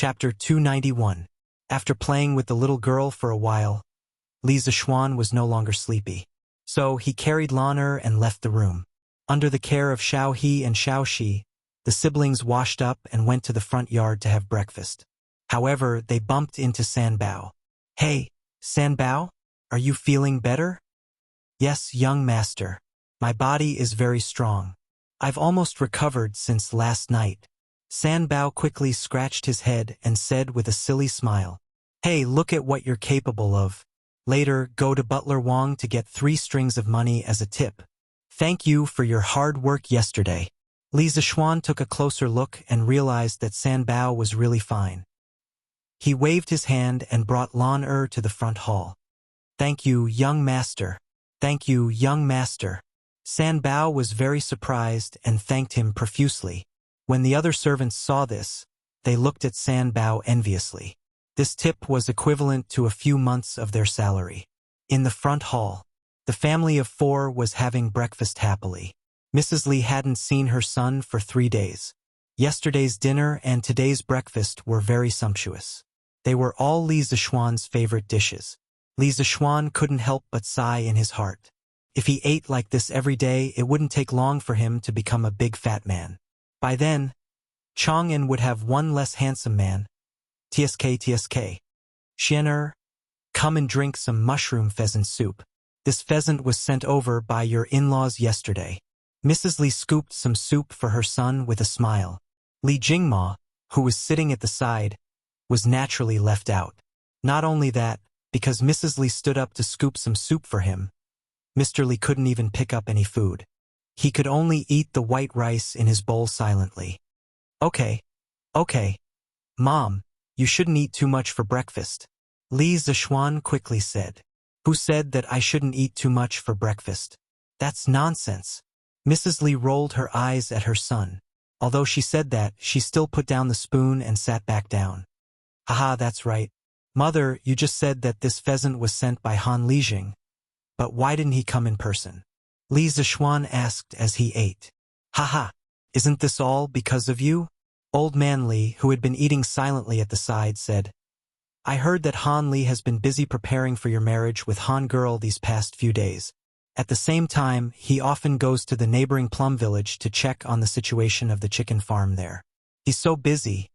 Chapter 291. After playing with the little girl for a while, Li Zixuan was no longer sleepy. So he carried Lan Er and left the room. Under the care of Xiao He and Xiao Shi, the siblings washed up and went to the front yard to have breakfast. However, they bumped into San Bao. "Hey, San Bao, are you feeling better?" "Yes, young master. My body is very strong. I've almost recovered since last night." San Bao quickly scratched his head and said with a silly smile, "Hey, look at what you're capable of. Later, go to Butler Wang to get 3 strings of money as a tip. Thank you for your hard work yesterday." Li Zixuan took a closer look and realized that San Bao was really fine. He waved his hand and brought Lan Er to the front hall. "Thank you, young master. Thank you, young master." San Bao was very surprised and thanked him profusely. When the other servants saw this, they looked at San Bao enviously. This tip was equivalent to a few months of their salary. In the front hall, the family of 4 was having breakfast happily. Mrs. Li hadn't seen her son for 3 days. Yesterday's dinner and today's breakfast were very sumptuous. They were all Li Zixuan's favorite dishes. Li Zixuan couldn't help but sigh in his heart. If he ate like this every day, it wouldn't take long for him to become a big fat man. By then, Chang'an would have 1 less handsome man. TSK. Xianer, come and drink some mushroom pheasant soup. This pheasant was sent over by your in-laws yesterday. Mrs. Li scooped some soup for her son with a smile. Li Jingma, who was sitting at the side, was naturally left out. Not only that, because Mrs. Li stood up to scoop some soup for him, Mr. Li couldn't even pick up any food. He could only eat the white rice in his bowl silently. Okay. Mom, you shouldn't eat too much for breakfast," Li Zixuan quickly said. "Who said that I shouldn't eat too much for breakfast? That's nonsense." Mrs. Li rolled her eyes at her son. Although she said that, she still put down the spoon and sat back down. "Haha, that's right. Mother, you just said that this pheasant was sent by Han Lijing. But why didn't he come in person?" Li Zixuan asked as he ate. "Haha, isn't this all because of you?" Old Man Li, who had been eating silently at the side, said, "I heard that Han Li has been busy preparing for your marriage with Han Girl these past few days. At the same time, he often goes to the neighboring plum village to check on the situation of the chicken farm there. He's so busy.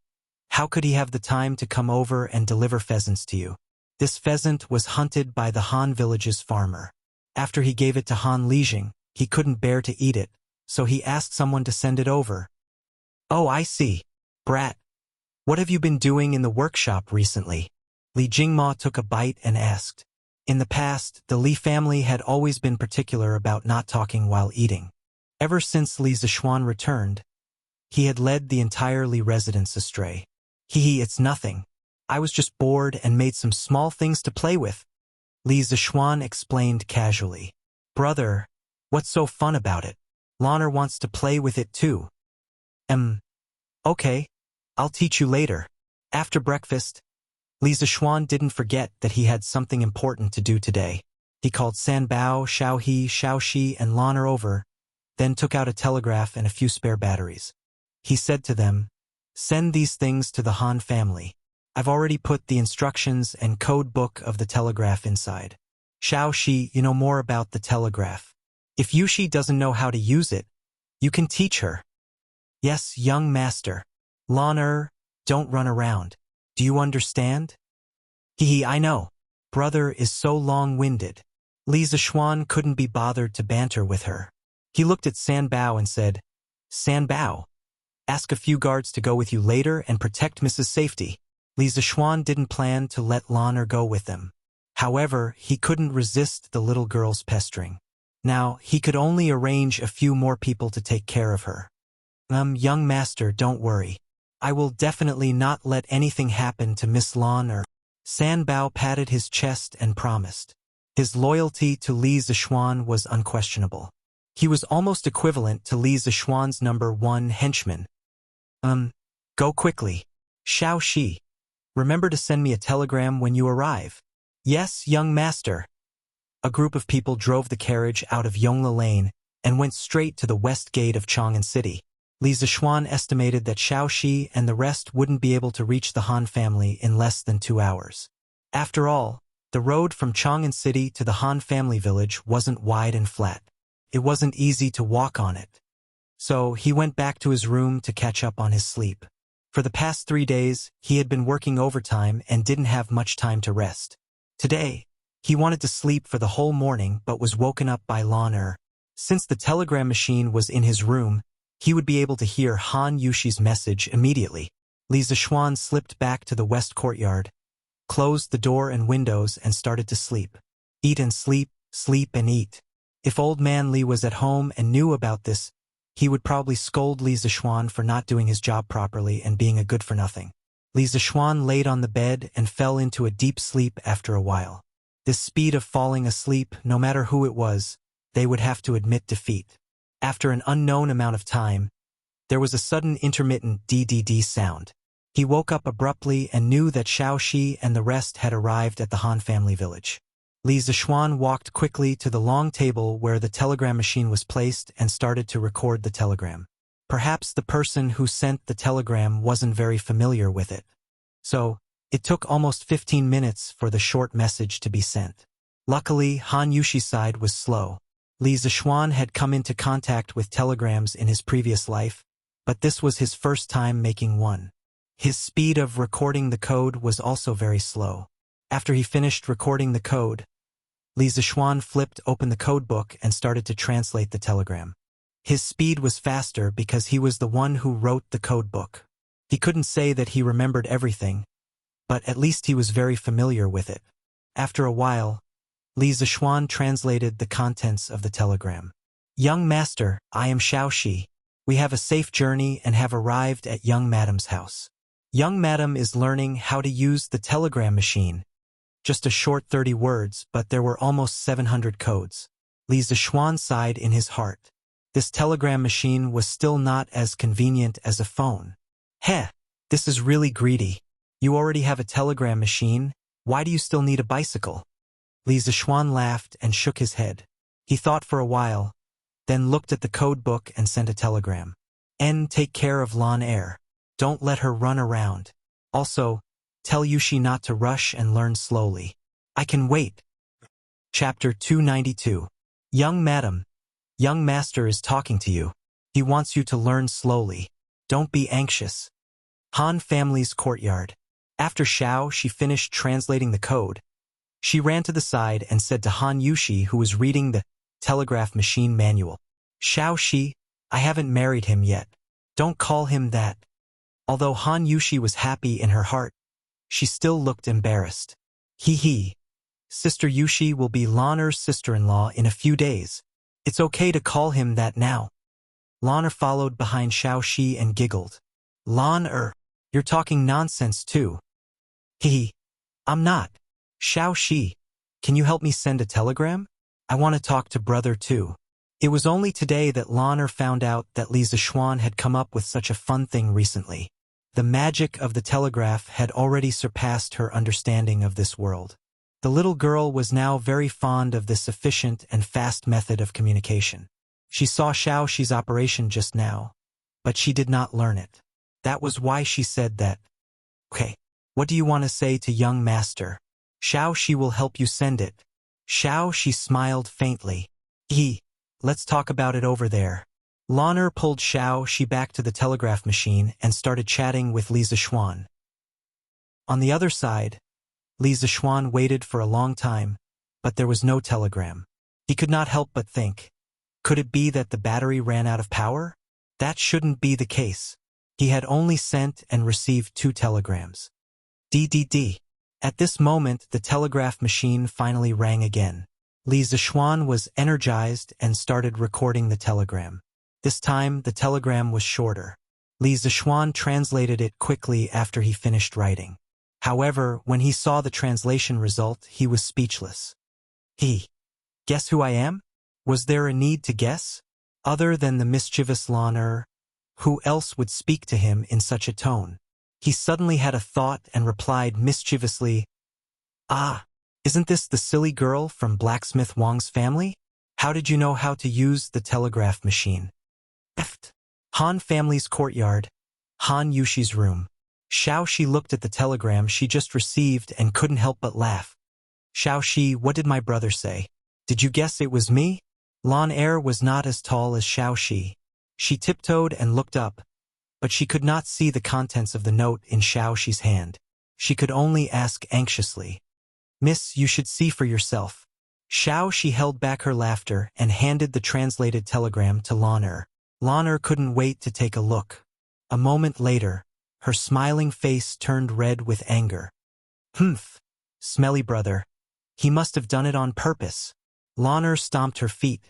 How could he have the time to come over and deliver pheasants to you?" This pheasant was hunted by the Han village's farmer. After he gave it to Han Lijing, he couldn't bear to eat it, so he asked someone to send it over. "Oh, I see. Brat, what have you been doing in the workshop recently?" Li Jingma took a bite and asked. In the past, the Li family had always been particular about not talking while eating. Ever since Li Zixuan returned, he had led the entire Li residence astray. It's nothing. I was just bored and made some small things to play with," Li Zixuan explained casually. "Brother, what's so fun about it? Lan Er wants to play with it too." Okay, I'll teach you later." After breakfast, Li Zixuan didn't forget that he had something important to do today. He called San Bao, Xiao He, Xiao Shi, and Lan Er over, then took out a telegraph and a few spare batteries. He said to them, "Send these things to the Han family. I've already put the instructions and code book of the telegraph inside. Xiao Shi, you know more about the telegraph. If Yushi doesn't know how to use it, you can teach her." "Yes, young master." "Lan Er, don't run around. Do you understand?" I know. Brother is so long-winded." Li Zixuan couldn't be bothered to banter with her. He looked at San Bao and said, "San Bao, ask a few guards to go with you later and protect Mrs. Safety." Li Zixuan didn't plan to let Lan Er go with them. However, he couldn't resist the little girl's pestering. Now, he could only arrange a few more people to take care of her. Young master, don't worry. I will definitely not let anything happen to Miss Lan Er." San Bao patted his chest and promised. His loyalty to Li Zixuan was unquestionable. He was almost equivalent to Li Zixuan's #1 henchman. Go quickly. Xiao Shi. Remember to send me a telegram when you arrive." "Yes, young master." A group of people drove the carriage out of Yongla Lane and went straight to the west gate of Chang'an City. Li Zixuan estimated that Xiaoxi and the rest wouldn't be able to reach the Han family in less than 2 hours. After all, the road from Chang'an City to the Han family village wasn't wide and flat. It wasn't easy to walk on it. So he went back to his room to catch up on his sleep. For the past 3 days, he had been working overtime and didn't have much time to rest. Today, he wanted to sleep for the whole morning but was woken up by Lan Er. Since the telegram machine was in his room, he would be able to hear Han Yushi's message immediately. Li Zixuan slipped back to the west courtyard, closed the door and windows and started to sleep. Eat and sleep, sleep and eat. If old man Li was at home and knew about this, he would probably scold Li Zixuan for not doing his job properly and being a good-for-nothing. Li Zixuan laid on the bed and fell into a deep sleep after a while. This speed of falling asleep, no matter who it was, they would have to admit defeat. After an unknown amount of time, there was a sudden intermittent DDD sound. He woke up abruptly and knew that Xiaoxi and the rest had arrived at the Han family village. Li Zixuan walked quickly to the long table where the telegram machine was placed and started to record the telegram. Perhaps the person who sent the telegram wasn't very familiar with it. So, it took almost 15 minutes for the short message to be sent. Luckily, Han Yushi's side was slow. Li Zixuan had come into contact with telegrams in his previous life, but this was his first time making one. His speed of recording the code was also very slow. After he finished recording the code, Li Zixuan flipped open the code book and started to translate the telegram. His speed was faster because he was the one who wrote the code book. He couldn't say that he remembered everything, but at least he was very familiar with it. After a while, Li Zixuan translated the contents of the telegram. Young Master, I am Xiaoxi. We have a safe journey and have arrived at Young Madam's house. Young Madam is learning how to use the telegram machine. Just a short 30 words, but there were almost 700 codes. Li Zixuan sighed in his heart. This telegram machine was still not as convenient as a phone. Heh, this is really greedy. You already have a telegram machine, why do you still need a bicycle? Li Zixuan laughed and shook his head. He thought for a while, then looked at the code book and sent a telegram. Take care of Lan Er. Don't let her run around. Also, tell Yushi not to rush and learn slowly. I can wait. Chapter 292. Young Madam. Young Master is talking to you. He wants you to learn slowly. Don't be anxious. Han family's courtyard. After Xiaoxi finished translating the code, she ran to the side and said to Han Yushi, who was reading the telegraph machine manual. Xiaoxi, I haven't married him yet. Don't call him that. Although Han Yushi was happy in her heart, she still looked embarrassed. Hee. Sister Yushi will be Lan Er's sister-in-law in a few days. It's okay to call him that now. Lan Er followed behind Xiaoxi and giggled. Lan Er, you're talking nonsense too. Hee. I'm not. Xiaoxi, can you help me send a telegram? I want to talk to brother too. It was only today that Lan Er found out that Li Zixuan had come up with such a fun thing recently. The magic of the telegraph had already surpassed her understanding of this world. The little girl was now very fond of this efficient and fast method of communication. She saw Xiaoxi's operation just now, but she did not learn it. That was why she said that. Okay, what do you want to say to young master? Xiaoxi will help you send it. Xiaoxi smiled faintly. Let's talk about it over there. Lan Er pulled Xiaoxi back to the telegraph machine and started chatting with Li Zixuan. On the other side, Li Zixuan waited for a long time, but there was no telegram. He could not help but think, could it be that the battery ran out of power? That shouldn't be the case. He had only sent and received 2 telegrams. DDD. At this moment, the telegraph machine finally rang again. Li Zixuan was energized and started recording the telegram. This time, the telegram was shorter. Li Zixuan translated it quickly after he finished writing. However, when he saw the translation result, he was speechless. Guess who I am? Was there a need to guess? Other than the mischievous Lan Er, who else would speak to him in such a tone? He suddenly had a thought and replied mischievously, isn't this the silly girl from Blacksmith Wang's family? How did you know how to use the telegraph machine? Han family's courtyard. Han Yushi's room. Xiaoxi looked at the telegram she just received and couldn't help but laugh. Xiaoxi, what did my brother say? Did you guess it was me? Lan Er was not as tall as Xiaoxi. She tiptoed and looked up, but she could not see the contents of the note in Xiaoxi's hand. She could only ask anxiously. Miss, you should see for yourself. Xiaoxi held back her laughter and handed the translated telegram to Lan Er. Lan Er couldn't wait to take a look. A moment later, her smiling face turned red with anger. Humph, smelly brother. He must have done it on purpose. Lan Er stomped her feet,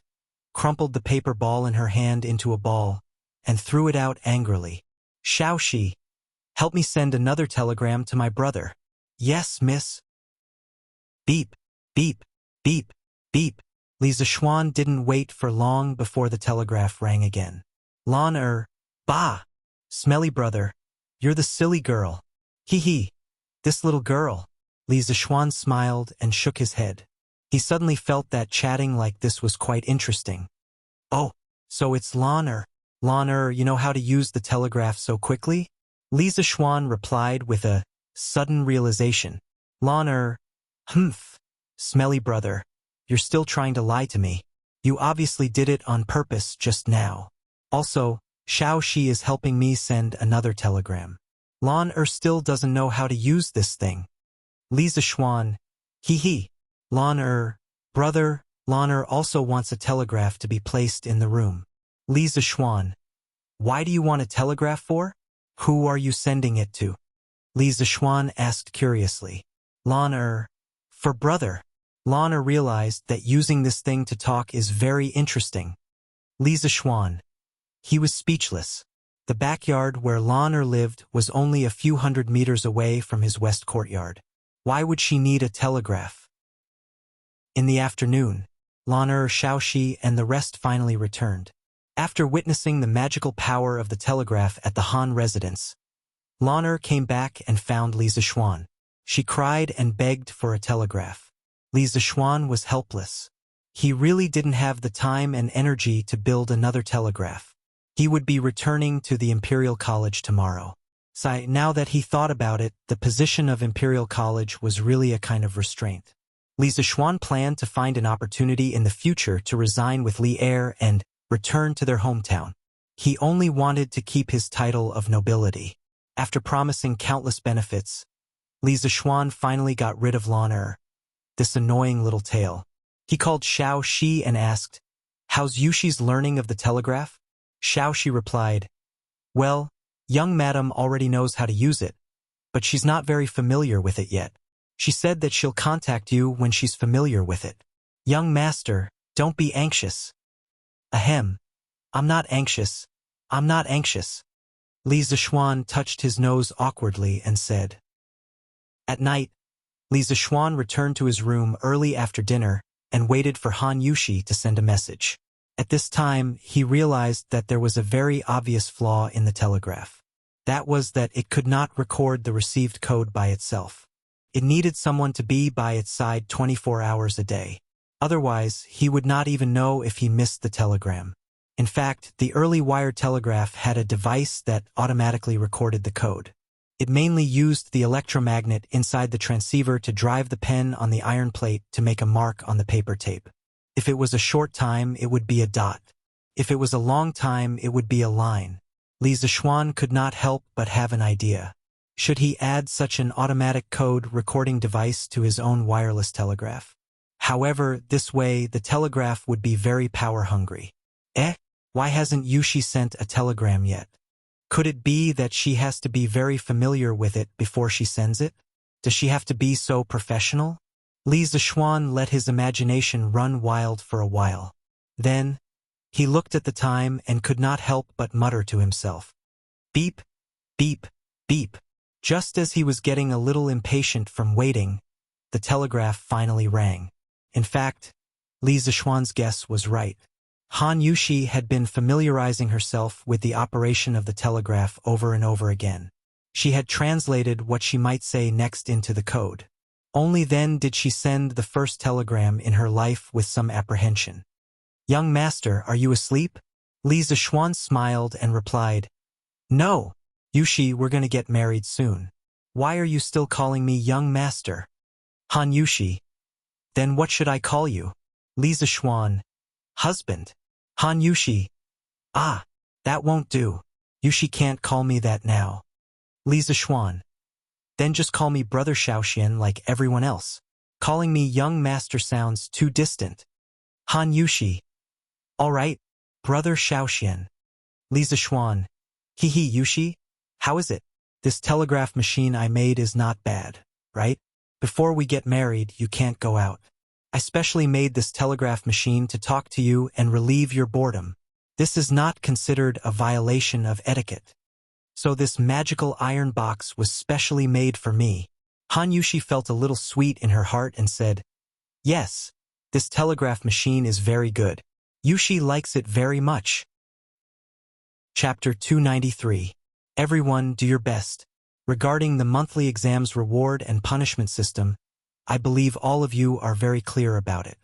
crumpled the paper ball in her hand into a ball, and threw it out angrily. Xiaoxi, help me send another telegram to my brother. Yes, miss. Beep, beep, beep, beep. Li Zishuan didn't wait for long before the telegraph rang again. Lan Er, bah! Smelly brother, you're the silly girl. Hee hee, this little girl. Li Zishuan smiled and shook his head. He suddenly felt that chatting like this was quite interesting. Oh, so it's Lan Er. Lan Er, you know how to use the telegraph so quickly? Li Zishuan replied with a sudden realization. Lan Er, humph, smelly brother, you're still trying to lie to me. You obviously did it on purpose just now. Also, Xiaoxi is helping me send another telegram. Lan Er still doesn't know how to use this thing. Li Zishuan, hee hee. Lan Er, brother, Lan Er also wants a telegraph to be placed in the room. Li Zishuan, why do you want a telegraph for? Who are you sending it to? Li Zishuan asked curiously. Lan Er, for brother. Lan Er realized that using this thing to talk is very interesting. Li Zishuan. He was speechless. The backyard where Lan Er lived was only a few hundred meters away from his west courtyard. Why would she need a telegraph? In the afternoon, Lan Er, Xiaoxi, and the rest finally returned. After witnessing the magical power of the telegraph at the Han residence, Lan Er came back and found Li Zishuan. She cried and begged for a telegraph. Li Zishuan was helpless. He really didn't have the time and energy to build another telegraph. He would be returning to the Imperial College tomorrow. So now that he thought about it, the position of Imperial College was really a kind of restraint. Li Zishuan planned to find an opportunity in the future to resign with Li Er and return to their hometown. He only wanted to keep his title of nobility. After promising countless benefits, Li Zishuan finally got rid of Lan Er, this annoying little tail. He called Xiaoxi and asked, "How's Yushi's learning of the telegraph?" Xiaoxi replied, "Well, young madam already knows how to use it, but she's not very familiar with it yet. She said that she'll contact you when she's familiar with it. Young master, don't be anxious." Ahem. I'm not anxious. I'm not anxious. Li Zishuan touched his nose awkwardly and said. At night, Li Zishuan returned to his room early after dinner and waited for Han Yushi to send a message. At this time, he realized that there was a very obvious flaw in the telegraph. That was that it could not record the received code by itself. It needed someone to be by its side 24 hours a day. Otherwise, he would not even know if he missed the telegram. In fact, the early wire telegraph had a device that automatically recorded the code. It mainly used the electromagnet inside the transceiver to drive the pen on the iron plate to make a mark on the paper tape. If it was a short time, it would be a dot. If it was a long time, it would be a line. Li Zishuan could not help but have an idea. Should he add such an automatic code recording device to his own wireless telegraph? However, this way, the telegraph would be very power-hungry. Why hasn't Yushi sent a telegram yet? Could it be that she has to be very familiar with it before she sends it? Does she have to be so professional? Li Zishuan let his imagination run wild for a while. Then, he looked at the time and could not help but mutter to himself. Beep, beep, beep. Just as he was getting a little impatient from waiting, the telegraph finally rang. In fact, Li Zishuan's guess was right. Han Yushi had been familiarizing herself with the operation of the telegraph over and over again. She had translated what she might say next into the code. Only then did she send the first telegram in her life with some apprehension. "Young master, are you asleep?" Li Zixuan smiled and replied, "No, Yushi, we're gonna get married soon. Why are you still calling me young master?" Han Yushi. "Then what should I call you?" Li Zixuan. "Husband." Han Yushi. "Ah, that won't do. Yushi can't call me that now." Li Zixuan. "Then just call me Brother Shaoxian like everyone else. Calling me young master sounds too distant." Han Yushi. "All right, Brother Shaoxian." Li Zixuan. "Hee Yushi, how is it? This telegraph machine I made is not bad, right? Before we get married, you can't go out. I specially made this telegraph machine to talk to you and relieve your boredom. This is not considered a violation of etiquette. So this magical iron box was specially made for me." Han Yushi felt a little sweet in her heart and said, "Yes, this telegraph machine is very good. Yushi likes it very much." Chapter 293. Everyone do your best. Regarding the monthly exams reward and punishment system, I believe all of you are very clear about it.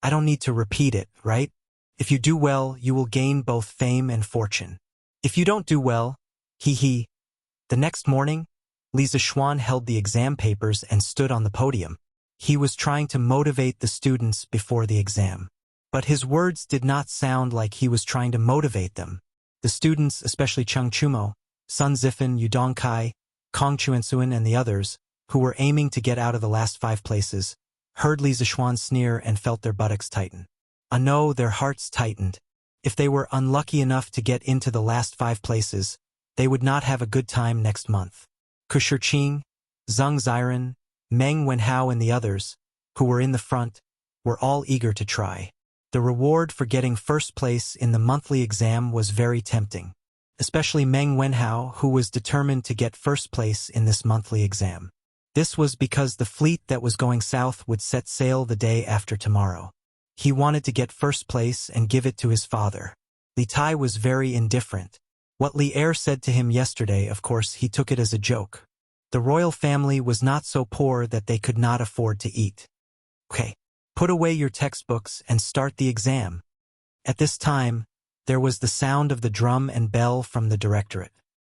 I don't need to repeat it, right? If you do well, you will gain both fame and fortune. If you don't do well, hee. The next morning, Li Zixuan held the exam papers and stood on the podium. He was trying to motivate the students before the exam. But his words did not sound like he was trying to motivate them. The students, especially Cheng Chumo, Sun Zifan, Yudong Kai, Kong Chuansuan, and the others, who were aiming to get out of the last 5 places, heard Li Zixuan sneer and felt their buttocks tighten. No, their hearts tightened. If they were unlucky enough to get into the last 5 places, they would not have a good time next month. Ku Shiqing, Zheng Ziren, Meng Wenhao, and the others, who were in the front, were all eager to try. The reward for getting first place in the monthly exam was very tempting, especially Meng Wenhao, who was determined to get first place in this monthly exam. This was because the fleet that was going south would set sail the day after tomorrow. He wanted to get first place and give it to his father. Li Tai was very indifferent. What Li Er said to him yesterday, of course, he took it as a joke. The royal family was not so poor that they could not afford to eat. Okay, put away your textbooks and start the exam. At this time, there was the sound of the drum and bell from the directorate.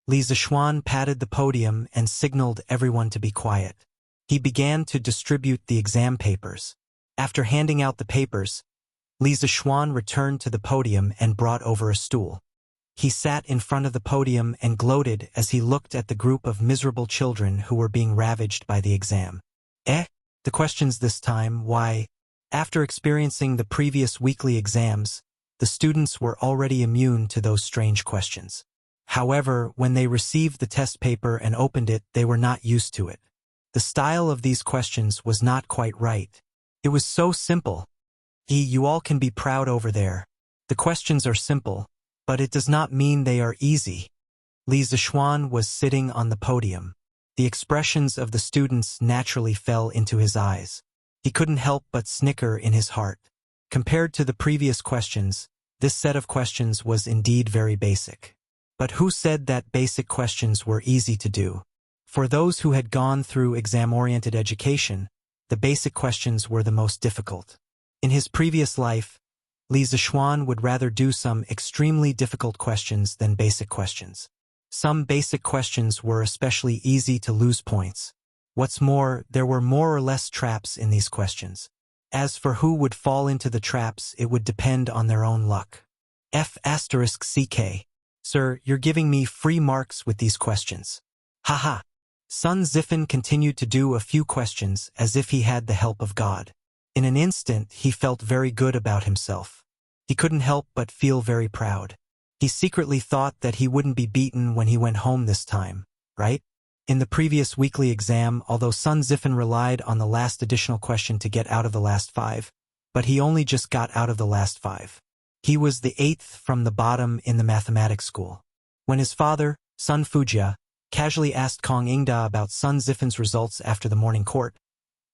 Li Zixuan patted the podium and signaled everyone to be quiet. He began to distribute the exam papers. After handing out the papers, Li Zixuan returned to the podium and brought over a stool. He sat in front of the podium and gloated as he looked at the group of miserable children who were being ravaged by the exam. The questions this time, why? After experiencing the previous weekly exams, the students were already immune to those strange questions. However, when they received the test paper and opened it, they were not used to it. The style of these questions was not quite right. It was so simple. You all can be proud over there. The questions are simple, but it does not mean they are easy. Li Zixuan was sitting on the podium. The expressions of the students naturally fell into his eyes. He couldn't help but snicker in his heart. Compared to the previous questions, this set of questions was indeed very basic. But who said that basic questions were easy to do? For those who had gone through exam-oriented education, the basic questions were the most difficult. In his previous life, Li Zixuan would rather do some extremely difficult questions than basic questions. Some basic questions were especially easy to lose points. What's more, there were more or less traps in these questions. As for who would fall into the traps, it would depend on their own luck. F***CK. Sir, you're giving me free marks with these questions. Haha. Sun Zifan continued to do a few questions as if he had the help of God. In an instant, he felt very good about himself. He couldn't help but feel very proud. He secretly thought that he wouldn't be beaten when he went home this time, right? In the previous weekly exam, although Sun Zifan relied on the last additional question to get out of the last 5, but he only just got out of the last 5. He was the 8th from the bottom in the mathematics school. When his father, Sun Fujia, casually asked Kong Ingda about Sun Zifan's results after the morning court,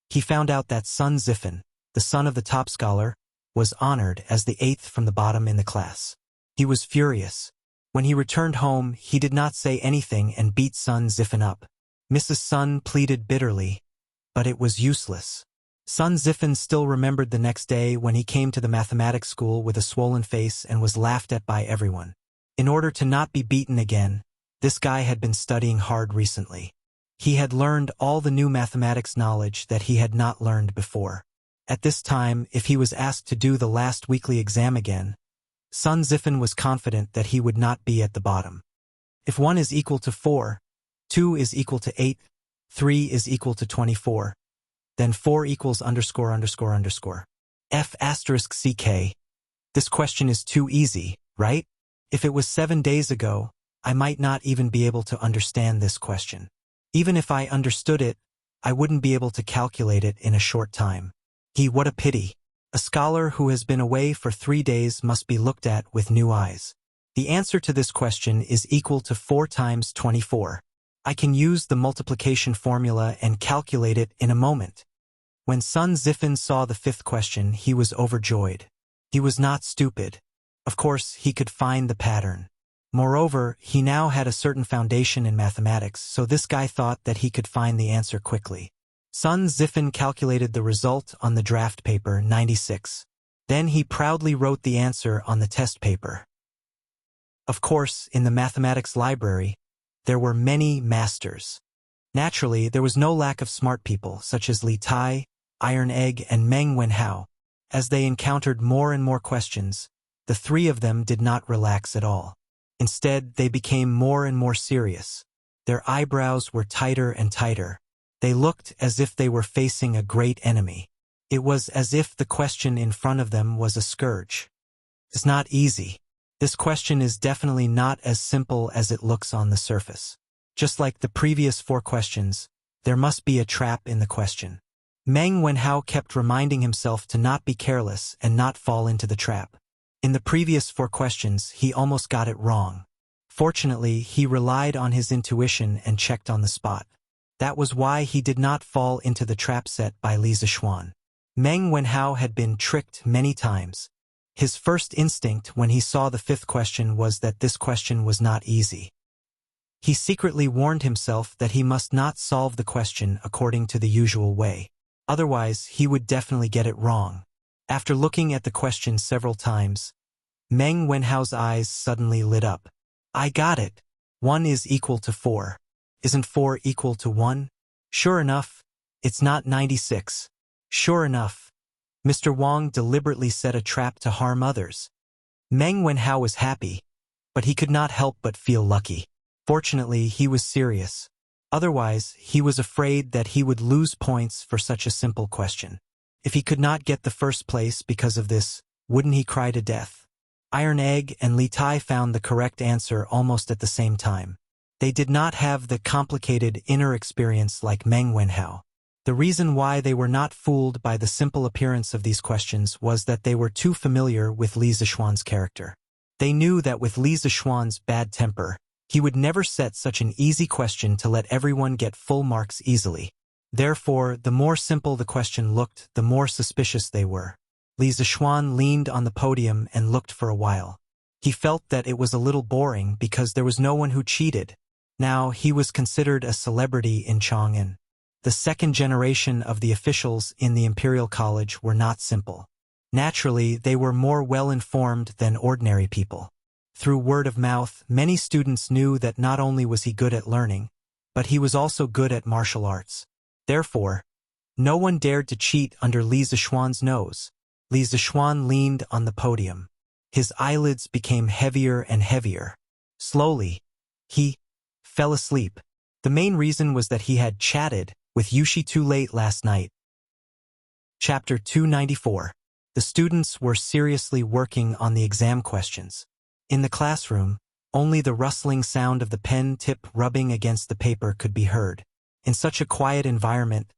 he found out that Sun Zifan, the son of the top scholar, was honored as the 8th from the bottom in the class. He was furious. When he returned home, he did not say anything and beat Sun Zifan up. Mrs. Sun pleaded bitterly, but it was useless. Sun Zifen still remembered the next day when he came to the mathematics school with a swollen face and was laughed at by everyone. In order to not be beaten again, this guy had been studying hard recently. He had learned all the new mathematics knowledge that he had not learned before. At this time, if he was asked to do the last weekly exam again, Sun Zifen was confident that he would not be at the bottom. If 1 is equal to 4, 2 is equal to 8, 3 is equal to 24, then 4 equals underscore underscore underscore. F asterisk CK. This question is too easy, right? If it was 7 days ago, I might not even be able to understand this question. Even if I understood it, I wouldn't be able to calculate it in a short time. What a pity. A scholar who has been away for 3 days must be looked at with new eyes. The answer to this question is equal to 4 times 24. I can use the multiplication formula and calculate it in a moment. When Sun Zifen saw the 5th question, he was overjoyed. He was not stupid. Of course, he could find the pattern. Moreover, he now had a certain foundation in mathematics, so this guy thought that he could find the answer quickly. Sun Zifen calculated the result on the draft paper 96. Then he proudly wrote the answer on the test paper. Of course, in the mathematics library, there were many masters. Naturally, there was no lack of smart people, such as Li Tai, Iron Egg, and Meng Wenhao. As they encountered more and more questions, the 3 of them did not relax at all. Instead, they became more and more serious. Their eyebrows were tighter and tighter. They looked as if they were facing a great enemy. It was as if the question in front of them was a scourge. It's not easy. This question is definitely not as simple as it looks on the surface. Just like the previous 4 questions, there must be a trap in the question. Meng Wenhao kept reminding himself to not be careless and not fall into the trap. In the previous 4 questions, he almost got it wrong. Fortunately, he relied on his intuition and checked on the spot. That was why he did not fall into the trap set by Li Zishuan. Meng Wenhao had been tricked many times. His first instinct when he saw the 5th question was that this question was not easy. He secretly warned himself that he must not solve the question according to the usual way. Otherwise, he would definitely get it wrong. After looking at the question several times, Meng Wenhao's eyes suddenly lit up. I got it. 1 is equal to 4. Isn't 4 equal to 1? Sure enough, it's not 96. Sure enough, Mr. Wang deliberately set a trap to harm others. Meng Wenhao was happy, but he could not help but feel lucky. Fortunately, he was serious. Otherwise, he was afraid that he would lose points for such a simple question. If he could not get the first place because of this, wouldn't he cry to death? Iron Egg and Li Tai found the correct answer almost at the same time. They did not have the complicated inner experience like Meng Wenhao. The reason why they were not fooled by the simple appearance of these questions was that they were too familiar with Li Zishuan's character. They knew that with Li Zishuan's bad temper, he would never set such an easy question to let everyone get full marks easily. Therefore, the more simple the question looked, the more suspicious they were. Li Zishuan leaned on the podium and looked for a while. He felt that it was a little boring because there was no one who cheated. Now, he was considered a celebrity in Chang'an. The 2nd generation of the officials in the Imperial College were not simple. Naturally, they were more well-informed than ordinary people. Through word of mouth, many students knew that not only was he good at learning, but he was also good at martial arts. Therefore, no one dared to cheat under Li Zishuan's nose. Li Zishuan leaned on the podium. His eyelids became heavier and heavier. Slowly, he fell asleep. The main reason was that he had chatted with Yushi too late last night. Chapter 294. The students were seriously working on the exam questions. In the classroom, only the rustling sound of the pen tip rubbing against the paper could be heard. In such a quiet environment,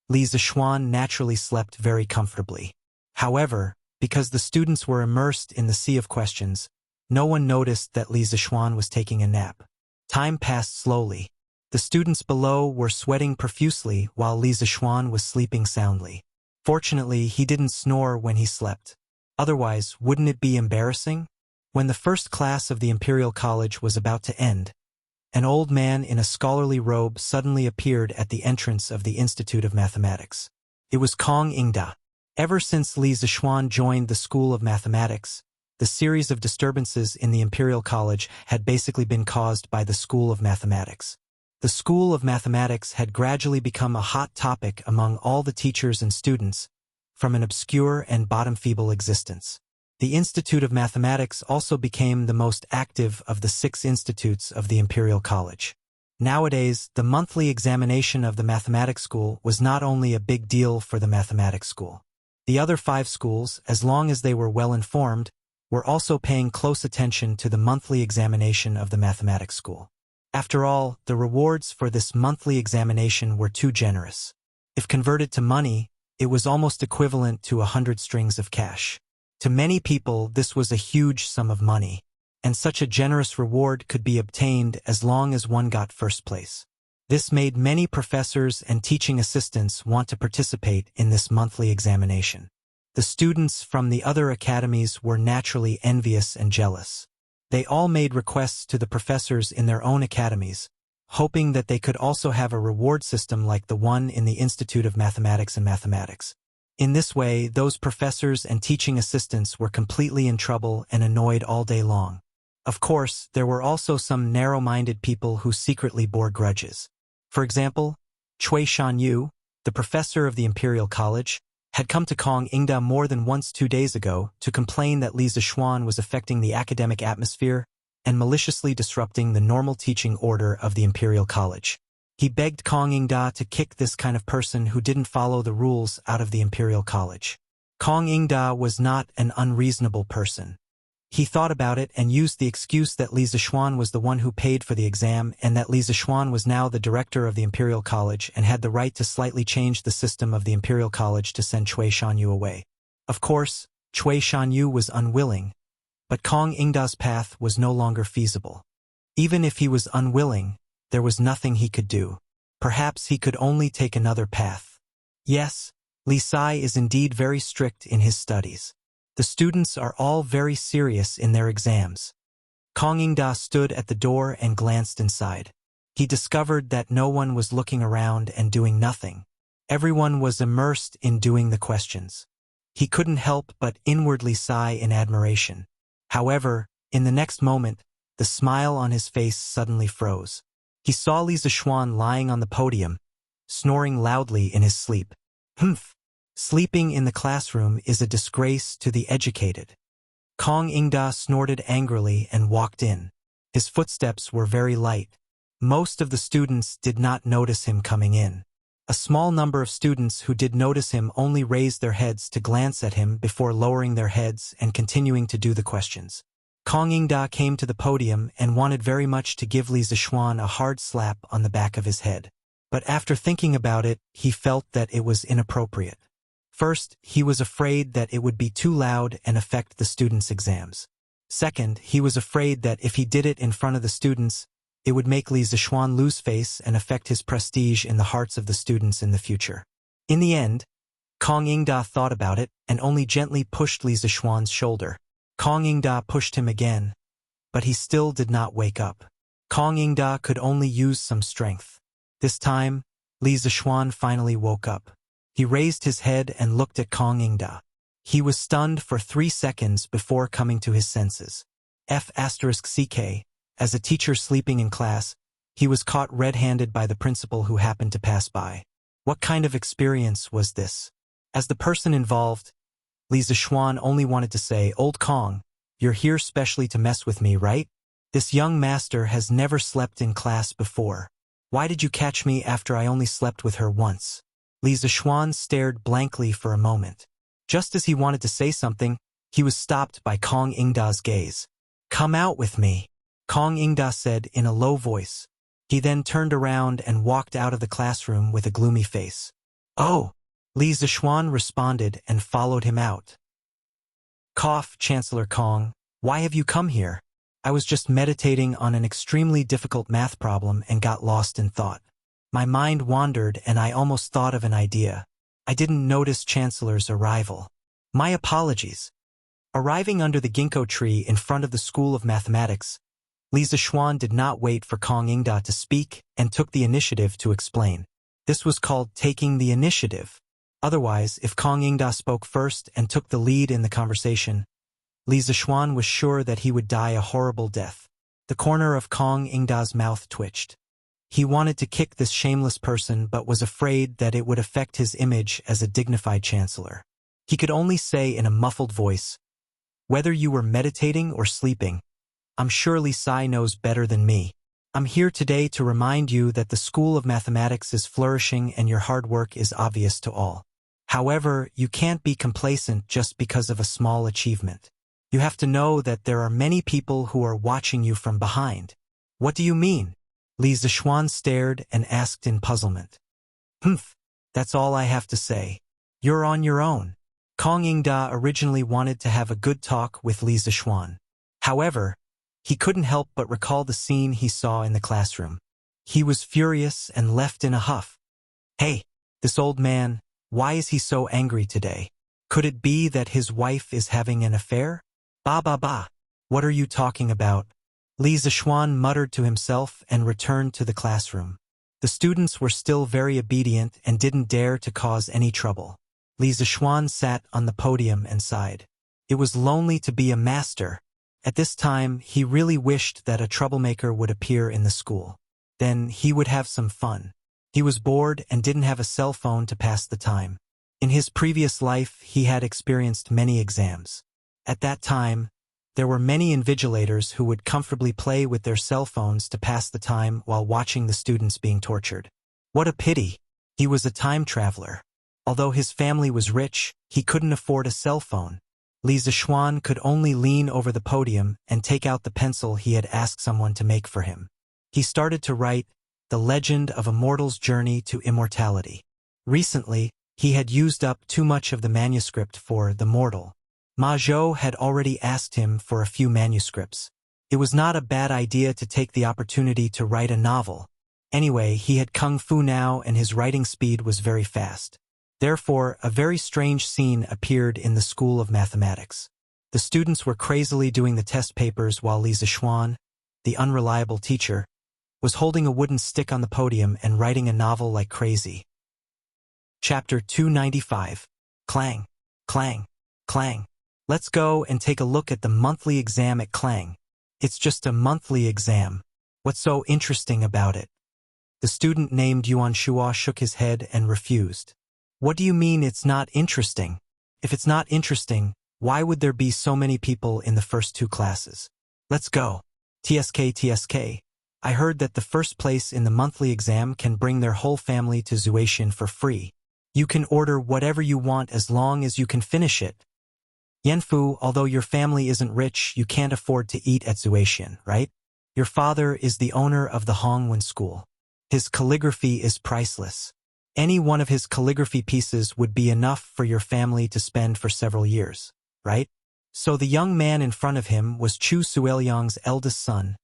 Li Zishuan naturally slept very comfortably. However, because the students were immersed in the sea of questions, no one noticed that Li Zishuan was taking a nap. Time passed slowly. The students below were sweating profusely while Li Zishuan was sleeping soundly. Fortunately, he didn't snore when he slept. Otherwise, wouldn't it be embarrassing? When the first class of the Imperial College was about to end, an old man in a scholarly robe suddenly appeared at the entrance of the Institute of Mathematics. It was Kong Ingda. Ever since Li Zixuan joined the School of Mathematics, the series of disturbances in the Imperial College had basically been caused by the School of Mathematics. The School of Mathematics had gradually become a hot topic among all the teachers and students, from an obscure and bottom-feeble existence. The Institute of Mathematics also became the most active of the 6 institutes of the Imperial College. Nowadays, the monthly examination of the mathematics school was not only a big deal for the mathematics school. The other 5 schools, as long as they were well-informed, were also paying close attention to the monthly examination of the mathematics school. After all, the rewards for this monthly examination were too generous. If converted to money, it was almost equivalent to 100 strings of cash. To many people, this was a huge sum of money, and such a generous reward could be obtained as long as one got first place. This made many professors and teaching assistants want to participate in this monthly examination. The students from the other academies were naturally envious and jealous. They all made requests to the professors in their own academies, hoping that they could also have a reward system like the one in the Institute of Mathematics and Mathematics. In this way, those professors and teaching assistants were completely in trouble and annoyed all day long. Of course, there were also some narrow-minded people who secretly bore grudges. For example, Cui Shanyu, the professor of the Imperial College, had come to Kong Ingda more than once 2 days ago to complain that Li Zixuan was affecting the academic atmosphere and maliciously disrupting the normal teaching order of the Imperial College. He begged Kong Ingda to kick this kind of person who didn't follow the rules out of the Imperial College. Kong Ingda was not an unreasonable person. He thought about it and used the excuse that Li Zixuan was the one who paid for the exam and that Li Zixuan was now the director of the Imperial College and had the right to slightly change the system of the Imperial College to send Cui Shanyu away. Of course, Cui Shanyu was unwilling, but Kong Ingda's path was no longer feasible. Even if he was unwilling, there was nothing he could do. Perhaps he could only take another path. Yes, Li Sai is indeed very strict in his studies. The students are all very serious in their exams. Kong Ingda stood at the door and glanced inside. He discovered that no one was looking around and doing nothing. Everyone was immersed in doing the questions. He couldn't help but inwardly sigh in admiration. However, in the next moment, the smile on his face suddenly froze. He saw Li Zixuan lying on the podium, snoring loudly in his sleep. Humph! Sleeping in the classroom is a disgrace to the educated. Kong Ingda snorted angrily and walked in. His footsteps were very light. Most of the students did not notice him coming in. A small number of students who did notice him only raised their heads to glance at him before lowering their heads and continuing to do the questions. Kong Ingda came to the podium and wanted very much to give Li Zixuan a hard slap on the back of his head. But after thinking about it, he felt that it was inappropriate. First, he was afraid that it would be too loud and affect the students' exams. Second, he was afraid that if he did it in front of the students, it would make Li Zixuan lose face and affect his prestige in the hearts of the students in the future. In the end, Kong Ingda thought about it and only gently pushed Li Zixuan's shoulder. Kong Ingda pushed him again, but he still did not wake up. Kong Ingda could only use some strength. This time, Li Zixuan finally woke up. He raised his head and looked at Kong Ingda. He was stunned for 3 seconds before coming to his senses. F***ck, as a teacher sleeping in class, he was caught red-handed by the principal who happened to pass by. What kind of experience was this? As the person involved, Li Zixuan only wanted to say, "Old Kong, you're here specially to mess with me, right? This young master has never slept in class before. Why did you catch me after I only slept with her once?" Li Zixuan stared blankly for a moment. Just as he wanted to say something, he was stopped by Kong Ingda's gaze. "Come out with me," Kong Ingda said in a low voice. He then turned around and walked out of the classroom with a gloomy face. "Oh!" Li Zixuan responded and followed him out. "Cough, Chancellor Kong, why have you come here? I was just meditating on an extremely difficult math problem and got lost in thought. My mind wandered and I almost thought of an idea. I didn't notice Chancellor's arrival. My apologies." Arriving under the ginkgo tree in front of the School of Mathematics, Li Zixuan did not wait for Kong Ingda to speak and took the initiative to explain. This was called taking the initiative. Otherwise, if Kong Yingda spoke first and took the lead in the conversation, Li Zixuan was sure that he would die a horrible death. The corner of Kong Yingda's mouth twitched. He wanted to kick this shameless person but was afraid that it would affect his image as a dignified chancellor. He could only say in a muffled voice, "Whether you were meditating or sleeping, I'm sure Li Sai knows better than me. I'm here today to remind you that the school of mathematics is flourishing and your hard work is obvious to all. However, you can't be complacent just because of a small achievement. You have to know that there are many people who are watching you from behind." "What do you mean?" Li Zixuan stared and asked in puzzlement. "Humph, that's all I have to say. You're on your own." Kong Yingda originally wanted to have a good talk with Li Zixuan. However, he couldn't help but recall the scene he saw in the classroom. He was furious and left in a huff. "Hey, this old man, why is he so angry today? Could it be that his wife is having an affair? Bah. What are you talking about?" Li Zixuan muttered to himself and returned to the classroom. The students were still very obedient and didn't dare to cause any trouble. Li Zixuan sat on the podium and sighed. It was lonely to be a master. At this time, he really wished that a troublemaker would appear in the school. Then he would have some fun. He was bored and didn't have a cell phone to pass the time. In his previous life, he had experienced many exams. At that time, there were many invigilators who would comfortably play with their cell phones to pass the time while watching the students being tortured. What a pity! He was a time traveler. Although his family was rich, he couldn't afford a cell phone. Li Zixuan could only lean over the podium and take out the pencil he had asked someone to make for him. He started to write The Legend of a Mortal's Journey to Immortality. Recently, he had used up too much of the manuscript for The Mortal. Ma Zhou had already asked him for a few manuscripts. It was not a bad idea to take the opportunity to write a novel. Anyway, he had kung fu now and his writing speed was very fast. Therefore, a very strange scene appeared in the School of Mathematics. The students were crazily doing the test papers while Li Zixuan, the unreliable teacher, was holding a wooden stick on the podium and writing a novel like crazy. Chapter 295. Clang, clang, clang. Let's go and take a look at the monthly exam at Clang. It's just a monthly exam. What's so interesting about it? The student named Yuan Shua shook his head and refused. What do you mean it's not interesting? If it's not interesting, why would there be so many people in the first two classes? Let's go. TSK. I heard that the first place in the monthly exam can bring their whole family to Zuatian for free. You can order whatever you want as long as you can finish it. Yanfu, although your family isn't rich, you can't afford to eat at Zuatian, right? Your father is the owner of the Hongwen School. His calligraphy is priceless. Any one of his calligraphy pieces would be enough for your family to spend for several years, right? So the young man in front of him was Chu Sueliang's eldest son,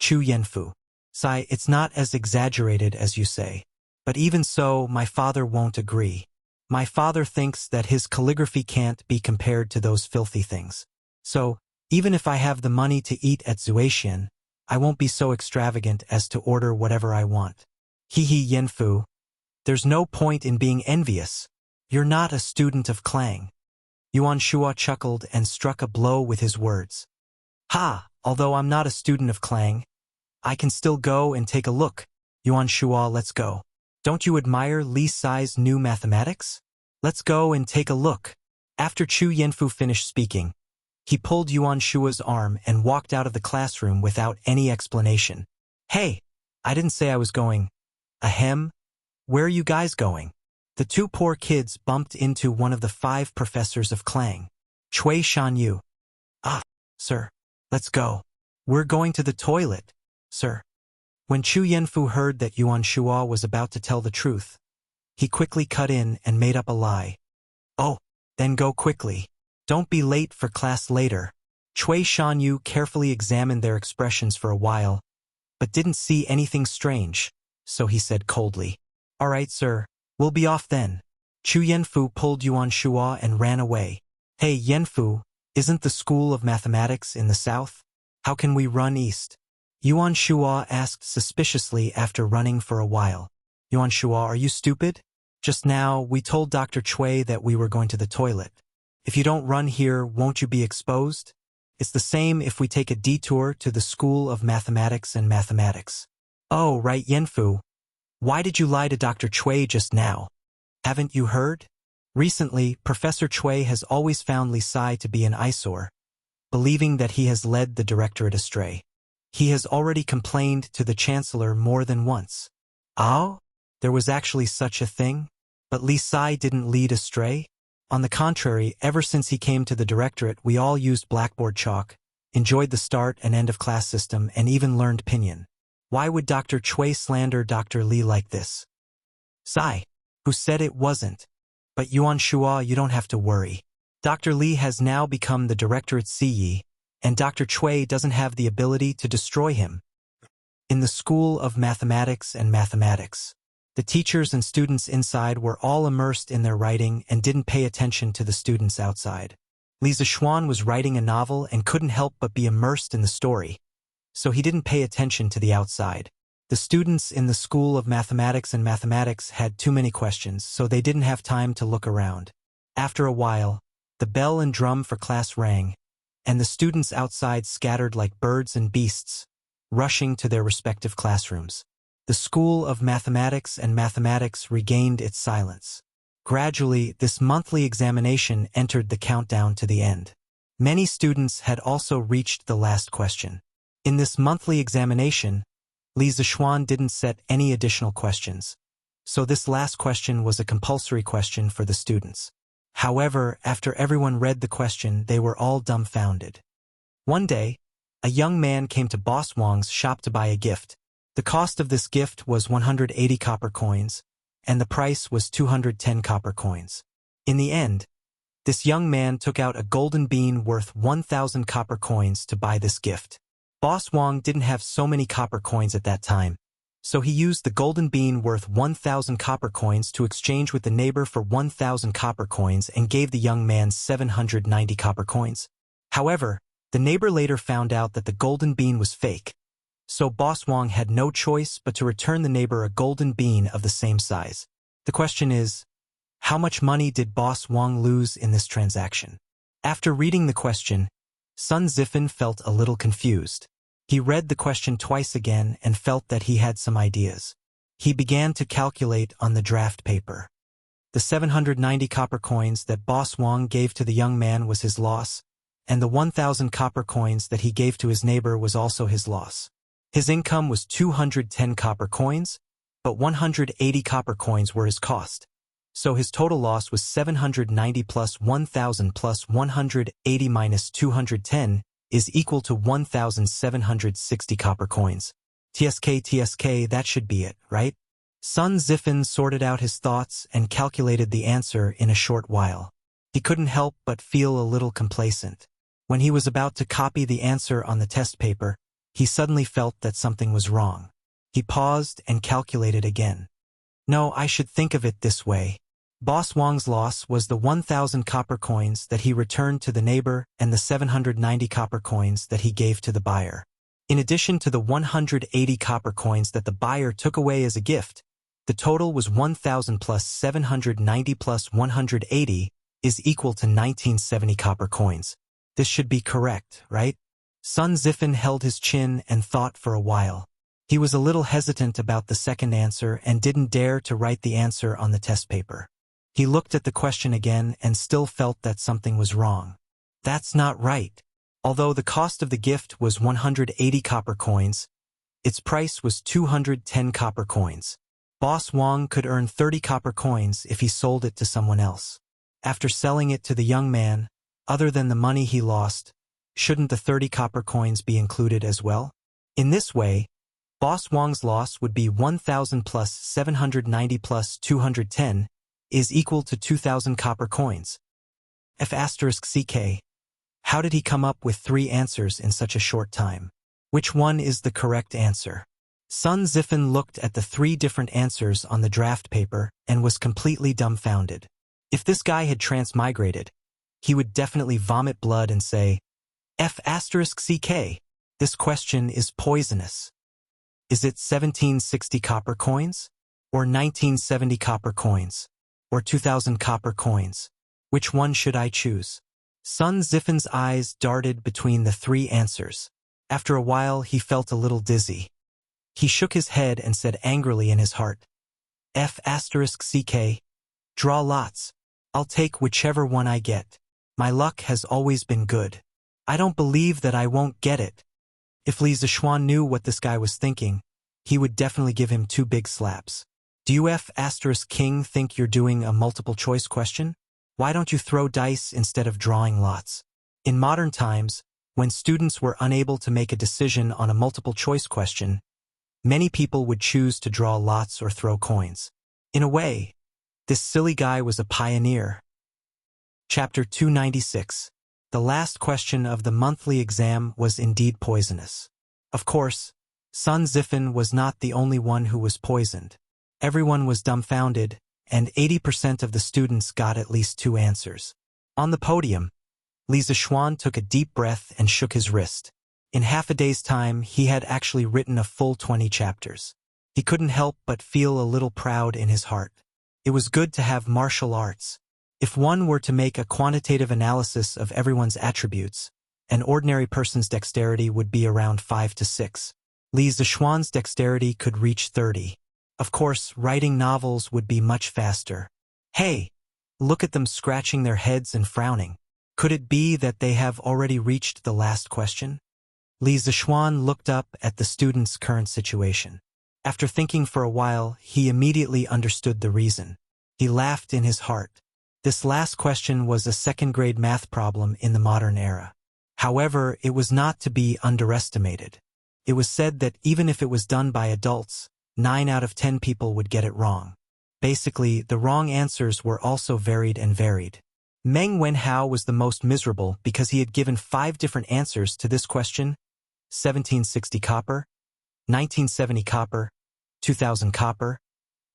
Chu Yanfu. Sai, it's not as exaggerated as you say. But even so, my father won't agree. My father thinks that his calligraphy can't be compared to those filthy things. So, even if I have the money to eat at Zuatian, I won't be so extravagant as to order whatever I want. Hee Yanfu. There's no point in being envious. You're not a student of Clang. Yuan Shua chuckled and struck a blow with his words. Ha! Although I'm not a student of Clang, I can still go and take a look. Yuan Shua, let's go. Don't you admire Li Sai's new mathematics? Let's go and take a look. After Chu Yanfu finished speaking, he pulled Yuan Shua's arm and walked out of the classroom without any explanation. Hey, I didn't say I was going. Ahem. Where are you guys going? The two poor kids bumped into one of the 5 professors of Clang. Chui Shanyu. Ah, sir. Let's go. We're going to the toilet, sir. When Chu Yanfu heard that Yuan Shua was about to tell the truth, he quickly cut in and made up a lie. Oh, then go quickly. Don't be late for class later. Chui Shanyu carefully examined their expressions for a while, but didn't see anything strange, so he said coldly, All right, sir, we'll be off then. Chu Yanfu pulled Yuan Shua and ran away. Hey, Yanfu, isn't the School of Mathematics in the south? How can we run east? Yuan Shua asked suspiciously after running for a while. Yuan Shua, are you stupid? Just now, we told Dr. Chui that we were going to the toilet. If you don't run here, won't you be exposed? It's the same if we take a detour to the School of Mathematics and Mathematics. Oh, right, Yenfu. Why did you lie to Dr. Chui just now? Haven't you heard? Recently, Professor Chui has always found Li Sai to be an eyesore, believing that he has led the directorate astray. He has already complained to the Chancellor more than once. Oh? There was actually such a thing? But Li Sai didn't lead astray? On the contrary, ever since he came to the directorate, we all used blackboard chalk, enjoyed the start and end of class system, and even learned pinyin. Why would Dr. Chui slander Dr. Li like this? Sai, who said it wasn't? But Yuan Shua, you don't have to worry. Dr. Li has now become the directorate CE, and Dr. Chui doesn't have the ability to destroy him. In the School of Mathematics and Mathematics, the teachers and students inside were all immersed in their writing and didn't pay attention to the students outside. Li Zixuan was writing a novel and couldn't help but be immersed in the story, so he didn't pay attention to the outside. The students in the School of Mathematics and Mathematics had too many questions, so they didn't have time to look around. After a while, the bell and drum for class rang, and the students outside scattered like birds and beasts, rushing to their respective classrooms. The School of Mathematics and Mathematics regained its silence. Gradually, this monthly examination entered the countdown to the end. Many students had also reached the last question. In this monthly examination, Li Zixuan didn't set any additional questions, so this last question was a compulsory question for the students. However, after everyone read the question, they were all dumbfounded. One day, a young man came to Boss Wang's shop to buy a gift. The cost of this gift was 180 copper coins, and the price was 210 copper coins. In the end, this young man took out a golden bean worth 1,000 copper coins to buy this gift. Boss Wang didn't have so many copper coins at that time, so he used the golden bean worth 1,000 copper coins to exchange with the neighbor for 1,000 copper coins and gave the young man 790 copper coins. However, the neighbor later found out that the golden bean was fake, so Boss Wang had no choice but to return the neighbor a golden bean of the same size. The question is, how much money did Boss Wang lose in this transaction? After reading the question, Sun Zifen felt a little confused. He read the question twice again and felt that he had some ideas. He began to calculate on the draft paper. The 790 copper coins that Boss Wang gave to the young man was his loss, and the 1,000 copper coins that he gave to his neighbor was also his loss. His income was 210 copper coins, but 180 copper coins were his cost. So his total loss was 790 plus 1,000 plus 180 minus 210 is equal to 1,760 copper coins. TSK, that should be it, right? Sun Zifen sorted out his thoughts and calculated the answer in a short while. He couldn't help but feel a little complacent. When he was about to copy the answer on the test paper, he suddenly felt that something was wrong. He paused and calculated again. No, I should think of it this way. Boss Wang's loss was the 1,000 copper coins that he returned to the neighbor and the 790 copper coins that he gave to the buyer. In addition to the 180 copper coins that the buyer took away as a gift, the total was 1,000 plus 790 plus 180 is equal to 1970 copper coins. This should be correct, right? Sun Zifen held his chin and thought for a while. He was a little hesitant about the second answer and didn't dare to write the answer on the test paper. He looked at the question again and still felt that something was wrong. That's not right. Although the cost of the gift was 180 copper coins, its price was 210 copper coins. Boss Wang could earn 30 copper coins if he sold it to someone else. After selling it to the young man, other than the money he lost, shouldn't the 30 copper coins be included as well? In this way, Boss Wang's loss would be 1,000 plus 790 plus 210 is equal to 2,000 copper coins. F***CK. How did he come up with 3 answers in such a short time? Which one is the correct answer? Sun Zifen looked at the 3 different answers on the draft paper and was completely dumbfounded. If this guy had transmigrated, he would definitely vomit blood and say, F***CK. This question is poisonous. Is it 1760 copper coins? or 1970 copper coins, or 2000 copper coins? Which one should I choose? Sun Zifen's eyes darted between the three answers. After a while, he felt a little dizzy. He shook his head and said angrily in his heart, F***CK, draw lots. I'll take whichever one I get. My luck has always been good. I don't believe that I won't get it. If Li Zishuan knew what this guy was thinking, he would definitely give him 2 big slaps. Do you F***king think you're doing a multiple choice question? Why don't you throw dice instead of drawing lots? In modern times, when students were unable to make a decision on a multiple choice question, many people would choose to draw lots or throw coins. In a way, this silly guy was a pioneer. Chapter 296. The last question of the monthly exam was indeed poisonous. Of course, Sun Zifen was not the only one who was poisoned. Everyone was dumbfounded, and 80% of the students got at least 2 answers. On the podium, Li Zishuan took a deep breath and shook his wrist. In half a day's time, he had actually written a full 20 chapters. He couldn't help but feel a little proud in his heart. It was good to have martial arts. If one were to make a quantitative analysis of everyone's attributes, an ordinary person's dexterity would be around 5 to 6. Li Zishuan's dexterity could reach 30. Of course, writing novels would be much faster. Hey, look at them scratching their heads and frowning. Could it be that they have already reached the last question? Li Zishuan looked up at the student's current situation. After thinking for a while, he immediately understood the reason. He laughed in his heart. This last question was a second-grade math problem in the modern era. However, it was not to be underestimated. It was said that even if it was done by adults, 9 out of 10 people would get it wrong. Basically, the wrong answers were also varied and varied. Meng Wenhao was the most miserable because he had given 5 different answers to this question: 1760 copper, 1970 copper, 2000 copper,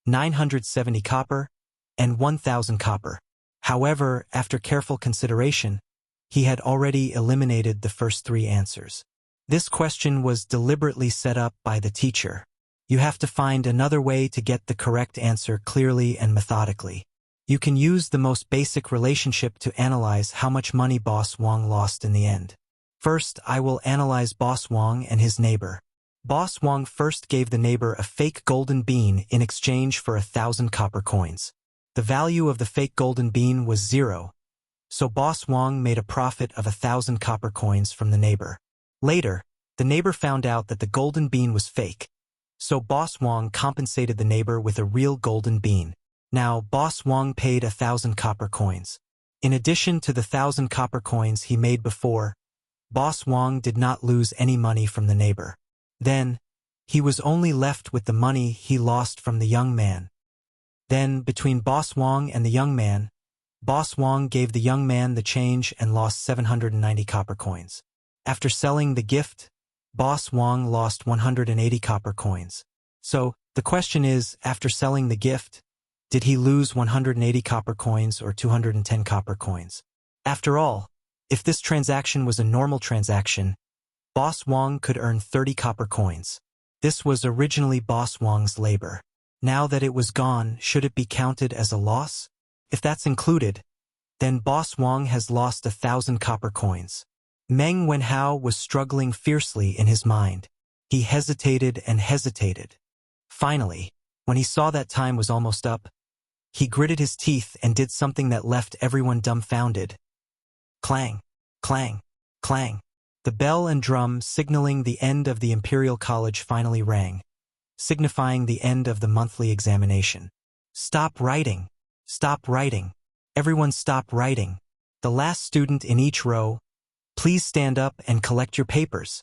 970 copper, and 1000 copper. However, after careful consideration, he had already eliminated the first 3 answers. This question was deliberately set up by the teacher. You have to find another way to get the correct answer clearly and methodically. You can use the most basic relationship to analyze how much money Boss Wang lost in the end. First, I will analyze Boss Wang and his neighbor. Boss Wang first gave the neighbor a fake golden bean in exchange for 1,000 copper coins. The value of the fake golden bean was 0, so Boss Wang made a profit of 1,000 copper coins from the neighbor. Later, the neighbor found out that the golden bean was fake, so Boss Wang compensated the neighbor with a real golden bean. Now, Boss Wang paid 1,000 copper coins. In addition to the 1,000 copper coins he made before, Boss Wang did not lose any money from the neighbor. Then, he was only left with the money he lost from the young man. Then, between Boss Wang and the young man, Boss Wang gave the young man the change and lost 790 copper coins. After selling the gift, Boss Wang lost 180 copper coins. So, the question is, after selling the gift, did he lose 180 copper coins or 210 copper coins? After all, if this transaction was a normal transaction, Boss Wang could earn 30 copper coins. This was originally Boss Wang's labor. Now that it was gone, should it be counted as a loss? If that's included, then Boss Wang has lost 1,000 copper coins. Meng Wenhao was struggling fiercely in his mind. He hesitated and hesitated. Finally, when he saw that time was almost up, he gritted his teeth and did something that left everyone dumbfounded. Clang, clang, clang. The bell and drum signaling the end of the Imperial College finally rang, signifying the end of the monthly examination. Stop writing. Stop writing. Everyone stop writing. The last student in each row, please stand up and collect your papers.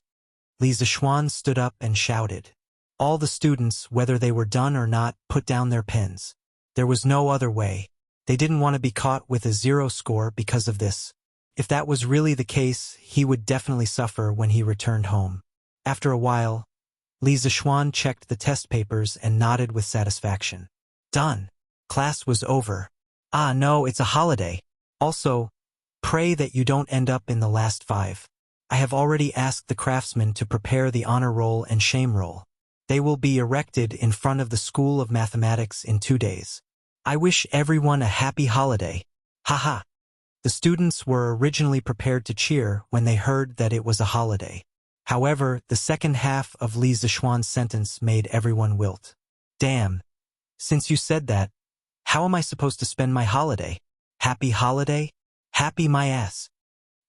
Li Zishuan stood up and shouted. All the students, whether they were done or not, put down their pens. There was no other way. They didn't want to be caught with a 0 score because of this. If that was really the case, he would definitely suffer when he returned home. After a while, Li Zishuan checked the test papers and nodded with satisfaction. Done. Class was over. Ah no, it's a holiday. Also, pray that you don't end up in the last 5. I have already asked the craftsman to prepare the honor roll and shame roll. They will be erected in front of the School of Mathematics in 2 days. I wish everyone a happy holiday. Haha. The students were originally prepared to cheer when they heard that it was a holiday. However, the second half of Li Zishuan's sentence made everyone wilt. Damn. Since you said that, how am I supposed to spend my holiday? Happy holiday? Happy my ass.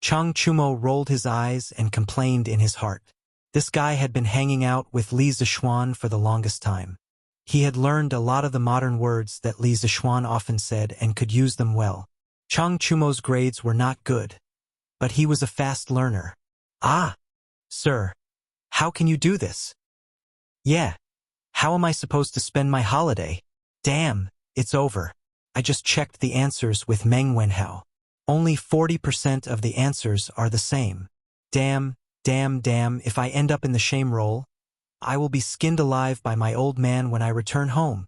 Chang Chumo rolled his eyes and complained in his heart. This guy had been hanging out with Li Zishuan for the longest time. He had learned a lot of the modern words that Li Zishuan often said and could use them well. Chang Chumo's grades were not good, but he was a fast learner. Ah, sir, how can you do this? Yeah, how am I supposed to spend my holiday? Damn, it's over. I just checked the answers with Meng Wenhao. Only 40% of the answers are the same. Damn, if I end up in the shame roll, I will be skinned alive by my old man when I return home.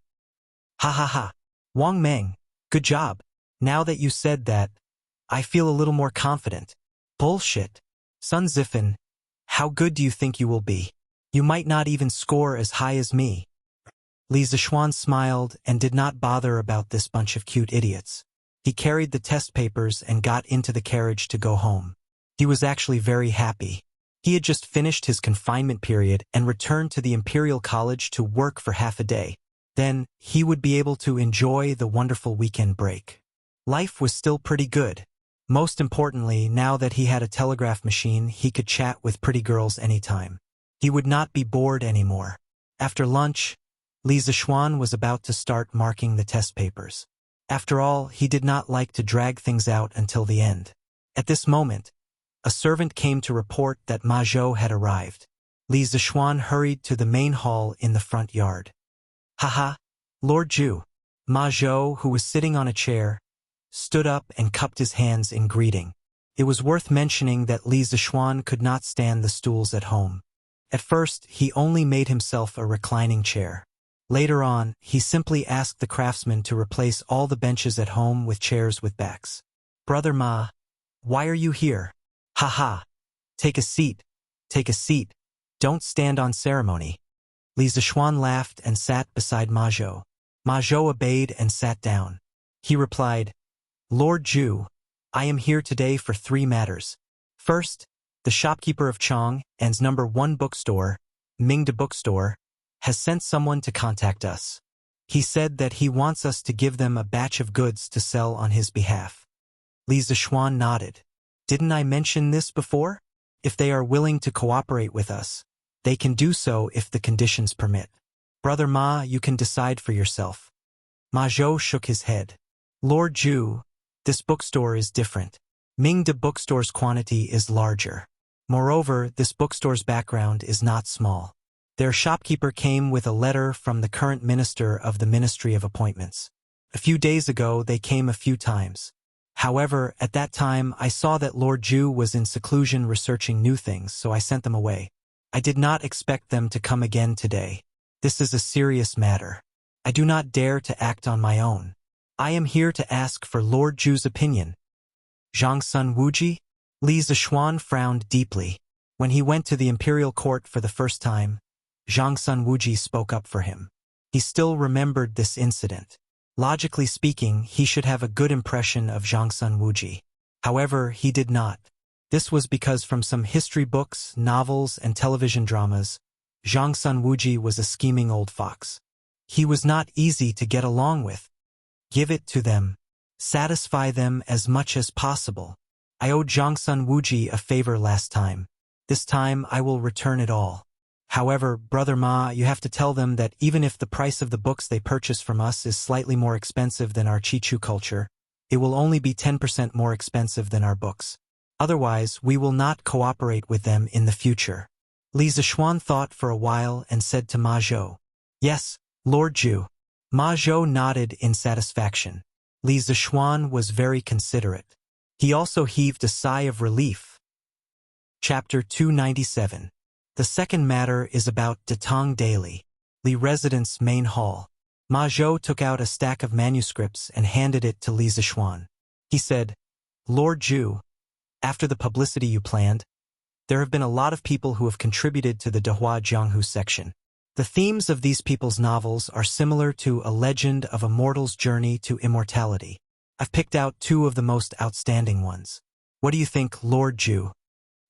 Ha ha ha. Wang Meng, good job. Now that you said that, I feel a little more confident. Bullshit. Sun Zifan, how good do you think you will be? You might not even score as high as me. Li Zishuan smiled and did not bother about this bunch of cute idiots. He carried the test papers and got into the carriage to go home. He was actually very happy. He had just finished his confinement period and returned to the Imperial College to work for half a day. Then, he would be able to enjoy the wonderful weekend break. Life was still pretty good. Most importantly, now that he had a telegraph machine, he could chat with pretty girls anytime. He would not be bored anymore. After lunch, Li Zishuan was about to start marking the test papers. After all, he did not like to drag things out until the end. At this moment, a servant came to report that Ma Zhou had arrived. Li Zishuan hurried to the main hall in the front yard. Haha, Lord Zhu. Ma Zhou, who was sitting on a chair, stood up and cupped his hands in greeting. It was worth mentioning that Li Zishuan could not stand the stools at home. At first, he only made himself a reclining chair. Later on, he simply asked the craftsman to replace all the benches at home with chairs with backs. Brother Ma, why are you here? Haha. Take a seat. Take a seat. Don't stand on ceremony. Li Zishuan laughed and sat beside Ma Zhou. Ma Zhou obeyed and sat down. He replied, Lord Zhu, I am here today for 3 matters. First, the shopkeeper of Chang'an's number 1 bookstore, Mingde Bookstore, has sent someone to contact us. He said that he wants us to give them a batch of goods to sell on his behalf. Li Zishuan nodded. Didn't I mention this before? If they are willing to cooperate with us, they can do so if the conditions permit. Brother Ma, you can decide for yourself. Ma Zhou shook his head. Lord Zhu, this bookstore is different. Mingde Bookstore's quantity is larger. Moreover, this bookstore's background is not small. Their shopkeeper came with a letter from the current minister of the Ministry of Appointments. A few days ago, they came a few times. However, at that time, I saw that Lord Zhu was in seclusion researching new things, so I sent them away. I did not expect them to come again today. This is a serious matter. I do not dare to act on my own. I am here to ask for Lord Zhu's opinion. Zhang Sun Wuji? Li Zishuan frowned deeply. When he went to the imperial court for the first time, Zhang Sun Wuji spoke up for him. He still remembered this incident. Logically speaking, he should have a good impression of Zhang Sun Wuji. However, he did not. This was because from some history books, novels, and television dramas, Zhang Sun Wuji was a scheming old fox. He was not easy to get along with. Give it to them. Satisfy them as much as possible. I owed Zhang Sun Wuji a favor last time. This time I will return it all. However, Brother Ma, you have to tell them that even if the price of the books they purchase from us is slightly more expensive than our Chichu culture, it will only be 10% more expensive than our books. Otherwise, we will not cooperate with them in the future. Li Zishuan thought for a while and said to Ma Zhou, Yes, Lord Zhu. Ma Zhou nodded in satisfaction. Li Zishuan was very considerate. He also heaved a sigh of relief. Chapter 297. The second matter is about Datang Daily, Li Residence Main Hall. Ma Zhou took out a stack of manuscripts and handed it to Li Zishuan. He said, Lord Zhu, after the publicity you planned, there have been a lot of people who have contributed to the Dehua Jianghu section. The themes of these people's novels are similar to A Legend of a Mortal's Journey to Immortality. I've picked out two of the most outstanding ones. What do you think, Lord Zhu?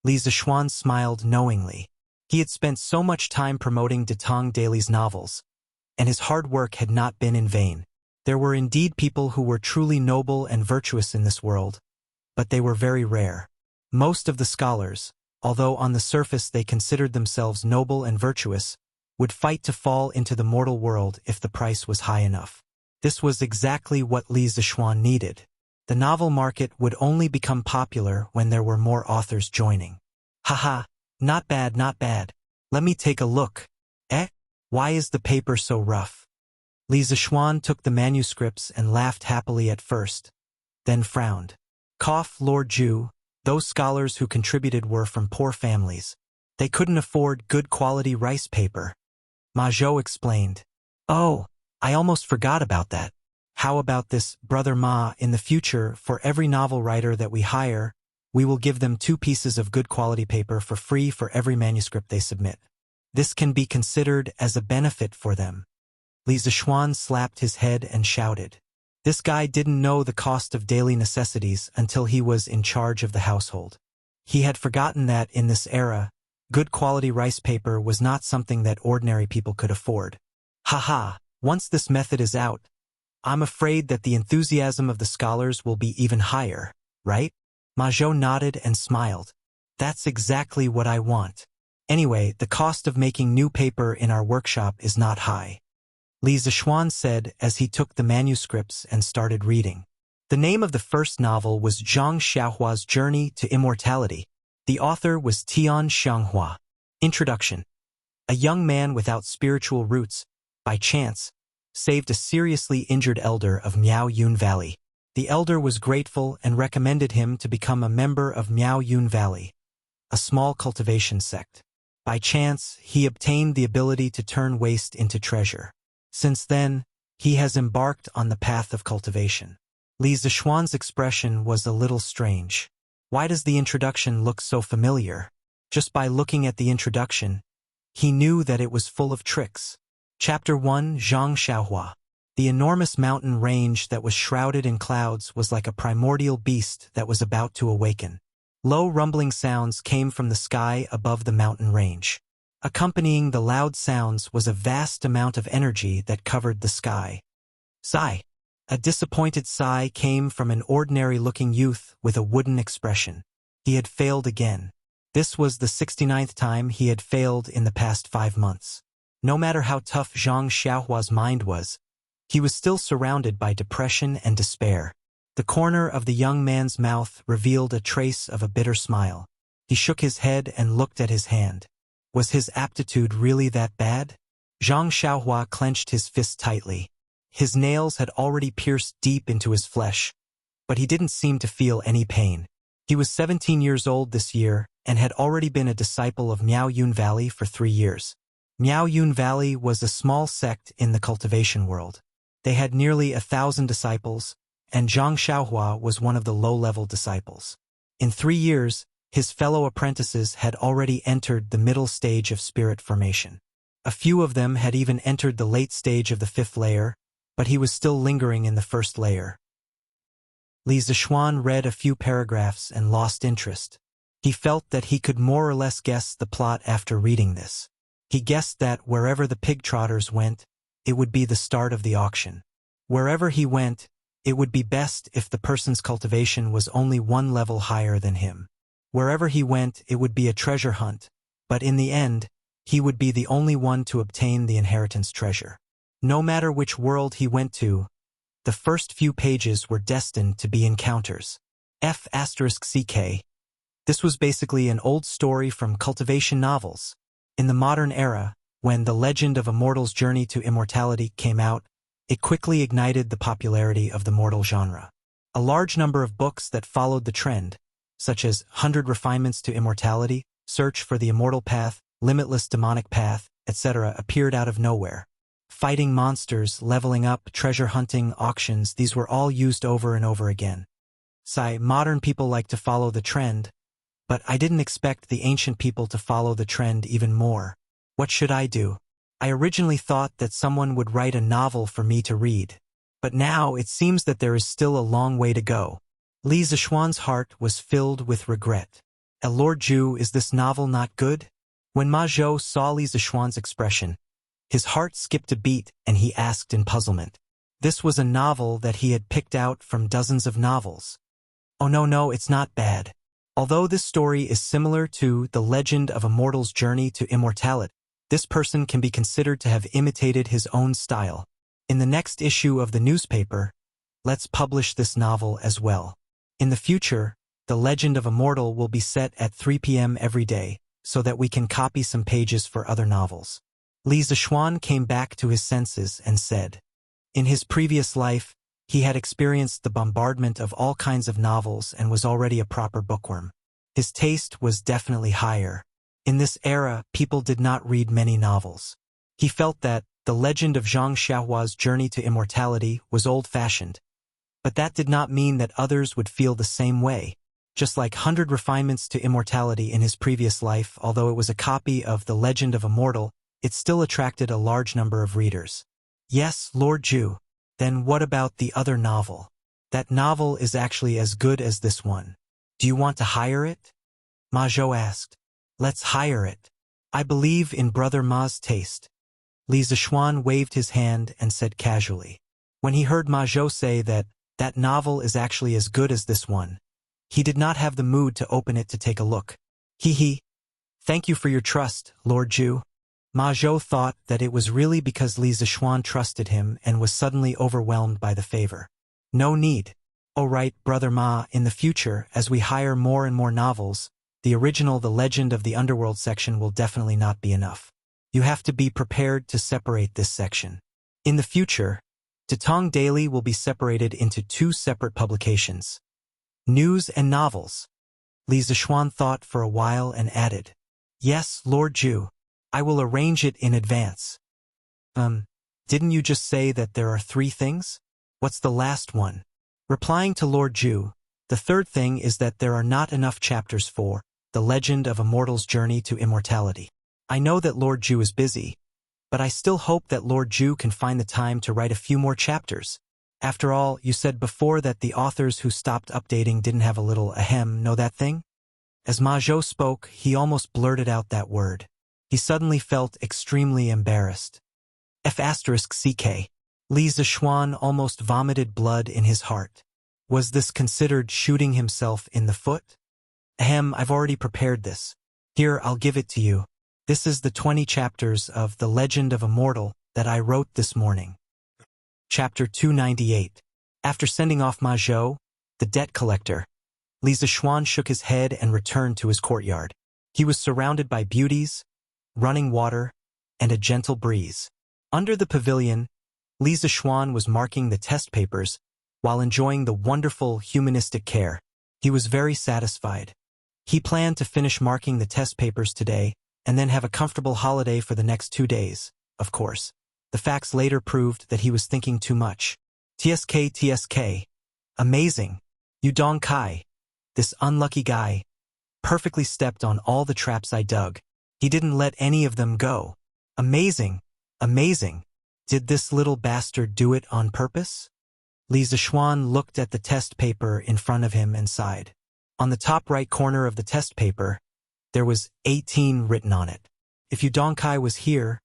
Li Zishuan smiled knowingly. He had spent so much time promoting Datong Daily's novels, and his hard work had not been in vain. There were indeed people who were truly noble and virtuous in this world, but they were very rare. Most of the scholars, although on the surface they considered themselves noble and virtuous, would fight to fall into the mortal world if the price was high enough. This was exactly what Li Zishuan needed. The novel market would only become popular when there were more authors joining. Haha, not bad, not bad. Let me take a look. Why is the paper so rough? Li Zishuan took the manuscripts and laughed happily at first, then frowned. Cough, Lord Zhu, those scholars who contributed were from poor families. They couldn't afford good quality rice paper. Ma Zhou explained. Oh, I almost forgot about that. How about this, Brother Ma? In the future, for every novel writer that we hire, we will give them 2 pieces of good quality paper for free for every manuscript they submit. This can be considered as a benefit for them. Li Zishuan slapped his head and shouted. This guy didn't know the cost of daily necessities until he was in charge of the household. He had forgotten that, in this era, good quality rice paper was not something that ordinary people could afford. Haha, once this method is out, I'm afraid that the enthusiasm of the scholars will be even higher, right? Ma Zhou nodded and smiled. That's exactly what I want. Anyway, the cost of making new paper in our workshop is not high. Li Zishuan said as he took the manuscripts and started reading. The name of the first novel was Zhang Xiaohua's Journey to Immortality. The author was Tian Xianghua. Introduction. A young man without spiritual roots, by chance, saved a seriously injured elder of Miao Yun Valley. The elder was grateful and recommended him to become a member of Miao Yun Valley, a small cultivation sect. By chance, he obtained the ability to turn waste into treasure. Since then, he has embarked on the path of cultivation. Li Zishuan's expression was a little strange. Why does the introduction look so familiar? Just by looking at the introduction, he knew that it was full of tricks. Chapter 1, Zhang Xiaohua. The enormous mountain range that was shrouded in clouds was like a primordial beast that was about to awaken. Low rumbling sounds came from the sky above the mountain range. Accompanying the loud sounds was a vast amount of energy that covered the sky. Sigh. A disappointed sigh came from an ordinary-looking youth with a wooden expression. He had failed again. This was the 69th time he had failed in the past 5 months. No matter how tough Zhang Xiaohua's mind was, he was still surrounded by depression and despair. The corner of the young man's mouth revealed a trace of a bitter smile. He shook his head and looked at his hand. Was his aptitude really that bad? Zhang Xiaohua clenched his fist tightly. His nails had already pierced deep into his flesh, but he didn't seem to feel any pain. He was 17 years old this year and had already been a disciple of Miao Yun Valley for 3 years. Miao Yun Valley was a small sect in the cultivation world. They had nearly 1,000 disciples, and Zhang Xiaohua was one of the low-level disciples. In 3 years, his fellow apprentices had already entered the middle stage of spirit formation. A few of them had even entered the late stage of the 5th layer, but he was still lingering in the 1st layer. Li Zishuan read a few paragraphs and lost interest. He felt that he could more or less guess the plot after reading this. He guessed that wherever the pig trotters went, it would be the start of the auction. Wherever he went, it would be best if the person's cultivation was only 1 level higher than him. Wherever he went, it would be a treasure hunt, but in the end, he would be the only one to obtain the inheritance treasure. No matter which world he went to, the first few pages were destined to be encounters. F***CK. This was basically an old story from cultivation novels. In the modern era, when The Legend of a Mortal's Journey to Immortality came out, it quickly ignited the popularity of the mortal genre. A large number of books that followed the trend, such as 100 Refinements to Immortality, Search for the Immortal Path, Limitless Demonic Path, etc., appeared out of nowhere. Fighting monsters, leveling up, treasure hunting, auctions, these were all used over and over again. Modern people like to follow the trend, but I didn't expect the ancient people to follow the trend even more. What should I do? I originally thought that someone would write a novel for me to read. But now it seems that there is still a long way to go. Li Zishuan's heart was filled with regret. Lord Zhu, is this novel not good? When Ma Zhou saw Li Zishuan's expression, his heart skipped a beat and he asked in puzzlement. This was a novel that he had picked out from dozens of novels. Oh no, it's not bad. Although this story is similar to The Legend of a Mortal's Journey to Immortality, this person can be considered to have imitated his own style. In the next issue of the newspaper, let's publish this novel as well. In the future, The Legend of a Mortal will be set at 3 p.m. every day, so that we can copy some pages for other novels. Li Zishuan came back to his senses and said, in his previous life, he had experienced the bombardment of all kinds of novels and was already a proper bookworm. His taste was definitely higher. In this era, people did not read many novels. He felt that The Legend of Zhang Xiaohua's Journey to Immortality was old-fashioned. But that did not mean that others would feel the same way. Just like 100 Refinements to Immortality in his previous life, although it was a copy of The Legend of a Mortal, it still attracted a large number of readers. Yes, Lord Zhu. Then what about the other novel? That novel is actually as good as this one. Do you want to hire it? Ma Zhou asked. Let's hire it. I believe in Brother Ma's taste. Li Zishuan waved his hand and said casually. When he heard Ma Zhou say that novel is actually as good as this one, he did not have the mood to open it to take a look. He. Thank you for your trust, Lord Zhu. Ma Zhou thought that it was really because Li Zishuan trusted him and was suddenly overwhelmed by the favor. No need. Oh right, Brother Ma, in the future, as we hire more and more novels, the original The Legend of the Underworld section will definitely not be enough. You have to be prepared to separate this section. In the future, Datong Daily will be separated into 2 separate publications. News and novels. Li Zishuan thought for a while and added, Yes, Lord Zhu. I will arrange it in advance. Didn't you just say that there are 3 things? What's the last one? Replying to Lord Zhu, the third thing is that there are not enough chapters for The Legend of a Mortal's Journey to Immortality. I know that Lord Zhu is busy, but I still hope that Lord Zhu can find the time to write a few more chapters. After all, you said before that the authors who stopped updating didn't have a little know that thing? As Ma Zhou spoke, he almost blurted out that word. He suddenly felt extremely embarrassed. F***ck. Li Zishuan almost vomited blood in his heart. Was this considered shooting himself in the foot? I've already prepared this. Here, I'll give it to you. This is the 20 chapters of The Legend of a Mortal that I wrote this morning. Chapter 298. After sending off Ma Zhou, the debt collector, Li Zishuan shook his head and returned to his courtyard. He was surrounded by beauties, running water, and a gentle breeze. Under the pavilion, Li Zishuan was marking the test papers while enjoying the wonderful humanistic care. He was very satisfied. He planned to finish marking the test papers today and then have a comfortable holiday for the next 2 days, of course. The facts later proved that he was thinking too much. TSK. Amazing. Yu Dong Kai. This unlucky guy perfectly stepped on all the traps I dug. He didn't let any of them go. Amazing. Did this little bastard do it on purpose? Li Zishuan looked at the test paper in front of him and sighed. On the top right corner of the test paper, there was 18 written on it. If Yu Dong Kai was here,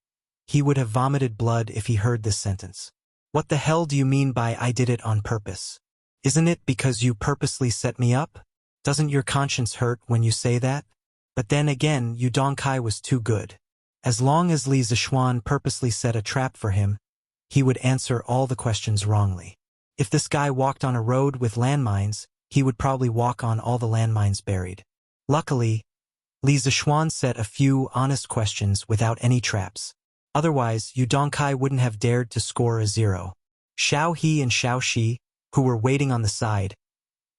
he would have vomited blood if he heard this sentence. What the hell do you mean by I did it on purpose? Isn't it because you purposely set me up? Doesn't your conscience hurt when you say that? But then again, Yu Dong Kai was too good. As long as Li Zishuan purposely set a trap for him, he would answer all the questions wrongly. If this guy walked on a road with landmines, he would probably walk on all the landmines buried. Luckily, Li Zishuan set a few honest questions without any traps. Otherwise, Yu Dong Kai wouldn't have dared to score a 0. Xiao He and Xiao Shi, who were waiting on the side,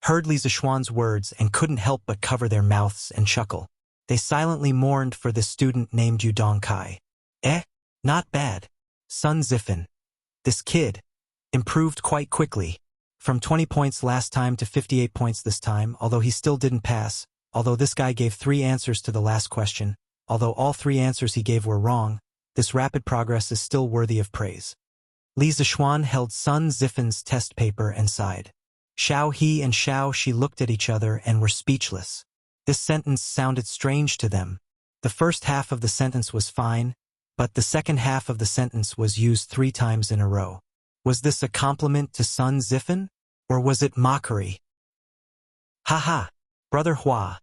heard Li Zishuan's words and couldn't help but cover their mouths and chuckle. They silently mourned for the student named Yu Dong Kai. Not bad. Sun Zifan. This kid improved quite quickly. From 20 points last time to 58 points this time, although he still didn't pass, although this guy gave 3 answers to the last question, although all 3 answers he gave were wrong, This rapid progress is still worthy of praise. Li Zishuan held Sun Zifen's test paper and sighed. Xiao He and Xiao Shi looked at each other and were speechless. This sentence sounded strange to them. The first half of the sentence was fine, but the second half of the sentence was used 3 times in a row. Was this a compliment to Sun Zifen, or was it mockery? Haha, Brother Hua.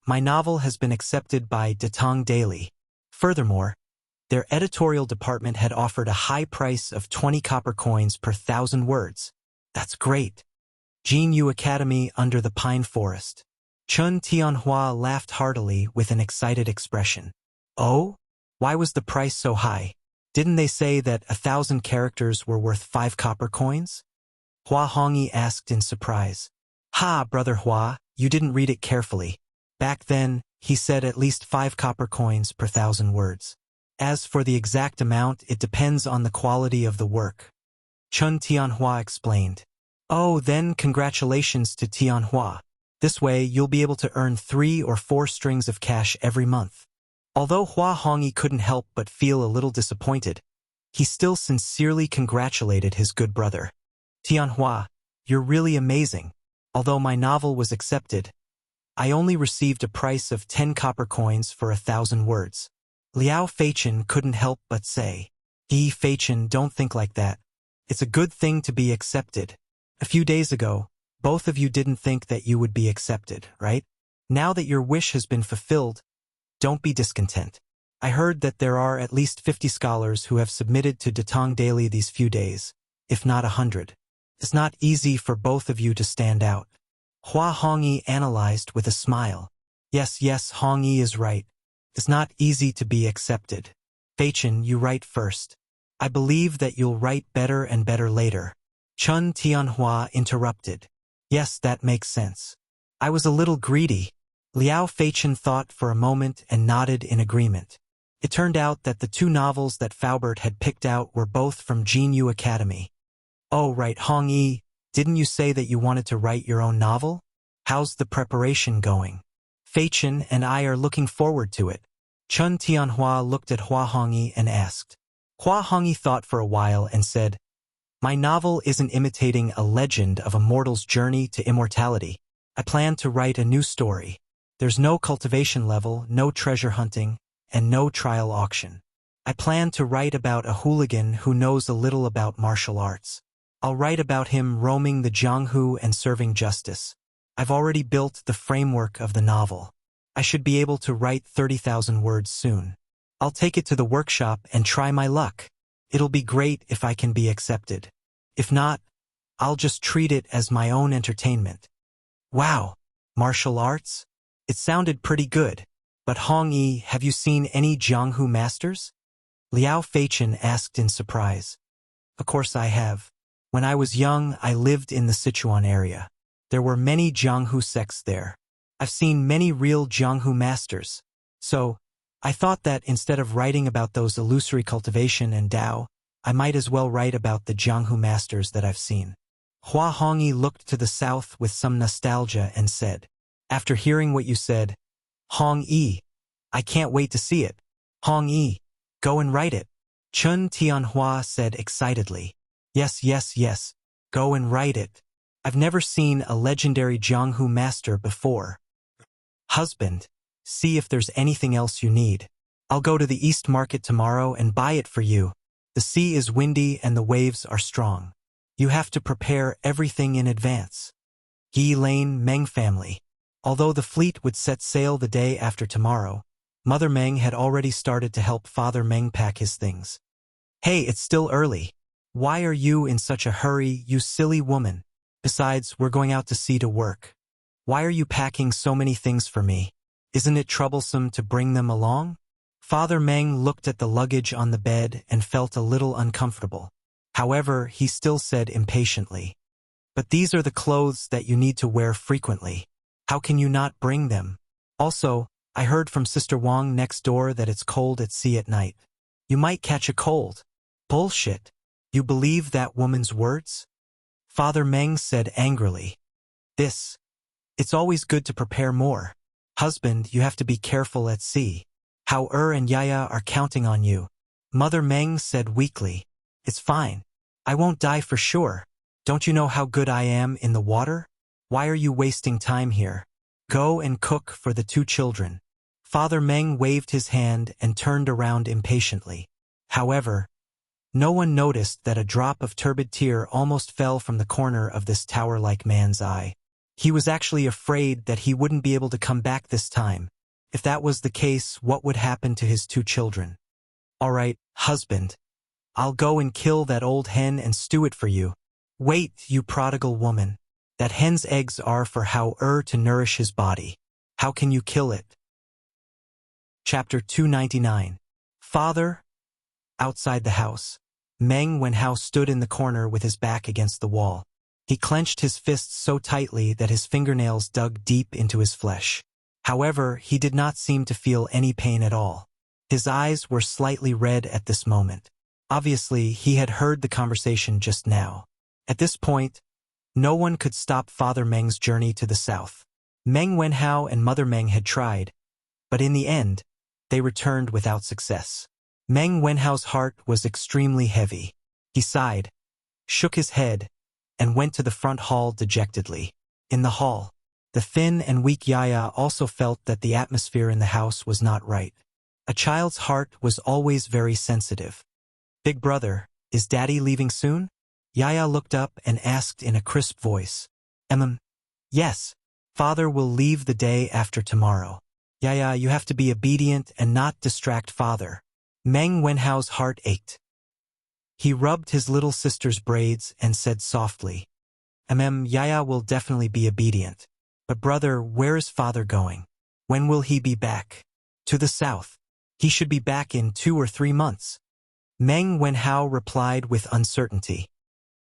My novel has been accepted by Datong Daily. Furthermore, their editorial department had offered a high price of 20 copper coins per 1,000 words. That's great. Jin Yu Academy under the pine forest. Chun Tianhua laughed heartily with an excited expression. Oh? Why was the price so high? Didn't they say that 1,000 characters were worth 5 copper coins? Hua Hongyi asked in surprise. Ha, Brother Hua, you didn't read it carefully. Back then, he said at least 5 copper coins per 1,000 words. As for the exact amount, it depends on the quality of the work. Chun Tianhua explained. Oh, then congratulations to Tianhua. This way, you'll be able to earn 3 or 4 strings of cash every month. Although Hua Hongyi couldn't help but feel a little disappointed, he still sincerely congratulated his good brother. Tianhua, you're really amazing. Although my novel was accepted, I only received a price of 10 copper coins for 1,000 words. Liao Feichen couldn't help but say. Feichen, don't think like that. It's a good thing to be accepted. A few days ago, both of you didn't think that you would be accepted, right? Now that your wish has been fulfilled, don't be discontent. I heard that there are at least 50 scholars who have submitted to Datong Daily these few days, if not 100. It's not easy for both of you to stand out. Hua Hongyi analyzed with a smile. Yes, Hongyi is right. It's not easy to be accepted. Feichen, you write first. I believe that you'll write better and better later. Chun Tianhua interrupted. Yes, that makes sense. I was a little greedy. Liao Feichen thought for a moment and nodded in agreement. It turned out that the 2 novels that Faubert had picked out were both from Jin Yu Academy. Oh, right, Hongyi, didn't you say that you wanted to write your own novel? How's the preparation going? Feichen and I are looking forward to it. Chun Tianhua looked at Hua Hongyi and asked. Hua Hongyi thought for a while and said, My novel isn't imitating a legend of a mortal's journey to immortality. I plan to write a new story. There's no cultivation level, no treasure hunting, and no trial auction. I plan to write about a hooligan who knows a little about martial arts. I'll write about him roaming the Jianghu and serving justice. I've already built the framework of the novel. I should be able to write 30,000 words soon. I'll take it to the workshop and try my luck. It'll be great if I can be accepted. If not, I'll just treat it as my own entertainment. Wow, martial arts? It sounded pretty good. But Hongyi, have you seen any Jianghu masters? Liao Feichen asked in surprise. Of course I have. When I was young, I lived in the Sichuan area. There were many Jianghu sects there. I've seen many real Jianghu masters. So, I thought that instead of writing about those illusory cultivation and Tao, I might as well write about the Jianghu masters that I've seen. Hua Hongyi looked to the south with some nostalgia and said, After hearing what you said, Hongyi, I can't wait to see it. Hongyi, go and write it. Chun Tianhua said excitedly. Yes, go and write it. I've never seen a legendary Jianghu master before. Husband, see if there's anything else you need. I'll go to the East Market tomorrow and buy it for you. The sea is windy and the waves are strong. You have to prepare everything in advance. Yi Lane Meng family. Although the fleet would set sail the day after tomorrow, Mother Meng had already started to help Father Meng pack his things. Hey, it's still early. Why are you in such a hurry, you silly woman? Besides, we're going out to sea to work. Why are you packing so many things for me? Isn't it troublesome to bring them along? Father Meng looked at the luggage on the bed and felt a little uncomfortable. However, he still said impatiently, But these are the clothes that you need to wear frequently. How can you not bring them? Also, I heard from Sister Wang next door that it's cold at sea at night. You might catch a cold. Bullshit. You believe that woman's words? Father Meng said angrily. It's always good to prepare more. Husband, you have to be careful at sea. How and Yaya are counting on you. Mother Meng said weakly. It's fine. I won't die for sure. Don't you know how good I am in the water? Why are you wasting time here? Go and cook for the two children. Father Meng waved his hand and turned around impatiently. However, no one noticed that a drop of turbid tear almost fell from the corner of this tower-like man's eye. He was actually afraid that he wouldn't be able to come back this time. If that was the case, what would happen to his two children? All right, husband. I'll go and kill that old hen and stew it for you. Wait, you prodigal woman. That hen's eggs are for Hao to nourish his body. How can you kill it? Chapter 299. Father. Outside the house, Meng Wenhao stood in the corner with his back against the wall. He clenched his fists so tightly that his fingernails dug deep into his flesh. However, he did not seem to feel any pain at all. His eyes were slightly red at this moment. Obviously, he had heard the conversation just now. At this point, no one could stop Father Meng's journey to the south. Meng Wenhao and Mother Meng had tried, but in the end, they returned without success. Meng Wenhao's heart was extremely heavy. He sighed, shook his head, and went to the front hall dejectedly. In the hall, the thin and weak Yaya also felt that the atmosphere in the house was not right. A child's heart was always very sensitive. Big brother, is Daddy leaving soon? Yaya looked up and asked in a crisp voice. Yes. Father will leave the day after tomorrow. Yaya, you have to be obedient and not distract father. Meng Wenhao's heart ached. He rubbed his little sister's braids and said softly, Yaya will definitely be obedient. But brother, where is father going? When will he be back? To the south. He should be back in 2 or 3 months. Meng Wenhao replied with uncertainty.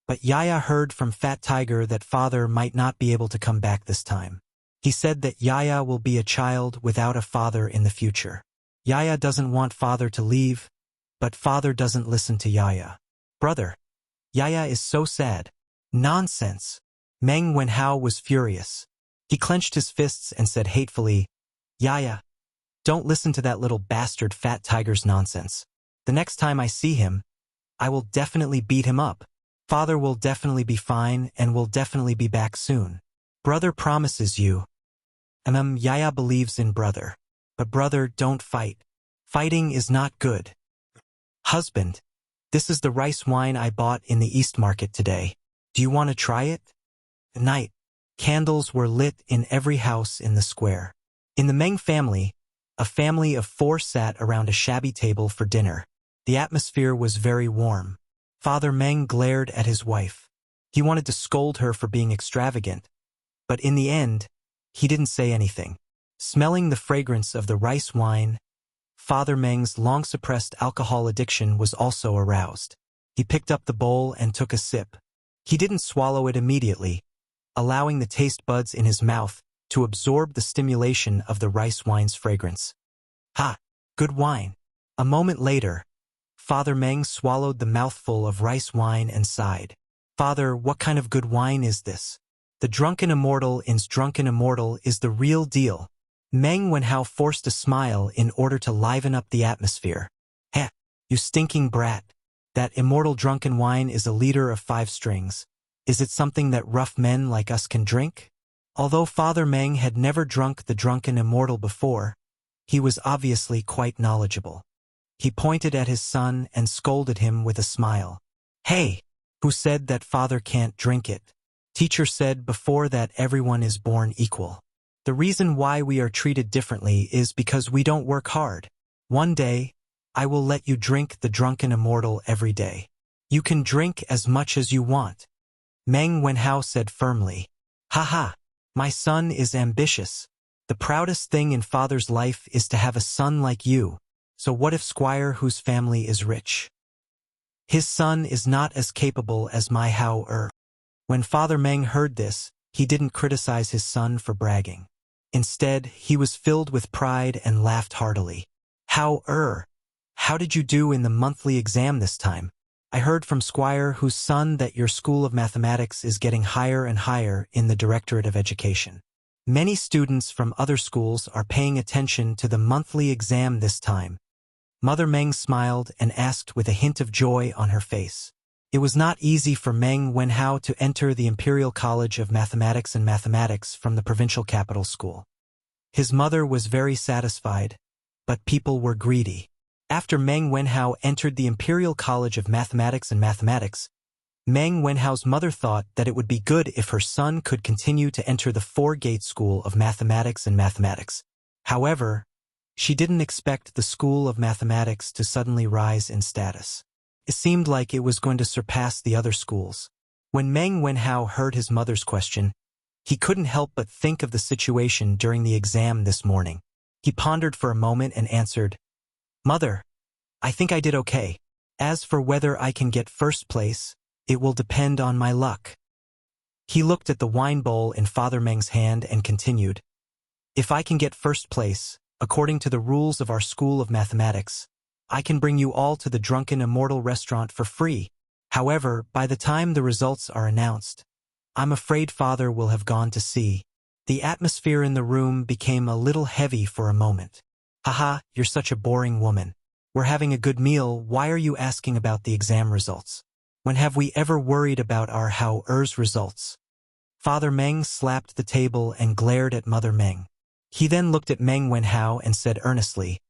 But Yaya heard from Fat Tiger that father might not be able to come back this time. He said that Yaya will be a child without a father in the future. Yaya doesn't want father to leave, but father doesn't listen to Yaya. Brother, Yaya is so sad. Nonsense. Meng Wenhao was furious. He clenched his fists and said hatefully, Yaya, don't listen to that little bastard Fat Tiger's nonsense. The next time I see him, I will definitely beat him up. Father will definitely be fine and will definitely be back soon. Brother promises you. Yaya believes in brother. But brother, don't fight. Fighting is not good. Husband, this is the rice wine I bought in the East Market today. Do you want to try it? At night, candles were lit in every house in the square. In the Meng family, a family of 4 sat around a shabby table for dinner. The atmosphere was very warm. Father Meng glared at his wife. He wanted to scold her for being extravagant, but in the end, he didn't say anything. Smelling the fragrance of the rice wine, Father Meng's long-suppressed alcohol addiction was also aroused. He picked up the bowl and took a sip. He didn't swallow it immediately, allowing the taste buds in his mouth to absorb the stimulation of the rice wine's fragrance. Ha! Good wine. A moment later, Father Meng swallowed the mouthful of rice wine and sighed. Father, what kind of good wine is this? The Drunken Immortal in's Drunken Immortal is the real deal. Meng Wenhao forced a smile in order to liven up the atmosphere. Heh, you stinking brat. That immortal drunken wine is a liter of 5 strings. Is it something that rough men like us can drink? Although Father Meng had never drunk the Drunken Immortal before, he was obviously quite knowledgeable. He pointed at his son and scolded him with a smile. Hey, who said that father can't drink it? Teacher said before that everyone is born equal. The reason why we are treated differently is because we don't work hard. One day, I will let you drink the Drunken Immortal every day. You can drink as much as you want. Meng Wenhao said firmly. Haha, my son is ambitious. The proudest thing in father's life is to have a son like you. So what if Squire whose family is rich? His son is not as capable as my Hao. When Father Meng heard this, he didn't criticize his son for bragging. Instead, he was filled with pride and laughed heartily. Hao, how did you do in the monthly exam this time? I heard from Squire whose son that your School of Mathematics is getting higher and higher in the Directorate of Education. Many students from other schools are paying attention to the monthly exam this time. Mother Meng smiled and asked with a hint of joy on her face. It was not easy for Meng Wenhao to enter the Imperial College of Mathematics and Mathematics from the provincial capital school. His mother was very satisfied, but people were greedy. After Meng Wenhao entered the Imperial College of Mathematics and Mathematics, Meng Wenhao's mother thought that it would be good if her son could continue to enter the four-gate school of mathematics and mathematics. However, she didn't expect the school of mathematics to suddenly rise in status. It seemed like it was going to surpass the other schools. When Meng Wenhao heard his mother's question, he couldn't help but think of the situation during the exam this morning. He pondered for a moment and answered, "Mother, I think I did okay. As for whether I can get first place, it will depend on my luck." He looked at the wine bowl in Father Meng's hand and continued, "If I can get first place, according to the rules of our school of mathematics, I can bring you all to the Drunken Immortal restaurant for free. However, by the time the results are announced, I'm afraid Father will have gone to sea." The atmosphere in the room became a little heavy for a moment. "Haha, you're such a boring woman. We're having a good meal, why are you asking about the exam results? When have we ever worried about our Hao-er's results?" Father Meng slapped the table and glared at Mother Meng. He then looked at Meng Wenhao and said earnestly,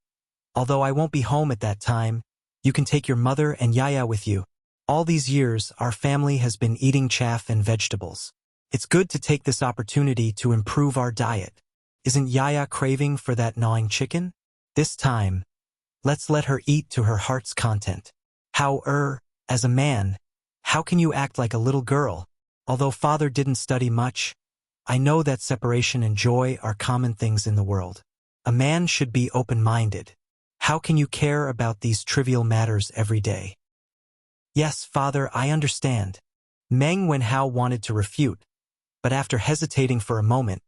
"Although I won't be home at that time, you can take your mother and Yaya with you. All these years, our family has been eating chaff and vegetables. It's good to take this opportunity to improve our diet. Isn't Yaya craving for that gnawing chicken? This time, let's let her eat to her heart's content. Hao-er, as a man, how can you act like a little girl? Although Father didn't study much, I know that separation and joy are common things in the world. A man should be open-minded. How can you care about these trivial matters every day?" "Yes, Father, I understand." Meng Wenhao wanted to refute, but after hesitating for a moment,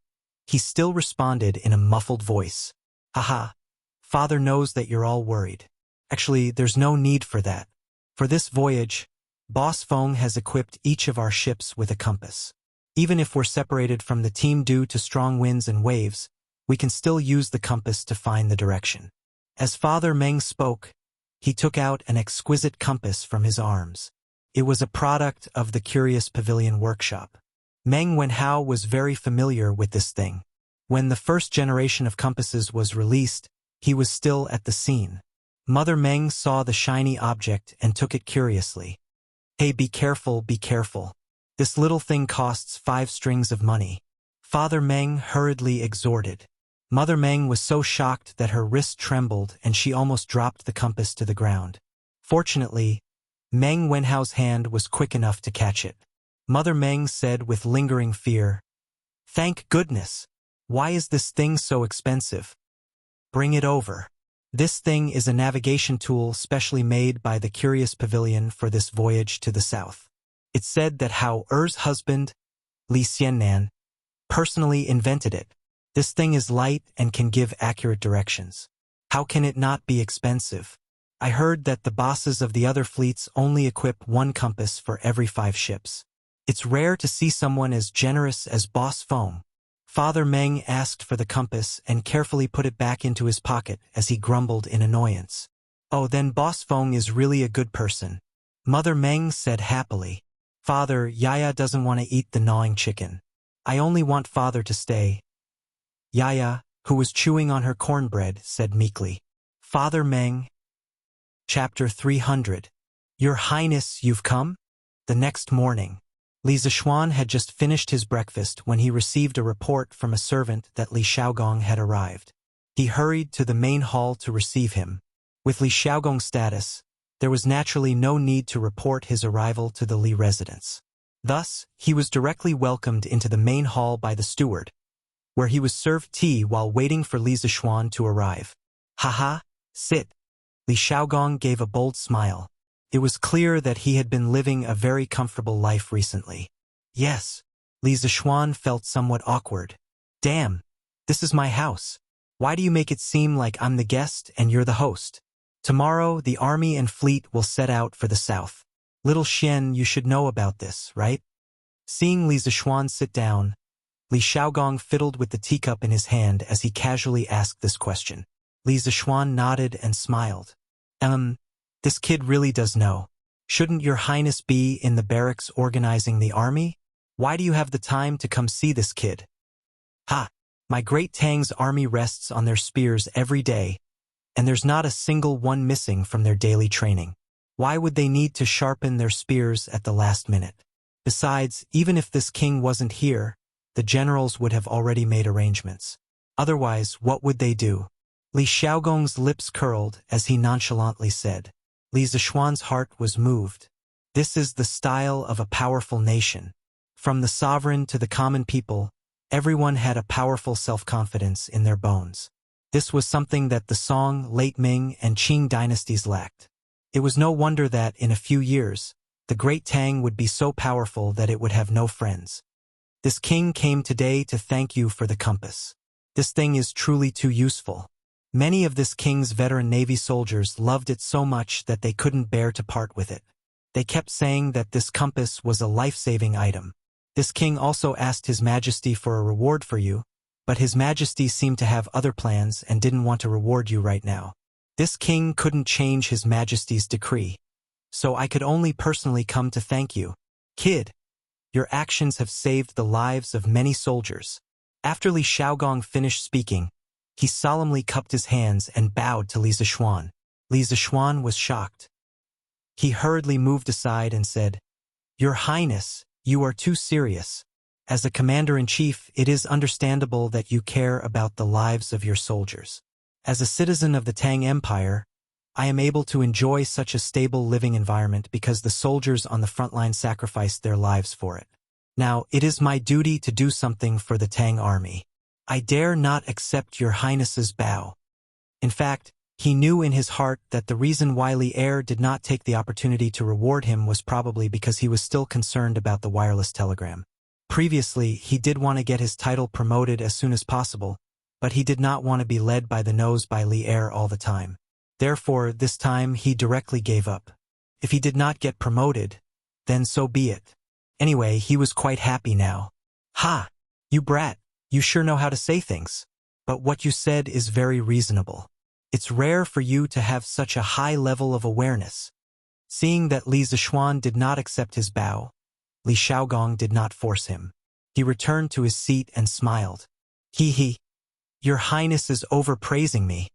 he still responded in a muffled voice. "Haha, Father knows that you're all worried. Actually, there's no need for that. For this voyage, Boss Feng has equipped each of our ships with a compass. Even if we're separated from the team due to strong winds and waves, we can still use the compass to find the direction." As Father Meng spoke, he took out an exquisite compass from his arms. It was a product of the Curious Pavilion workshop. Meng Wenhao was very familiar with this thing. When the first generation of compasses was released, he was still at the scene. Mother Meng saw the shiny object and took it curiously. "Hey, be careful, be careful. This little thing costs 5 strings of money." Father Meng hurriedly exhorted. Mother Meng was so shocked that her wrist trembled and she almost dropped the compass to the ground. Fortunately, Meng Wenhao's hand was quick enough to catch it. Mother Meng said with lingering fear, "Thank goodness! Why is this thing so expensive? Bring it over." This thing is a navigation tool specially made by the Curious Pavilion for this voyage to the south. It's said that Hao-er's husband, Li Xiannan, personally invented it. This thing is light and can give accurate directions. How can it not be expensive? I heard that the bosses of the other fleets only equip 1 compass for every 5 ships. It's rare to see someone as generous as Boss Feng. Father Meng asked for the compass and carefully put it back into his pocket as he grumbled in annoyance. "Oh, then Boss Feng is really a good person," Mother Meng said happily. "Father, Yaya doesn't want to eat the gnawing chicken. I only want Father to stay." Yaya, who was chewing on her cornbread, said meekly. Father Meng. Chapter 300. Your Highness, you've come? The next morning, Li Zishuan had just finished his breakfast when he received a report from a servant that Li Xiaogong had arrived. He hurried to the main hall to receive him. With Li Xiaogong's status, there was naturally no need to report his arrival to the Li residence. Thus, he was directly welcomed into the main hall by the steward, where he was served tea while waiting for Li Zishuan to arrive. "Haha, sit." Li Xiaogong gave a bold smile. It was clear that he had been living a very comfortable life recently. "Yes." Li Zishuan felt somewhat awkward. "Damn, this is my house. Why do you make it seem like I'm the guest and you're the host? Tomorrow, the army and fleet will set out for the south. Little Xian, you should know about this, right?" Seeing Li Zishuan sit down, Li Xiaogong fiddled with the teacup in his hand as he casually asked this question. Li Zishuan nodded and smiled. This kid really does know. Shouldn't your highness be in the barracks organizing the army? Why do you have the time to come see this kid? Ha! My great Tang's army rests on their spears every day, and there's not a single one missing from their daily training. Why would they need to sharpen their spears at the last minute? Besides, even if this king wasn't here, the generals would have already made arrangements. Otherwise, what would they do? Li Xiaogong's lips curled as he nonchalantly said. Li Zishuan's heart was moved. This is the style of a powerful nation. From the sovereign to the common people, everyone had a powerful self-confidence in their bones. This was something that the Song, late Ming, and Qing dynasties lacked. It was no wonder that, in a few years, the great Tang would be so powerful that it would have no friends. This king came today to thank you for the compass. This thing is truly too useful. Many of this king's veteran Navy soldiers loved it so much that they couldn't bear to part with it. They kept saying that this compass was a life-saving item. This king also asked His Majesty for a reward for you, but His Majesty seemed to have other plans and didn't want to reward you right now. This king couldn't change His Majesty's decree, so I could only personally come to thank you. Kid, your actions have saved the lives of many soldiers. After Li Xiaogong finished speaking, he solemnly cupped his hands and bowed to Li Zishuan. Li Zishuan was shocked. He hurriedly moved aside and said, Your Highness, you are too serious. As a commander-in-chief, it is understandable that you care about the lives of your soldiers. As a citizen of the Tang Empire, I am able to enjoy such a stable living environment because the soldiers on the front line sacrificed their lives for it. Now, it is my duty to do something for the Tang army. I dare not accept your highness's bow. In fact, he knew in his heart that the reason why Li Er did not take the opportunity to reward him was probably because he was still concerned about the wireless telegram. Previously, he did want to get his title promoted as soon as possible, but he did not want to be led by the nose by Li Er all the time. Therefore, this time he directly gave up. If he did not get promoted, then so be it. Anyway, he was quite happy now. Ha! You brat, you sure know how to say things. But what you said is very reasonable. It's rare for you to have such a high level of awareness. Seeing that Li Zishuan did not accept his bow, Li Xiaogong did not force him. He returned to his seat and smiled. He. Your Highness is overpraising me.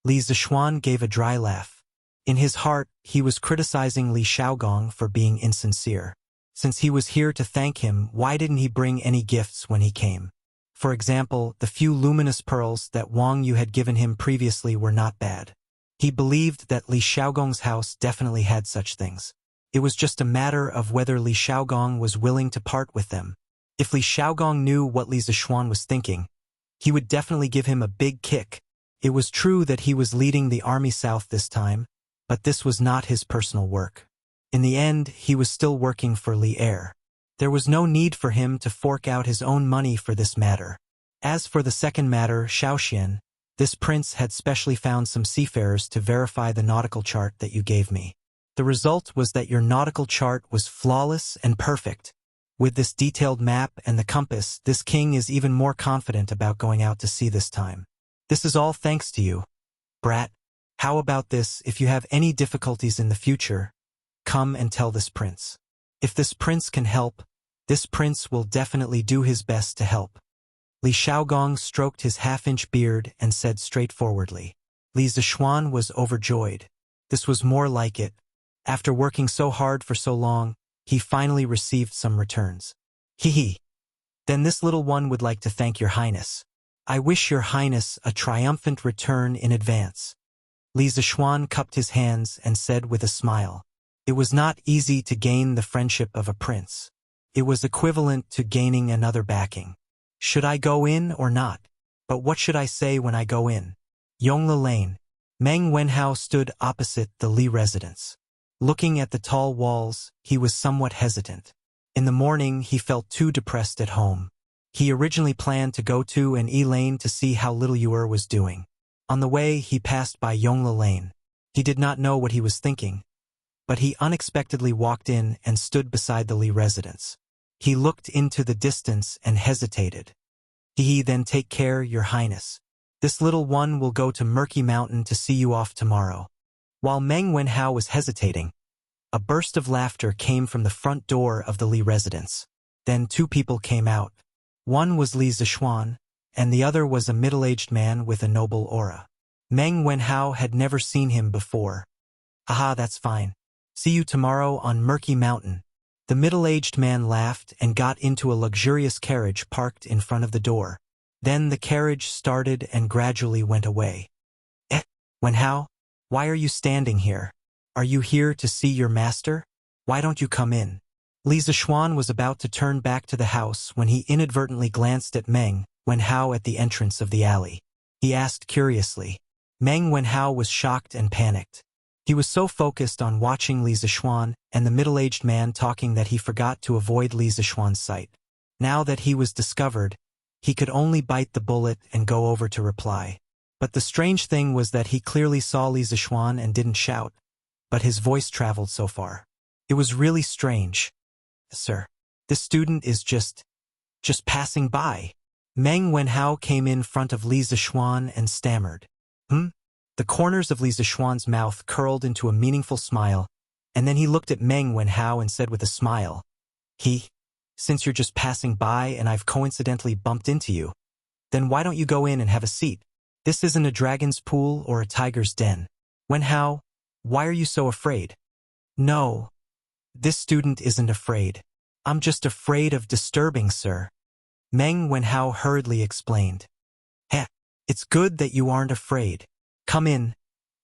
Li Zishuan gave a dry laugh. In his heart, he was criticizing Li Xiaogong for being insincere. Since he was here to thank him, why didn't he bring any gifts when he came? For example, the few luminous pearls that Wang Yu had given him previously were not bad. He believed that Li Xiaogong's house definitely had such things. It was just a matter of whether Li Xiaogong was willing to part with them. If Li Xiaogong knew what Li Zishuan was thinking, he would definitely give him a big kick. It was true that he was leading the army south this time, but this was not his personal work. In the end, he was still working for Li Er. There was no need for him to fork out his own money for this matter. As for the second matter, Shaoxian, this prince had specially found some seafarers to verify the nautical chart that you gave me. The result was that your nautical chart was flawless and perfect. With this detailed map and the compass, this king is even more confident about going out to sea this time. This is all thanks to you. Brat, how about this? If you have any difficulties in the future, come and tell this prince. If this prince can help, this prince will definitely do his best to help. Li Xiaogong stroked his half-inch beard and said straightforwardly. Li Zishuan was overjoyed. This was more like it. After working so hard for so long, he finally received some returns. He. Then this little one would like to thank your highness. I wish your highness a triumphant return in advance. Li Zishuan cupped his hands and said with a smile. It was not easy to gain the friendship of a prince. It was equivalent to gaining another backing. Should I go in or not? But what should I say when I go in? Yongle Lane. Meng Wenhao stood opposite the Li residence. Looking at the tall walls, he was somewhat hesitant. In the morning, he felt too depressed at home. He originally planned to go to an E-Lane to see how little Yuer was doing. On the way, he passed by Yongle Lane. He did not know what he was thinking, but he unexpectedly walked in and stood beside the Li residence. He looked into the distance and hesitated. Then take care, your highness. This little one will go to Murky Mountain to see you off tomorrow. While Meng Wenhao was hesitating, a burst of laughter came from the front door of the Li residence. Then two people came out. One was Li Zixuan, and the other was a middle-aged man with a noble aura. Meng Wenhao had never seen him before. "Aha, that's fine. See you tomorrow on Murky Mountain." The middle-aged man laughed and got into a luxurious carriage parked in front of the door. Then the carriage started and gradually went away. Wenhao, why are you standing here? Are you here to see your master? Why don't you come in? Li Zixuan was about to turn back to the house when he inadvertently glanced at Meng Wenhao at the entrance of the alley. He asked curiously. Meng Wenhao was shocked and panicked. He was so focused on watching Li Zixuan and the middle-aged man talking that he forgot to avoid Li Zixuan's sight. Now that he was discovered, he could only bite the bullet and go over to reply. But the strange thing was that he clearly saw Li Zixuan and didn't shout, but his voice traveled so far. It was really strange. "Sir, this student is just passing by." Meng Wenhao came in front of Li Zixuan and stammered. The corners of Li Zixuan's mouth curled into a meaningful smile, and then he looked at Meng Wenhao and said with a smile, "Since you're just passing by and I've coincidentally bumped into you, then why don't you go in and have a seat? This isn't a dragon's pool or a tiger's den. Wenhao, why are you so afraid?" "No, this student isn't afraid. I'm just afraid of disturbing, sir," Meng Wenhao hurriedly explained. It's good that you aren't afraid. Come in.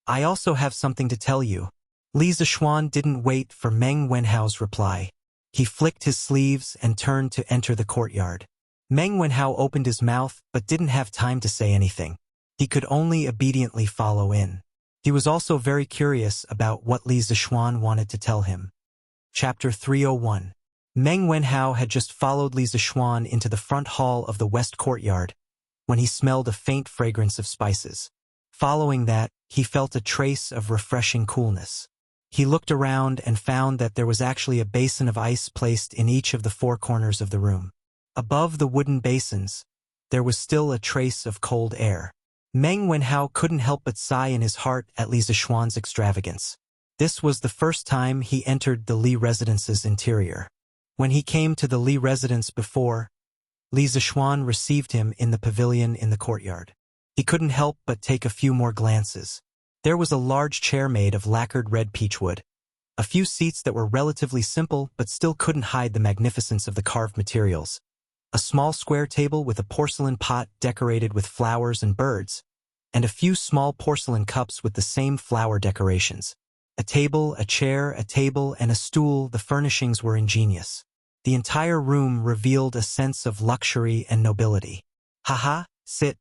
I also have something to tell you." Li Zixuan didn't wait for Meng Wenhao's reply. He flicked his sleeves and turned to enter the courtyard. Meng Wenhao opened his mouth but didn't have time to say anything. He could only obediently follow in. He was also very curious about what Li Zixuan wanted to tell him. Chapter 301. Meng Wenhao had just followed Li Zixuan into the front hall of the west courtyard when he smelled a faint fragrance of spices. Following that, he felt a trace of refreshing coolness. He looked around and found that there was actually a basin of ice placed in each of the four corners of the room. Above the wooden basins, there was still a trace of cold air. Meng Wenhao couldn't help but sigh in his heart at Li Zixuan's extravagance. This was the first time he entered the Li residence's interior. When he came to the Li residence before, Li Zixuan received him in the pavilion in the courtyard. He couldn't help but take a few more glances. There was a large chair made of lacquered red peachwood, a few seats that were relatively simple but still couldn't hide the magnificence of the carved materials, a small square table with a porcelain pot decorated with flowers and birds, and a few small porcelain cups with the same flower decorations. A table, a chair, a table, and a stool, the furnishings were ingenious. The entire room revealed a sense of luxury and nobility. "Haha, sit.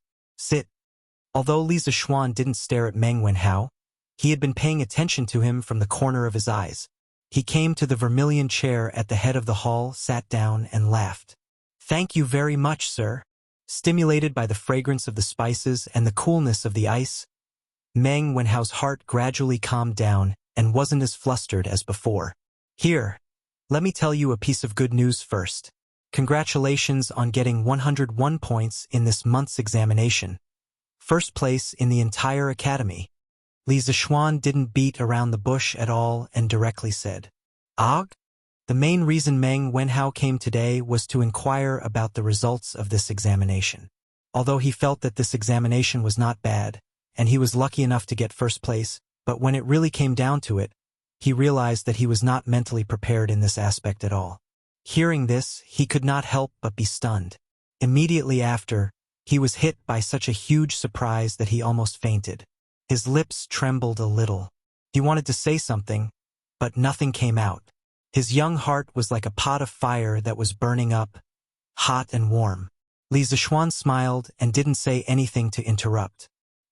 Although Li Zixuan didn't stare at Meng Wenhao, he had been paying attention to him from the corner of his eyes. He came to the vermilion chair at the head of the hall, sat down, and laughed. "Thank you very much, sir." Stimulated by the fragrance of the spices and the coolness of the ice, Meng Wenhao's heart gradually calmed down and wasn't as flustered as before. "Here, let me tell you a piece of good news first. Congratulations on getting 101 points in this month's examination. First place in the entire academy." Li Zixuan didn't beat around the bush at all and directly said, "Og?" The main reason Meng Wenhao came today was to inquire about the results of this examination. Although he felt that this examination was not bad, and he was lucky enough to get first place, but when it really came down to it, he realized that he was not mentally prepared in this aspect at all. Hearing this, he could not help but be stunned. Immediately after, he was hit by such a huge surprise that he almost fainted. His lips trembled a little. He wanted to say something, but nothing came out. His young heart was like a pot of fire that was burning up, hot and warm. Li Zixuan smiled and didn't say anything to interrupt.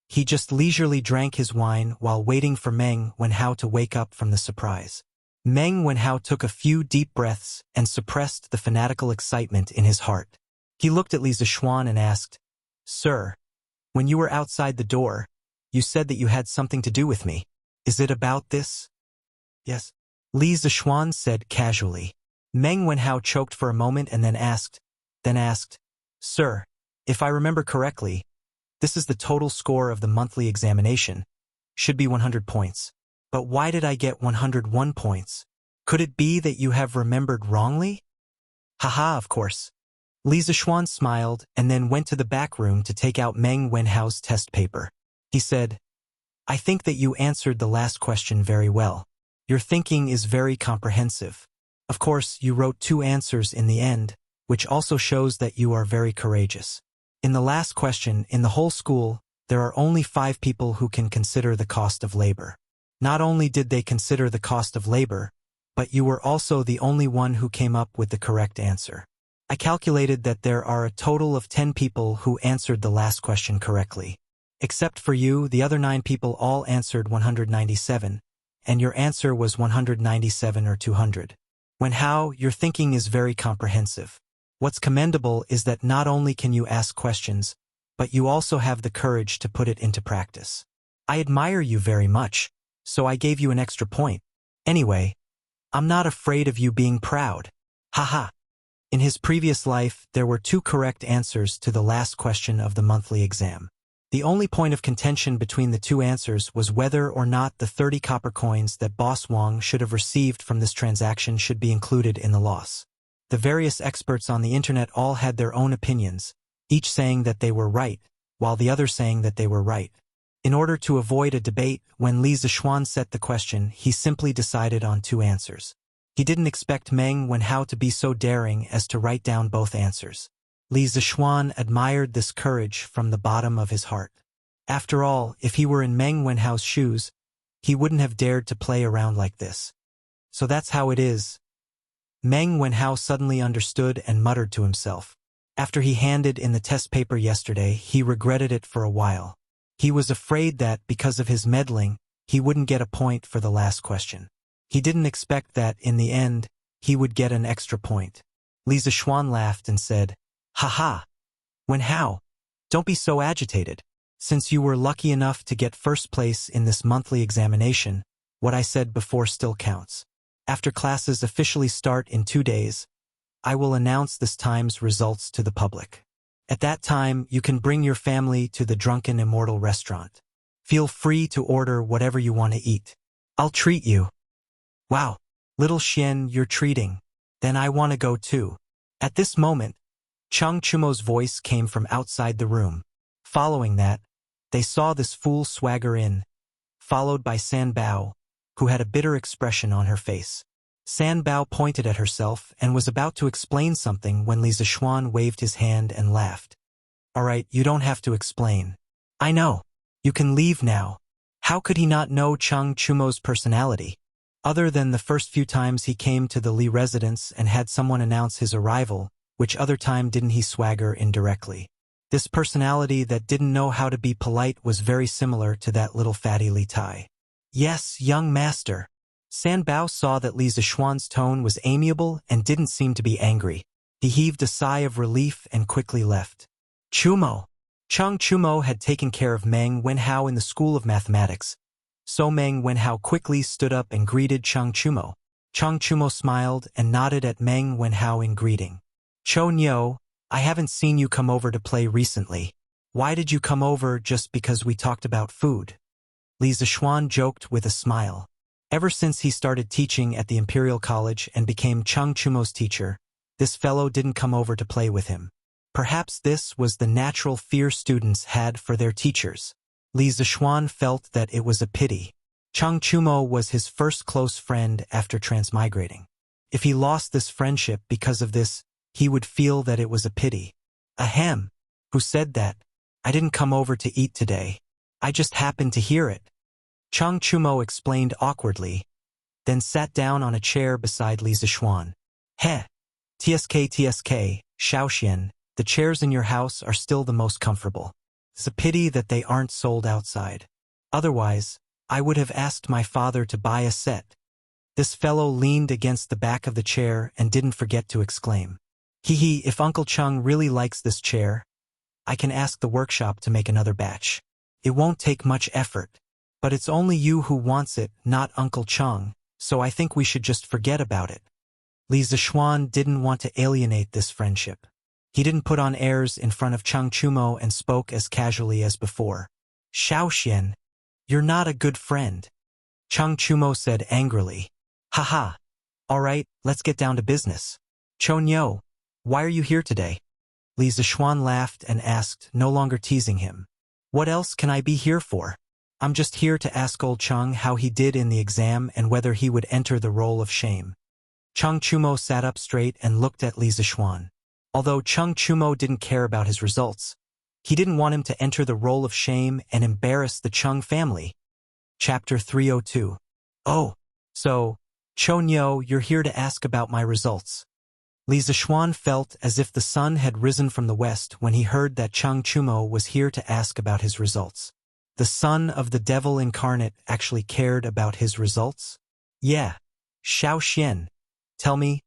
He just leisurely drank his wine while waiting for Meng Wenhao to wake up from the surprise. Meng Wenhao took a few deep breaths and suppressed the fanatical excitement in his heart. He looked at Li Zixuan and asked, "Sir, when you were outside the door, you said that you had something to do with me. Is it about this?" "Yes," Li Zixuan said casually. Meng Wenhao choked for a moment and then asked, "Sir, if I remember correctly, this is the total score of the monthly examination. Should be 100 points. But why did I get 101 points? Could it be that you have remembered wrongly? Haha, of course. Li Zishuan smiled and then went to the back room to take out Meng Wenhao's test paper. He said, I think that you answered the last question very well. Your thinking is very comprehensive. Of course, you wrote 2 answers in the end, which also shows that you are very courageous. In the last question, in the whole school, there are only 5 people who can consider the cost of labor. Not only did they consider the cost of labor, but you were also the only one who came up with the correct answer. I calculated that there are a total of 10 people who answered the last question correctly. Except for you, the other 9 people all answered 197, and your answer was 197 or 200. Wenhao, your thinking is very comprehensive. What's commendable is that not only can you ask questions, but you also have the courage to put it into practice. I admire you very much, so I gave you an extra point. Anyway, I'm not afraid of you being proud. Haha. In his previous life, there were 2 correct answers to the last question of the monthly exam. The only point of contention between the 2 answers was whether or not the 30 copper coins that Boss Wang should have received from this transaction should be included in the loss. The various experts on the internet all had their own opinions, each saying that they were right, while the other saying that they were right. In order to avoid a debate, when Li Zishuan set the question, he simply decided on 2 answers. He didn't expect Meng Wenhao to be so daring as to write down both answers. Li Zishuan admired this courage from the bottom of his heart. After all, if he were in Meng Wenhao's shoes, he wouldn't have dared to play around like this. So that's how it is. Meng Wenhao suddenly understood and muttered to himself. After he handed in the test paper yesterday, he regretted it for a while. He was afraid that, because of his meddling, he wouldn't get a point for the last question. He didn't expect that, in the end, he would get an extra point. Li Zishuan laughed and said, Haha. Wenhao, don't be so agitated. Since you were lucky enough to get first place in this monthly examination, what I said before still counts. After classes officially start in 2 days, I will announce this time's results to the public. At that time, you can bring your family to the Drunken Immortal restaurant. Feel free to order whatever you want to eat. I'll treat you. Wow, little Xian, you're treating. Then I want to go too. At this moment, Chang Chumo's voice came from outside the room. Following that, they saw this fool swagger in, followed by San Bao, who had a bitter expression on her face. San Bao pointed at herself and was about to explain something when Li Zishuan waved his hand and laughed. All right, you don't have to explain. I know. You can leave now. How could he not know Chang Chumo's personality? Other than the first few times he came to the Li residence and had someone announce his arrival, which other time didn't he swagger indirectly? This personality that didn't know how to be polite was very similar to that little fatty Li Tai. Yes, young master. San Bao saw that Li Zishuan's tone was amiable and didn't seem to be angry. He heaved a sigh of relief and quickly left. Chumo. Chang Chumo had taken care of Meng Wenhao in the School of Mathematics, so Meng Wenhao quickly stood up and greeted Chang Chumo. Chang Chumo smiled and nodded at Meng Wenhao in greeting. Cho Nyo, I haven't seen you come over to play recently. Why did you come over just because we talked about food? Li Zishuan joked with a smile. Ever since he started teaching at the Imperial College and became Chang Chumo's teacher, this fellow didn't come over to play with him. Perhaps this was the natural fear students had for their teachers. Li Zishuan felt that it was a pity. Chang Chumo was his first close friend after transmigrating. If he lost this friendship because of this, he would feel that it was a pity. Ahem. Who said that? I didn't come over to eat today. I just happened to hear it. Chang Chumo explained awkwardly, then sat down on a chair beside Li Zishuan. Heh. TSK, Shaoxian, the chairs in your house are still the most comfortable. It's a pity that they aren't sold outside. Otherwise, I would have asked my father to buy a set. This fellow leaned against the back of the chair and didn't forget to exclaim. Hee, if Uncle Chung really likes this chair, I can ask the workshop to make another batch. It won't take much effort. But it's only you who wants it, not Uncle Chung, so I think we should just forget about it. Li Zishuan didn't want to alienate this friendship. He didn't put on airs in front of Chang Chumo and spoke as casually as before. Shaoxian, you're not a good friend. Chang Chumo said angrily. Haha. All right, let's get down to business. Chonyo, why are you here today? Li Zishuan laughed and asked, no longer teasing him. What else can I be here for? I'm just here to ask old Chang how he did in the exam and whether he would enter the role of shame. Chang Chumo sat up straight and looked at Li Zishuan. Although Chang Chumo didn't care about his results, he didn't want him to enter the role of shame and embarrass the Chung family. Chapter 302. Oh, so, Chonyo, you're here to ask about my results. Li Zishuan felt as if the sun had risen from the west when he heard that Chang Chumo was here to ask about his results. The son of the devil incarnate actually cared about his results? Yeah. Xiao Xian. Tell me,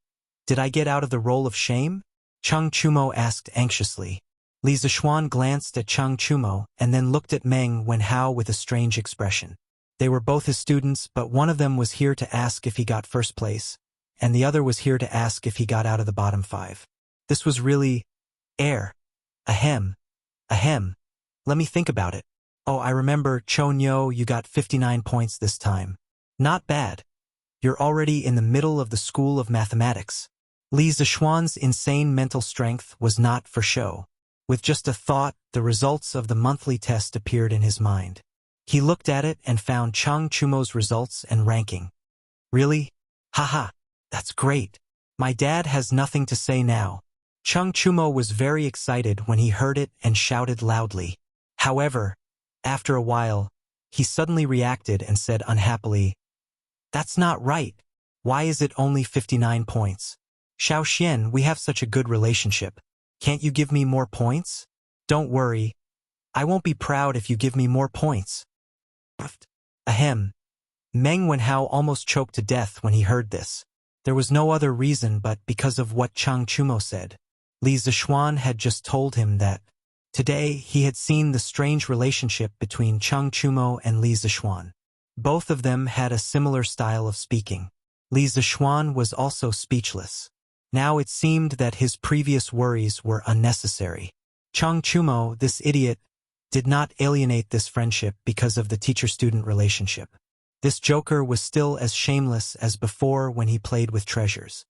did I get out of the role of shame? Chang Chumo asked anxiously. Li Zishuan glanced at Chang Chumo and then looked at Meng Wenhao with a strange expression. They were both his students, but one of them was here to ask if he got first place, and the other was here to ask if he got out of the bottom 5. This was really... Ahem. Let me think about it. Oh, I remember, Chonyo, you got 59 points this time. Not bad. You're already in the middle of the School of Mathematics. Li Zishuan's insane mental strength was not for show. With just a thought, the results of the monthly test appeared in his mind. He looked at it and found Chang Chumo's results and ranking. Really? Haha, that's great. My dad has nothing to say now. Chang Chumo was very excited when he heard it and shouted loudly. However, after a while, he suddenly reacted and said unhappily, That's not right. Why is it only 59 points? Xiao Xian, we have such a good relationship. Can't you give me more points? Don't worry. I won't be proud if you give me more points. Ahem. Meng Wenhao almost choked to death when he heard this. There was no other reason but because of what Chang Chumo said. Li Zishuan had just told him that today he had seen the strange relationship between Chang Chumo and Li Zishuan. Both of them had a similar style of speaking. Li Zishuan was also speechless. Now it seemed that his previous worries were unnecessary. Chang Chumo, this idiot, did not alienate this friendship because of the teacher-student relationship. This joker was still as shameless as before when he played with treasures.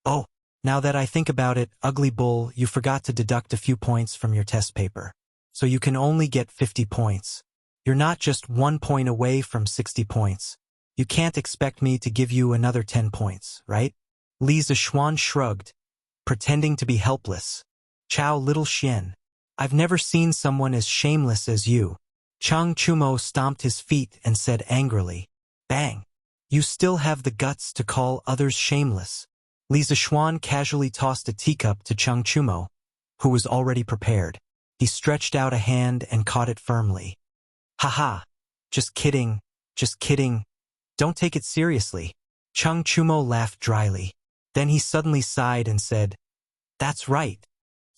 Oh, now that I think about it, ugly bull, you forgot to deduct a few points from your test paper. So you can only get 50 points. You're not just 1 point away from 60 points. You can't expect me to give you another 10 points, right? Li Zishuan shrugged, pretending to be helpless. Chao little Xian. I've never seen someone as shameless as you. Chang Chumo stomped his feet and said angrily, Bang! You still have the guts to call others shameless. Li Zishuan casually tossed a teacup to Chang Chumo, who was already prepared. He stretched out a hand and caught it firmly. Haha! Just kidding. Don't take it seriously. Chang Chumo laughed dryly. Then he suddenly sighed and said, That's right.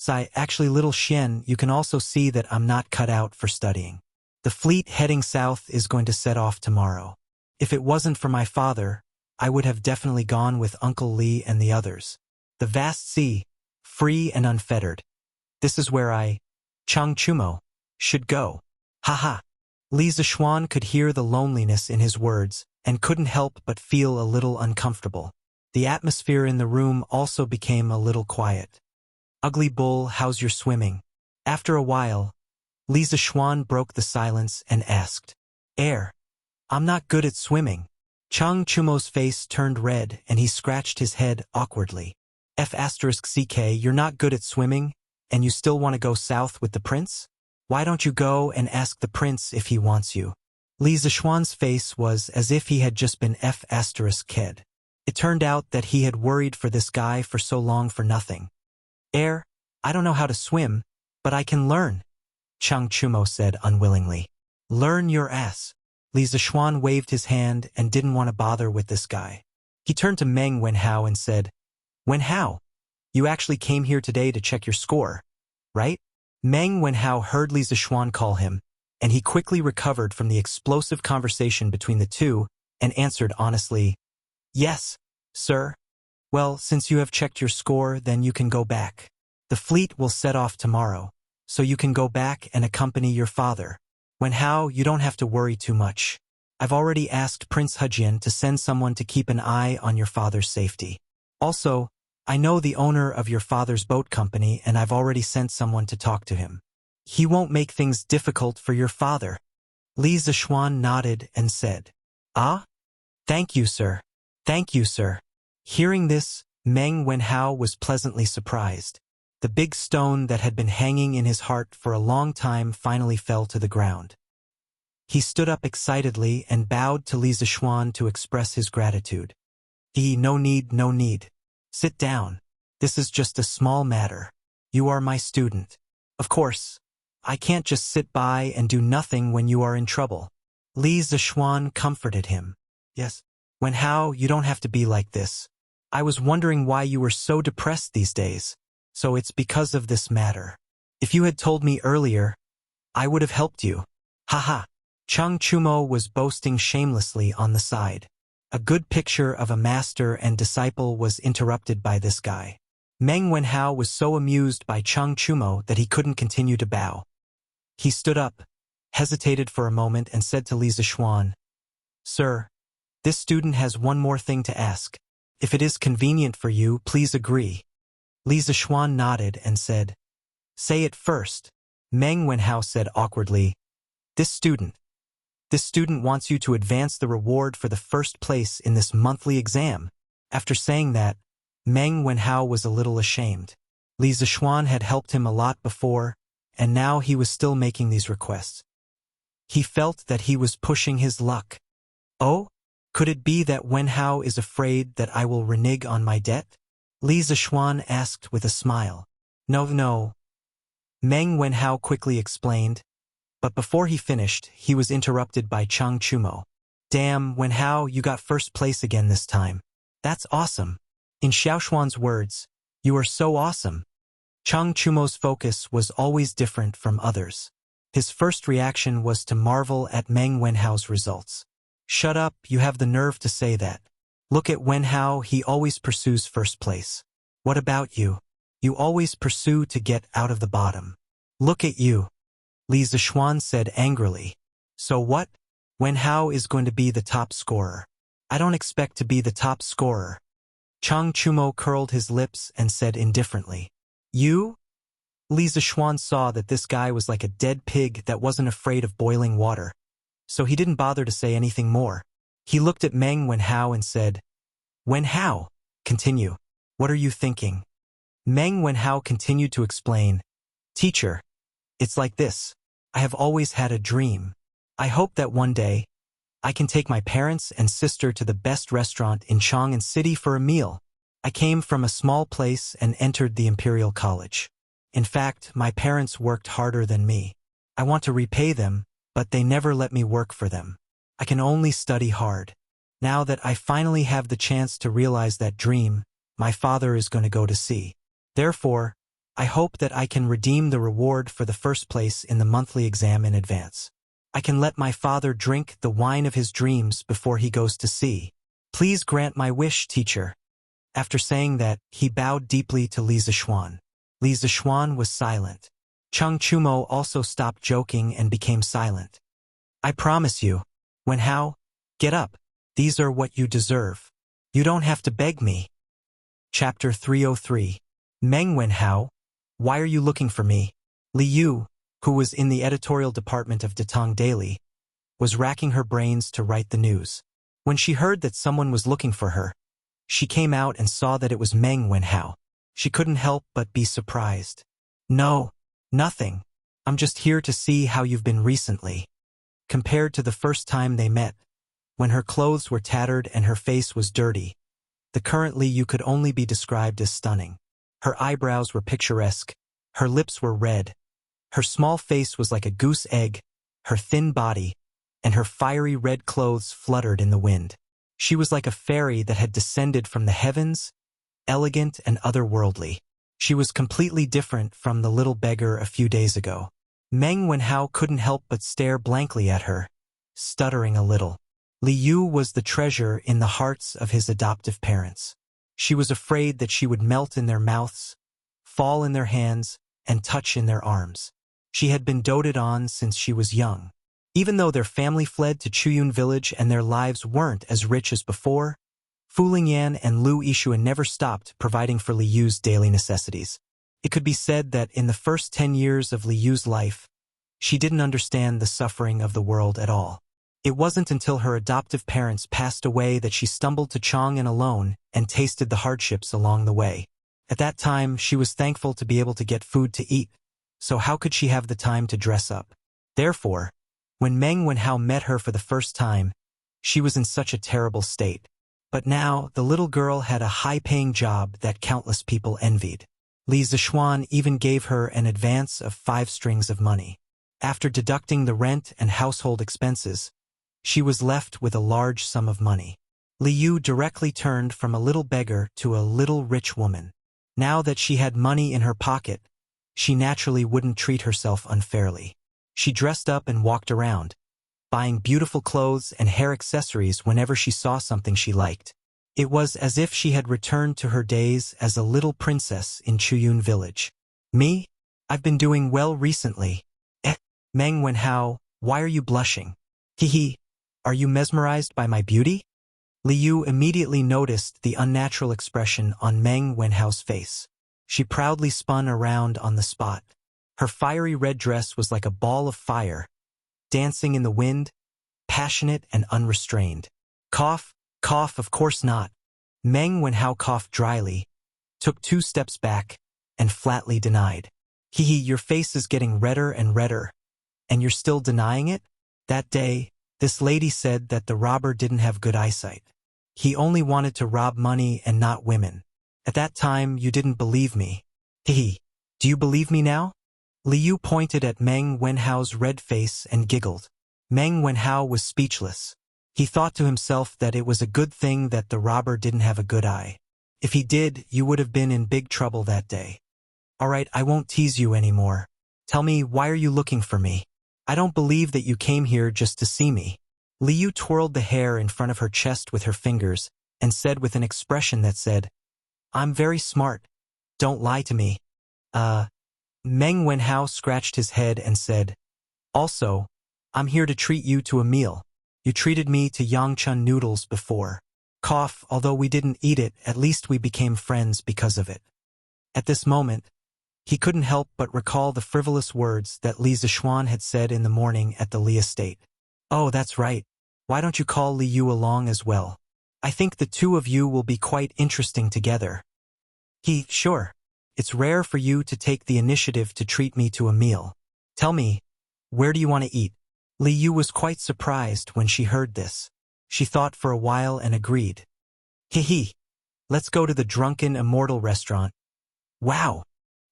Actually, little Xian, you can also see that I'm not cut out for studying. The fleet heading south is going to set off tomorrow. If it wasn't for my father, I would have definitely gone with Uncle Li and the others. The vast sea, free and unfettered. This is where Chang Chumo, should go. Haha. Li Zishuan could hear the loneliness in his words and couldn't help but feel a little uncomfortable. The atmosphere in the room also became a little quiet. Ugly bull, how's your swimming? After a while, Li Zishuan broke the silence and asked, I'm not good at swimming. Chang Chumo's face turned red and he scratched his head awkwardly. F***ck, you're not good at swimming, and you still want to go south with the prince? Why don't you go and ask the prince if he wants you? Li Zishuan's face was as if he had just been F***ked. It turned out that he had worried for this guy for so long for nothing. I don't know how to swim, but I can learn, Chang Chumo said unwillingly. Learn your ass. Li Zishuan waved his hand and didn't want to bother with this guy. He turned to Meng Wenhao and said, Wenhao, you actually came here today to check your score, right? Meng Wenhao heard Li Zishuan call him, and he quickly recovered from the explosive conversation between the two and answered honestly, Yes, sir. Well, since you have checked your score, then you can go back. The fleet will set off tomorrow, so you can go back and accompany your father. Wenhao, you don't have to worry too much. I've already asked Prince Hejian to send someone to keep an eye on your father's safety. Also, I know the owner of your father's boat company and I've already sent someone to talk to him. He won't make things difficult for your father. Li Zishuan nodded and said, "Ah? Thank you, sir. Thank you, sir." Hearing this, Meng Wenhao was pleasantly surprised. The big stone that had been hanging in his heart for a long time finally fell to the ground. He stood up excitedly and bowed to Li Zishuan to express his gratitude. No need, no need. Sit down. This is just a small matter. You are my student. Of course, I can't just sit by and do nothing when you are in trouble. Li Zishuan comforted him. Yes. Wenhao, you don't have to be like this. I was wondering why you were so depressed these days. So it's because of this matter. If you had told me earlier, I would have helped you. Haha. Cheng Chumo was boasting shamelessly on the side. A good picture of a master and disciple was interrupted by this guy. Meng Wenhao was so amused by Cheng Chumo that he couldn't continue to bow. He stood up, hesitated for a moment and said to Li Zishuan, "Sir, this student has one more thing to ask. If it is convenient for you, please agree." Li Zishuan nodded and said, "Say it first." Meng Wenhao said awkwardly, This student wants you to advance the reward for the first place in this monthly exam." After saying that, Meng Wenhao was a little ashamed. Li Zishuan had helped him a lot before, and now he was still making these requests. He felt that he was pushing his luck. Oh? Could it be that Wenhao is afraid that I will renege on my debt? Li Zishuan asked with a smile. No. Meng Wenhao quickly explained, but before he finished, he was interrupted by Cheng Chumo. "Damn, Wenhao, you got first place again this time. That's awesome." In Xiaoshuan's words, "You are so awesome." Cheng Chumo's focus was always different from others. His first reaction was to marvel at Meng Wenhao's results. "Shut up, you have the nerve to say that. Look at Wenhao, he always pursues first place. What about you? You always pursue to get out of the bottom. Look at you." Li Zishuan said angrily. "So what? Wenhao is going to be the top scorer. I don't expect to be the top scorer." Cheng Chumo curled his lips and said indifferently, "You?" Li Zishuan saw that this guy was like a dead pig that wasn't afraid of boiling water, so he didn't bother to say anything more. He looked at Meng Wenhao and said, "Wenhao, continue. What are you thinking?" Meng Wenhao continued to explain, "Teacher, it's like this. I have always had a dream. I hope that one day, I can take my parents and sister to the best restaurant in Chang'an City for a meal. I came from a small place and entered the Imperial College. In fact, my parents worked harder than me. I want to repay them, but they never let me work for them. I can only study hard. Now that I finally have the chance to realize that dream, my father is going to go to sea. Therefore, I hope that I can redeem the reward for the first place in the monthly exam in advance. I can let my father drink the wine of his dreams before he goes to sea. Please grant my wish, teacher." After saying that, he bowed deeply to Li Zishuan. Li Zishuan was silent. Cheng Chumo also stopped joking and became silent. "I promise you, Wenhao, get up. These are what you deserve. You don't have to beg me." Chapter 303. Meng Wenhao, why are you looking for me? Li Yu, who was in the editorial department of Datong Daily, was racking her brains to write the news. When she heard that someone was looking for her, she came out and saw that it was Meng Wenhao. She couldn't help but be surprised. "No, nothing. I'm just here to see how you've been recently." Compared to the first time they met, when her clothes were tattered and her face was dirty, the current Li Yu could only be described as stunning. Her eyebrows were picturesque, her lips were red, her small face was like a goose egg, her thin body, and her fiery red clothes fluttered in the wind. She was like a fairy that had descended from the heavens, elegant and otherworldly. She was completely different from the little beggar a few days ago. Meng Wenhao couldn't help but stare blankly at her, stuttering a little. Li Yu was the treasure in the hearts of his adoptive parents. She was afraid that she would melt in their mouths, fall in their hands, and touch in their arms. She had been doted on since she was young. Even though their family fled to Chuyun village and their lives weren't as rich as before, Fu Lingyan and Lu Yixuan never stopped providing for Li Yu's daily necessities. It could be said that in the first 10 years of Li Yu's life, she didn't understand the suffering of the world at all. It wasn't until her adoptive parents passed away that she stumbled to Chang'an alone and tasted the hardships along the way. At that time, she was thankful to be able to get food to eat, so how could she have the time to dress up? Therefore, when Meng Wenhao met her for the first time, she was in such a terrible state. But now, the little girl had a high-paying job that countless people envied. Li Zishuan even gave her an advance of 5 strings of money. After deducting the rent and household expenses, she was left with a large sum of money. Li Yu directly turned from a little beggar to a little rich woman. Now that she had money in her pocket, she naturally wouldn't treat herself unfairly. She dressed up and walked around, buying beautiful clothes and hair accessories whenever she saw something she liked. It was as if she had returned to her days as a little princess in Chuyun village. Me? I've been doing well recently. Meng Wenhao, why are you blushing? Hehe, are you mesmerized by my beauty? Li Yu immediately noticed the unnatural expression on Meng Wenhao's face. She proudly spun around on the spot. Her fiery red dress was like a ball of fire, dancing in the wind, passionate and unrestrained. Cough, cough, of course not. Meng Wenhao coughed dryly, took 2 steps back, and flatly denied. Hehe, your face is getting redder and redder. And you're still denying it? That day, this lady said that the robber didn't have good eyesight. He only wanted to rob money and not women. At that time, you didn't believe me. Hehe, do you believe me now? Li Yu pointed at Meng Wenhao's red face and giggled. Meng Wenhao was speechless. He thought to himself that it was a good thing that the robber didn't have a good eye. If he did, you would have been in big trouble that day. All right, I won't tease you anymore. Tell me, why are you looking for me? I don't believe that you came here just to see me. Li Yu twirled the hair in front of her chest with her fingers and said with an expression that said, I'm very smart. Don't lie to me. Meng Wenhao scratched his head and said, also, I'm here to treat you to a meal. You treated me to Yangchun noodles before. Cough, although we didn't eat it, at least we became friends because of it. At this moment, he couldn't help but recall the frivolous words that Li Zishuan had said in the morning at the Li estate. Oh, that's right. Why don't you call Li Yu along as well? I think the 2 of you will be quite interesting together. Sure. It's rare for you to take the initiative to treat me to a meal. Tell me, where do you want to eat? Li Yu was quite surprised when she heard this. She thought for a while and agreed. Hehe. Let's go to the Drunken Immortal restaurant. Wow.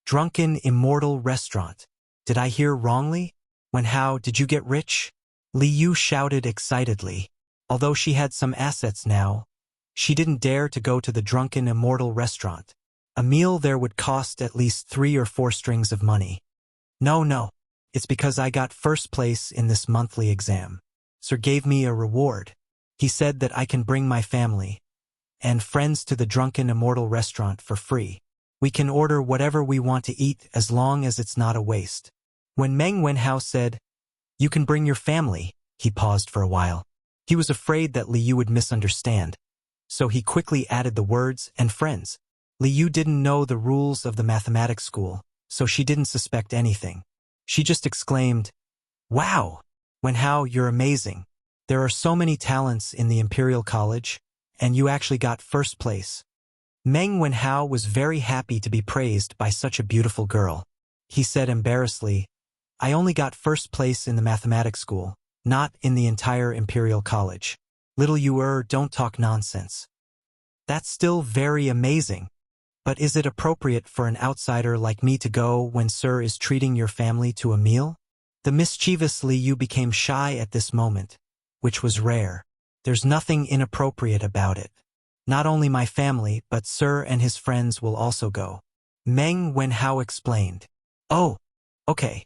Drunken Immortal restaurant. Did I hear wrongly? Wenhao, did you get rich? Li Yu shouted excitedly. Although she had some assets now, she didn't dare to go to the Drunken Immortal restaurant. A meal there would cost at least 3 or 4 strings of money. No. It's because I got first place in this monthly exam. Sir gave me a reward. He said that I can bring my family and friends to the Drunken Immortal restaurant for free. We can order whatever we want to eat as long as it's not a waste. When Meng Wenhao said, you can bring your family, he paused for a while. He was afraid that Li Yu would misunderstand, so he quickly added the words, and friends. Li Yu didn't know the rules of the mathematics school, so she didn't suspect anything. She just exclaimed, wow! Wenhao, you're amazing. There are so many talents in the Imperial College, and you actually got first place. Meng Wenhao was very happy to be praised by such a beautiful girl. He said embarrassedly, I only got first place in the mathematics school, not in the entire Imperial College. Little Yu, don't talk nonsense. That's still very amazing. But is it appropriate for an outsider like me to go when Sir is treating your family to a meal? The mischievous Li Yu became shy at this moment, which was rare. There's nothing inappropriate about it. Not only my family, but Sir and his friends will also go. Meng Wenhao explained. Oh, okay.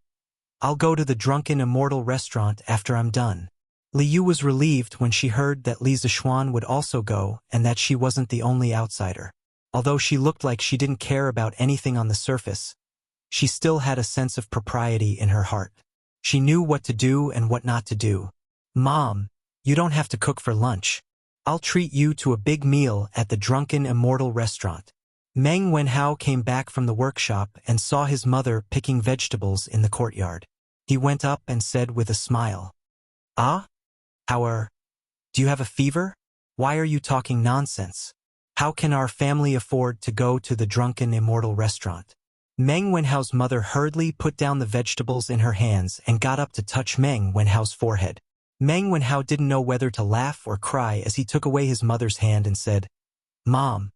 I'll go to the Drunken Immortal restaurant after I'm done. Li Yu was relieved when she heard that Li Zishuan would also go and that she wasn't the only outsider. Although she looked like she didn't care about anything on the surface, she still had a sense of propriety in her heart. She knew what to do and what not to do. Mom, you don't have to cook for lunch. I'll treat you to a big meal at the Drunken Immortal restaurant. Meng Wenhao came back from the workshop and saw his mother picking vegetables in the courtyard. He went up and said with a smile, "Ah? Do you have a fever? Why are you talking nonsense? How can our family afford to go to the Drunken Immortal restaurant?" Meng Wenhao's mother hurriedly put down the vegetables in her hands and got up to touch Meng Wenhao's forehead. Meng Wenhao didn't know whether to laugh or cry as he took away his mother's hand and said, "Mom,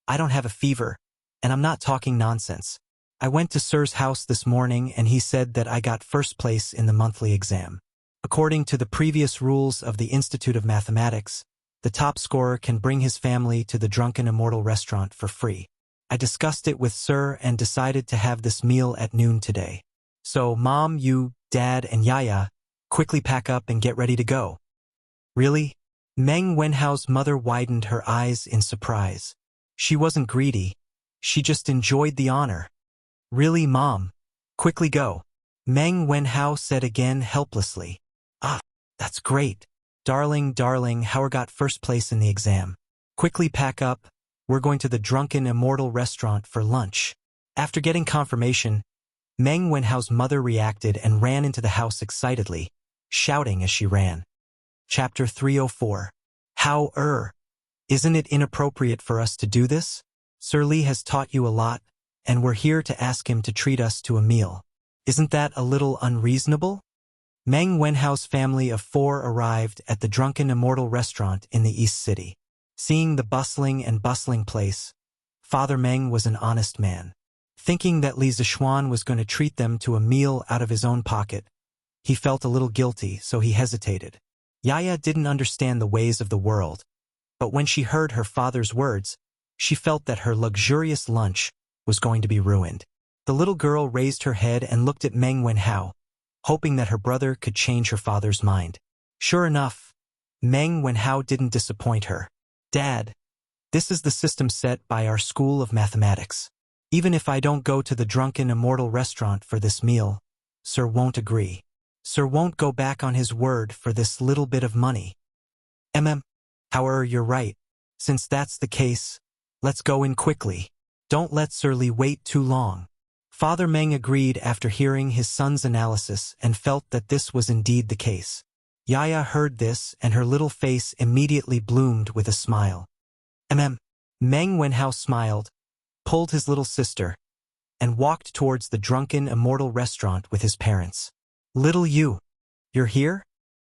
I don't have a fever, and I'm not talking nonsense. I went to Sir's house this morning and he said that I got first place in the monthly exam. According to the previous rules of the Institute of Mathematics, the top scorer can bring his family to the Drunken Immortal restaurant for free. I discussed it with Sir and decided to have this meal at noon today. So Mom, you, Dad, and Yaya, quickly pack up and get ready to go." "Really?" Meng Wenhao's mother widened her eyes in surprise. She wasn't greedy. She just enjoyed the honor. "Really, Mom? Quickly go," Meng Wenhao said again helplessly. "Ah, that's great. Darling, Howard got first place in the exam. Quickly pack up. We're going to the Drunken Immortal restaurant for lunch." After getting confirmation, Meng Wenhao's mother reacted and ran into the house excitedly, shouting as she ran. Chapter 304. Isn't it inappropriate for us to do this? Sir Li has taught you a lot, and we're here to ask him to treat us to a meal. Isn't that a little unreasonable? Meng Wenhao's family of 4 arrived at the Drunken Immortal restaurant in the East City. Seeing the bustling place, Father Meng was an honest man. Thinking that Li Zishuan was going to treat them to a meal out of his own pocket, he felt a little guilty, so he hesitated. Yaya didn't understand the ways of the world, but when she heard her father's words, she felt that her luxurious lunch was going to be ruined. The little girl raised her head and looked at Meng Wenhao, hoping that her brother could change her father's mind. Sure enough, Meng Wenhao didn't disappoint her. "Dad, this is the system set by our school of mathematics. Even if I don't go to the Drunken Immortal restaurant for this meal, Sir won't agree. Sir won't go back on his word for this little bit of money." However, you're right. Since that's the case, let's go in quickly. Don't let Sir Li wait too long. Father Meng agreed after hearing his son's analysis and felt that this was indeed the case. Yaya heard this and her little face immediately bloomed with a smile. Meng Wenhao smiled, pulled his little sister, and walked towards the Drunken Immortal restaurant with his parents. "Little you, you're here?"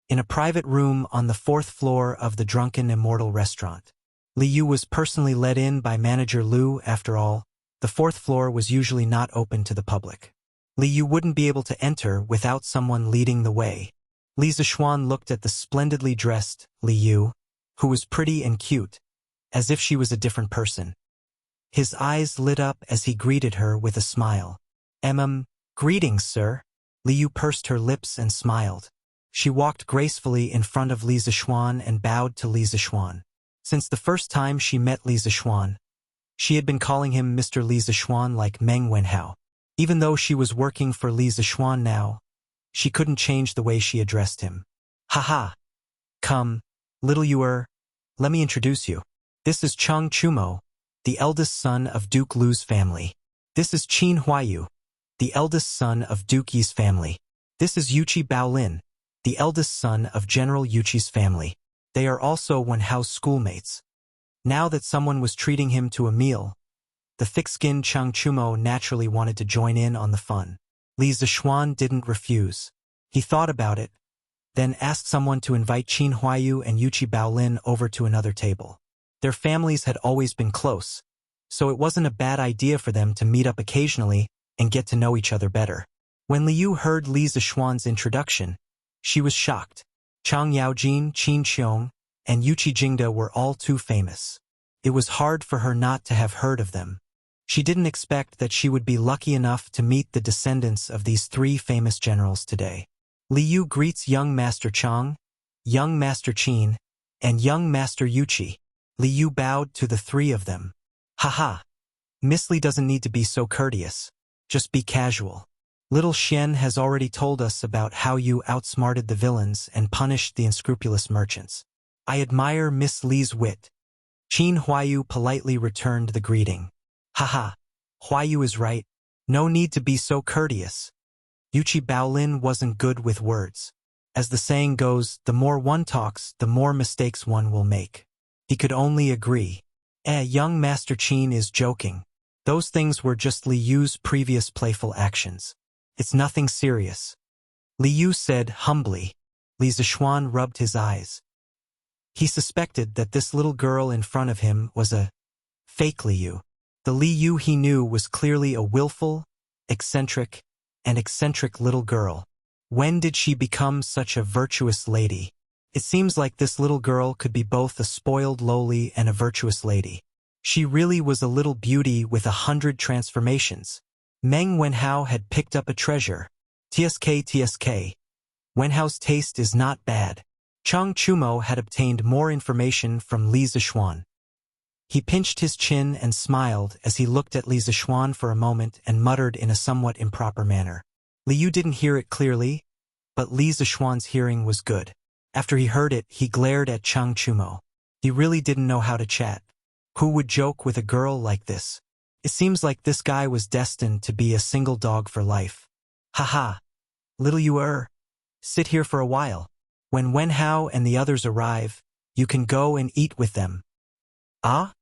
In a private room on the 4th floor of the Drunken Immortal restaurant. Li Yu was personally let in by manager Lu. After all, the 4th floor was usually not open to the public. Li Yu wouldn't be able to enter without someone leading the way. Li Zishuan looked at the splendidly dressed Li Yu, who was pretty and cute, as if she was a different person. His eyes lit up as he greeted her with a smile. Greetings, sir." Li Yu pursed her lips and smiled. She walked gracefully in front of Li Zishuan and bowed to Li Zishuan. Since the first time she met Li Zishuan, she had been calling him Mr. Li Zishuan like Meng Wenhao. Even though she was working for Li Zishuan now, she couldn't change the way she addressed him. "Haha. Come, little you let me introduce you. This is Cheng Chumo, the eldest son of Duke Lu's family. This is Qin Huayu, the eldest son of Duke Yi's family. This is Yuqi Baolin, the eldest son of General Yuqi's family. They are also Wenhao's schoolmates." Now that someone was treating him to a meal, the thick-skinned Cheng Chumo naturally wanted to join in on the fun. Li Zishuan didn't refuse. He thought about it, then asked someone to invite Qin Huayu and Yuqi Baolin over to another table. Their families had always been close, so it wasn't a bad idea for them to meet up occasionally and get to know each other better. When Li Yu heard Li Zishuan's introduction, she was shocked. Chang Yaojin, Qin Qiong, and Yuqi Jingda were all too famous. It was hard for her not to have heard of them. She didn't expect that she would be lucky enough to meet the descendants of these 3 famous generals today. Li Yu greets young Master Chang, young Master Qin, and young Master Yuqi. Li Yu bowed to the 3 of them. "Haha. Miss Li doesn't need to be so courteous. Just be casual." Little Xian has already told us about how you outsmarted the villains and punished the unscrupulous merchants. I admire Miss Li's wit. Qin Huayu politely returned the greeting. Haha, Huayu is right. No need to be so courteous. Yuchi Baolin wasn't good with words. As the saying goes, the more one talks, the more mistakes one will make. He could only agree. Young Master Qin is joking. Those things were just Li Yu's previous playful actions. It's nothing serious. Li Yu said humbly. Li Zishuan rubbed his eyes. He suspected that this little girl in front of him was a fake Li Yu. The Li Yu he knew was clearly a willful, eccentric little girl. When did she become such a virtuous lady? It seems like this little girl could be both a spoiled lowly and a virtuous lady. She really was a little beauty with 100 transformations. Meng Wenhao had picked up a treasure. TSK. Wenhao's taste is not bad. Chang Chumo had obtained more information from Li Zishuan. He pinched his chin and smiled as he looked at Li Zishuan for a moment and muttered in a somewhat improper manner. Li Yu didn't hear it clearly, but Li Zishuan's hearing was good. After he heard it, he glared at Chang Chumo. He really didn't know how to chat. Who would joke with a girl like this? It seems like this guy was destined to be a single dog for life. Haha. Little Yu sit here for a while. When Wenhao and the others arrive, you can go and eat with them. Ah?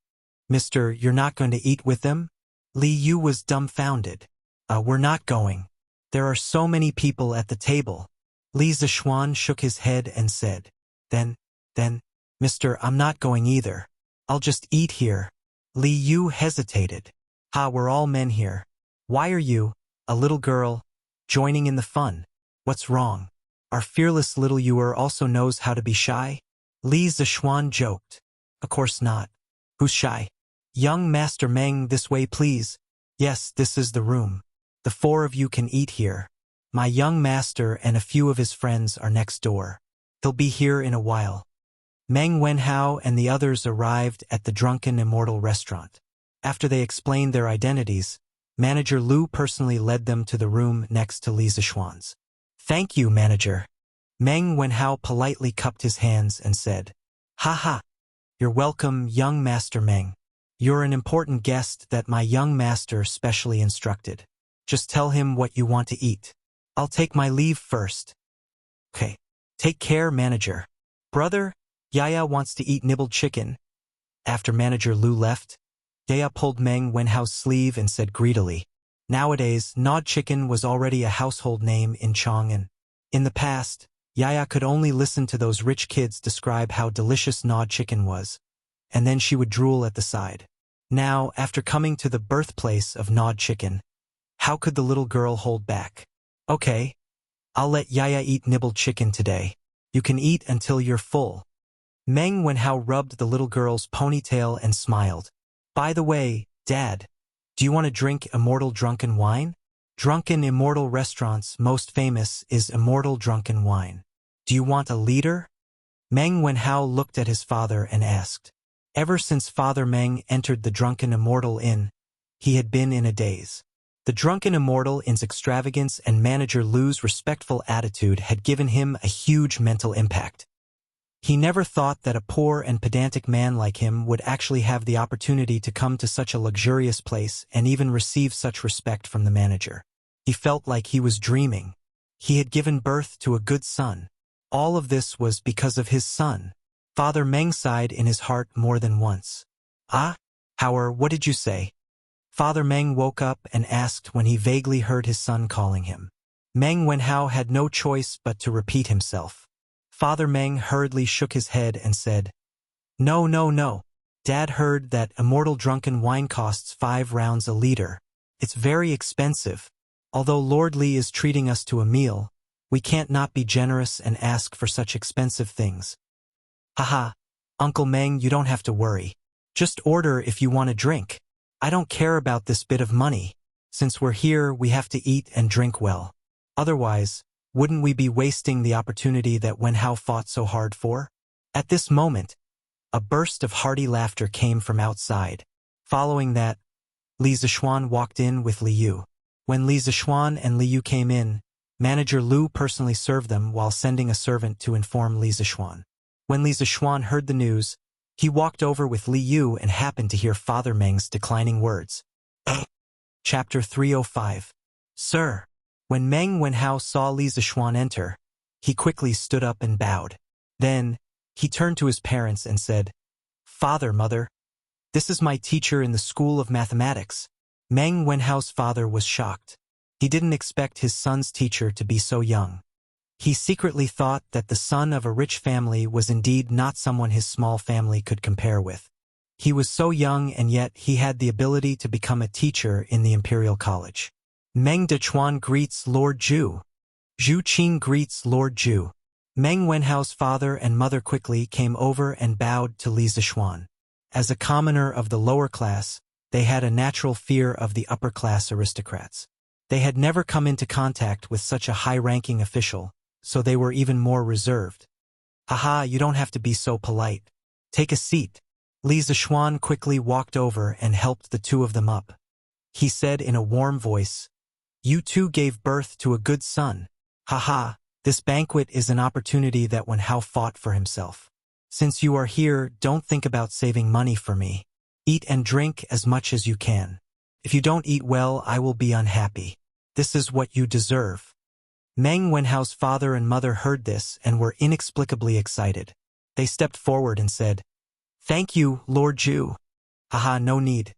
Mister, you're not going to eat with them? Li Yu was dumbfounded. We're not going. There are so many people at the table. Li Zishuan shook his head and said, Then, Mister, I'm not going either. I'll just eat here. Li Yu hesitated. We're all men here. Why are you, a little girl, joining in the fun? What's wrong? Our fearless little Yuer also knows how to be shy? Li Zishuan joked. Of course not. Who's shy? Young Master Meng, this way please. Yes, this is the room. The 4 of you can eat here. My young master and a few of his friends are next door. He'll be here in a while. Meng Wenhao and the others arrived at the Drunken Immortal restaurant. After they explained their identities, Manager Lu personally led them to the room next to Li Zishuan's. Thank you, Manager. Meng Wenhao politely cupped his hands and said, Haha. You're welcome, young Master Meng. You're an important guest that my young master specially instructed. Just tell him what you want to eat. I'll take my leave first. Okay. Take care, Manager. Brother, Yaya wants to eat nibbled chicken. After Manager Lu left, Yaya pulled Meng Wenhao's sleeve and said greedily, Nowadays, gnawed chicken was already a household name in Chang'an. In the past, Yaya could only listen to those rich kids describe how delicious gnawed chicken was, and then she would drool at the side. Now, after coming to the birthplace of gnawed chicken, how could the little girl hold back? Okay, I'll let Yaya eat nibbled chicken today. You can eat until you're full. Meng Wenhao rubbed the little girl's ponytail and smiled. By the way, Dad, do you want to drink Immortal Drunken Wine? Drunken Immortal Restaurant's most famous is Immortal Drunken Wine. Do you want a liter? Meng Wenhao looked at his father and asked. Ever since Father Meng entered the Drunken Immortal Inn, he had been in a daze. The Drunken Immortal Inn's extravagance and Manager Lu's respectful attitude had given him a huge mental impact. He never thought that a poor and pedantic man like him would actually have the opportunity to come to such a luxurious place and even receive such respect from the manager. He felt like he was dreaming. He had given birth to a good son. All of this was because of his son. Father Meng sighed in his heart more than once. Howard, what did you say? Father Meng woke up and asked when he vaguely heard his son calling him. Meng Wenhao had no choice but to repeat himself. Father Meng hurriedly shook his head and said, No. Dad heard that Immortal Drunken Wine costs 5 rounds a liter. It's very expensive. Although Lord Li is treating us to a meal, we can't not be generous and ask for such expensive things. Haha, Uncle Meng, you don't have to worry. Just order if you want a drink. I don't care about this bit of money. Since we're here, we have to eat and drink well. Otherwise, wouldn't we be wasting the opportunity that Wenhao fought so hard for? At this moment, a burst of hearty laughter came from outside. Following that, Li Zishuan walked in with Li Yu. When Li Zixuan and Li Yu came in, Manager Lu personally served them while sending a servant to inform Li Zixuan. When Li Zixuan heard the news, he walked over with Li Yu and happened to hear Father Meng's declining words. Chapter 305. Sir. When Meng Wenhao saw Li Zixuan enter, he quickly stood up and bowed. Then, he turned to his parents and said, Father, Mother, this is my teacher in the School of Mathematics. Meng Wenhao's father was shocked. He didn't expect his son's teacher to be so young. He secretly thought that the son of a rich family was indeed not someone his small family could compare with. He was so young and yet he had the ability to become a teacher in the Imperial College. Meng Dechuan greets Lord Zhu. Zhu Qing greets Lord Zhu. Meng Wenhao's father and mother quickly came over and bowed to Li Zixuan. As a commoner of the lower class, they had a natural fear of the upper-class aristocrats. They had never come into contact with such a high-ranking official, so they were even more reserved. Haha, you don't have to be so polite. Take a seat. Li Zixuan quickly walked over and helped the two of them up. He said in a warm voice, You two gave birth to a good son. Haha, this banquet is an opportunity that Wenhao fought for himself. Since you are here, don't think about saving money for me. Eat and drink as much as you can. If you don't eat well, I will be unhappy. This is what you deserve. Meng Wenhao's father and mother heard this and were inexplicably excited. They stepped forward and said, Thank you, Lord Zhu. Haha, no need.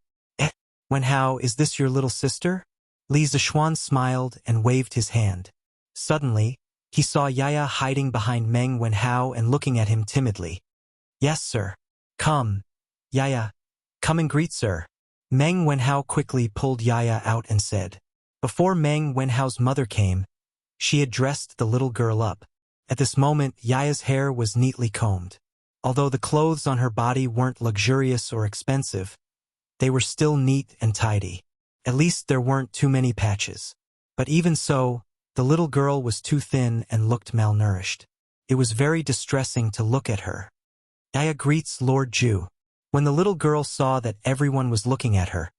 Wenhao, is this your little sister? Li Zixuan smiled and waved his hand. Suddenly, he saw Yaya hiding behind Meng Wenhao and looking at him timidly. Yes, sir. Come. Yaya. Come and greet, sir. Meng Wenhao quickly pulled Yaya out and said. Before Meng Wenhao's mother came, she had dressed the little girl up. At this moment, Yaya's hair was neatly combed. Although the clothes on her body weren't luxurious or expensive, they were still neat and tidy. At least there weren't too many patches. But even so, the little girl was too thin and looked malnourished. It was very distressing to look at her. Yaya greets Lord Zhu. When the little girl saw that everyone was looking at her,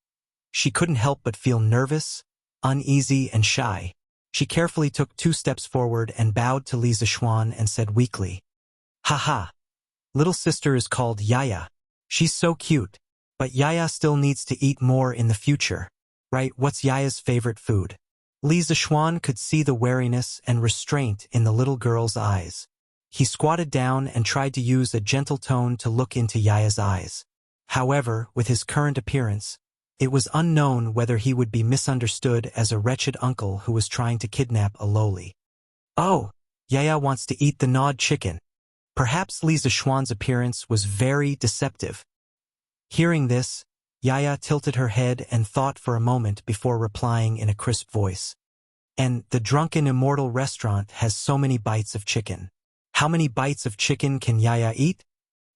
she couldn't help but feel nervous, uneasy, and shy. She carefully took 2 steps forward and bowed to Li Zixuan and said weakly, Haha. Little sister is called Yaya. She's so cute. But Yaya still needs to eat more in the future. Right, what's Yaya's favorite food? Li Zixuan could see the wariness and restraint in the little girl's eyes. He squatted down and tried to use a gentle tone to look into Yaya's eyes. However, with his current appearance, it was unknown whether he would be misunderstood as a wretched uncle who was trying to kidnap a lowly. Oh, Yaya wants to eat the gnawed chicken. Perhaps Li Zixuan's appearance was very deceptive. Hearing this, Yaya tilted her head and thought for a moment before replying in a crisp voice. And the drunken immortal restaurant has so many bites of chicken. How many bites of chicken can Yaya eat?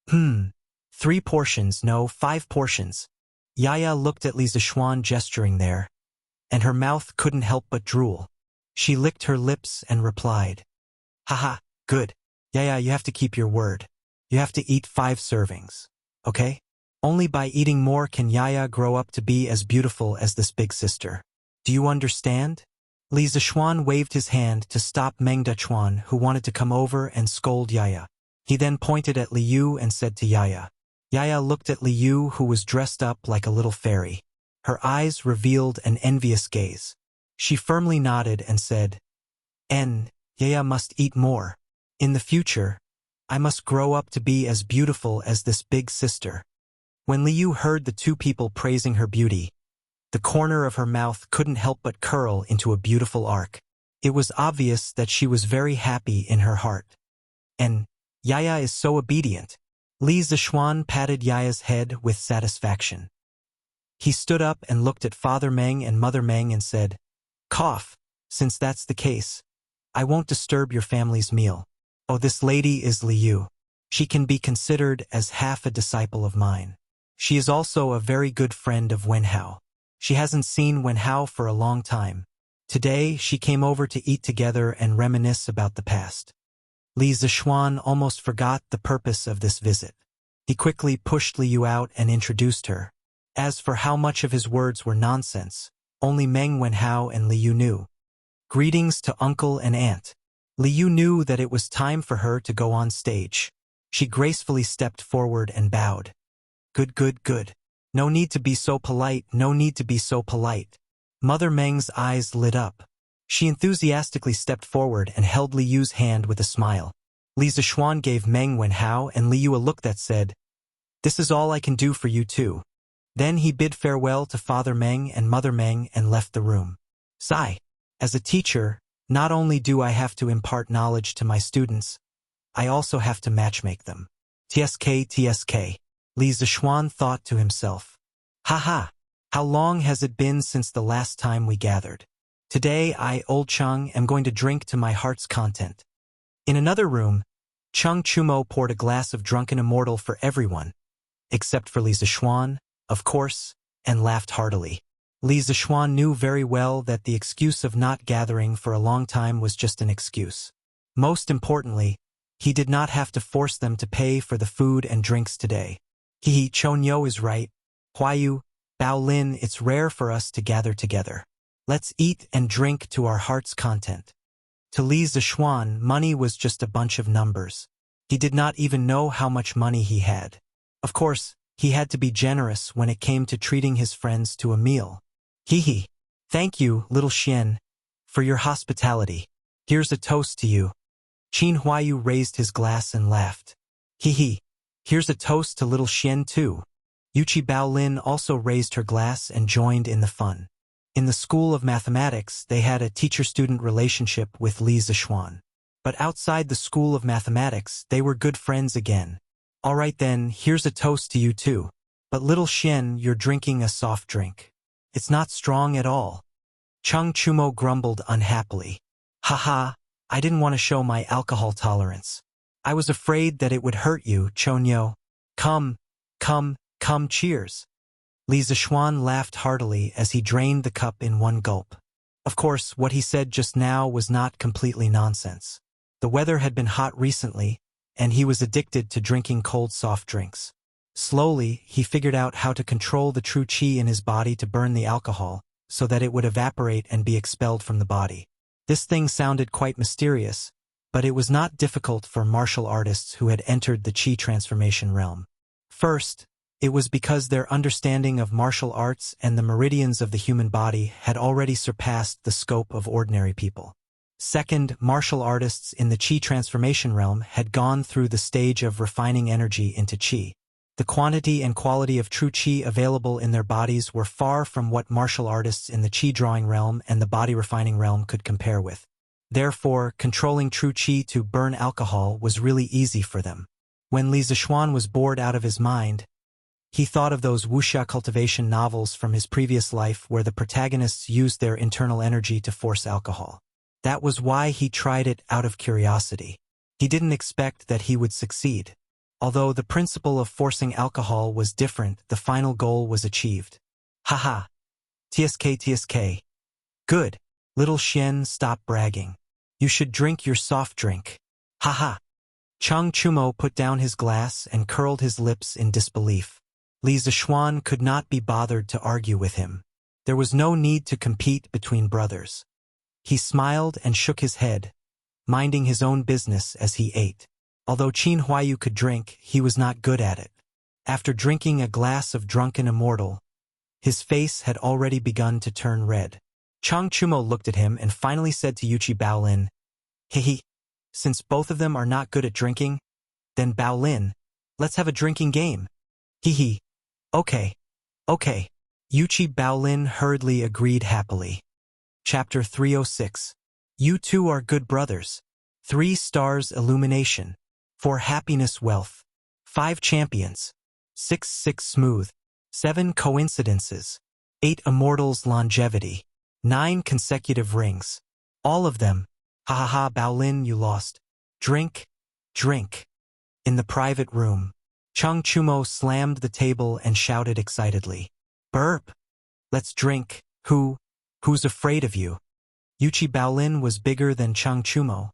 3 portions, no, 5 portions. Yaya looked at Li Zixuan gesturing there, and her mouth couldn't help but drool. She licked her lips and replied, Haha, good. Yaya, you have to keep your word. You have to eat 5 servings, okay? Only by eating more can Yaya grow up to be as beautiful as this big sister. Do you understand? Li Zixuan waved his hand to stop Meng Dechuan, who wanted to come over and scold Yaya. He then pointed at Li Yu and said to Yaya. Yaya looked at Li Yu, who was dressed up like a little fairy. Her eyes revealed an envious gaze. She firmly nodded and said, Yaya must eat more. In the future, I must grow up to be as beautiful as this big sister. When Li Yu heard the 2 people praising her beauty, the corner of her mouth couldn't help but curl into a beautiful arc. It was obvious that she was very happy in her heart. And Yaya is so obedient. Li Zixuan patted Yaya's head with satisfaction. He stood up and looked at Father Meng and Mother Meng and said, Cough, since that's the case, I won't disturb your family's meal. Oh, this lady is Li Yu. She can be considered as half a disciple of mine. She is also a very good friend of Wenhao. She hasn't seen Wenhao for a long time. Today, she came over to eat together and reminisce about the past. Li Zixuan almost forgot the purpose of this visit. He quickly pushed Li Yu out and introduced her. As for how much of his words were nonsense, Only Meng Wenhao and Liu knew. Greetings to uncle and aunt. Liu knew that it was time for her to go on stage. She gracefully stepped forward and bowed. Good, good, good. No need to be so polite, no need to be so polite. Mother Meng's eyes lit up. She enthusiastically stepped forward and held Liu's hand with a smile. Li Zishuan gave Meng Wenhao and Liu a look that said, "This is all I can do for you too." Then he bid farewell to Father Meng and Mother Meng and left the room. Sigh. As a teacher, not only do I have to impart knowledge to my students, I also have to matchmake them. TSK, TSK. Li Zishuan thought to himself. Haha, how long has it been since the last time we gathered? Today I, Old Chung, am going to drink to my heart's content. In another room, Chung Chumo poured a glass of drunken immortal for everyone, except for Li Zishuan, of course, and laughed heartily. Li Zishuan knew very well that the excuse of not gathering for a long time was just an excuse. Most importantly, he did not have to force them to pay for the food and drinks today. Chonyo is right. Huayu, Bao Lin, it's rare for us to gather together. Let's eat and drink to our heart's content. To Li Zishuan, money was just a bunch of numbers. He did not even know how much money he had. Of course, he had to be generous when it came to treating his friends to a meal. Thank you, little Xian, for your hospitality. Here's a toast to you. Qin Huayu raised his glass and laughed. Here's a toast to little Xian too. Yuchi Baolin also raised her glass and joined in the fun. In the School of Mathematics, they had a teacher-student relationship with Li Zishuan. But outside the School of Mathematics, they were good friends again. All right then, here's a toast to you too. But little Xian, you're drinking a soft drink. It's not strong at all. Chung Chumo grumbled unhappily. Haha, I didn't want to show my alcohol tolerance. I was afraid that it would hurt you, Chonyo. Come, cheers. Li Zishuan laughed heartily as he drained the cup in one gulp. Of course, what he said just now was not completely nonsense. The weather had been hot recently, and he was addicted to drinking cold soft drinks. Slowly, he figured out how to control the true qi in his body to burn the alcohol, so that it would evaporate and be expelled from the body. This thing sounded quite mysterious, but it was not difficult for martial artists who had entered the qi transformation realm. First, it was because their understanding of martial arts and the meridians of the human body had already surpassed the scope of ordinary people. Second, martial artists in the qi transformation realm had gone through the stage of refining energy into qi. The quantity and quality of true qi available in their bodies were far from what martial artists in the qi drawing realm and the body refining realm could compare with. Therefore, controlling true qi to burn alcohol was really easy for them. When Li Zishuan was bored out of his mind, he thought of those wuxia cultivation novels from his previous life where the protagonists used their internal energy to force alcohol. That was why he tried it out of curiosity. He didn't expect that he would succeed. Although the principle of forcing alcohol was different, the final goal was achieved. Haha. TSK. Good. Little Xian, stop bragging. You should drink your soft drink. Haha. Chung Chumo put down his glass and curled his lips in disbelief. Li Zishuan could not be bothered to argue with him. There was no need to compete between brothers. He smiled and shook his head, minding his own business as he ate. Although Qin Huayu could drink, he was not good at it. After drinking a glass of drunken immortal, his face had already begun to turn red. Chung Chumo looked at him and finally said to Yuchi Baolin, since both of them are not good at drinking, then Baolin, let's have a drinking game. Okay. Yuchi Baolin hurriedly agreed happily. Chapter 306. You two are good brothers. 3 stars illumination. 4 happiness wealth. 5 champions. 6 smooth. 7 coincidences. 8 immortals longevity. 9 consecutive rings. All of them. Baolin, you lost. Drink. In the private room, Chung Chumo slammed the table and shouted excitedly. Burp. Let's drink. Who's afraid of you? Yuchi Baolin was bigger than Chung Chumo,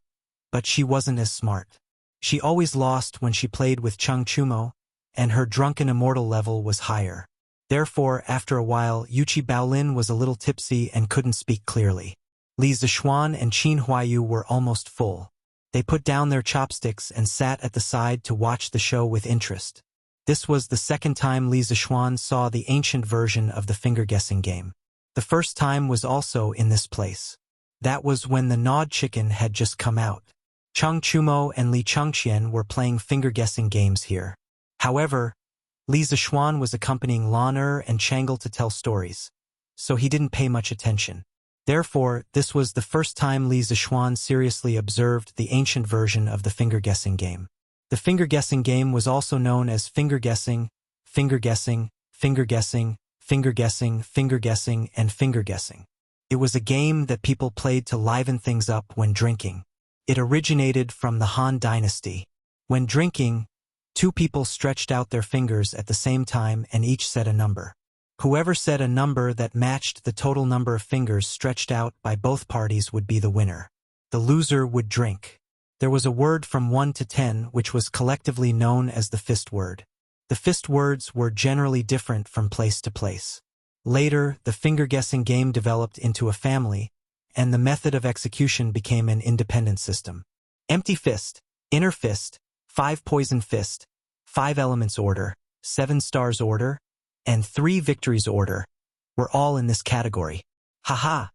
but she wasn't as smart. She always lost when she played with Chung Chumo, and her drunken immortal level was higher. Therefore, after a while, Yuchi Baolin was a little tipsy and couldn't speak clearly. Li Zixuan and Qin Huayu were almost full. They put down their chopsticks and sat at the side to watch the show with interest. This was the second time Li Zixuan saw the ancient version of the finger-guessing game. The first time was also in this place. That was when the gnawed chicken had just come out. Cheng Chumo and Li Chengqian were playing finger-guessing games here. However, Li Zixuan was accompanying Lan Er and Changle to tell stories, so he didn't pay much attention. Therefore, this was the first time Li Zixuan seriously observed the ancient version of the finger-guessing game. The finger-guessing game was also known as finger-guessing, finger-guessing, finger-guessing, finger-guessing, finger-guessing, and finger-guessing. It was a game that people played to liven things up when drinking. It originated from the Han Dynasty. When drinking, two people stretched out their fingers at the same time and each said a number. Whoever said a number that matched the total number of fingers stretched out by both parties would be the winner. The loser would drink. There was a word from 1 to 10 which was collectively known as the fist word. The fist words were generally different from place to place. Later, the finger-guessing game developed into a family, and the method of execution became an independent system. Empty fist, inner fist, 5 poison fist, 5 elements order, 7 stars order, and 3 victories order were all in this category. Haha!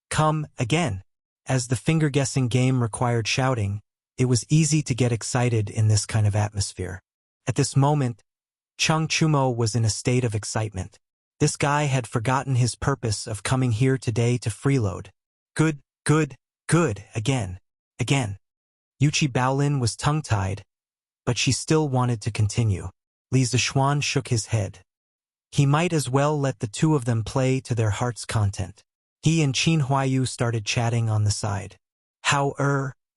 Come again! As the finger-guessing game required shouting, it was easy to get excited in this kind of atmosphere. At this moment, Cheng Chumo was in a state of excitement. This guy had forgotten his purpose of coming here today to freeload. Good, good, good, again, again. Yuchi Baolin was tongue-tied, but she still wanted to continue. Li Zixuan shook his head. He might as well let the two of them play to their heart's content. He and Qin Huayu started chatting on the side.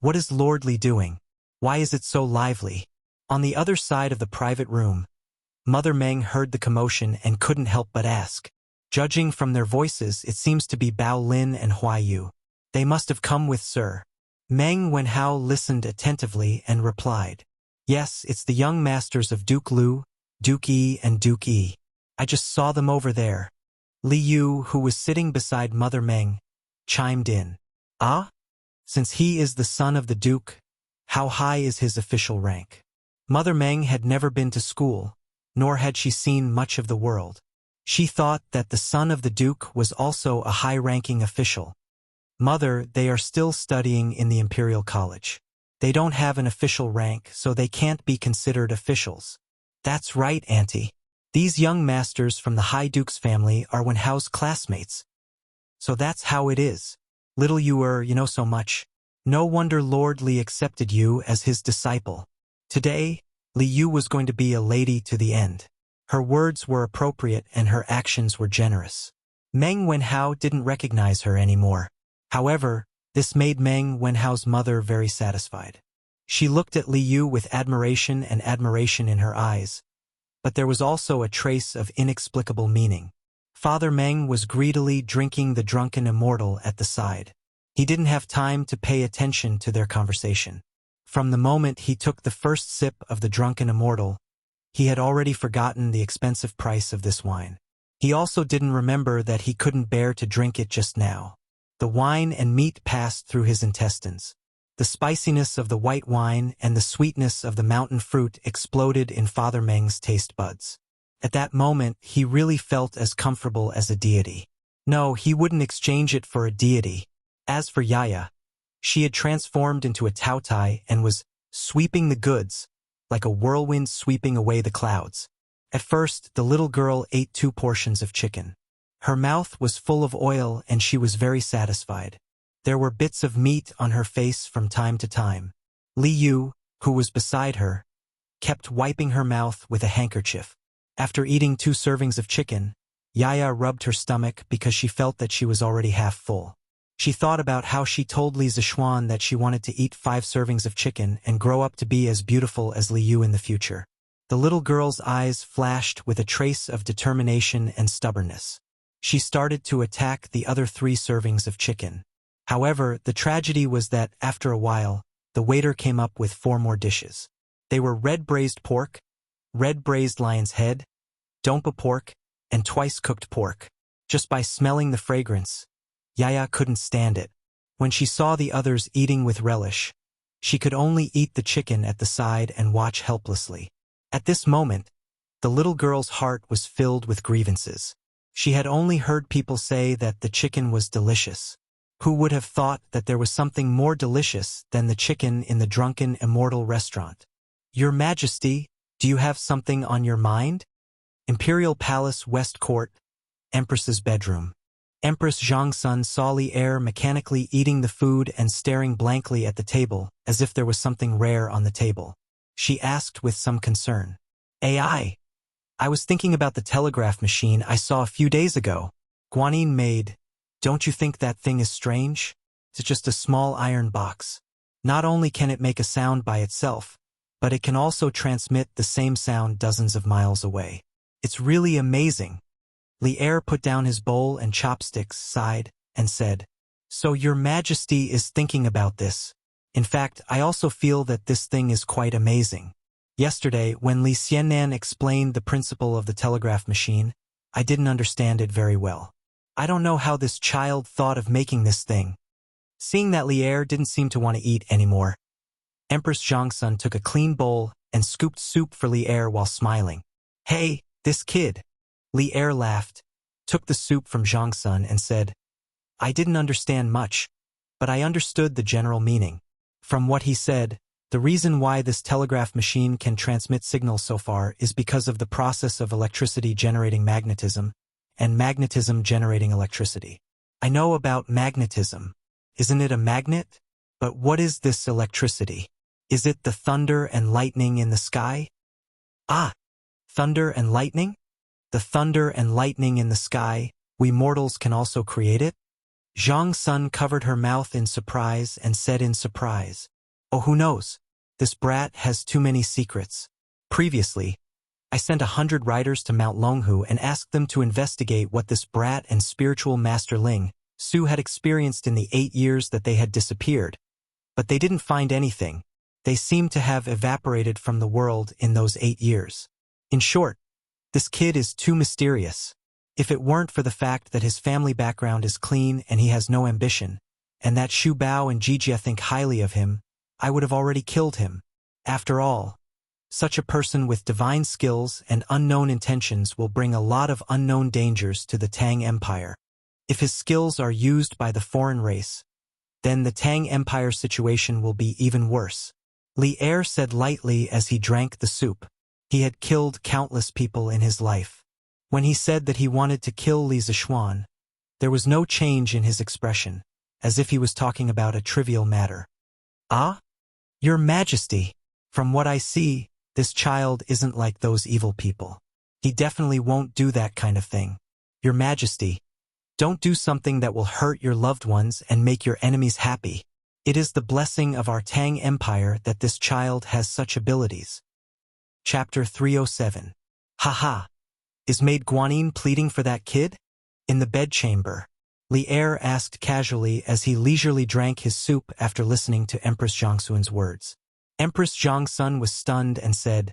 What is Lord Li doing? Why is it so lively? On the other side of the private room, Mother Meng heard the commotion and couldn't help but ask. Judging from their voices, it seems to be Bao Lin and Huayu. They must have come with Sir. Meng Wenhao listened attentively and replied, Yes, it's the young masters of Duke Lu, Duke Yi, and Duke Yi. I just saw them over there. Li Yu, who was sitting beside Mother Meng, chimed in. Ah? Since he is the son of the Duke, how high is his official rank? Mother Meng had never been to school, nor had she seen much of the world. She thought that the son of the Duke was also a high-ranking official. Mother, they are still studying in the Imperial College. They don't have an official rank, so they can't be considered officials. That's right, Auntie. These young masters from the High Duke's family are Wenhao's classmates. So that's how it is. Little you know so much. No wonder Lord Li accepted you as his disciple. Today, Li Yu was going to be a lady to the end. Her words were appropriate and her actions were generous. Meng Wenhao didn't recognize her anymore. However, this made Meng Wenhao's mother very satisfied. She looked at Li Yu with admiration in her eyes, but there was also a trace of inexplicable meaning. Father Meng was greedily drinking the drunken immortal at the side. He didn't have time to pay attention to their conversation. From the moment he took the first sip of the drunken immortal, he had already forgotten the expensive price of this wine. He also didn't remember that he couldn't bear to drink it just now. The wine and meat passed through his intestines. The spiciness of the white wine and the sweetness of the mountain fruit exploded in Father Meng's taste buds. At that moment, he really felt as comfortable as a deity. No, he wouldn't exchange it for a deity. As for Yaya, she had transformed into a Taotai and was sweeping the goods, like a whirlwind sweeping away the clouds. At first, the little girl ate 2 portions of chicken. Her mouth was full of oil and she was very satisfied. There were bits of meat on her face from time to time. Li Yu, who was beside her, kept wiping her mouth with a handkerchief. After eating 2 servings of chicken, Yaya rubbed her stomach because she felt that she was already half full. She thought about how she told Li Zixuan that she wanted to eat 5 servings of chicken and grow up to be as beautiful as Li Yu in the future. The little girl's eyes flashed with a trace of determination and stubbornness. She started to attack the other 3 servings of chicken. However, the tragedy was that, after a while, the waiter came up with 4 more dishes. They were red braised pork, red braised lion's head, dompa pork, and twice cooked pork. Just by smelling the fragrance, Yaya couldn't stand it. When she saw the others eating with relish, she could only eat the chicken at the side and watch helplessly. At this moment, the little girl's heart was filled with grievances. She had only heard people say that the chicken was delicious. Who would have thought that there was something more delicious than the chicken in the drunken immortal restaurant? Your Majesty, do you have something on your mind? Imperial Palace, West Court, Empress's bedroom. Empress Zhongsun saw Li Er mechanically eating the food and staring blankly at the table, as if there was something rare on the table. She asked with some concern. I was thinking about the telegraph machine I saw a few days ago. Guanyin made. Don't you think that thing is strange? It's just a small iron box. Not only can it make a sound by itself, but it can also transmit the same sound dozens of miles away. It's really amazing. Li Er put down his bowl and chopsticks, sighed, and said, So your Majesty is thinking about this. In fact, I also feel that this thing is quite amazing. Yesterday, when Li Xiannan explained the principle of the telegraph machine, I didn't understand it very well. I don't know how this child thought of making this thing. Seeing that Li Er didn't seem to want to eat anymore, Empress Zhongsun took a clean bowl and scooped soup for Li Er while smiling. Hey, this kid. Li Er laughed, took the soup from Zhongsun and said, I didn't understand much, but I understood the general meaning. From what he said, the reason why this telegraph machine can transmit signals so far is because of the process of electricity generating magnetism, and magnetism generating electricity. I know about magnetism. Isn't it a magnet? But what is this electricity? Is it the thunder and lightning in the sky? Ah, thunder and lightning? The thunder and lightning in the sky, we mortals can also create it? Zhang Sun covered her mouth in surprise and said in surprise, Oh, who knows? This brat has too many secrets. Previously, I sent 100 riders to Mount Longhu and asked them to investigate what this brat and spiritual master Ling Su had experienced in the 8 years that they had disappeared. But they didn't find anything. They seemed to have evaporated from the world in those 8 years. In short, this kid is too mysterious. If it weren't for the fact that his family background is clean and he has no ambition, and that Xu Bao and Jijia think highly of him, I would have already killed him. After all, such a person with divine skills and unknown intentions will bring a lot of unknown dangers to the Tang Empire. If his skills are used by the foreign race, then the Tang Empire situation will be even worse. Li Er said lightly as he drank the soup. He had killed countless people in his life. When he said that he wanted to kill Li Zishuan, there was no change in his expression, as if he was talking about a trivial matter. Ah? Your Majesty, from what I see, this child isn't like those evil people. He definitely won't do that kind of thing. Your Majesty, don't do something that will hurt your loved ones and make your enemies happy. It is the blessing of our Tang Empire that this child has such abilities. Chapter 307. Haha. Is Maid Guanyin pleading for that kid? In the bedchamber, Li Er asked casually as he leisurely drank his soup after listening to Empress Zhongsun's words. Empress Zhongsun was stunned and said,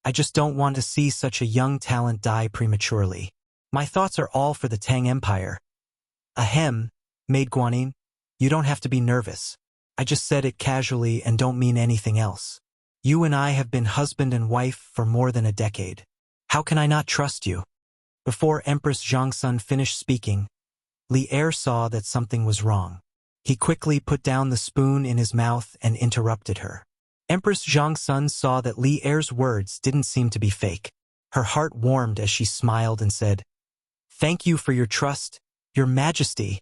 I just don't want to see such a young talent die prematurely. My thoughts are all for the Tang Empire. Ahem, Maid Guanyin, you don't have to be nervous. I just said it casually and don't mean anything else. You and I have been husband and wife for more than a decade. How can I not trust you? Before Empress Zhongsun finished speaking, Li Er saw that something was wrong. He quickly put down the spoon in his mouth and interrupted her. Empress Zhongsun saw that Li Er's words didn't seem to be fake. Her heart warmed as she smiled and said, Thank you for your trust, Your Majesty.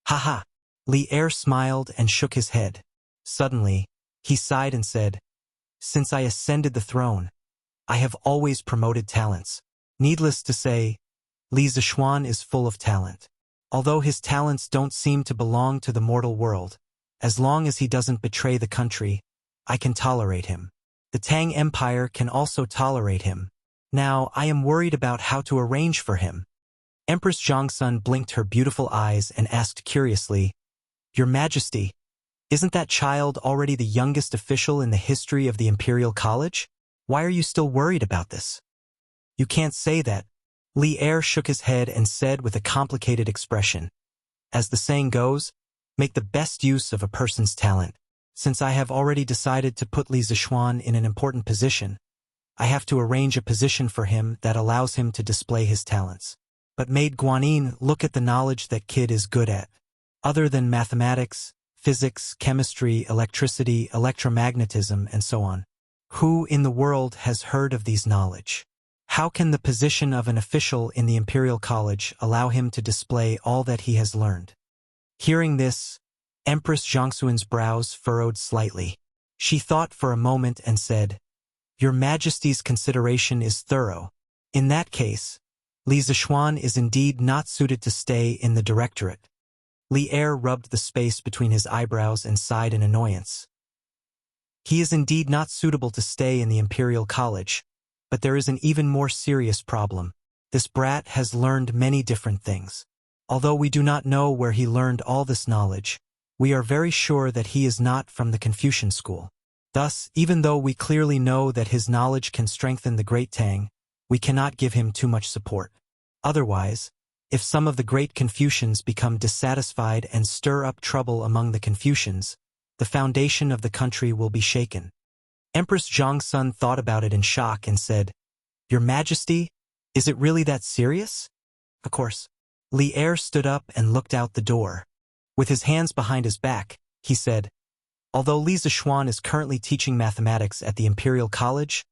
Haha. Li Er smiled and shook his head. Suddenly, he sighed and said, Since I ascended the throne, I have always promoted talents. Needless to say, Li Zishuan is full of talent. Although his talents don't seem to belong to the mortal world, as long as he doesn't betray the country, I can tolerate him. The Tang Empire can also tolerate him. Now, I am worried about how to arrange for him. Empress Zhongsun blinked her beautiful eyes and asked curiously, Your Majesty, isn't that child already the youngest official in the history of the Imperial College? Why are you still worried about this? You can't say that, Li Er shook his head and said with a complicated expression, "As the saying goes, make the best use of a person's talent. Since I have already decided to put Li Zishuan in an important position, I have to arrange a position for him that allows him to display his talents. But Maid Guanyin, look at the knowledge that kid is good at. Other than mathematics, physics, chemistry, electricity, electromagnetism, and so on. Who in the world has heard of these knowledge? How can the position of an official in the Imperial College allow him to display all that he has learned?" Hearing this, Empress Zhongxuan's brows furrowed slightly. She thought for a moment and said, "Your Majesty's consideration is thorough. In that case, Li Zishuan is indeed not suited to stay in the directorate." Li Er rubbed the space between his eyebrows and sighed in annoyance. "He is indeed not suitable to stay in the Imperial College, but there is an even more serious problem. This brat has learned many different things. Although we do not know where he learned all this knowledge, we are very sure that he is not from the Confucian school. Thus, even though we clearly know that his knowledge can strengthen the Great Tang, we cannot give him too much support. Otherwise, if some of the great Confucians become dissatisfied and stir up trouble among the Confucians, the foundation of the country will be shaken." Empress Zhongxun thought about it in shock and said, "Your Majesty, is it really that serious?" Of course. Li Er stood up and looked out the door. With his hands behind his back, he said, "Although Li Zishuan is currently teaching mathematics at the Imperial College,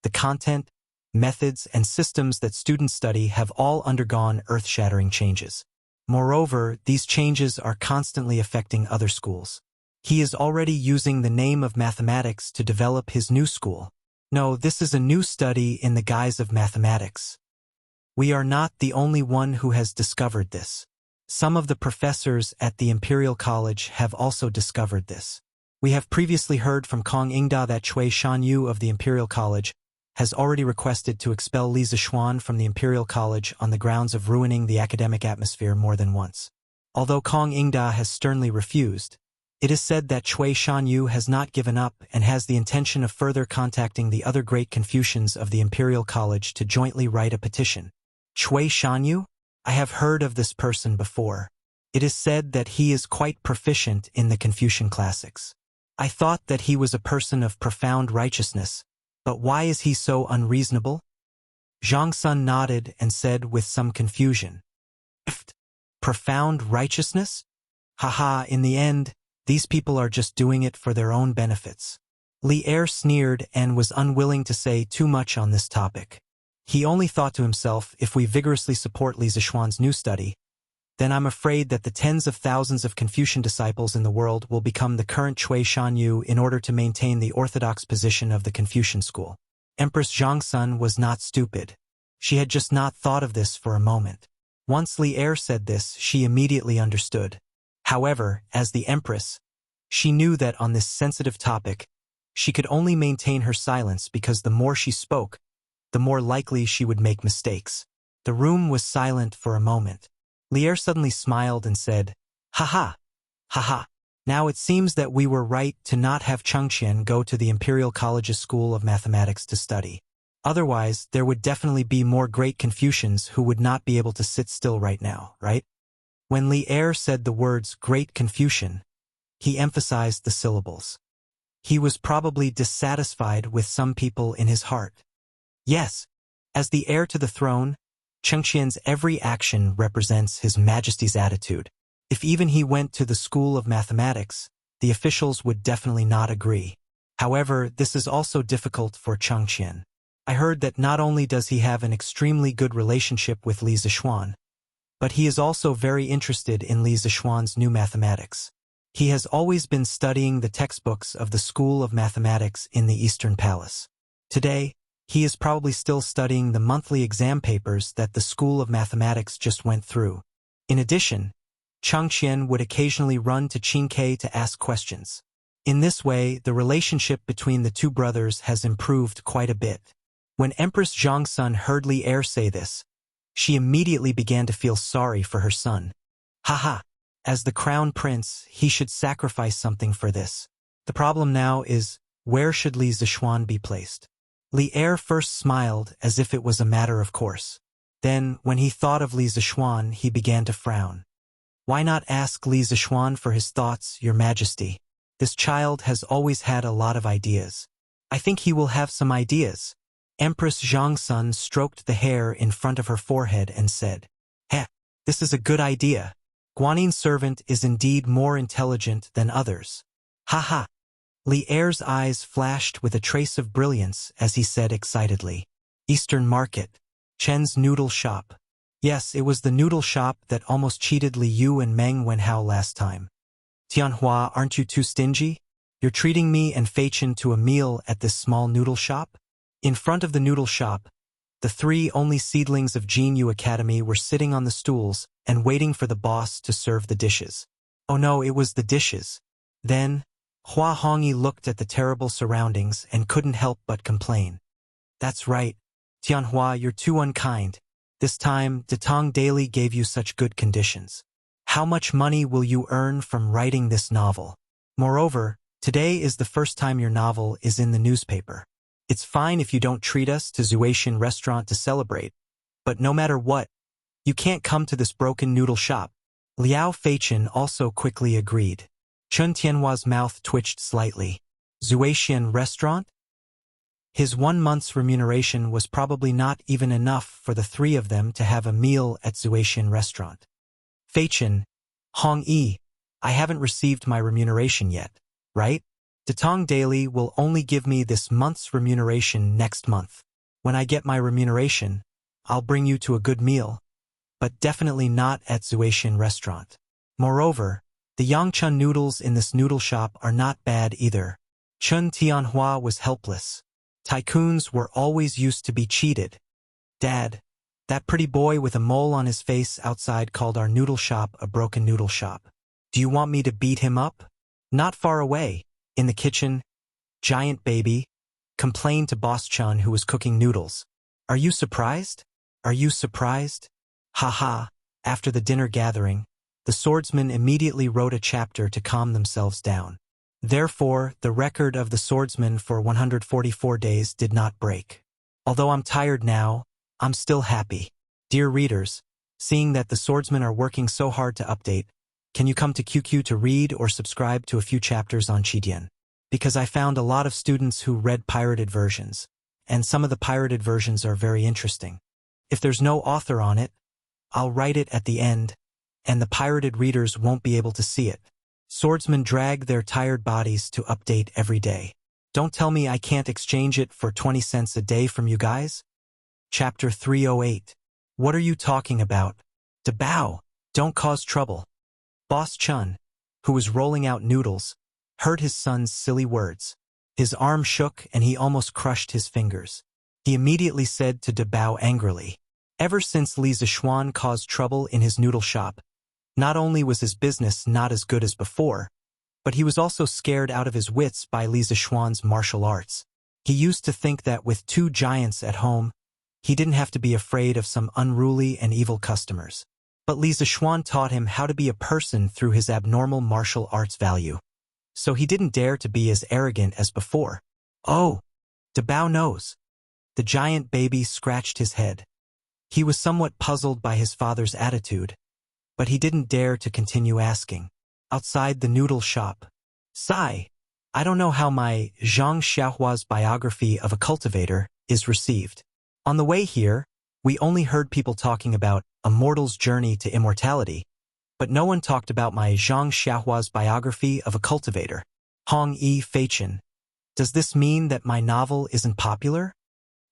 the content, methods, and systems that students study have all undergone earth-shattering changes. Moreover, these changes are constantly affecting other schools. He is already using the name of mathematics to develop his new school. No, this is a new study in the guise of mathematics. We are not the only one who has discovered this. Some of the professors at the Imperial College have also discovered this. We have previously heard from Kong Ingda that Cui Shanyu of the Imperial College has already requested to expel Li Zishuan from the Imperial College on the grounds of ruining the academic atmosphere more than once. Although Kong Ingda has sternly refused, it is said that Cui Shanyu has not given up and has the intention of further contacting the other great Confucians of the Imperial College to jointly write a petition. Cui Shanyu? I have heard of this person before. It is said that he is quite proficient in the Confucian classics. I thought that he was a person of profound righteousness, but why is he so unreasonable?" Zhongxun nodded and said with some confusion, "Profound righteousness? Haha, in the end, these people are just doing it for their own benefits." Li Er sneered and was unwilling to say too much on this topic. He only thought to himself, if we vigorously support Li Zishuan's new study, then I'm afraid that the tens of thousands of Confucian disciples in the world will become the current Cui Shanyu in order to maintain the orthodox position of the Confucian school. Empress Zhongxun was not stupid. She had just not thought of this for a moment. Once Li Er said this, she immediately understood. However, as the Empress, she knew that on this sensitive topic, she could only maintain her silence because the more she spoke, the more likely she would make mistakes. The room was silent for a moment. Li Er suddenly smiled and said, "Ha ha. Now it seems that we were right to not have Chengqian go to the Imperial College's School of Mathematics to study. Otherwise, there would definitely be more great Confucians who would not be able to sit still right now, right?" When Li Er said the words Great Confucian, he emphasized the syllables. He was probably dissatisfied with some people in his heart. Yes, as the heir to the throne, Chengqian's every action represents His Majesty's attitude. If even he went to the School of Mathematics, the officials would definitely not agree. However, this is also difficult for Chengqian. I heard that not only does he have an extremely good relationship with Li Zishuan, but he is also very interested in Li Zishuan's new mathematics. He has always been studying the textbooks of the School of Mathematics in the Eastern Palace. Today, he is probably still studying the monthly exam papers that the School of Mathematics just went through. In addition, Chengqian would occasionally run to Qingke to ask questions. In this way, the relationship between the two brothers has improved quite a bit. When Empress Zhongxun heard Li Er say this, she immediately began to feel sorry for her son. Haha, as the crown prince, he should sacrifice something for this. The problem now is, where should Li Zishuan be placed? Li Er first smiled as if it was a matter of course. Then, when he thought of Li Zixuan, he began to frown. Why not ask Li Zixuan for his thoughts, Your Majesty? This child has always had a lot of ideas. I think he will have some ideas. Empress Zhangsun stroked the hair in front of her forehead and said, Heh, this is a good idea. Guanin's servant is indeed more intelligent than others. Ha ha. Li Er's eyes flashed with a trace of brilliance as he said excitedly, Eastern Market. Chen's noodle shop. Yes, it was the noodle shop that almost cheated Li Yu and Meng Wenhao last time. Tianhua, aren't you too stingy? You're treating me and Fei Chen to a meal at this small noodle shop? In front of the noodle shop, the three only seedlings of Jin Yu Academy were sitting on the stools and waiting for the boss to serve the dishes. Oh no, it was the dishes. Then, Hua Hongyi looked at the terrible surroundings and couldn't help but complain. That's right. Tianhua, you're too unkind. This time, Datong Daily gave you such good conditions. How much money will you earn from writing this novel? Moreover, today is the first time your novel is in the newspaper. It's fine if you don't treat us to Zuaitian restaurant to celebrate, but no matter what, you can't come to this broken noodle shop. Liao Feichen also quickly agreed. Chun Tianhua's mouth twitched slightly. Zuaitian restaurant? His 1 month's remuneration was probably not even enough for the three of them to have a meal at Zuaitian restaurant. Feichen, Hong Yi, I haven't received my remuneration yet, right? Datong Daily will only give me this month's remuneration next month. When I get my remuneration, I'll bring you to a good meal, but definitely not at Zuaitian restaurant. Moreover, the Yangchun noodles in this noodle shop are not bad either. Chun Tianhua was helpless. Tycoons were always used to be cheated. Dad, that pretty boy with a mole on his face outside called our noodle shop a broken noodle shop. Do you want me to beat him up? Not far away, in the kitchen, Giant Baby complained to Boss Chun who was cooking noodles. Are you surprised? Are you surprised? Ha ha. After the dinner gathering, the swordsmen immediately wrote a chapter to calm themselves down. Therefore, the record of the swordsman for 144 days did not break. Although I'm tired now, I'm still happy. Dear readers, seeing that the swordsmen are working so hard to update, can you come to QQ to read or subscribe to a few chapters on Qidian? Because I found a lot of students who read pirated versions, and some of the pirated versions are very interesting. If there's no author on it, I'll write it at the end, and the pirated readers won't be able to see it. Swordsmen drag their tired bodies to update every day. Don't tell me I can't exchange it for 20 cents a day from you guys? Chapter 308. What are you talking about? Dabao, don't cause trouble. Boss Chun, who was rolling out noodles, heard his son's silly words. His arm shook and he almost crushed his fingers. He immediately said to Dabao angrily, ever since Li Zixuan caused trouble in his noodle shop, not only was his business not as good as before, but he was also scared out of his wits by Li Zixuan's martial arts. He used to think that with two giants at home, he didn't have to be afraid of some unruly and evil customers. But Li Zixuan taught him how to be a person through his abnormal martial arts value. So he didn't dare to be as arrogant as before. Oh, Dabao knows. The Giant Baby scratched his head. He was somewhat puzzled by his father's attitude, but he didn't dare to continue asking. Outside the noodle shop, Sai, I don't know how my Zhang Xiaohua's biography of a cultivator is received. On the way here, we only heard people talking about a mortal's journey to immortality, but no one talked about my Zhang Xiaohua's biography of a cultivator. Hong Yi Feichen. Does this mean that my novel isn't popular?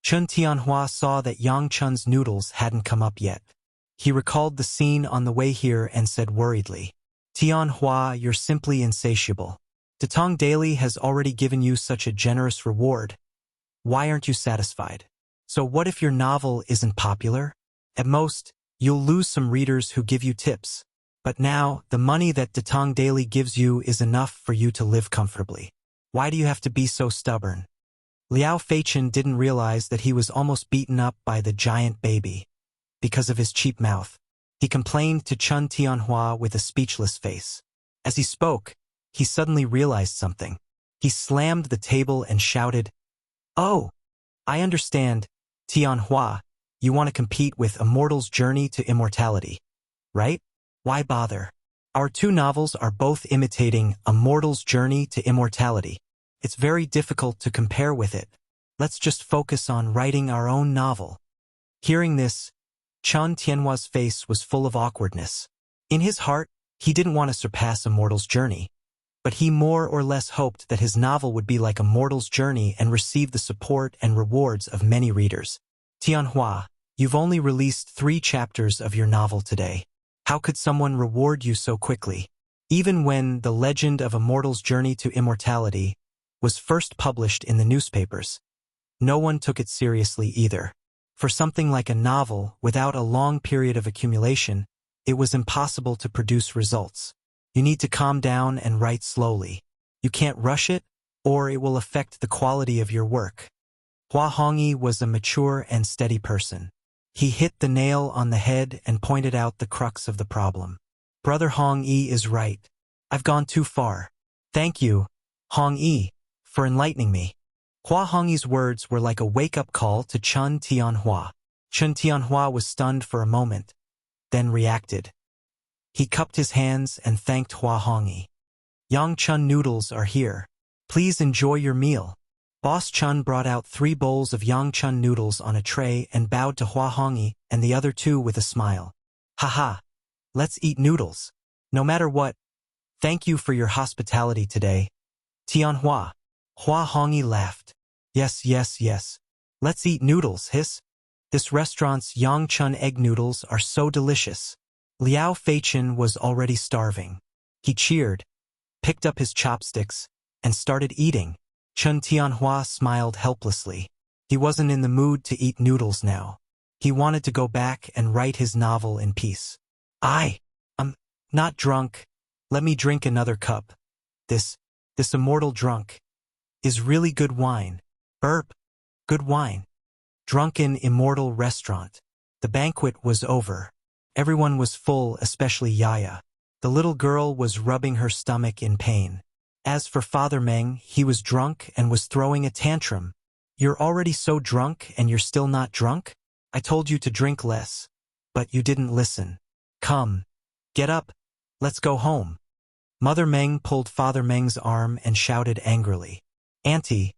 Chun Tianhua saw that Yang Chun's noodles hadn't come up yet. He recalled the scene on the way here and said worriedly, Tianhua, you're simply insatiable. Datong Daily has already given you such a generous reward. Why aren't you satisfied? So what if your novel isn't popular? At most, you'll lose some readers who give you tips. But now, the money that Datong Daily gives you is enough for you to live comfortably. Why do you have to be so stubborn? Liao Feichen didn't realize that he was almost beaten up by the Giant Baby. Because of his cheap mouth, he complained to Chun Tianhua with a speechless face. As he spoke, he suddenly realized something. He slammed the table and shouted, Oh, I understand, Tianhua. You want to compete with Immortal's Journey to Immortality, right? Why bother? Our two novels are both imitating Immortal's Journey to Immortality. It's very difficult to compare with it. Let's just focus on writing our own novel. Hearing this, Chen Tianhua's face was full of awkwardness. In his heart, he didn't want to surpass Immortal's Journey, but he more or less hoped that his novel would be like Immortal's Journey and receive the support and rewards of many readers. Tianhua, you've only released 3 chapters of your novel today. How could someone reward you so quickly? Even when The Legend of Immortal's Journey to Immortality was first published in the newspapers, no one took it seriously either. For something like a novel, without a long period of accumulation, it was impossible to produce results. You need to calm down and write slowly. You can't rush it, or it will affect the quality of your work. Hua Hongyi was a mature and steady person. He hit the nail on the head and pointed out the crux of the problem. Brother Hongyi is right. I've gone too far. Thank you, Hongyi, for enlightening me. Hua Hongyi's words were like a wake-up call to Chen Tianhua. Chen Tianhua was stunned for a moment, then reacted. He cupped his hands and thanked Hua Hongyi. Yang Chun noodles are here. Please enjoy your meal. Boss Chun brought out 3 bowls of Yang Chun noodles on a tray and bowed to Hua Hongyi and the other 2 with a smile. Haha, let's eat noodles. No matter what, thank you for your hospitality today. Tianhua. Hua Hongyi laughed. Yes. Let's eat noodles, hiss. This restaurant's Yang Chun egg noodles are so delicious. Liao Feichen was already starving. He cheered, picked up his chopsticks, and started eating. Chen Tianhua smiled helplessly. He wasn't in the mood to eat noodles now. He wanted to go back and write his novel in peace. I'm not drunk. Let me drink another cup. This immortal drunk is really good wine. Burp. Good wine. Drunken immortal restaurant. The banquet was over. Everyone was full, especially Yaya. The little girl was rubbing her stomach in pain. As for Father Meng, he was drunk and was throwing a tantrum. You're already so drunk and you're still not drunk? I told you to drink less. But you didn't listen. Come. Get up. Let's go home. Mother Meng pulled Father Meng's arm and shouted angrily. Auntie,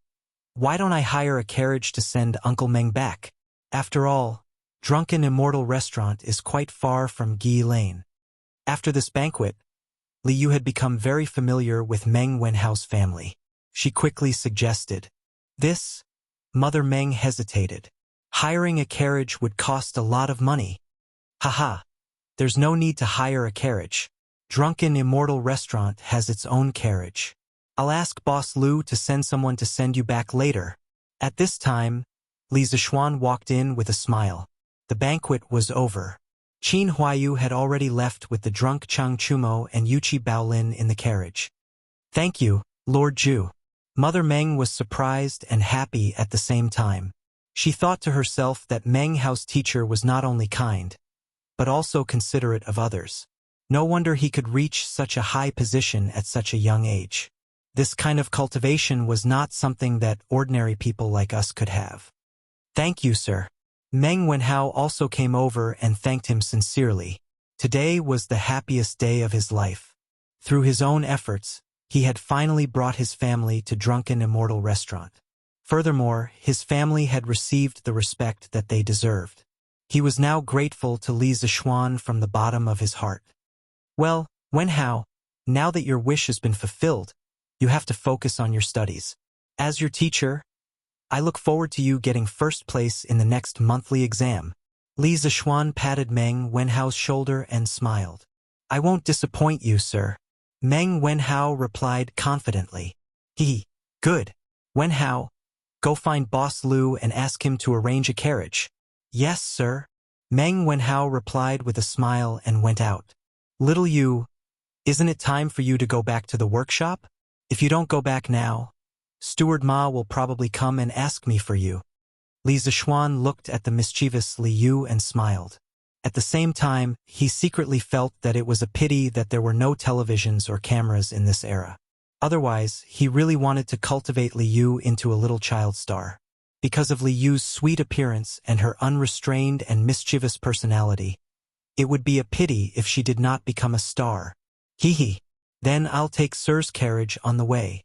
why don't I hire a carriage to send Uncle Meng back? After all, Drunken Immortal Restaurant is quite far from Gi Lane. After this banquet, Li Yu had become very familiar with Meng Wenhao's family. She quickly suggested. This? Mother Meng hesitated. Hiring a carriage would cost a lot of money. Haha. There's no need to hire a carriage. Drunken Immortal Restaurant has its own carriage. I'll ask Boss Lu to send someone to send you back later. At this time, Li Zishuan walked in with a smile. The banquet was over. Qin Huayu had already left with the drunk Chang Chumo and Yuchi Baolin in the carriage. Thank you, Lord Zhu. Mother Meng was surprised and happy at the same time. She thought to herself that Meng Hao's teacher was not only kind, but also considerate of others. No wonder he could reach such a high position at such a young age. This kind of cultivation was not something that ordinary people like us could have. Thank you, sir. Meng Wenhao also came over and thanked him sincerely. Today was the happiest day of his life. Through his own efforts, he had finally brought his family to Drunken Immortal Restaurant. Furthermore, his family had received the respect that they deserved. He was now grateful to Li Zishuan from the bottom of his heart. Well, Wenhao, now that your wish has been fulfilled, you have to focus on your studies. As your teacher, I look forward to you getting first place in the next monthly exam. Li Zishuan patted Meng Wenhao's shoulder and smiled. I won't disappoint you, sir. Meng Wenhao replied confidently. Good. Wenhao, go find Boss Lu and ask him to arrange a carriage. Yes, sir. Meng Wenhao replied with a smile and went out. Little Yu, isn't it time for you to go back to the workshop? If you don't go back now, Steward Ma will probably come and ask me for you. Li Zishuan looked at the mischievous Li Yu and smiled. At the same time, he secretly felt that it was a pity that there were no televisions or cameras in this era. Otherwise, he really wanted to cultivate Li Yu into a little child star. Because of Li Yu's sweet appearance and her unrestrained and mischievous personality, it would be a pity if she did not become a star. Hee hee. Then I'll take Sir's carriage on the way.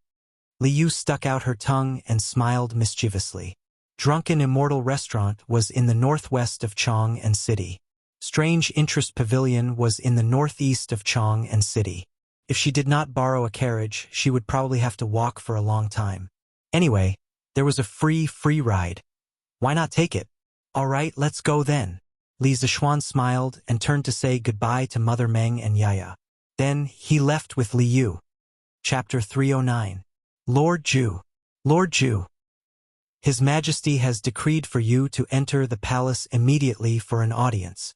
Li Yu stuck out her tongue and smiled mischievously. Drunken Immortal Restaurant was in the northwest of Chang'an City. Strange Interest Pavilion was in the northeast of Chang'an City. If she did not borrow a carriage, she would probably have to walk for a long time. Anyway, there was a free ride. Why not take it? All right, let's go then. Li Zishuan smiled and turned to say goodbye to Mother Meng and Yaya. Then he left with Li Yu. Chapter 309. Lord Zhu. Lord Zhu. His Majesty has decreed for you to enter the palace immediately for an audience.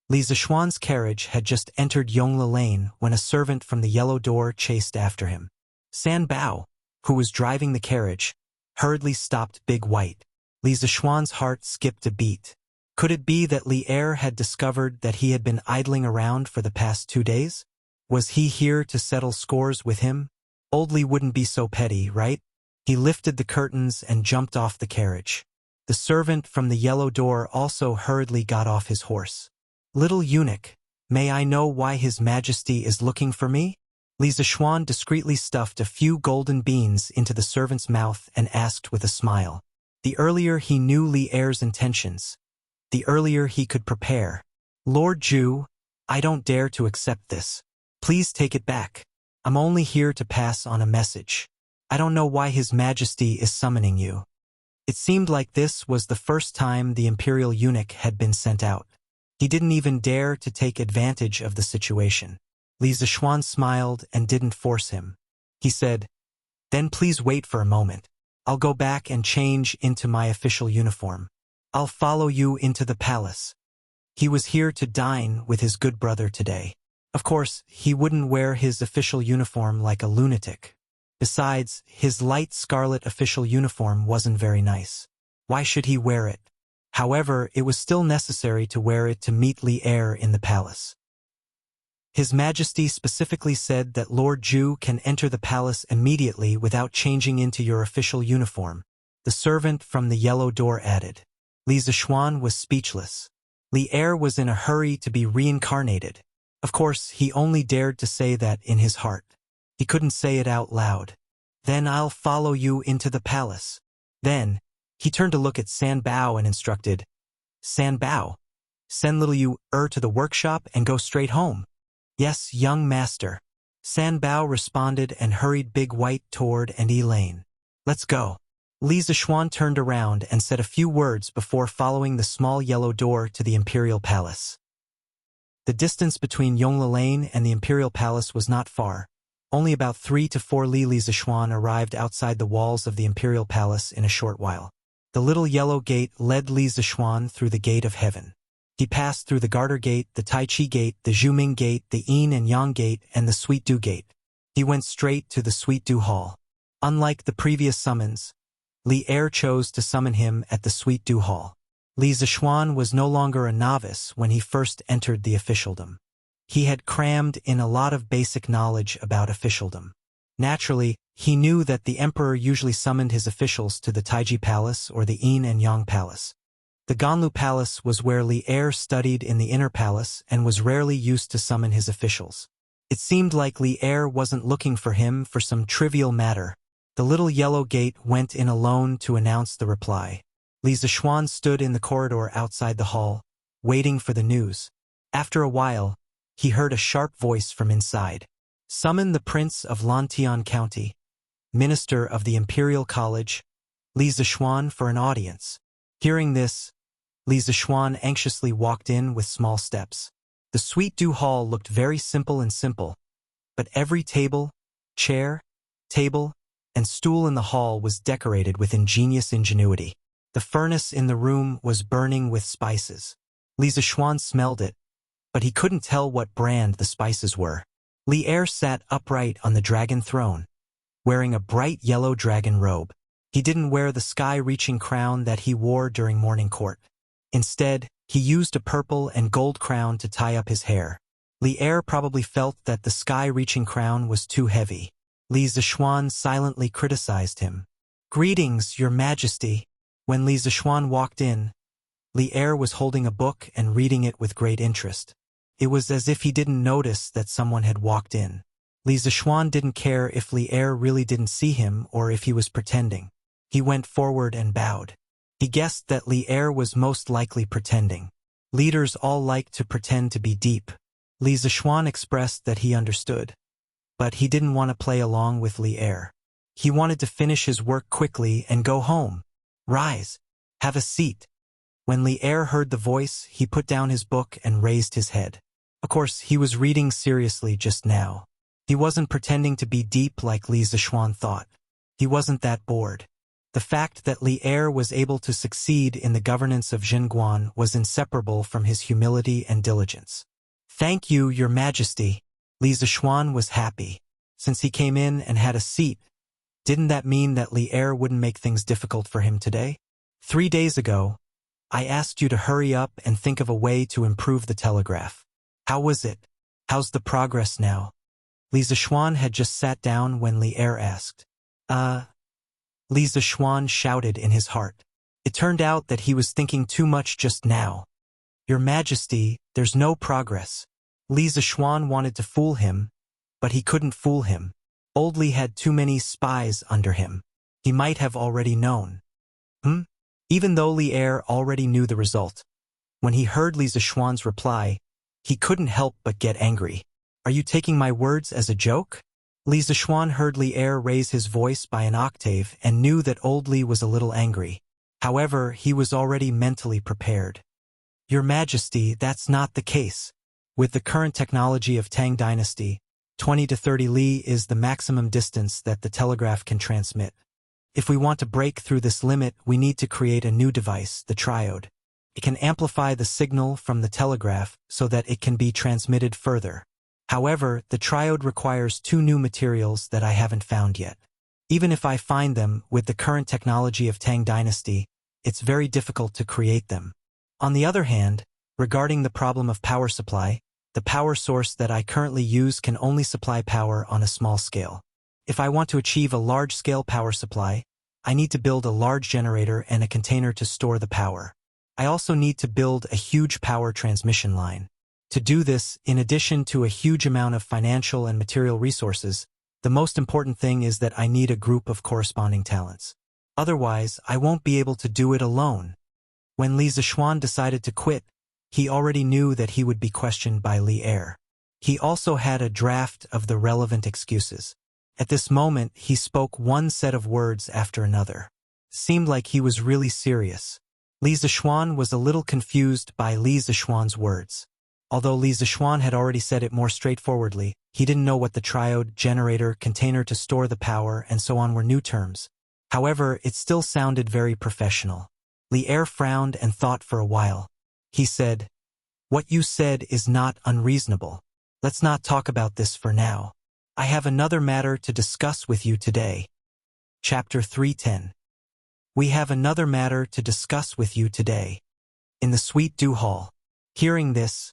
Li Zishuan's carriage had just entered Yongla Lane when a servant from the yellow door chased after him. San Bao, who was driving the carriage, hurriedly stopped Big White. Li Zishuan's heart skipped a beat. Could it be that Li Er had discovered that he had been idling around for the past 2 days? Was he here to settle scores with him? Old Li wouldn't be so petty, right? He lifted the curtains and jumped off the carriage. The servant from the yellow door also hurriedly got off his horse. Little eunuch, may I know why His Majesty is looking for me? Li Zishuan discreetly stuffed a few golden beans into the servant's mouth and asked with a smile. The earlier he knew Li Er's intentions, the earlier he could prepare. Lord Zhu, I don't dare to accept this. Please take it back. I'm only here to pass on a message. I don't know why His Majesty is summoning you. It seemed like this was the first time the imperial eunuch had been sent out. He didn't even dare to take advantage of the situation. Li Zishuan smiled and didn't force him. He said, "Then please wait for a moment. I'll go back and change into my official uniform. I'll follow you into the palace." He was here to dine with his good brother today. Of course, he wouldn't wear his official uniform like a lunatic. Besides, his light scarlet official uniform wasn't very nice. Why should he wear it? However, it was still necessary to wear it to meet Li Er in the palace. His Majesty specifically said that Lord Zhu can enter the palace immediately without changing into your official uniform, the servant from the yellow door added. Li Zishuan was speechless. Li Er was in a hurry to be reincarnated. Of course, he only dared to say that in his heart. He couldn't say it out loud. Then I'll follow you into the palace. Then, he turned to look at San Bao and instructed, San Bao, send little you to the workshop and go straight home. Yes, young master. San Bao responded and hurried Big White toward Lane. Let's go. Li Zishuan turned around and said a few words before following the small yellow door to the imperial palace. The distance between Yongla Lane and the imperial palace was not far. Only about 3 to 4 li. Li Zishuan arrived outside the walls of the imperial palace in a short while. The little yellow gate led Li Zishuan through the gate of heaven. He passed through the Garter Gate, the Tai Chi Gate, the Zhuming Gate, the Yin and Yang Gate, and the Sweet Dew Gate. He went straight to the Sweet Dew Hall. Unlike the previous summons, Li Er chose to summon him at the Sweet Dew Hall. Li Zishuan was no longer a novice when he first entered the officialdom. He had crammed in a lot of basic knowledge about officialdom. Naturally, he knew that the emperor usually summoned his officials to the Taiji Palace or the Yin and Yang Palace. The Ganlu Palace was where Li Er studied in the inner palace and was rarely used to summon his officials. It seemed like Li Er wasn't looking for him for some trivial matter. The little yellow gate went in alone to announce the reply. Li Zishuan stood in the corridor outside the hall, waiting for the news. After a while, he heard a sharp voice from inside. Summon the Prince of Lantian County, Minister of the Imperial College, Li Zishuan for an audience. Hearing this, Li Zishuan anxiously walked in with small steps. The Sweet Dew Hall looked very simple, but every table, chair, table, and stool in the hall was decorated with ingenious ingenuity. The furnace in the room was burning with spices. Li Zishuan smelled it, but he couldn't tell what brand the spices were. Li Er sat upright on the dragon throne, wearing a bright yellow dragon robe. He didn't wear the sky-reaching crown that he wore during morning court. Instead, he used a purple and gold crown to tie up his hair. Li Er probably felt that the sky-reaching crown was too heavy. Li Zishuan silently criticized him. "Greetings, Your Majesty." When Li Zixuan walked in, Li Er was holding a book and reading it with great interest. It was as if he didn't notice that someone had walked in. Li Zixuan didn't care if Li Er really didn't see him or if he was pretending. He went forward and bowed. He guessed that Li Er was most likely pretending. Leaders all like to pretend to be deep. Li Zixuan expressed that he understood. But he didn't want to play along with Li Er. He wanted to finish his work quickly and go home. Rise. Have a seat. When Li Er heard the voice, he put down his book and raised his head. Of course, he was reading seriously just now. He wasn't pretending to be deep like Li Zixuan thought. He wasn't that bored. The fact that Li Er was able to succeed in the governance of Jingguan was inseparable from his humility and diligence. Thank you, Your Majesty. Li Zixuan was happy. Since he came in and had a seat, didn't that mean that Li Er wouldn't make things difficult for him today? 3 days ago, I asked you to hurry up and think of a way to improve the telegraph. How was it? How's the progress now? Li Zixuan had just sat down when Li Er asked. Li Zixuan shouted in his heart. It turned out that he was thinking too much just now. Your Majesty, there's no progress. Li Zixuan wanted to fool him, but he couldn't fool him. Old Li had too many spies under him. He might have already known. Even though Li Er already knew the result. When he heard Li Zixuan's reply, he couldn't help but get angry. Are you taking my words as a joke? Li Zixuan heard Li Er raise his voice by an octave and knew that old Li was a little angry. However, he was already mentally prepared. Your Majesty, that's not the case. With the current technology of Tang Dynasty, 20 to 30 li is the maximum distance that the telegraph can transmit. If we want to break through this limit, we need to create a new device, the triode. It can amplify the signal from the telegraph so that it can be transmitted further. However, the triode requires 2 new materials that I haven't found yet. Even if I find them, with the current technology of Tang Dynasty, it's very difficult to create them. On the other hand, regarding the problem of power supply, the power source that I currently use can only supply power on a small scale. If I want to achieve a large-scale power supply, I need to build a large generator and a container to store the power. I also need to build a huge power transmission line. To do this, in addition to a huge amount of financial and material resources, the most important thing is that I need a group of corresponding talents. Otherwise, I won't be able to do it alone. When Li Zixuan decided to quit, he already knew that he would be questioned by Li Er. He also had a draft of the relevant excuses. At this moment, he spoke one set of words after another. Seemed like he was really serious. Li Zixuan was a little confused by Li Zixuan's words. Although Li Zixuan had already said it more straightforwardly, he didn't know what the triode, generator, container to store the power, and so on were new terms. However, it still sounded very professional. Li Er frowned and thought for a while. He said, "What you said is not unreasonable. Let's not talk about this for now. I have another matter to discuss with you today." Chapter 310. We have another matter to discuss with you today. In the Sweet Dew Hall. Hearing this,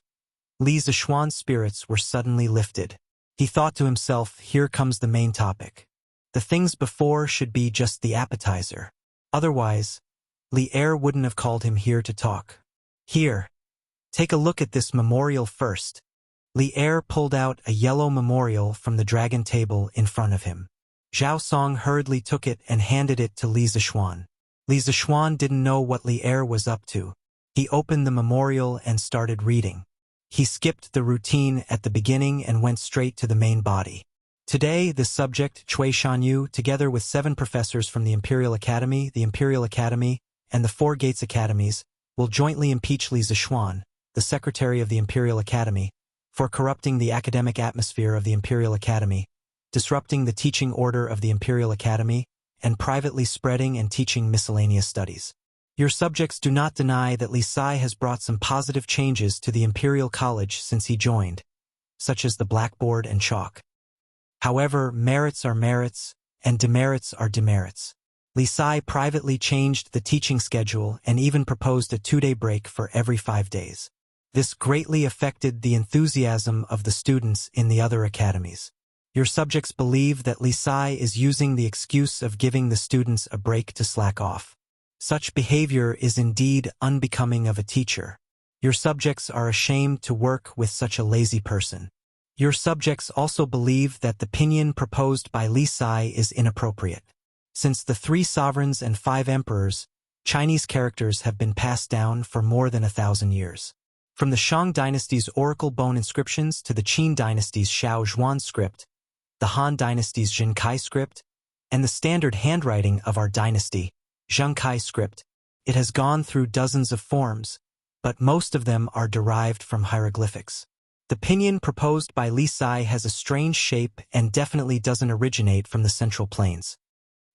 Li Zixuan's spirits were suddenly lifted. He thought to himself, here comes the main topic. The things before should be just the appetizer. Otherwise, Li Er wouldn't have called him here to talk. Here, take a look at this memorial first. Li Er pulled out a yellow memorial from the dragon table in front of him. Zhao Song hurriedly took it and handed it to Li Zixuan. Li Zixuan didn't know what Li Er was up to. He opened the memorial and started reading. He skipped the routine at the beginning and went straight to the main body. Today, the subject, Cui Shanyu, together with 7 professors from the Imperial Academy, and the 4 Gates Academies, will jointly impeach Li Zixuan, the Secretary of the Imperial Academy, for corrupting the academic atmosphere of the Imperial Academy, disrupting the teaching order of the Imperial Academy, and privately spreading and teaching miscellaneous studies. Your subjects do not deny that Li Sai has brought some positive changes to the Imperial College since he joined, such as the blackboard and chalk. However, merits are merits, and demerits are demerits. Li Sai privately changed the teaching schedule and even proposed a 2-day break for every 5 days. This greatly affected the enthusiasm of the students in the other academies. Your subjects believe that Li Sai is using the excuse of giving the students a break to slack off. Such behavior is indeed unbecoming of a teacher. Your subjects are ashamed to work with such a lazy person. Your subjects also believe that the opinion proposed by Li Sai is inappropriate. Since the 3 sovereigns and 5 emperors, Chinese characters have been passed down for more than 1,000 years. From the Shang dynasty's oracle bone inscriptions to the Qin dynasty's Xiao Zhuan script, the Han dynasty's Jinkai script, and the standard handwriting of our dynasty, Zhengkai script, it has gone through dozens of forms, but most of them are derived from hieroglyphics. The pinyin proposed by Li Sai has a strange shape and definitely doesn't originate from the Central Plains.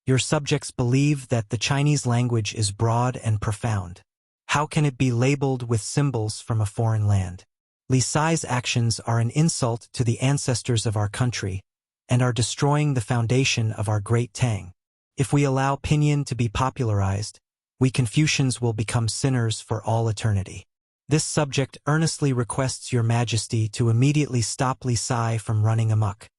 Your subjects believe that the Chinese language is broad and profound. How can it be labeled with symbols from a foreign land? Li Sai's actions are an insult to the ancestors of our country and are destroying the foundation of our great Tang. If we allow pinyin to be popularized, we Confucians will become sinners for all eternity. This subject earnestly requests your majesty to immediately stop Li Sai from running amok.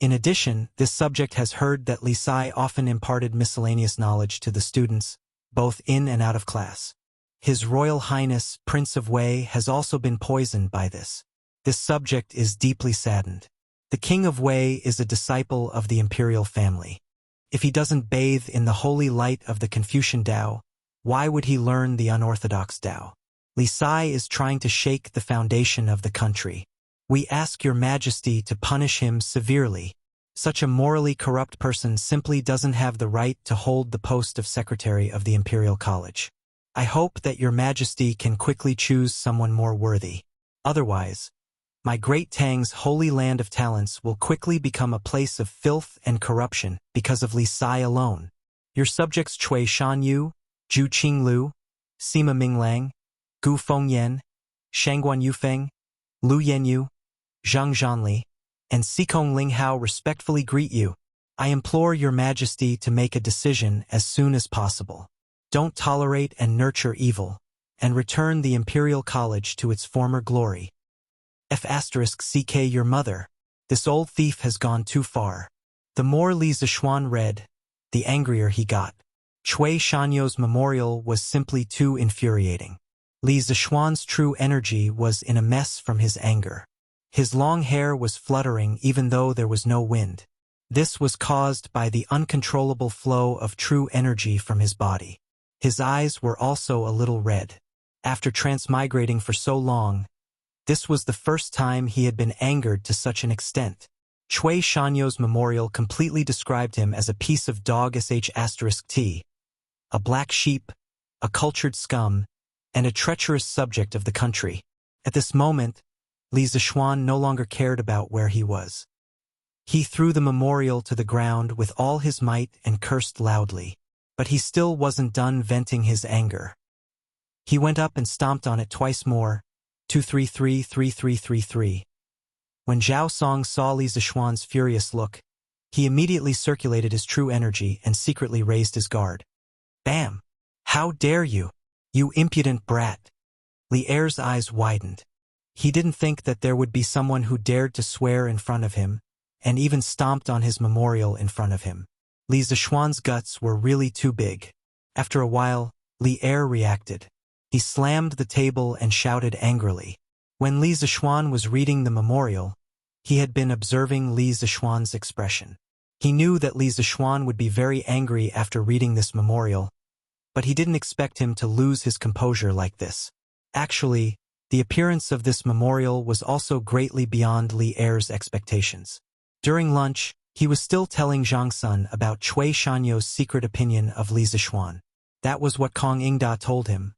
In addition, this subject has heard that Li Sai often imparted miscellaneous knowledge to the students, both in and out of class. His Royal Highness, Prince of Wei, has also been poisoned by this. This subject is deeply saddened. The King of Wei is a disciple of the imperial family. If he doesn't bathe in the holy light of the Confucian Tao, why would he learn the unorthodox Tao? Li Sai is trying to shake the foundation of the country. We ask your majesty to punish him severely. Such a morally corrupt person simply doesn't have the right to hold the post of Secretary of the Imperial College. I hope that your majesty can quickly choose someone more worthy. Otherwise, my great Tang's holy land of talents will quickly become a place of filth and corruption because of Li Sai alone. Your subjects Cui Shanyu, Zhu Qinglu, Sima Minglang, Gu Fengyan, Shangguan Yufeng, Lu Yanyu, Zhang Zhanli, and Xikong Linghao respectfully greet you. I implore your majesty to make a decision as soon as possible. Don't tolerate and nurture evil, and return the Imperial College to its former glory. F***ck your mother. This old thief has gone too far. The more Li Zishuan read, the angrier he got. Cui Shanyo's memorial was simply too infuriating. Li Zishuan's true energy was in a mess from his anger. His long hair was fluttering even though there was no wind. This was caused by the uncontrollable flow of true energy from his body. His eyes were also a little red. After transmigrating for so long, this was the first time he had been angered to such an extent. Cui Shanyo's memorial completely described him as a piece of dog sh*t, a black sheep, a cultured scum, and a treacherous subject of the country. At this moment, Li Zishuan no longer cared about where he was. He threw the memorial to the ground with all his might and cursed loudly. But he still wasn't done venting his anger. He went up and stomped on it twice more, 2333333. When Zhao Song saw Li Zishuan's furious look, he immediately circulated his true energy and secretly raised his guard. Bam! How dare you, you impudent brat! Li Er's eyes widened. He didn't think that there would be someone who dared to swear in front of him, and even stomped on his memorial in front of him. Li Zishuan's guts were really too big. After a while, Li Er reacted. He slammed the table and shouted angrily. When Li Zishuan was reading the memorial, he had been observing Li Zishuan's expression. He knew that Li Zishuan would be very angry after reading this memorial, but he didn't expect him to lose his composure like this. Actually, the appearance of this memorial was also greatly beyond Li Er's expectations. During lunch, he was still telling Zhang Sun about Cui Shanyo's secret opinion of Li Zishuan. That was what Kong Ingda told him,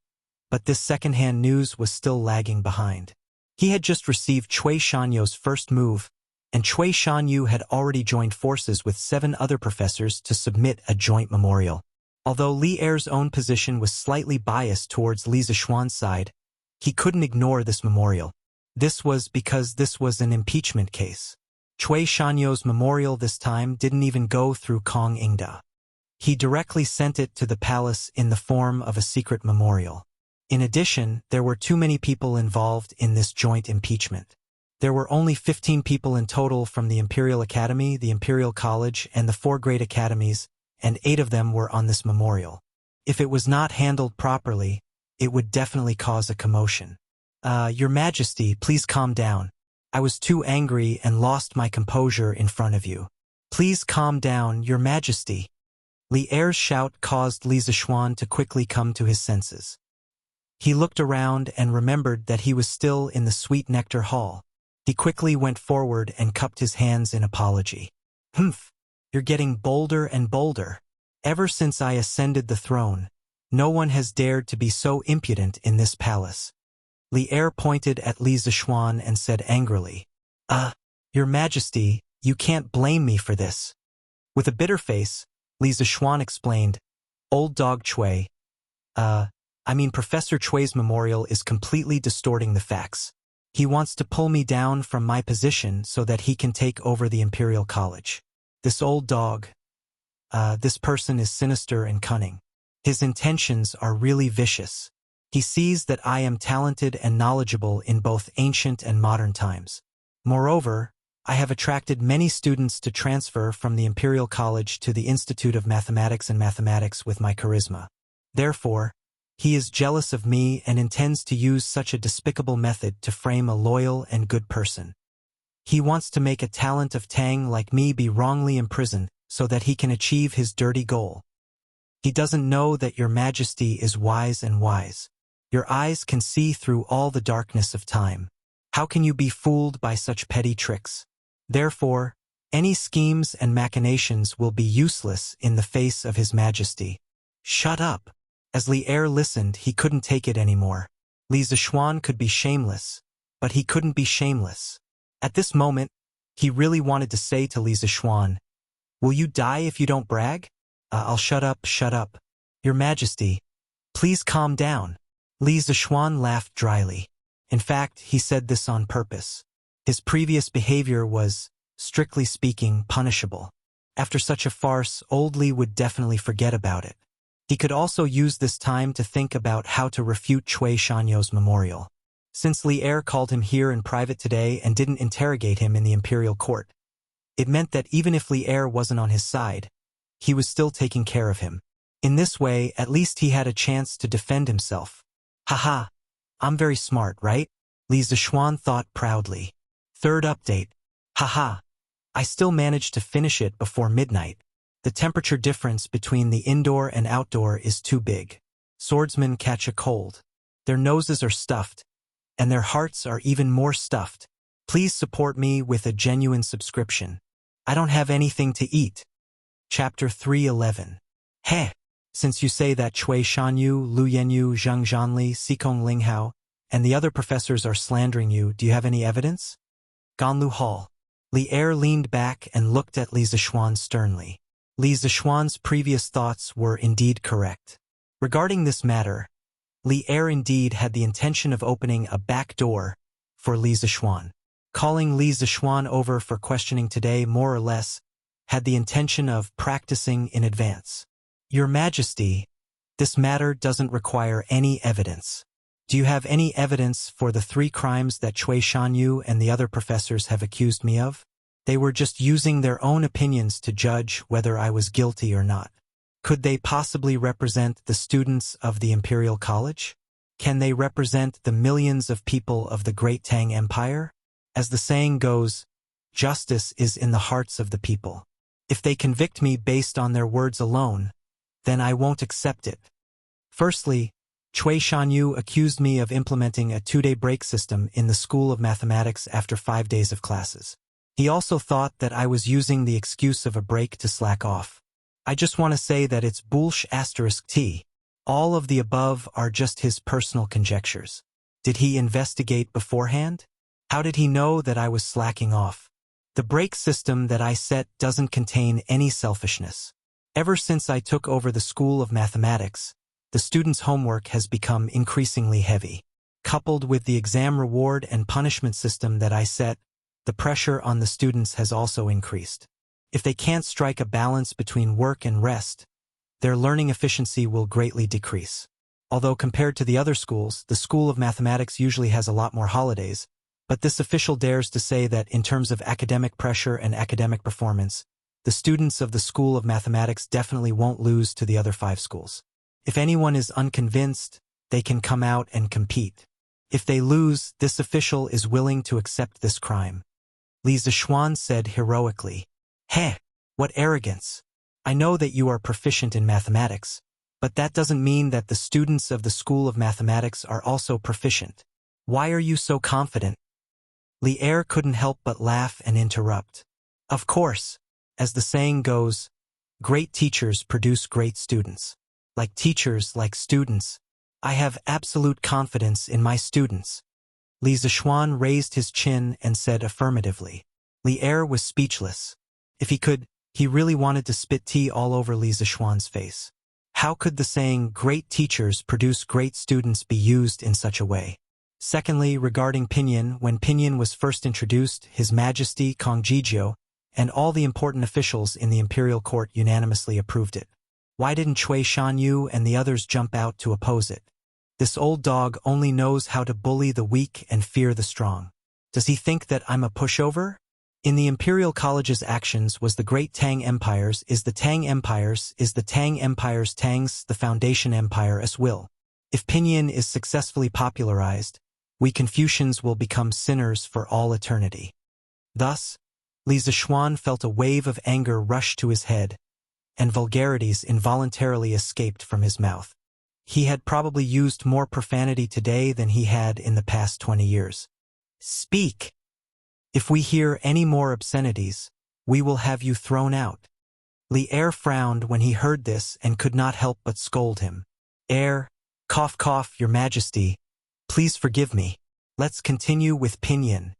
but this second-hand news was still lagging behind. He had just received Cui Shanyo's first move, and Cui Shanyu had already joined forces with 7 other professors to submit a joint memorial. Although Li Er's own position was slightly biased towards Li Zishuan's side, he couldn't ignore this memorial. This was because this was an impeachment case. Cui Shanyo's memorial this time didn't even go through Kong Ingda. He directly sent it to the palace in the form of a secret memorial. In addition, there were too many people involved in this joint impeachment. There were only 15 people in total from the Imperial Academy, the Imperial College, and the 4 great academies, and 8 of them were on this memorial. If it was not handled properly, it would definitely cause a commotion. Your Majesty, please calm down. I was too angry and lost my composure in front of you. Please calm down, Your Majesty. Li Er's shout caused Li Zishuan to quickly come to his senses. He looked around and remembered that he was still in the Sweet Nectar Hall. He quickly went forward and cupped his hands in apology. Humph, you're getting bolder and bolder. Ever since I ascended the throne, no one has dared to be so impudent in this palace. Li Er pointed at Li Zishuan and said angrily, Your Majesty, you can't blame me for this. With a bitter face, Li Zishuan explained, Old dog Chui. Professor Chui's memorial is completely distorting the facts. He wants to pull me down from my position so that he can take over the Imperial College. This old dog. This person is sinister and cunning. His intentions are really vicious. He sees that I am talented and knowledgeable in both ancient and modern times. Moreover, I have attracted many students to transfer from the Imperial College to the Institute of Mathematics and Mathematics with my charisma. Therefore, he is jealous of me and intends to use such a despicable method to frame a loyal and good person. He wants to make a talent of Tang like me be wrongly imprisoned so that he can achieve his dirty goal. He doesn't know that Your Majesty is wise and wise. Your eyes can see through all the darkness of time. How can you be fooled by such petty tricks? Therefore, any schemes and machinations will be useless in the face of His Majesty. Shut up. As Li Er listened, he couldn't take it anymore. Li Zishuan could be shameless, but he couldn't be shameless. At this moment, he really wanted to say to Li Zishuan, Will you die if you don't brag? I'll shut up. Your Majesty, please calm down. Li Zishuan laughed dryly. In fact, he said this on purpose. His previous behavior was, strictly speaking, punishable. After such a farce, old Li would definitely forget about it. He could also use this time to think about how to refute Chui Shanyo's memorial. Since Li Er called him here in private today and didn't interrogate him in the imperial court, it meant that even if Li Er wasn't on his side, he was still taking care of him. In this way, at least he had a chance to defend himself. Haha, I'm very smart, right? Li Zishuan thought proudly. Third update. Haha, I still managed to finish it before midnight. The temperature difference between the indoor and outdoor is too big. Swordsmen catch a cold. Their noses are stuffed, and their hearts are even more stuffed. Please support me with a genuine subscription. I don't have anything to eat. Chapter 3:11. Heh, since you say that Chui Shanyu, Lu Yenyu, Zhang Zhanli, Xikong Linghao, and the other professors are slandering you, do you have any evidence? Ganlu Hall. Li Er leaned back and looked at Li Zishuan sternly. Li Zishuan's previous thoughts were indeed correct. Regarding this matter, Li Er indeed had the intention of opening a back door for Li Zishuan. Calling Li Zishuan over for questioning today more or less had the intention of practicing in advance. Your Majesty, this matter doesn't require any evidence. Do you have any evidence for the 3 crimes that Chui Shanyu and the other professors have accused me of? They were just using their own opinions to judge whether I was guilty or not. Could they possibly represent the students of the Imperial College? Can they represent the millions of people of the Great Tang Empire? As the saying goes, justice is in the hearts of the people. If they convict me based on their words alone, then I won't accept it. Firstly, Chui Shanyu accused me of implementing a 2-day break system in the School of Mathematics after 5 days of classes. He also thought that I was using the excuse of a break to slack off. I just want to say that it's bullsh*t. All of the above are just his personal conjectures. Did he investigate beforehand? How did he know that I was slacking off? The break system that I set doesn't contain any selfishness. Ever since I took over the School of Mathematics, the students' homework has become increasingly heavy. Coupled with the exam reward and punishment system that I set, the pressure on the students has also increased. If they can't strike a balance between work and rest, their learning efficiency will greatly decrease. Although compared to the other schools, the School of Mathematics usually has a lot more holidays, but this official dares to say that in terms of academic pressure and academic performance, the students of the School of Mathematics definitely won't lose to the other 5 schools. If anyone is unconvinced, they can come out and compete. If they lose, this official is willing to accept this crime. Li Zishuan said heroically. Heh, what arrogance! I know that you are proficient in mathematics, but that doesn't mean that the students of the School of Mathematics are also proficient. Why are you so confident? Li Er couldn't help but laugh and interrupt. Of course, as the saying goes, great teachers produce great students. Like teachers, like students, I have absolute confidence in my students. Li Zishuan raised his chin and said affirmatively. Li Er was speechless. If he could, he really wanted to spit tea all over Li Zishuan's face. How could the saying, great teachers produce great students, be used in such a way? Secondly, regarding pinyin, when pinyin was first introduced, His Majesty Kong Jijio and all the important officials in the imperial court unanimously approved it. Why didn't Cui Shanyu and the others jump out to oppose it? This old dog only knows how to bully the weak and fear the strong. Does he think that I'm a pushover? In the Imperial College's actions was the great Tang Empires, is the Tang Empires Tangs, the Foundation Empire as will. If pinyin is successfully popularized, we Confucians will become sinners for all eternity. Thus, Li Zishuan felt a wave of anger rush to his head, and vulgarities involuntarily escaped from his mouth. He had probably used more profanity today than he had in the past 20 years. Speak! If we hear any more obscenities, we will have you thrown out. Li Er frowned when he heard this and could not help but scold him. Cough, Your Majesty. Please forgive me. Let's continue with pinyin.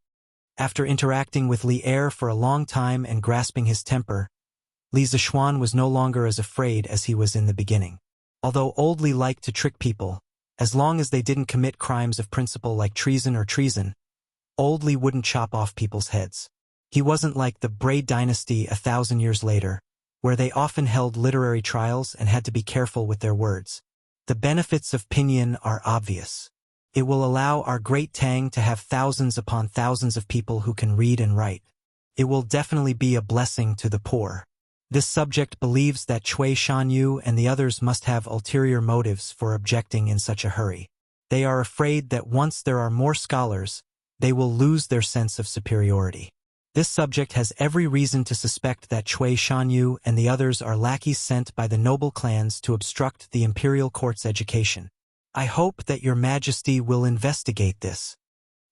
After interacting with Li Er for a long time and grasping his temper, Li Zishuan was no longer as afraid as he was in the beginning. Although Old Li liked to trick people, as long as they didn't commit crimes of principle like treason, Old Li wouldn't chop off people's heads. He wasn't like the Braid dynasty 1,000 years later, where they often held literary trials and had to be careful with their words. The benefits of pinyin are obvious. It will allow our great Tang to have thousands upon thousands of people who can read and write. It will definitely be a blessing to the poor. This subject believes that Cui Shanyu and the others must have ulterior motives for objecting in such a hurry. They are afraid that once there are more scholars, they will lose their sense of superiority. This subject has every reason to suspect that Cui Shanyu and the others are lackeys sent by the noble clans to obstruct the imperial court's education. I hope that Your Majesty will investigate this.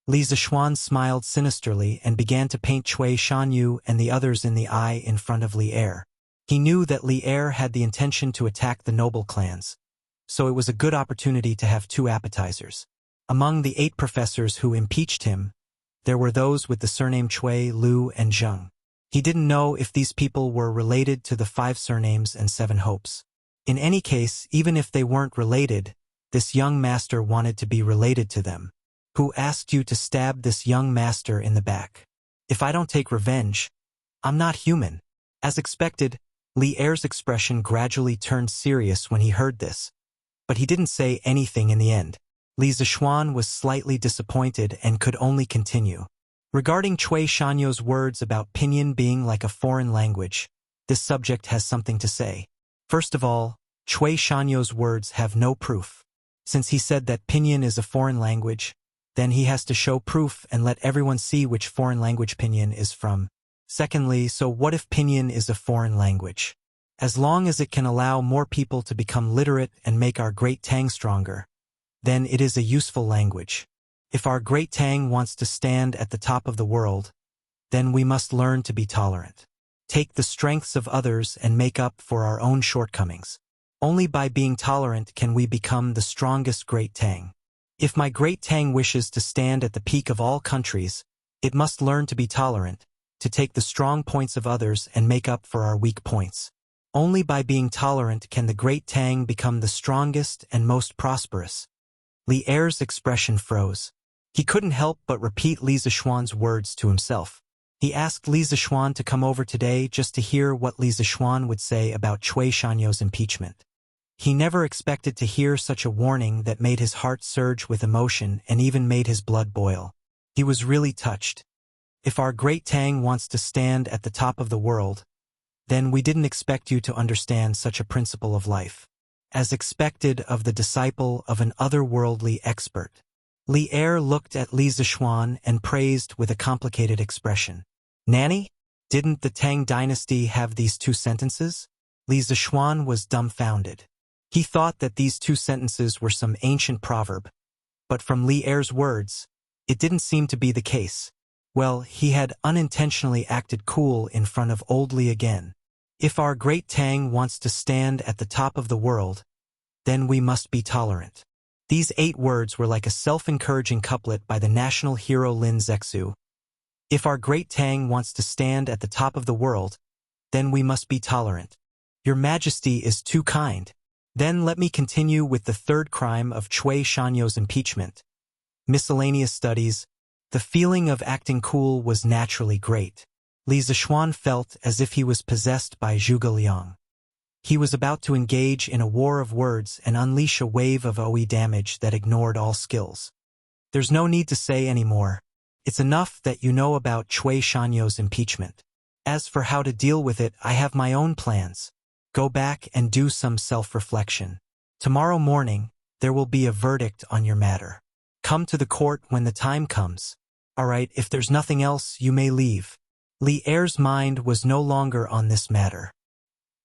Li Zishuan smiled sinisterly and began to paint Cui Shanyu and the others in the eye in front of Li Er. He knew that Li Er had the intention to attack the noble clans, so it was a good opportunity to have two appetizers. Among the 8 professors who impeached him, there were those with the surname Cui, Lu, and Zheng. He didn't know if these people were related to the 5 surnames and 7 hopes. In any case, even if they weren't related, this young master wanted to be related to them. Who asked you to stab this young master in the back? If I don't take revenge, I'm not human. As expected, Li Er's expression gradually turned serious when he heard this, but he didn't say anything in the end. Li Zishuan was slightly disappointed and could only continue. Regarding Cui Shanyu's words about pinyin being like a foreign language, this subject has something to say. First of all, Cui Shanyu's words have no proof. Since he said that pinyin is a foreign language, then he has to show proof and let everyone see which foreign language pinyin is from. Secondly, so what if pinyin is a foreign language? As long as it can allow more people to become literate and make our great Tang stronger, then it is a useful language. If our great Tang wants to stand at the top of the world, then we must learn to be tolerant. Take the strengths of others and make up for our own shortcomings. Only by being tolerant can we become the strongest great Tang. If my great Tang wishes to stand at the peak of all countries, it must learn to be tolerant, to take the strong points of others and make up for our weak points. Only by being tolerant can the great Tang become the strongest and most prosperous. Li Er's expression froze. He couldn't help but repeat Li Zishuan's words to himself. He asked Li Zishuan to come over today just to hear what Li Zishuan would say about Cui Shanyu's impeachment. He never expected to hear such a warning that made his heart surge with emotion and even made his blood boil. He was really touched. If our great Tang wants to stand at the top of the world, then we didn't expect you to understand such a principle of life. as expected of the disciple of an otherworldly expert. Li Er looked at Li Zishuan and praised with a complicated expression. Nanny? Didn't the Tang dynasty have these two sentences? Li Zishuan was dumbfounded. He thought that these two sentences were some ancient proverb, but from Li Er's words, it didn't seem to be the case. Well, he had unintentionally acted cool in front of old Li again. If our great Tang wants to stand at the top of the world, then we must be tolerant. These 8 words were like a self-encouraging couplet by the national hero Lin Zexu. If our great Tang wants to stand at the top of the world, then we must be tolerant. Your Majesty is too kind. Then let me continue with the third crime of Cui Shanyo's impeachment. Miscellaneous studies. The feeling of acting cool was naturally great. Li Zishuan felt as if he was possessed by Zhuge Liang. He was about to engage in a war of words and unleash a wave of OE damage that ignored all skills. There's no need to say any more. It's enough that you know about Cui Shanyo's impeachment. As for how to deal with it, I have my own plans. Go back and do some self-reflection. Tomorrow morning, there will be a verdict on your matter. Come to the court when the time comes. All right, if there's nothing else, you may leave. Li Er's mind was no longer on this matter.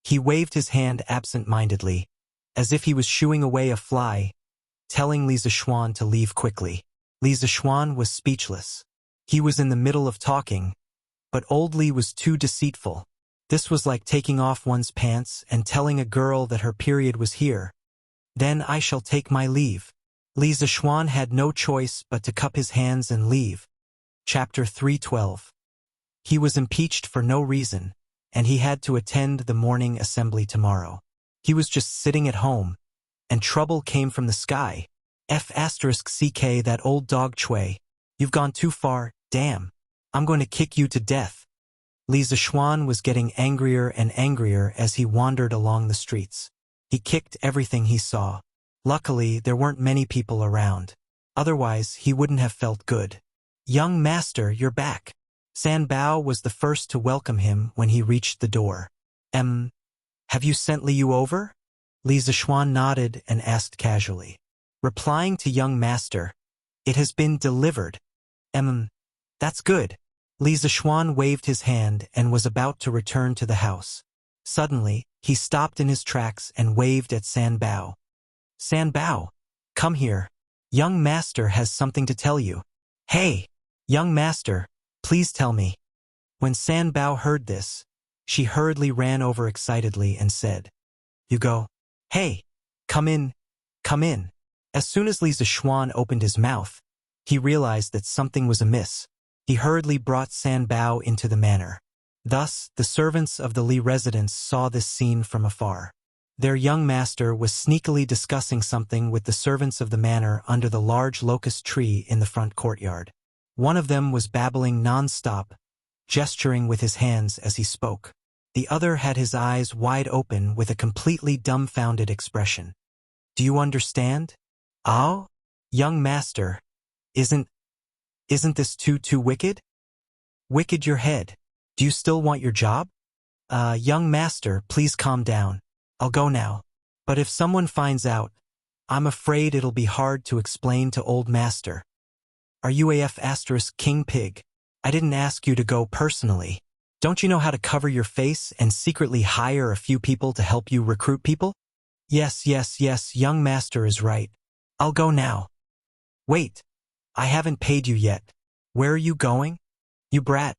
He waved his hand absent-mindedly, as if he was shooing away a fly, telling Li Zishuan to leave quickly. Li Zishuan was speechless. He was in the middle of talking, but old Li was too deceitful. This was like taking off one's pants and telling a girl that her period was here. Then I shall take my leave. Li Zishuan had no choice but to cup his hands and leave. Chapter 312. He was impeached for no reason, and he had to attend the morning assembly tomorrow. He was just sitting at home, and trouble came from the sky. F***ck that old dog Cui. You've gone too far, damn. I'm going to kick you to death. Li Zishuan was getting angrier and angrier as he wandered along the streets. He kicked everything he saw. Luckily, there weren't many people around. Otherwise, he wouldn't have felt good. Young master, you're back. San Bao was the first to welcome him when he reached the door. Have you sent Liu over? Li Zishuan nodded and asked casually. Replying to young master, it has been delivered. That's good. Li Zishuan waved his hand and was about to return to the house. Suddenly, he stopped in his tracks and waved at San Bao. San Bao, come here. Young master has something to tell you. Hey, young master, please tell me. When San Bao heard this, she hurriedly ran over excitedly and said, You go. Hey, come in, come in. As soon as Li Zishuan opened his mouth, he realized that something was amiss. He hurriedly brought San Bao into the manor. Thus, the servants of the Li residence saw this scene from afar. Their young master was sneakily discussing something with the servants of the manor under the large locust tree in the front courtyard. One of them was babbling non-stop, gesturing with his hands as he spoke. The other had his eyes wide open with a completely dumbfounded expression. Do you understand? Oh? Young master, isn't this too wicked? Wicked your head. Do you still want your job? Young master, please calm down. I'll go now. But if someone finds out, I'm afraid it'll be hard to explain to old master. Are you king pig? I didn't ask you to go personally. Don't you know how to cover your face and secretly hire a few people to help you recruit people? Yes, young master is right. I'll go now. Wait, I haven't paid you yet. Where are you going? You brat.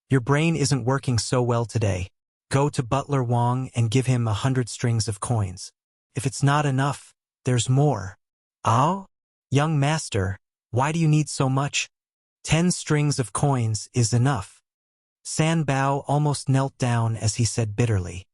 Your brain isn't working so well today. Go to Butler Wang and give him 100 strings of coins. If it's not enough, there's more. Oh? Young master, why do you need so much? 10 strings of coins is enough. San Bao almost knelt down as he said bitterly.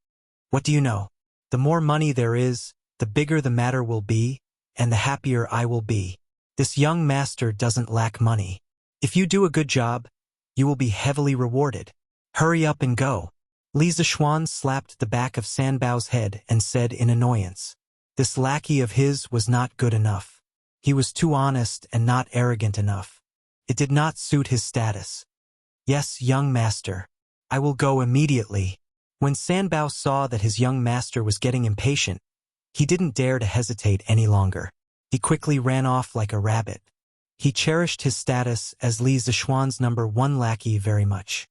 What do you know? The more money there is, the bigger the matter will be, and the happier I will be. This young master doesn't lack money. If you do a good job, you will be heavily rewarded. Hurry up and go. Li Zishuan slapped the back of San Bao's head and said in annoyance. This lackey of his was not good enough. He was too honest and not arrogant enough. It did not suit his status. Yes, young master. I will go immediately. When San Bao saw that his young master was getting impatient, He didn't dare to hesitate any longer. He quickly ran off like a rabbit. He cherished his status as Li Zishuan's #1 lackey very much.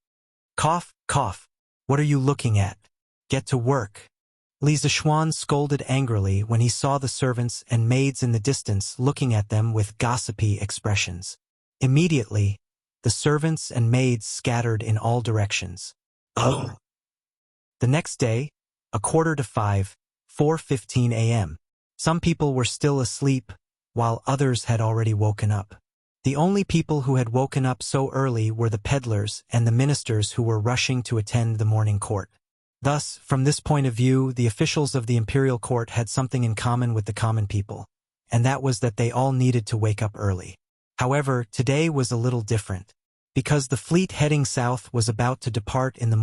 Cough, cough. What are you looking at? Get to work. Li Zishuan scolded angrily when he saw the servants and maids in the distance looking at them with gossipy expressions. Immediately, the servants and maids scattered in all directions. Oh! The next day, 4:45, 4:15 a.m. Some people were still asleep, while others had already woken up. The only people who had woken up so early were the peddlers and the ministers who were rushing to attend the morning court. Thus, from this point of view, the officials of the imperial court had something in common with the common people, and that was that they all needed to wake up early. However, today was a little different. Because the fleet heading south was about to depart in the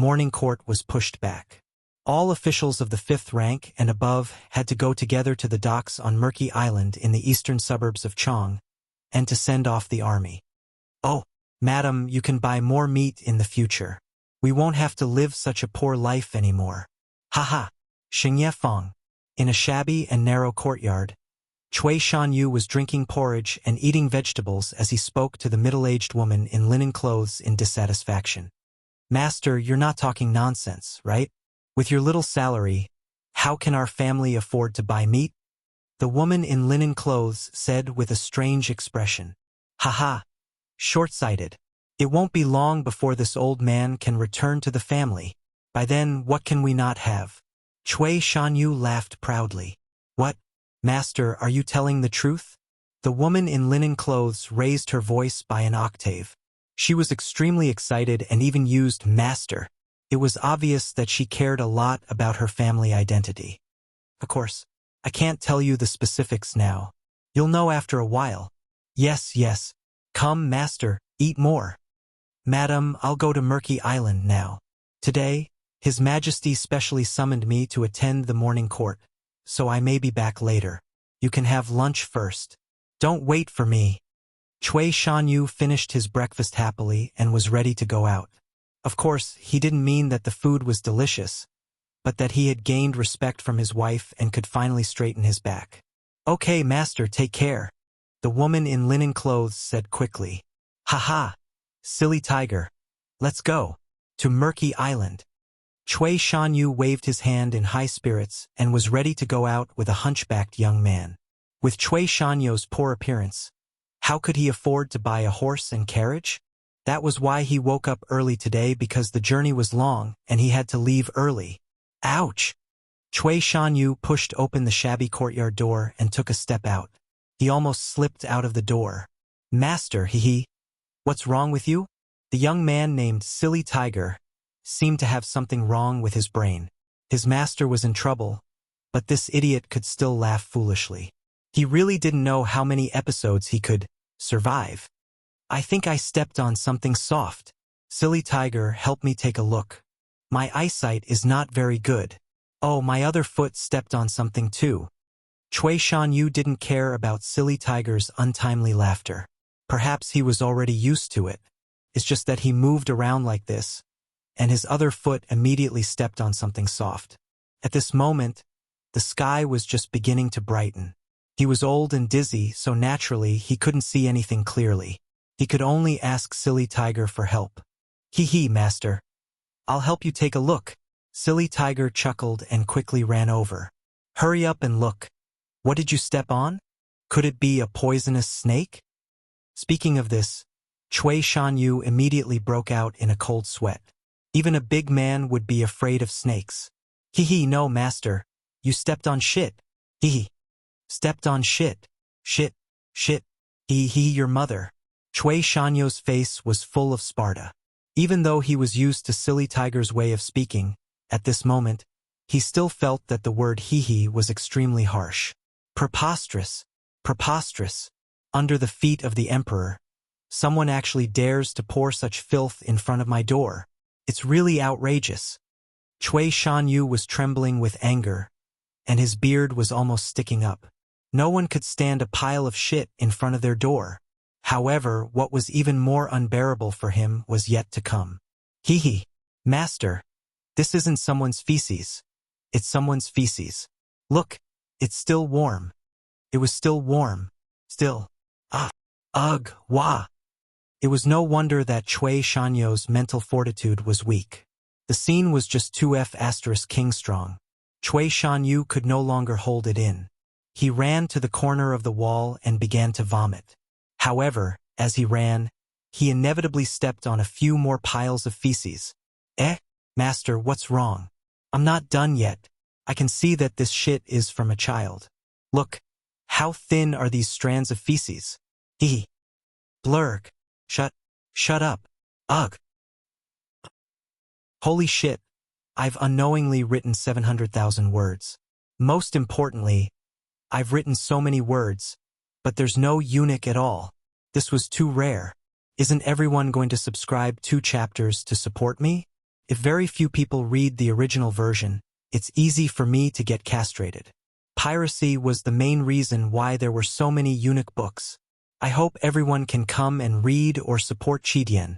morning court was pushed back. All officials of the 5th rank and above had to go together to the docks on Murky Island in the eastern suburbs of Chong, and to send off the army. Oh, madam, you can buy more meat in the future. We won't have to live such a poor life anymore. Haha. Xingye Feng. In a shabby and narrow courtyard, Cui Shanyu was drinking porridge and eating vegetables as he spoke to the middle-aged woman in linen clothes in dissatisfaction. Master, you're not talking nonsense, right? With your little salary, how can our family afford to buy meat? The woman in linen clothes said with a strange expression. Haha. Short-sighted. It won't be long before this old man can return to the family. By then, what can we not have? Cui Shanyu laughed proudly. What? Master, are you telling the truth? The woman in linen clothes raised her voice by an octave. She was extremely excited and even used master. It was obvious that she cared a lot about her family identity. Of course, I can't tell you the specifics now. You'll know after a while. Yes, yes. Come, master, eat more. Madam, I'll go to Murky Island now. Today, His Majesty specially summoned me to attend the morning court, so I may be back later. You can have lunch first. Don't wait for me. Cui Shanyu finished his breakfast happily and was ready to go out. Of course, he didn't mean that the food was delicious, but that he had gained respect from his wife and could finally straighten his back. Okay, master, take care. The woman in linen clothes said quickly. Haha. Silly tiger. Let's go. To Murky Island. Cui Shanyu waved his hand in high spirits and was ready to go out with a hunchbacked young man. With Cui Shanyu's poor appearance, how could he afford to buy a horse and carriage? That was why he woke up early today, because the journey was long and he had to leave early. Ouch! Cui Shanyu pushed open the shabby courtyard door and took a step out. He almost slipped out of the door. Master, hee. What's wrong with you? The young man named Silly Tiger seemed to have something wrong with his brain. His master was in trouble, but this idiot could still laugh foolishly. He really didn't know how many episodes he could survive. I think I stepped on something soft. Silly Tiger, help me take a look. My eyesight is not very good. Oh, my other foot stepped on something too. Cui Shanyu didn't care about Silly Tiger's untimely laughter. Perhaps he was already used to it. It's just that he moved around like this, and his other foot immediately stepped on something soft. At this moment, the sky was just beginning to brighten. He was old and dizzy, so naturally he couldn't see anything clearly. He could only ask Silly Tiger for help. Hee, master. I'll help you take a look. Silly Tiger chuckled and quickly ran over. Hurry up and look. What did you step on? Could it be a poisonous snake? Speaking of this, Cui Shanyu immediately broke out in a cold sweat. Even a big man would be afraid of snakes. No, master. You stepped on shit. Stepped on shit. Shit. Your mother. Cui Shanyu's face was full of Sparta. Even though he was used to Silly Tiger's way of speaking, at this moment, he still felt that the word was extremely harsh. Preposterous. Under the feet of the emperor, someone actually dares to pour such filth in front of my door. It's really outrageous. Cui Shanyu was trembling with anger, and his beard was almost sticking up. No one could stand a pile of shit in front of their door. However, what was even more unbearable for him was yet to come. Master, this isn't someone's feces. It's someone's feces. Look, it's still warm. It was still warm. Still. Ah. Ugh, wah. It was no wonder that Chui Shanyo's mental fortitude was weak. The scene was just 2F** king strong. Chui Shanyu could no longer hold it in. He ran to the corner of the wall and began to vomit. However, as he ran, he inevitably stepped on a few more piles of feces. Master, what's wrong? I'm not done yet. I can see that this shit is from a child. Look, how thin are these strands of feces? Blurg. Shut up. Ugh. Holy shit. I've unknowingly written 700,000 words. Most importantly, I've written so many words, but there's no eunuch at all. This was too rare. Isn't everyone going to subscribe 2 chapters to support me? If very few people read the original version, it's easy for me to get castrated. Piracy was the main reason why there were so many eunuch books. I hope everyone can come and read or support Qidian.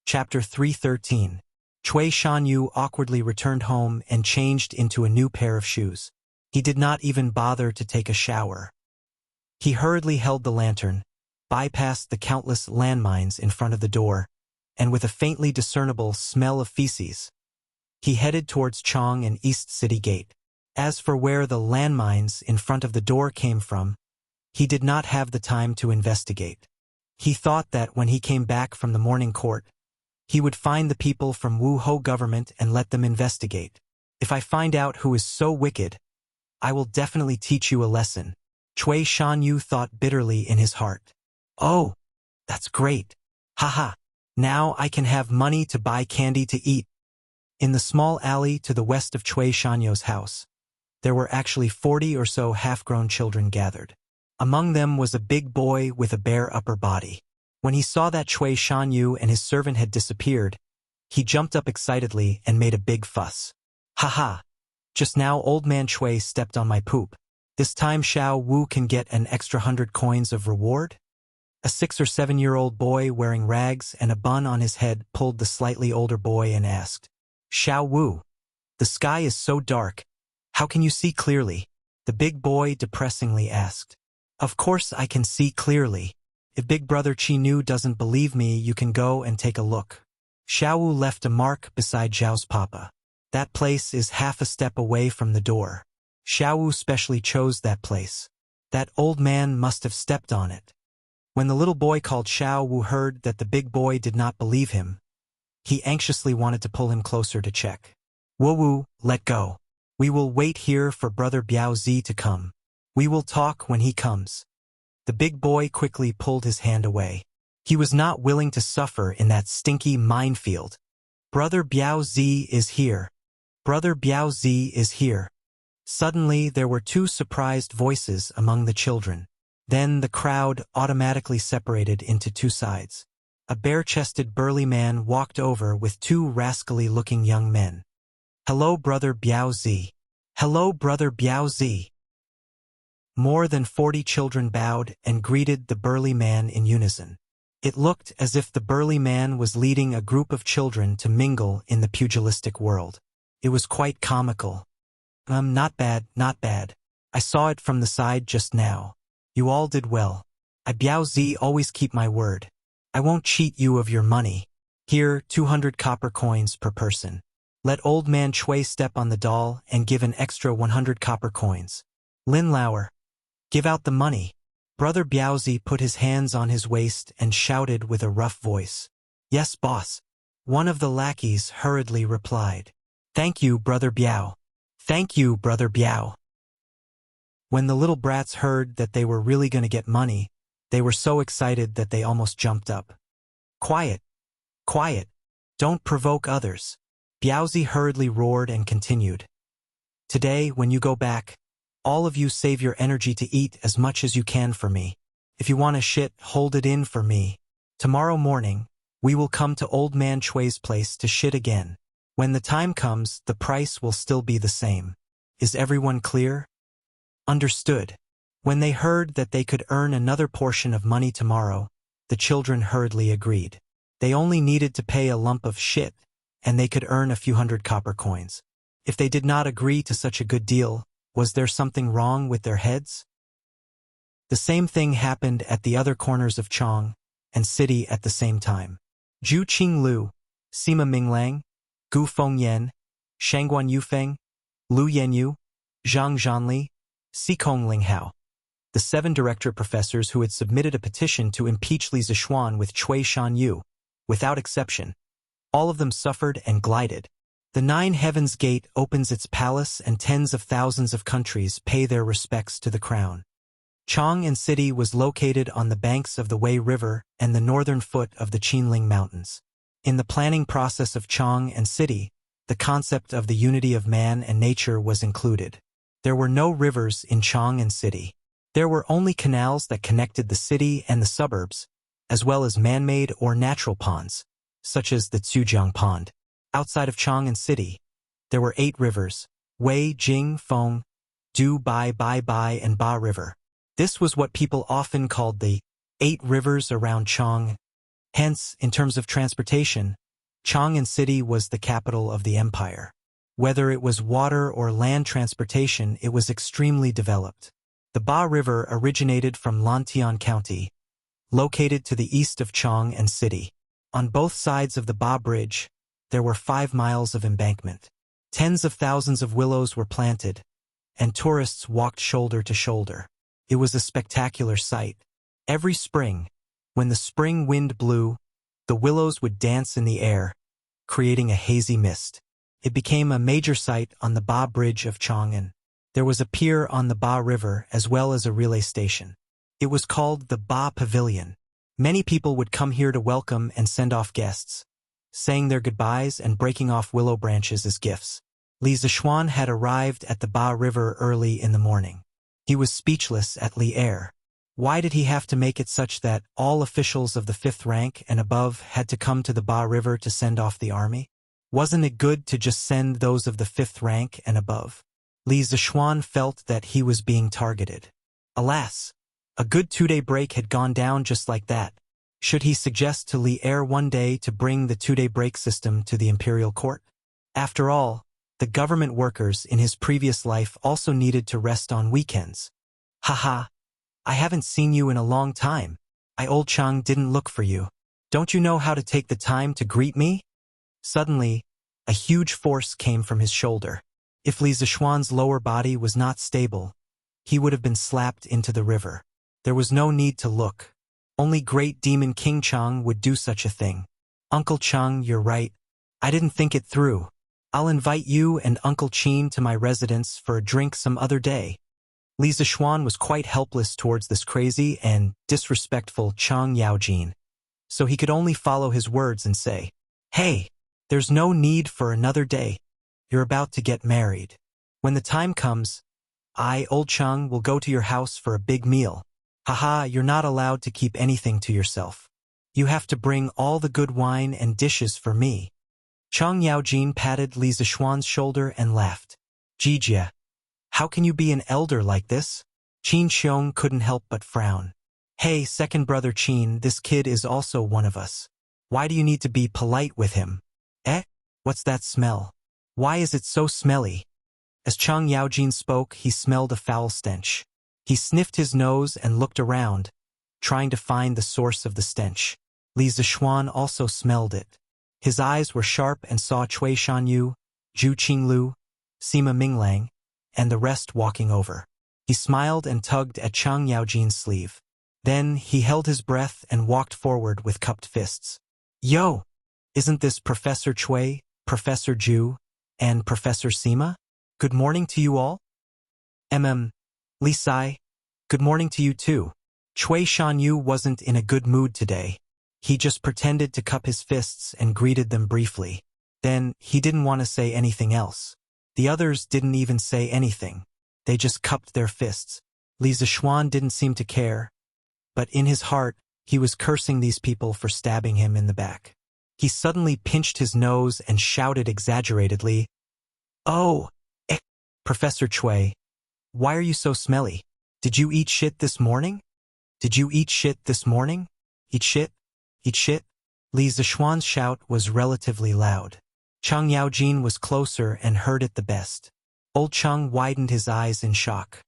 Chapter 313. Chui Shanyu awkwardly returned home and changed into a new pair of shoes. He did not even bother to take a shower. He hurriedly held the lantern, bypassed the countless landmines in front of the door, and with a faintly discernible smell of feces, he headed towards Chong and East City Gate. As for where the landmines in front of the door came from, he did not have the time to investigate. He thought that when he came back from the morning court, he would find the people from Wu Ho government and let them investigate. If I find out who is so wicked, I will definitely teach you a lesson. Chui Shanyu thought bitterly in his heart. Oh, that's great. Haha. Now I can have money to buy candy to eat. In the small alley to the west of Chui Shanyo's house, there were actually 40 or so half-grown children gathered. Among them was a big boy with a bare upper body. When he saw that Chui Shanyu and his servant had disappeared, he jumped up excitedly and made a big fuss. Haha. Just now old man Chui stepped on my poop. This time Xiao Wu can get an extra 100 coins of reward? A 6 or 7-year-old boy wearing rags and a bun on his head pulled the slightly older boy and asked, Xiao Wu, the sky is so dark. How can you see clearly? The big boy depressingly asked. Of course I can see clearly. If Big Brother Chi Nu doesn't believe me, you can go and take a look. Xiao Wu left a mark beside Zhao's papa. That place is half a step away from the door. Xiao Wu specially chose that place. That old man must have stepped on it. When the little boy called Xiao Wu heard that the big boy did not believe him, he anxiously wanted to pull him closer to check. Wu Wu, let go. We will wait here for Brother Biao Zi to come. We will talk when he comes. The big boy quickly pulled his hand away. He was not willing to suffer in that stinky minefield. Brother Biao Zi is here. Brother Biao Zi is here. Suddenly there were 2 surprised voices among the children. Then the crowd automatically separated into 2 sides. A bare-chested burly man walked over with 2 rascally-looking young men. Hello, Brother Biao Zi. Hello, Brother Biao Zi. More than 40 children bowed and greeted the burly man in unison. It looked as if the burly man was leading a group of children to mingle in the pugilistic world. It was quite comical. Not bad, not bad. I saw it from the side just now. You all did well. I Biao Zi always keep my word. I won't cheat you of your money. Here, 200 copper coins per person. Let old man Chui step on the doll and give an extra 100 copper coins. Lin Lauer, give out the money. Brother Biao Zi put his hands on his waist and shouted with a rough voice. Yes, boss. One of the lackeys hurriedly replied. Thank you, Brother Biao. Thank you, Brother Biao. When the little brats heard that they were really going to get money, they were so excited that they almost jumped up. Quiet. Quiet. Don't provoke others. Biao Zi hurriedly roared and continued. Today, when you go back, all of you save your energy to eat as much as you can for me. If you want to shit, hold it in for me. Tomorrow morning, we will come to Old Man Chui's place to shit again. When the time comes, the price will still be the same. Is everyone clear? Understood. When they heard that they could earn another portion of money tomorrow, the children hurriedly agreed. They only needed to pay a lump of shit, and they could earn a few hundred copper coins. If they did not agree to such a good deal, Was there something wrong with their heads? The same thing happened at the other corners of Chang and city at the same time. Zhu Qinglu, Sima Minglang, Gu Fengyan, Shangguan Yufeng, Lu Yanyu, Zhang Zhanli, Sikong Linghao. The 7 director professors who had submitted a petition to impeach Li Zixuan with Cui Shanyu, without exception. All of them suffered and glided. The 9 Heavens Gate opens its palace and tens of thousands of countries pay their respects to the crown. Chang and city was located on the banks of the Wei River and the northern foot of the Qinling Mountains. In the planning process of Chang and city, the concept of the unity of man and nature was included. There were no rivers in Chang and city. There were only canals that connected the city and the suburbs, as well as man-made or natural ponds, such as the Tsujiang Pond. Outside of Chang and city, there were 8 rivers: Wei, Jing, Feng, Du, Bai, and Ba River. This was what people often called the 8 rivers around Chang. Hence, in terms of transportation, Chang and city was the capital of the empire. Whether it was water or land transportation, it was extremely developed. The Ba River originated from Lantian County, located to the east of Chang and city. On both sides of the Ba Bridge, there were 5 miles of embankment. Tens of thousands of willows were planted, and tourists walked shoulder to shoulder. It was a spectacular sight. Every spring, when the spring wind blew, the willows would dance in the air, creating a hazy mist. It became a major sight on the Ba Bridge of Chang'an. There was a pier on the Ba River as well as a relay station. It was called the Ba Pavilion. Many people would come here to welcome and send off guests, saying their goodbyes and breaking off willow branches as gifts. Li Zixuan had arrived at the Ba River early in the morning. He was speechless at Li Er. Why did he have to make it such that all officials of the 5th rank and above had to come to the Ba River to send off the army? Wasn't it good to just send those of the 5th rank and above? Li Zixuan felt that he was being targeted. Alas, a good 2-day break had gone down just like that. Should he suggest to Li Er one day to bring the 2-day break system to the imperial court? After all, the government workers in his previous life also needed to rest on weekends. Haha, I haven't seen you in a long time. Old Chang didn't look for you. Don't you know how to take the time to greet me? Suddenly, a huge force came from his shoulder. If Li Zixuan's lower body was not stable, he would have been slapped into the river. There was no need to look. Only great demon King Chang would do such a thing. Uncle Chang, you're right. I didn't think it through. I'll invite you and Uncle Qin to my residence for a drink some other day. Li Zixuan was quite helpless towards this crazy and disrespectful Chang Yaojin, so he could only follow his words and say, "Hey, there's no need for another day. You're about to get married. When the time comes, Old Chang, will go to your house for a big meal. Haha, you're not allowed to keep anything to yourself. You have to bring all the good wine and dishes for me." Chang Yaojin patted Li Zixuan's shoulder and laughed. "Jijia, how can you be an elder like this?" Qin Xiong couldn't help but frown. "Hey, second brother Qin, this kid is also one of us. Why do you need to be polite with him?" "Eh? What's that smell? Why is it so smelly?" As Chang Yaojin spoke, he smelled a foul stench. He sniffed his nose and looked around, trying to find the source of the stench. Li Zixuan also smelled it. His eyes were sharp and saw Cui Shanyu, Zhu Qinglu, Sima Minglang, and the rest walking over. He smiled and tugged at Chang Yaojin's sleeve. Then he held his breath and walked forward with cupped fists. "Yo! Isn't this Professor Cui, Professor Zhu, and Professor Sima? Good morning to you all?" Li Sai, good morning to you too." Cui Shanyu wasn't in a good mood today. He just pretended to cup his fists and greeted them briefly. Then, he didn't want to say anything else. The others didn't even say anything. They just cupped their fists. Li Zixuan didn't seem to care, but in his heart, he was cursing these people for stabbing him in the back. He suddenly pinched his nose and shouted exaggeratedly, "Oh, Professor Cui, why are you so smelly? Did you eat shit this morning? Did you eat shit this morning? Eat shit? Eat shit?" Li Zixuan's shout was relatively loud. Chang Yaojin was closer and heard it the best. Old Chung widened his eyes in shock.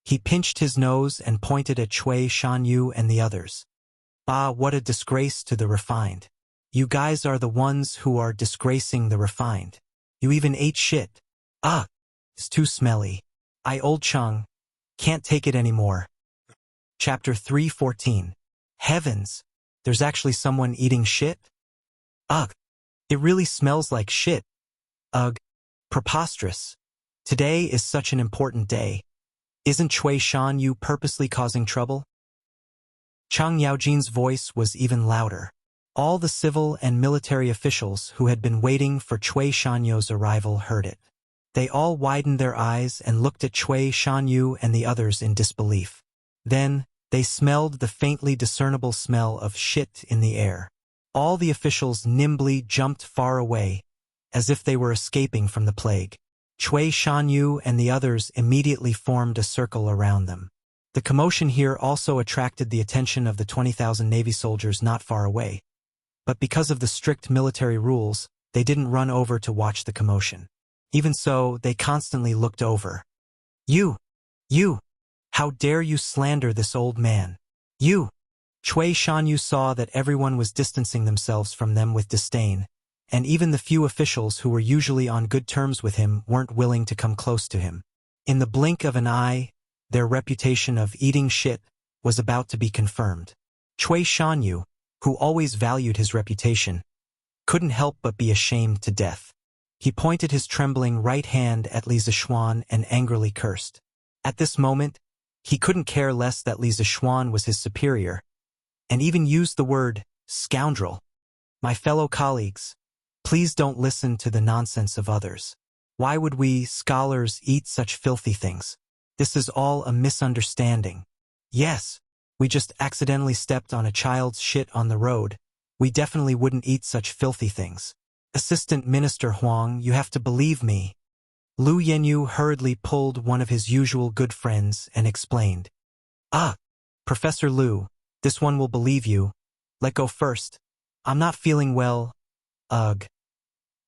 He pinched his nose and pointed at Cui Shanyu and the others. Ah, what a disgrace to the refined. You guys are the ones who are disgracing the refined. You even ate shit. Ah, it's too smelly. Old Chung, can't take it anymore. Chapter 3:14. Heavens, there's actually someone eating shit? Ugh, it really smells like shit. Ugh, preposterous. Today is such an important day. Isn't Cui Shanyu purposely causing trouble? Chang Yaojin's voice was even louder. All the civil and military officials who had been waiting for Cui Shanyu's arrival heard it. They all widened their eyes and looked at Cui Shanyu and the others in disbelief. Then, they smelled the faintly discernible smell of shit in the air. All the officials nimbly jumped far away, as if they were escaping from the plague. Cui Shanyu and the others immediately formed a circle around them. The commotion here also attracted the attention of the 20,000 Navy soldiers not far away. But because of the strict military rules, they didn't run over to watch the commotion. Even so, they constantly looked over. You! How dare you slander this old man? You! Cui Shanyu saw that everyone was distancing themselves from them with disdain, and even the few officials who were usually on good terms with him weren't willing to come close to him. In the blink of an eye, their reputation of eating shit was about to be confirmed. Cui Shanyu, who always valued his reputation, couldn't help but be ashamed to death. He pointed his trembling right hand at Li Zishuan and angrily cursed. At this moment, he couldn't care less that Li Zishuan was his superior, and even used the word scoundrel. My fellow colleagues, please don't listen to the nonsense of others. Why would we, scholars, eat such filthy things? This is all a misunderstanding. Yes, we just accidentally stepped on a child's shit on the road. We definitely wouldn't eat such filthy things. Assistant Minister Huang, you have to believe me. Lu Yenyu hurriedly pulled one of his usual good friends and explained. Ah, Professor Lu, this one will believe you. Let go first. I'm not feeling well. Ugh.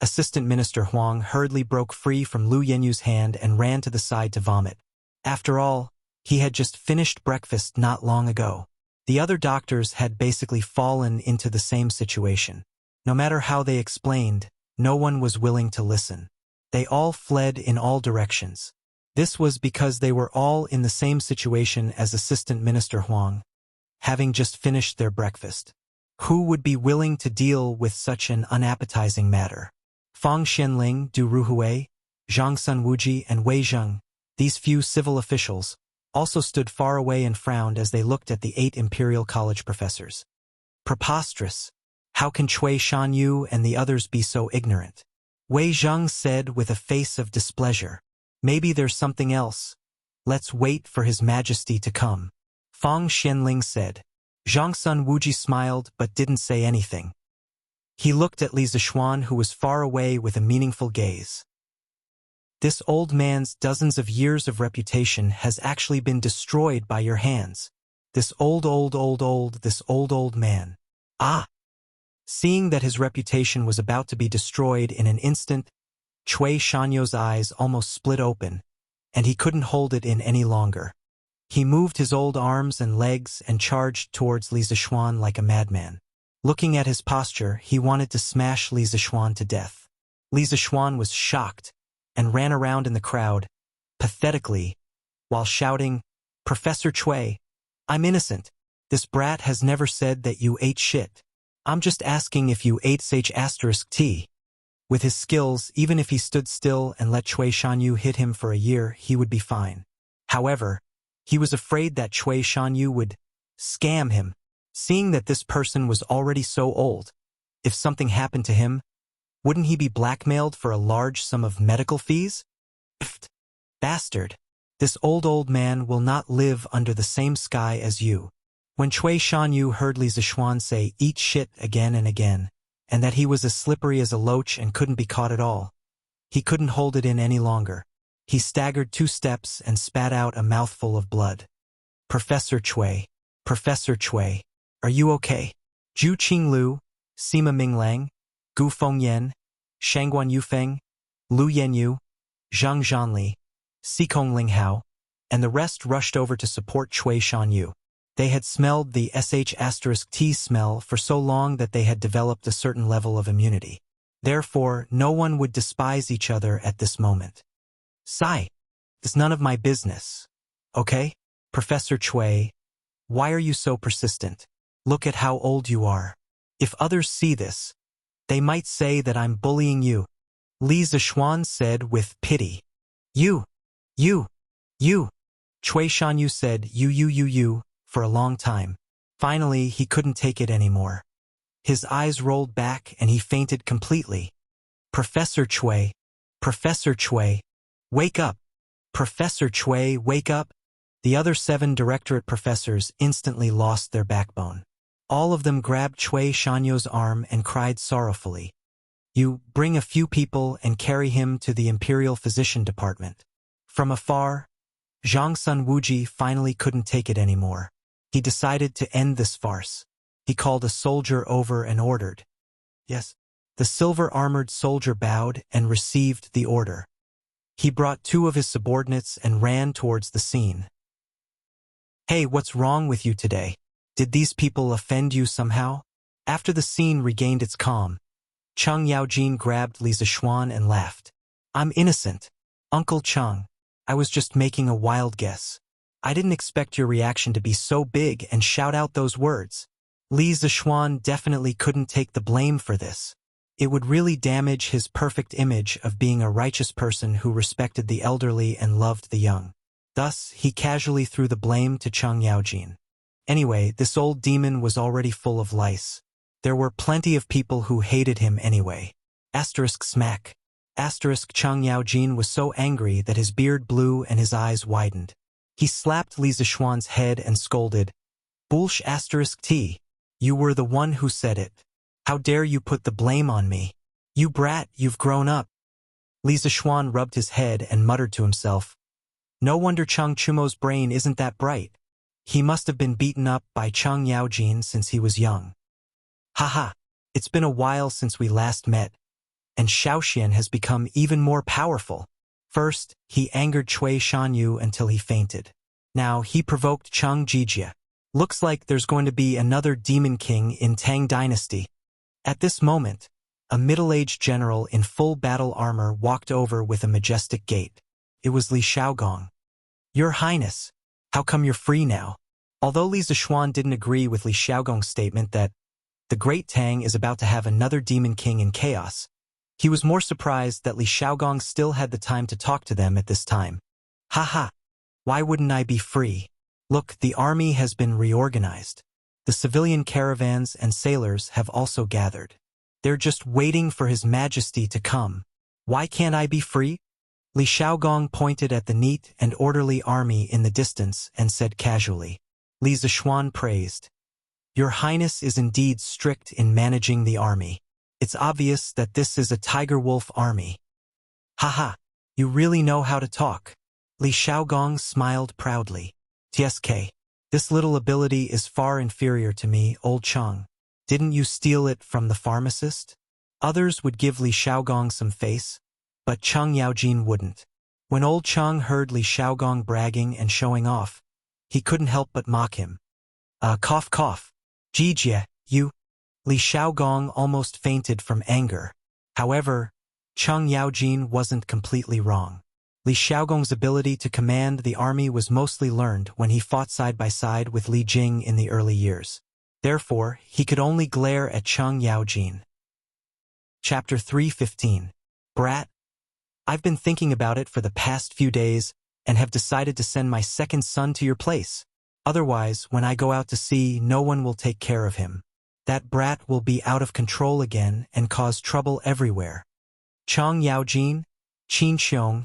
Assistant Minister Huang hurriedly broke free from Lu Yenyu's hand and ran to the side to vomit. After all, he had just finished breakfast not long ago. The other doctors had basically fallen into the same situation. No matter how they explained, no one was willing to listen. They all fled in all directions. This was because they were all in the same situation as Assistant Minister Huang, having just finished their breakfast. Who would be willing to deal with such an unappetizing matter? Fang Xianling, Du Ruhui, Zhang Sun Wuji, and Wei Zheng, these few civil officials, also stood far away and frowned as they looked at the 8 Imperial College professors. Preposterous! How can Cui Shanyu and the others be so ignorant? Wei Zheng said with a face of displeasure. Maybe there's something else. Let's wait for His Majesty to come. Fang Xianling said. Zhang Sun Wuji smiled but didn't say anything. He looked at Li Zishuan, who was far away, with a meaningful gaze. This old man's dozens of years of reputation has actually been destroyed by your hands. This old man. Ah! Seeing that his reputation was about to be destroyed in an instant, Cui Shanyu's eyes almost split open, and he couldn't hold it in any longer. He moved his old arms and legs and charged towards Li Zishuan like a madman. Looking at his posture, he wanted to smash Li Zishuan to death. Li Zishuan was shocked and ran around in the crowd, pathetically, while shouting, "Professor Cui, I'm innocent. This brat has never said that you ate shit. I'm just asking if you ate **T. With his skills, even if he stood still and let Cui Shanyu hit him for a year, he would be fine. However, he was afraid that Cui Shanyu would scam him, seeing that this person was already so old. If something happened to him, wouldn't he be blackmailed for a large sum of medical fees? Pfft, bastard. This old man will not live under the same sky as you. When Cui Shanyu heard Li Zishuan say "eat shit" again and again, and that he was as slippery as a loach and couldn't be caught at all, he couldn't hold it in any longer. He staggered 2 steps and spat out a mouthful of blood. Professor Cui, are you okay? Zhu Qinglu, Sima Minglang, Gu Fengyan, Shangguan Yufeng, Lu Yenyu, Zhang Zhanli, Sikong Linghao, and the rest rushed over to support Cui Shanyu. They had smelled the sh*t smell for so long that they had developed a certain level of immunity. Therefore, no one would despise each other at this moment. Sigh. It's none of my business. Okay? Professor Cui, why are you so persistent? Look at how old you are. If others see this, they might say that I'm bullying you. Li Zishuan said with pity. You. Cui Shanyu said you, for a long time. Finally, he couldn't take it anymore. His eyes rolled back and he fainted completely. Professor Cui, wake up! Professor Cui, wake up! The other 7 directorate professors instantly lost their backbone. All of them grabbed Cui Shanyu's arm and cried sorrowfully. You bring a few people and carry him to the Imperial Physician Department. From afar, Zhang Sun Wuji finally couldn't take it anymore. He decided to end this farce. He called a soldier over and ordered. Yes. The silver-armored soldier bowed and received the order. He brought 2 of his subordinates and ran towards the scene. Hey, what's wrong with you today? Did these people offend you somehow? After the scene regained its calm, Cheng Yaojin grabbed Li Zishuan and laughed. I'm innocent. Uncle Cheng, I was just making a wild guess. I didn't expect your reaction to be so big and shout out those words. Li Zishuan definitely couldn't take the blame for this. It would really damage his perfect image of being a righteous person who respected the elderly and loved the young. Thus, he casually threw the blame to Cheng Yaojin. Anyway, this old demon was already full of lice. There were plenty of people who hated him anyway. Smack. Cheng Yaojin was so angry that his beard blew and his eyes widened. He slapped Li Zishuan's head and scolded, Bullsh *t. You were the one who said it. How dare you put the blame on me? You brat, you've grown up. Li Zishuan rubbed his head and muttered to himself. No wonder Cheng Chumo's brain isn't that bright. He must have been beaten up by Cheng Yaojin since he was young. Haha, it's been a while since we last met, and Shaoxian has become even more powerful. First, he angered Cui Shanyu until he fainted. Now, he provoked Cheng Jijia. Looks like there's going to be another demon king in Tang Dynasty. At this moment, a middle-aged general in full battle armor walked over with a majestic gait. It was Li Shaogong. Your Highness, how come you're free now? Although Li Zishuan didn't agree with Li Shaogong's statement that the Great Tang is about to have another demon king in chaos, he was more surprised that Li Shaogong still had the time to talk to them at this time. Haha, why wouldn't I be free? Look, the army has been reorganized. The civilian caravans and sailors have also gathered. They're just waiting for His Majesty to come. Why can't I be free? Li Shaogong pointed at the neat and orderly army in the distance and said casually. Li Zishuan praised. Your Highness is indeed strict in managing the army. It's obvious that this is a tiger wolf army. Haha, you really know how to talk. Li Shaogong smiled proudly. TSK, this little ability is far inferior to me, old Cheng. Didn't you steal it from the pharmacist? Others would give Li Shaogong some face, but Cheng Yaojin wouldn't. When old Cheng heard Li Shaogong bragging and showing off, he couldn't help but mock him. Cough. Jijie, you. Li Shaogong almost fainted from anger. However, Cheng Yaojin wasn't completely wrong. Li Shaogong's ability to command the army was mostly learned when he fought side by side with Li Jing in the early years. Therefore, he could only glare at Cheng Yaojin. Chapter 3:15. Brat. I've been thinking about it for the past few days and have decided to send my second son to your place. Otherwise, when I go out to sea, no one will take care of him. That brat will be out of control again and cause trouble everywhere. Cheng Yaojin, Qin Xiong,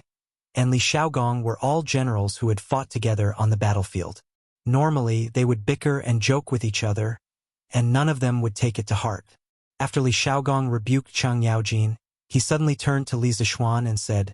and Li Shaogong were all generals who had fought together on the battlefield. Normally, they would bicker and joke with each other, and none of them would take it to heart. After Li Shaogong rebuked Cheng Yaojin, he suddenly turned to Li Zishuan and said.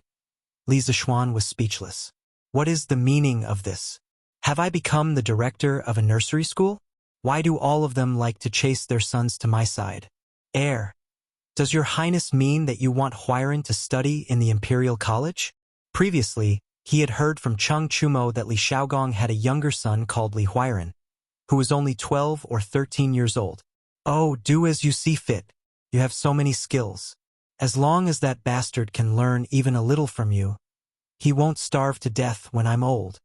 Li Zishuan was speechless. What is the meaning of this? Have I become the director of a nursery school? Why do all of them like to chase their sons to my side? Does your Highness mean that you want Huiran to study in the Imperial College? Previously, he had heard from Cheng Chumo that Li Xiaogong had a younger son called Li Huairan, who was only 12 or 13 years old. "Oh, do as you see fit. You have so many skills. As long as that bastard can learn even a little from you, he won't starve to death when I'm old."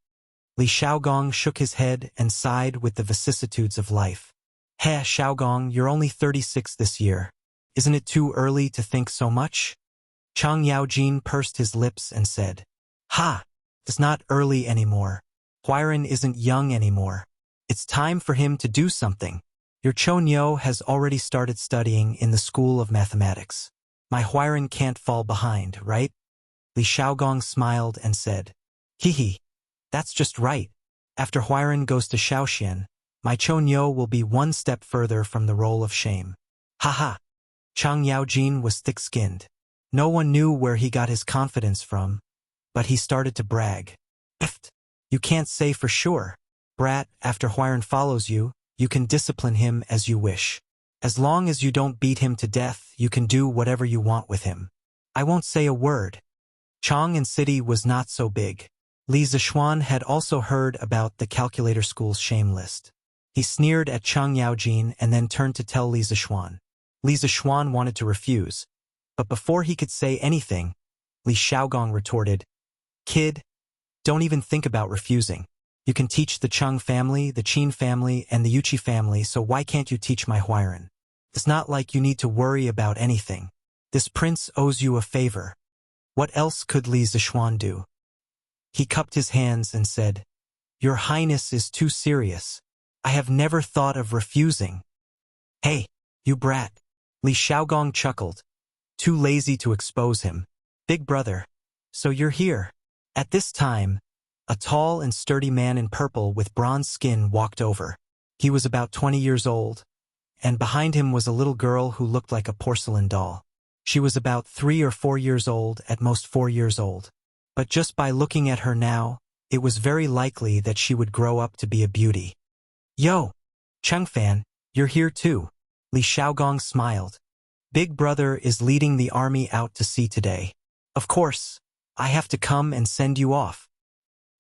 Li Xiaogong shook his head and sighed with the vicissitudes of life. "Heh, Xiaogong, you're only 36 this year. Isn't it too early to think so much?" Chang Yaojin pursed his lips and said, "Ha! It's not early anymore. Huairan isn't young anymore. It's time for him to do something. Your Chonyo has already started studying in the School of Mathematics. My Huairan can't fall behind, right?" Li Xiaogong smiled and said, "Hee, that's just right. After Huairan goes to Shaoxian, my Chonyo will be one step further from the roll of shame." "Ha ha!" Chang Yaojin was thick-skinned. No one knew where he got his confidence from, but he started to brag. "Ift! You can't say for sure. Brat, after Huairan follows you, you can discipline him as you wish. As long as you don't beat him to death, you can do whatever you want with him. I won't say a word." Chang'an City was not so big. Li Zishuan had also heard about the calculator school's shame list. He sneered at Chang Yaojin and then turned to tell Li Zishuan. Li Zishuan wanted to refuse, but before he could say anything, Li Xiaogong retorted, "Kid, don't even think about refusing. You can teach the Cheng family, the Qin family, and the Yuchi family, so why can't you teach my Huairan? It's not like you need to worry about anything. This prince owes you a favor." What else could Li Zishuan do? He cupped his hands and said, "Your Highness is too serious. I have never thought of refusing." "Hey, you brat." Li Xiaogong chuckled, too lazy to expose him. "Big brother, so you're here." At this time, a tall and sturdy man in purple with bronze skin walked over. He was about 20 years old, and behind him was a little girl who looked like a porcelain doll. She was about 3 or 4 years old, at most 4 years old. But just by looking at her now, it was very likely that she would grow up to be a beauty. "Yo, Chengfan, you're here too." Li Xiaogong smiled. "Big brother is leading the army out to sea today. Of course, I have to come and send you off."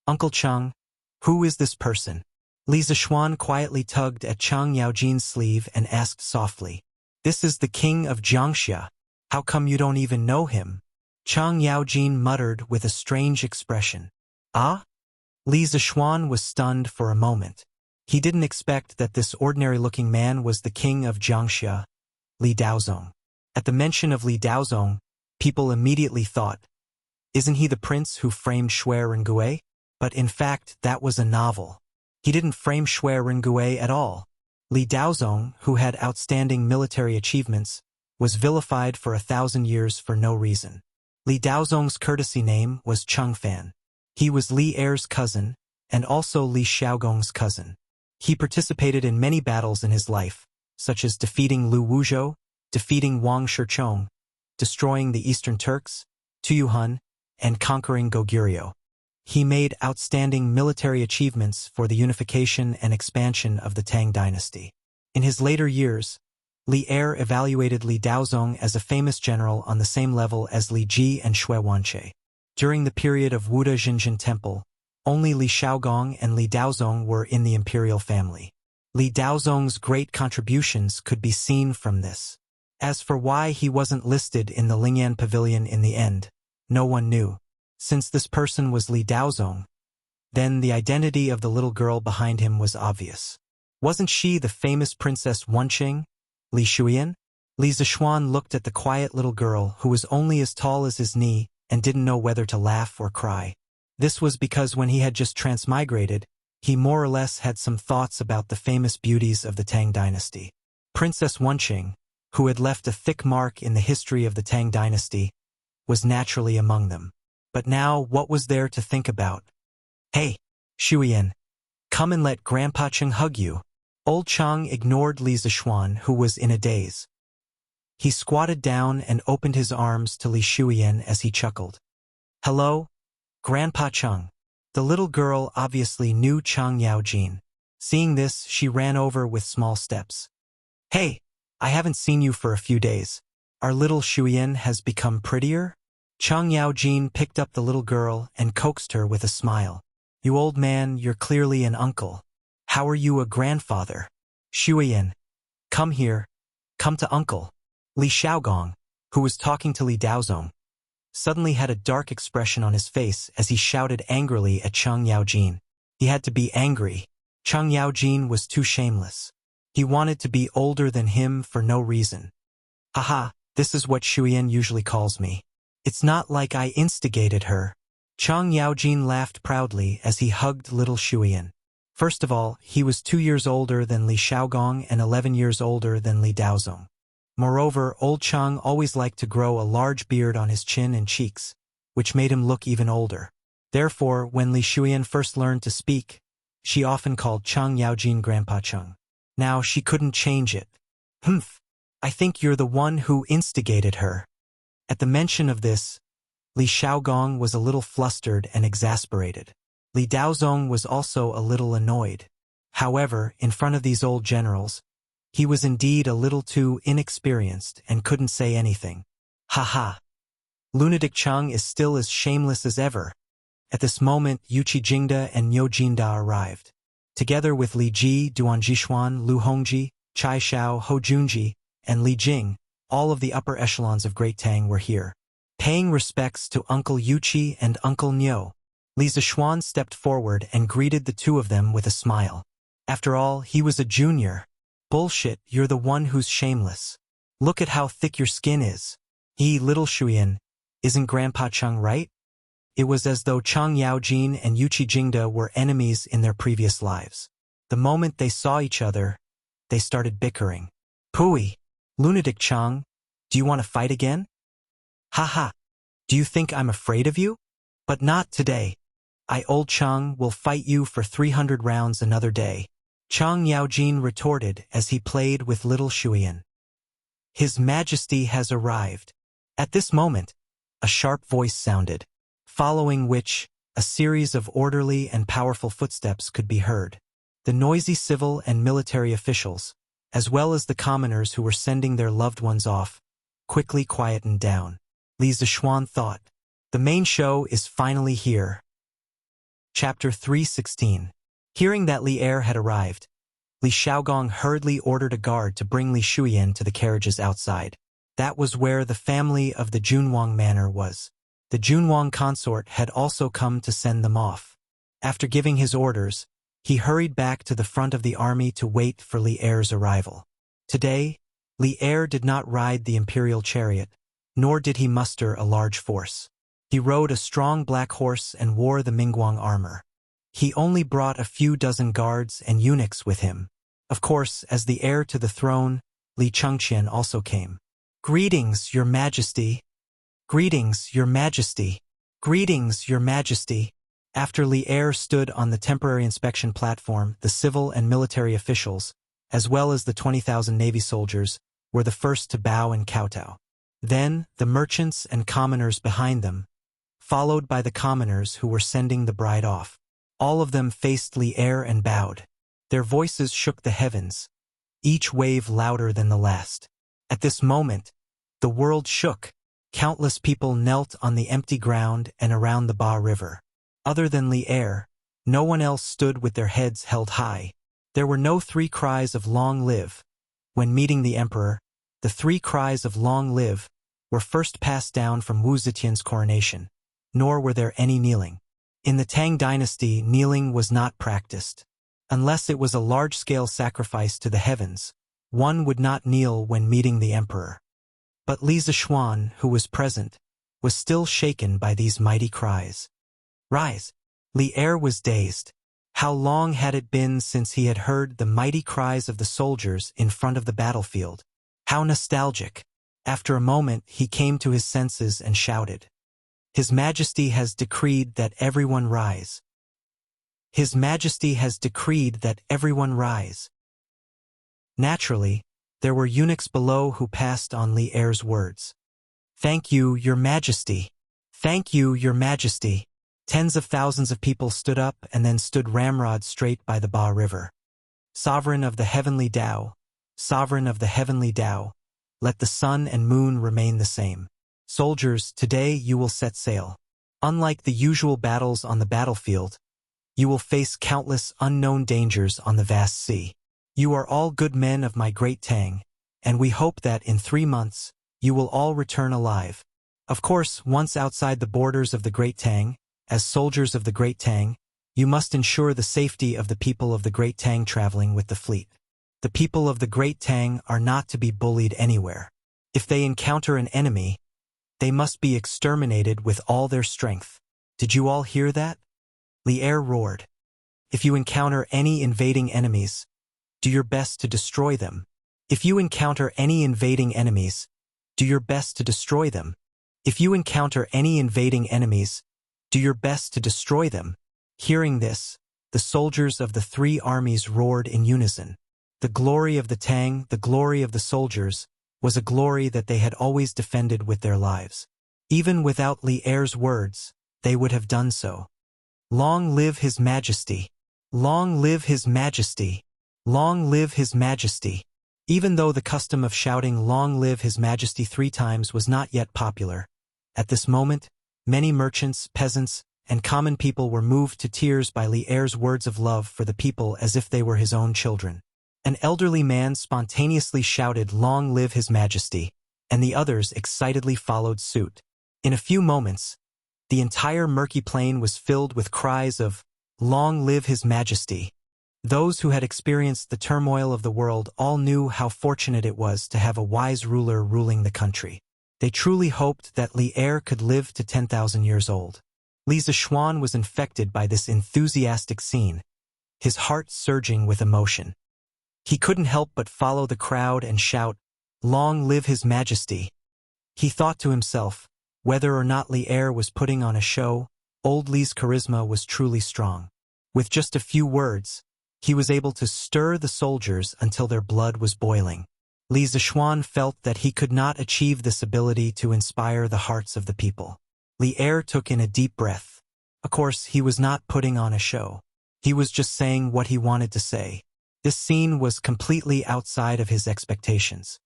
"Uncle Cheng, who is this person?" Li Zishuan quietly tugged at Chang Yaojin's sleeve and asked softly. "This is the king of Jiangxia. How come you don't even know him?" Chang Yaojin muttered with a strange expression. "Ah?" Li Zishuan was stunned for a moment. He didn't expect that this ordinary-looking man was the king of Jiangxia, Li Daozong. At the mention of Li Daozong, people immediately thought, "Isn't he the prince who framed Xue Rengue?" But in fact, that was a novel. He didn't frame Xue Rengue at all. Li Daozong, who had outstanding military achievements, was vilified for 1,000 years for no reason. Li Daozong's courtesy name was Chengfan. He was Li Er's cousin, and also Li Xiaogong's cousin. He participated in many battles in his life, such as defeating Lu Wuzhou, defeating Wang Shichong, destroying the Eastern Turks, Tuyuhun, and conquering Goguryeo. He made outstanding military achievements for the unification and expansion of the Tang dynasty. In his later years, Li Er evaluated Li Daozong as a famous general on the same level as Li Ji and Xue Wanche. During the period of Wuda Jinjin Temple, only Li Xiaogong and Li Daozong were in the imperial family. Li Daozong's great contributions could be seen from this. As for why he wasn't listed in the Lingyan Pavilion in the end, no one knew. Since this person was Li Daozong, then the identity of the little girl behind him was obvious. Wasn't she the famous Princess Wenqing, Li Shuyan? Li Zishuan looked at the quiet little girl who was only as tall as his knee and didn't know whether to laugh or cry. This was because when he had just transmigrated, he more or less had some thoughts about the famous beauties of the Tang dynasty. Princess Wenqing, who had left a thick mark in the history of the Tang dynasty, was naturally among them. But now, what was there to think about? "Hey, Shuyan, come and let Grandpa Cheng hug you." Old Chang ignored Li Zishuan, who was in a daze. He squatted down and opened his arms to Li Shuyan as he chuckled. "Hello, Grandpa Cheng." The little girl obviously knew Chang Yaojin. Seeing this, she ran over with small steps. "Hey, I haven't seen you for a few days. Our little Shuyan has become prettier?" Chang Yaojin picked up the little girl and coaxed her with a smile. You old man, you're clearly an uncle. How are you a grandfather? Shuiyan, come here. Come to uncle. Li Xiaogong, who was talking to Li Daozong, suddenly had a dark expression on his face as he shouted angrily at Chang Yaojin. He had to be angry. Chang Yaojin was too shameless. He wanted to be older than him for no reason. Haha, this is what Shuiyan usually calls me. It's not like I instigated her. Chang Yaojin laughed proudly as he hugged little Shuiyan. First of all, he was 2 years older than Li Xiaogong and 11 years older than Li Daozong. Moreover, old Chang always liked to grow a large beard on his chin and cheeks, which made him look even older. Therefore, when Li Shuiyan first learned to speak, she often called Chang Yaojin Grandpa Chang. Now she couldn't change it. Humph, I think you're the one who instigated her. At the mention of this, Li Xiaogong was a little flustered and exasperated. Li Daozong was also a little annoyed. However, in front of these old generals, he was indeed a little too inexperienced and couldn't say anything. Ha ha. Lunatic Chang is still as shameless as ever. At this moment, Yuqi Jingda and Niu Jinda arrived. Together with Li Ji, Duan Jishuan, Lu Hongji, Chai Shao, Ho Junji, and Li Jing, all of the upper echelons of Great Tang were here. Paying respects to Uncle Yuqi and Uncle Niu, Li Zishuan stepped forward and greeted the two of them with a smile. After all, he was a junior. Bullshit, you're the one who's shameless. Look at how thick your skin is. Little Shuiyan, isn't Grandpa Chang right? It was as though Chang Yaojin and Yuqi Jingda were enemies in their previous lives. The moment they saw each other, they started bickering. Pooey, Lunatic Chang, do you want to fight again? Haha, do you think I'm afraid of you? But not today. Old Chang, will fight you for 300 rounds another day. Chang Yaojin retorted as he played with little Shuiyan. His Majesty has arrived. At this moment, a sharp voice sounded, following which, a series of orderly and powerful footsteps could be heard. The noisy civil and military officials, as well as the commoners who were sending their loved ones off, quickly quietened down. Li Zishuan thought, the main show is finally here. Chapter 316. Hearing that Li Er had arrived, Li Xiaogong hurriedly ordered a guard to bring Li Shuiyan to the carriages outside. That was where the family of the Junwang manor was. The Junwang consort had also come to send them off. After giving his orders, he hurried back to the front of the army to wait for Li Er's arrival. Today, Li Er did not ride the imperial chariot, nor did he muster a large force. He rode a strong black horse and wore the Mingguang armor. He only brought a few dozen guards and eunuchs with him. Of course, as the heir to the throne, Li Chengqian also came. Greetings, Your Majesty. Greetings, Your Majesty. Greetings, Your Majesty. After Li Er stood on the temporary inspection platform, the civil and military officials, as well as the 20,000 Navy soldiers, were the first to bow and kowtow. Then, the merchants and commoners behind them, followed by the commoners who were sending the bride off. All of them faced Li Er and bowed. Their voices shook the heavens, each wave louder than the last. At this moment, the world shook. Countless people knelt on the empty ground and around the Ba River. Other than Li Er, no one else stood with their heads held high. There were no 3 cries of long live. When meeting the emperor, the 3 cries of long live were first passed down from Wu Zetian's coronation, nor were there any kneeling. In the Tang dynasty, kneeling was not practiced. Unless it was a large-scale sacrifice to the heavens, one would not kneel when meeting the emperor. But Li Zishuan, who was present, was still shaken by these mighty cries. Rise! Li Er was dazed. How long had it been since he had heard the mighty cries of the soldiers in front of the battlefield? How nostalgic! After a moment, he came to his senses and shouted, His Majesty has decreed that everyone rise. His Majesty has decreed that everyone rise. Naturally, there were eunuchs below who passed on Li Er's words. Thank you, Your Majesty. Thank you, Your Majesty. Tens of thousands of people stood up and then stood ramrod straight by the Ba River. Sovereign of the heavenly Tao, Sovereign of the heavenly Tao, let the sun and moon remain the same. "Soldiers, today you will set sail. Unlike the usual battles on the battlefield, you will face countless unknown dangers on the vast sea. You are all good men of my great Tang, and we hope that in 3 months, you will all return alive." Of course, once outside the borders of the Great Tang, as soldiers of the Great Tang, you must ensure the safety of the people of the Great Tang traveling with the fleet. The people of the Great Tang are not to be bullied anywhere. If they encounter an enemy, they must be exterminated with all their strength. Did you all hear that? Li Er roared. If you encounter any invading enemies, do your best to destroy them. If you encounter any invading enemies, do your best to destroy them. If you encounter any invading enemies, do your best to destroy them. Hearing this, the soldiers of the 3 armies roared in unison. The glory of the Tang, the glory of the soldiers, was a glory that they had always defended with their lives. Even without Li Er's words, they would have done so. Long live His Majesty! Long live His Majesty! Long live His Majesty! Even though the custom of shouting "Long live His Majesty" 3 times was not yet popular, at this moment, many merchants, peasants, and common people were moved to tears by Li Er's words of love for the people as if they were his own children. An elderly man spontaneously shouted "Long live His Majesty," and the others excitedly followed suit. In a few moments, the entire murky plain was filled with cries of "Long live His Majesty." Those who had experienced the turmoil of the world all knew how fortunate it was to have a wise ruler ruling the country. They truly hoped that Li Er could live to 10,000 years old. Li Zishuan was infected by this enthusiastic scene, his heart surging with emotion. He couldn't help but follow the crowd and shout, "Long live His Majesty." He thought to himself, whether or not Li Er was putting on a show, old Li's charisma was truly strong. With just a few words, he was able to stir the soldiers until their blood was boiling. Li Zishuan felt that he could not achieve this ability to inspire the hearts of the people. Li Er took in a deep breath. Of course, he was not putting on a show. He was just saying what he wanted to say. This scene was completely outside of his expectations.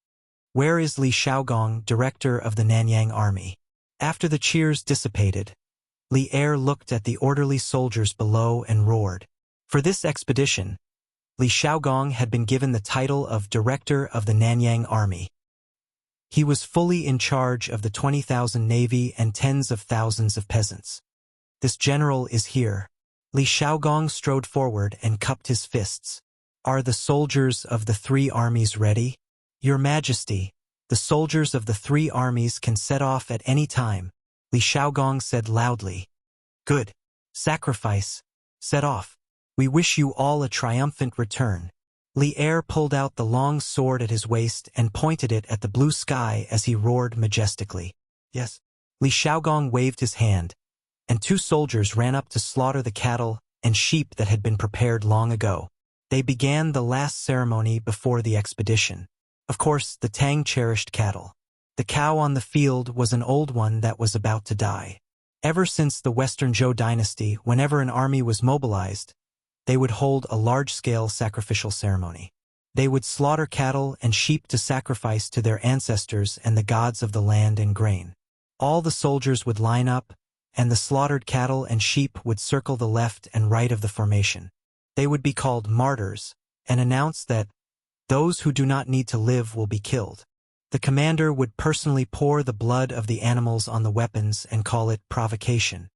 "Where is Li Xiaogong, director of the Nanyang army?" After the cheers dissipated, Li Er looked at the orderly soldiers below and roared. For this expedition, Li Xiaogong had been given the title of Director of the Nanyang Army. He was fully in charge of the 20,000 navy and tens of thousands of peasants. "This general is here." Li Xiaogong strode forward and cupped his fists. "Are the soldiers of the 3 armies ready?" "Your Majesty, the soldiers of the 3 armies can set off at any time," Li Xiaogong said loudly. "Good. Sacrifice. Set off. We wish you all a triumphant return." Li Er pulled out the long sword at his waist and pointed it at the blue sky as he roared majestically. "Yes." Li Xiaogong waved his hand, and 2 soldiers ran up to slaughter the cattle and sheep that had been prepared long ago. They began the last ceremony before the expedition. Of course, the Tang cherished cattle. The cow on the field was an old one that was about to die. Ever since the Western Zhou dynasty, whenever an army was mobilized, they would hold a large-scale sacrificial ceremony. They would slaughter cattle and sheep to sacrifice to their ancestors and the gods of the land and grain. All the soldiers would line up, and the slaughtered cattle and sheep would circle the left and right of the formation. They would be called martyrs, and announce that those who do not need to live will be killed. The commander would personally pour the blood of the animals on the weapons and call it provocation.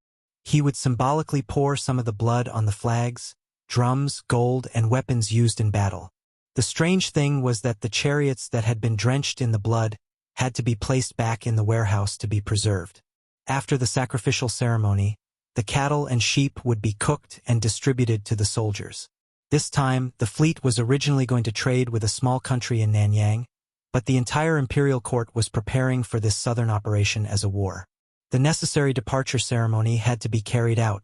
He would symbolically pour some of the blood on the flags, drums, gold, and weapons used in battle. The strange thing was that the chariots that had been drenched in the blood had to be placed back in the warehouse to be preserved. After the sacrificial ceremony, the cattle and sheep would be cooked and distributed to the soldiers. This time, the fleet was originally going to trade with a small country in Nanyang, but the entire imperial court was preparing for this southern operation as a war. The necessary departure ceremony had to be carried out,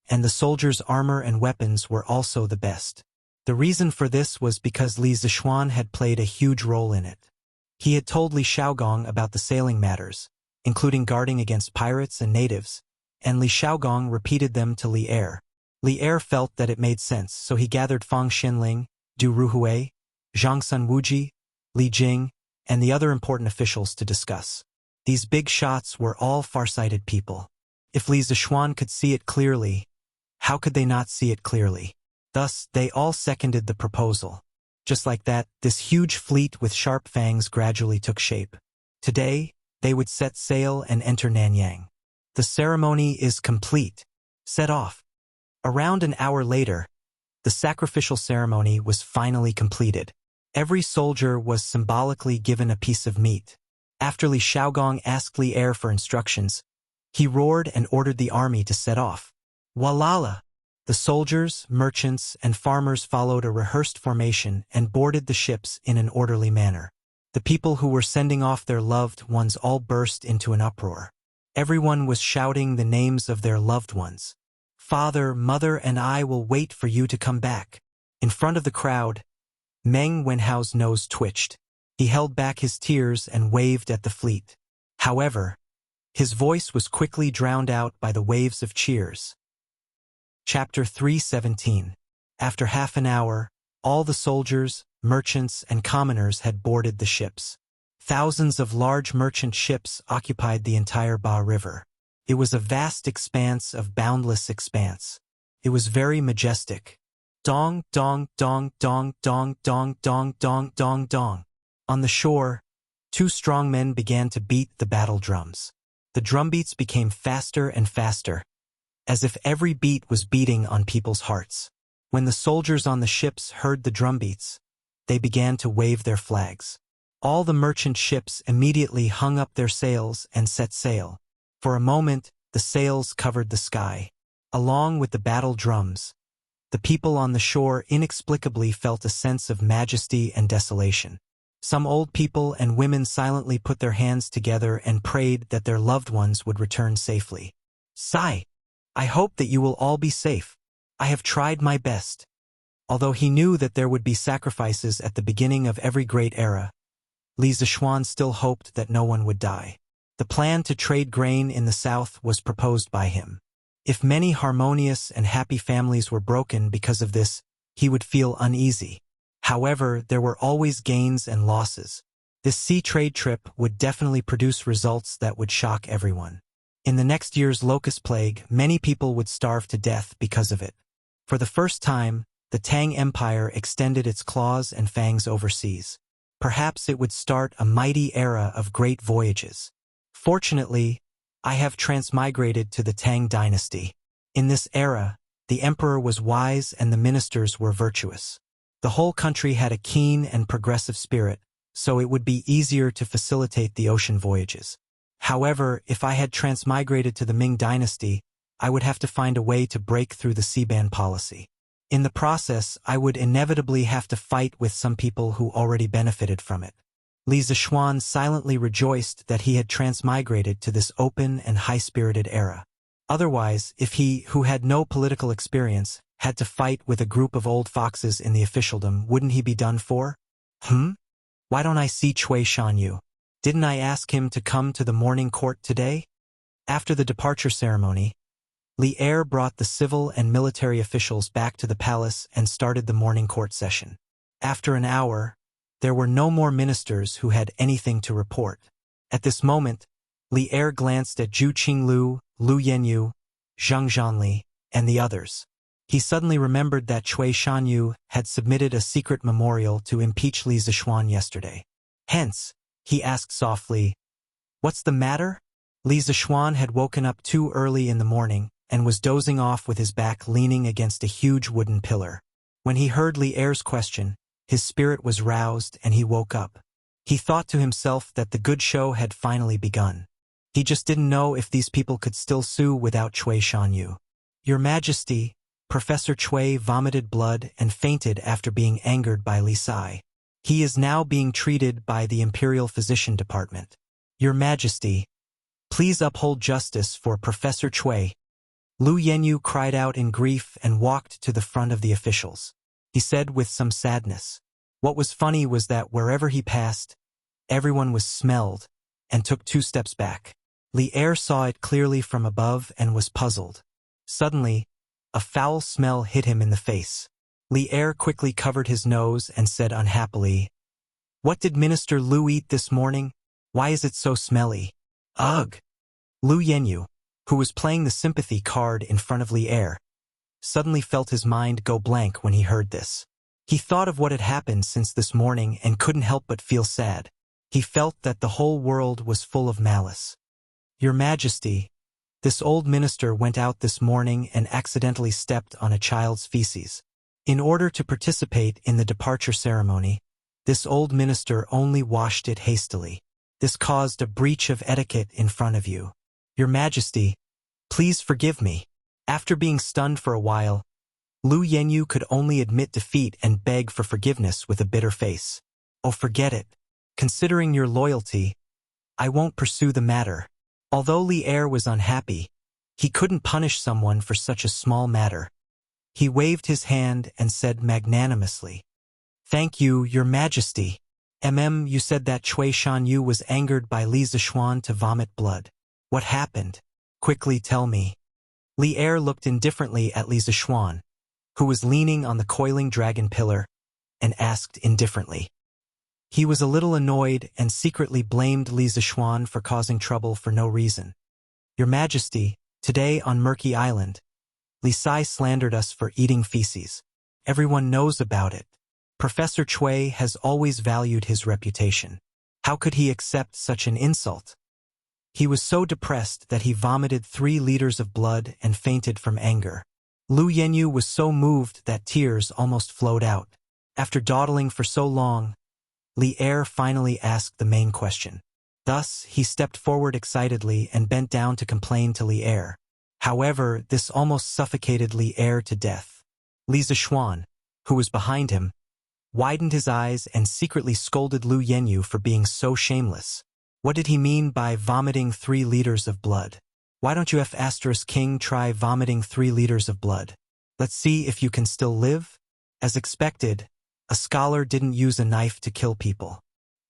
and the soldiers' armor and weapons were also the best. The reason for this was because Li Zishuan had played a huge role in it. He had told Li Xiaogong about the sailing matters, including guarding against pirates and natives, and Li Xiaogong repeated them to Li Er. Li Er felt that it made sense, so he gathered Fang Xinling, Du Ruhui, Zhang Sun Wuji, Li Jing, and the other important officials to discuss. These big shots were all farsighted people. If Li Zishuan could see it clearly, how could they not see it clearly? Thus, they all seconded the proposal. Just like that, this huge fleet with sharp fangs gradually took shape. Today, they would set sail and enter Nanyang. The ceremony is complete. Set off. Around an hour later, the sacrificial ceremony was finally completed. Every soldier was symbolically given a piece of meat. After Li Shaogong asked Li Er for instructions, he roared and ordered the army to set off. Walala! The soldiers, merchants, and farmers followed a rehearsed formation and boarded the ships in an orderly manner. The people who were sending off their loved ones all burst into an uproar. Everyone was shouting the names of their loved ones. Father, mother, and I will wait for you to come back. In front of the crowd, Meng Wenhao's nose twitched. He held back his tears and waved at the fleet. However, his voice was quickly drowned out by the waves of cheers. Chapter 317. After half an hour, all the soldiers, merchants, and commoners had boarded the ships. Thousands of large merchant ships occupied the entire Ba River. It was a vast expanse of boundless expanse. It was very majestic. Dong, dong, dong, dong, dong, dong, dong, dong, dong, dong. On the shore, two strong men began to beat the battle drums. The drumbeats became faster and faster, as if every beat was beating on people's hearts. When the soldiers on the ships heard the drumbeats, they began to wave their flags. All the merchant ships immediately hung up their sails and set sail. For a moment, the sails covered the sky. Along with the battle drums, the people on the shore inexplicably felt a sense of majesty and desolation. Some old people and women silently put their hands together and prayed that their loved ones would return safely. Sigh, I hope that you will all be safe. I have tried my best. Although he knew that there would be sacrifices at the beginning of every great era, Li Zishuan still hoped that no one would die. The plan to trade grain in the south was proposed by him. If many harmonious and happy families were broken because of this, he would feel uneasy. However, there were always gains and losses. This sea trade trip would definitely produce results that would shock everyone. In the next year's locust plague, many people would starve to death because of it. For the first time, the Tang Empire extended its claws and fangs overseas. Perhaps it would start a mighty era of great voyages. Fortunately, I have transmigrated to the Tang dynasty. In this era, the emperor was wise and the ministers were virtuous. The whole country had a keen and progressive spirit, so it would be easier to facilitate the ocean voyages. However, if I had transmigrated to the Ming dynasty, I would have to find a way to break through the sea-ban policy. In the process, I would inevitably have to fight with some people who already benefited from it. Li Zishuan silently rejoiced that he had transmigrated to this open and high-spirited era. Otherwise, if he, who had no political experience, had to fight with a group of old foxes in the officialdom, wouldn't he be done for? Why don't I see Cui Shanyu? Didn't I ask him to come to the morning court today? After the departure ceremony, Li Er brought the civil and military officials back to the palace and started the morning court session. After an hour, there were no more ministers who had anything to report. At this moment, Li Er glanced at Zhu Qinglu, Lu Yenyu, Zhang Zhanli, and the others. He suddenly remembered that Cui Shanyu had submitted a secret memorial to impeach Li Zishuan yesterday. Hence, he asked softly, "What's the matter?" Li Zishuan had woken up too early in the morning and was dozing off with his back leaning against a huge wooden pillar. When he heard Li Er's question, his spirit was roused and he woke up. He thought to himself that the good show had finally begun. He just didn't know if these people could still sue without Cui Shanyu. "Your Majesty," Professor Cui vomited blood and fainted after being angered by Li Sai. He is now being treated by the Imperial Physician Department. "Your Majesty, please uphold justice for Professor Cui." Lu Yenyu cried out in grief and walked to the front of the officials. He said with some sadness. What was funny was that wherever he passed, everyone was smelled and took 2 steps back. Li Er saw it clearly from above and was puzzled. Suddenly, a foul smell hit him in the face. Li Er quickly covered his nose and said unhappily, "What did Minister Lu eat this morning? Why is it so smelly?" Ugh! Lu Yenyu, who was playing the sympathy card in front of Li Er, suddenly felt his mind go blank when he heard this. He thought of what had happened since this morning and couldn't help but feel sad. He felt that the whole world was full of malice. Your Majesty, this old minister went out this morning and accidentally stepped on a child's feces. In order to participate in the departure ceremony, this old minister only washed it hastily. This caused a breach of etiquette in front of you. Your Majesty, please forgive me. After being stunned for a while, Lu Yenyu could only admit defeat and beg for forgiveness with a bitter face. Oh, forget it. Considering your loyalty, I won't pursue the matter. Although Li Er was unhappy, he couldn't punish someone for such a small matter. He waved his hand and said magnanimously, "Thank you, Your Majesty. You said that Cui Shanyu was angered by Li Zishuan to vomit blood. What happened? Quickly tell me." Li Er looked indifferently at Li Zishuan, who was leaning on the coiling dragon pillar, and asked indifferently. He was a little annoyed and secretly blamed Li Zishuan for causing trouble for no reason. Your Majesty, today on Murky Island, Li Sai slandered us for eating feces. Everyone knows about it. Professor Cui has always valued his reputation. How could he accept such an insult? He was so depressed that he vomited 3 liters of blood and fainted from anger. Lu Yenyu was so moved that tears almost flowed out. After dawdling for so long, Li Er finally asked the main question. Thus, he stepped forward excitedly and bent down to complain to Li Er. However, this almost suffocated Li Er to death. Li Zishuan, who was behind him, widened his eyes and secretly scolded Lu Yenyu for being so shameless. What did he mean by vomiting 3 liters of blood? Why don't you F*King try vomiting 3 liters of blood? Let's see if you can still live? As expected, a scholar didn't use a knife to kill people.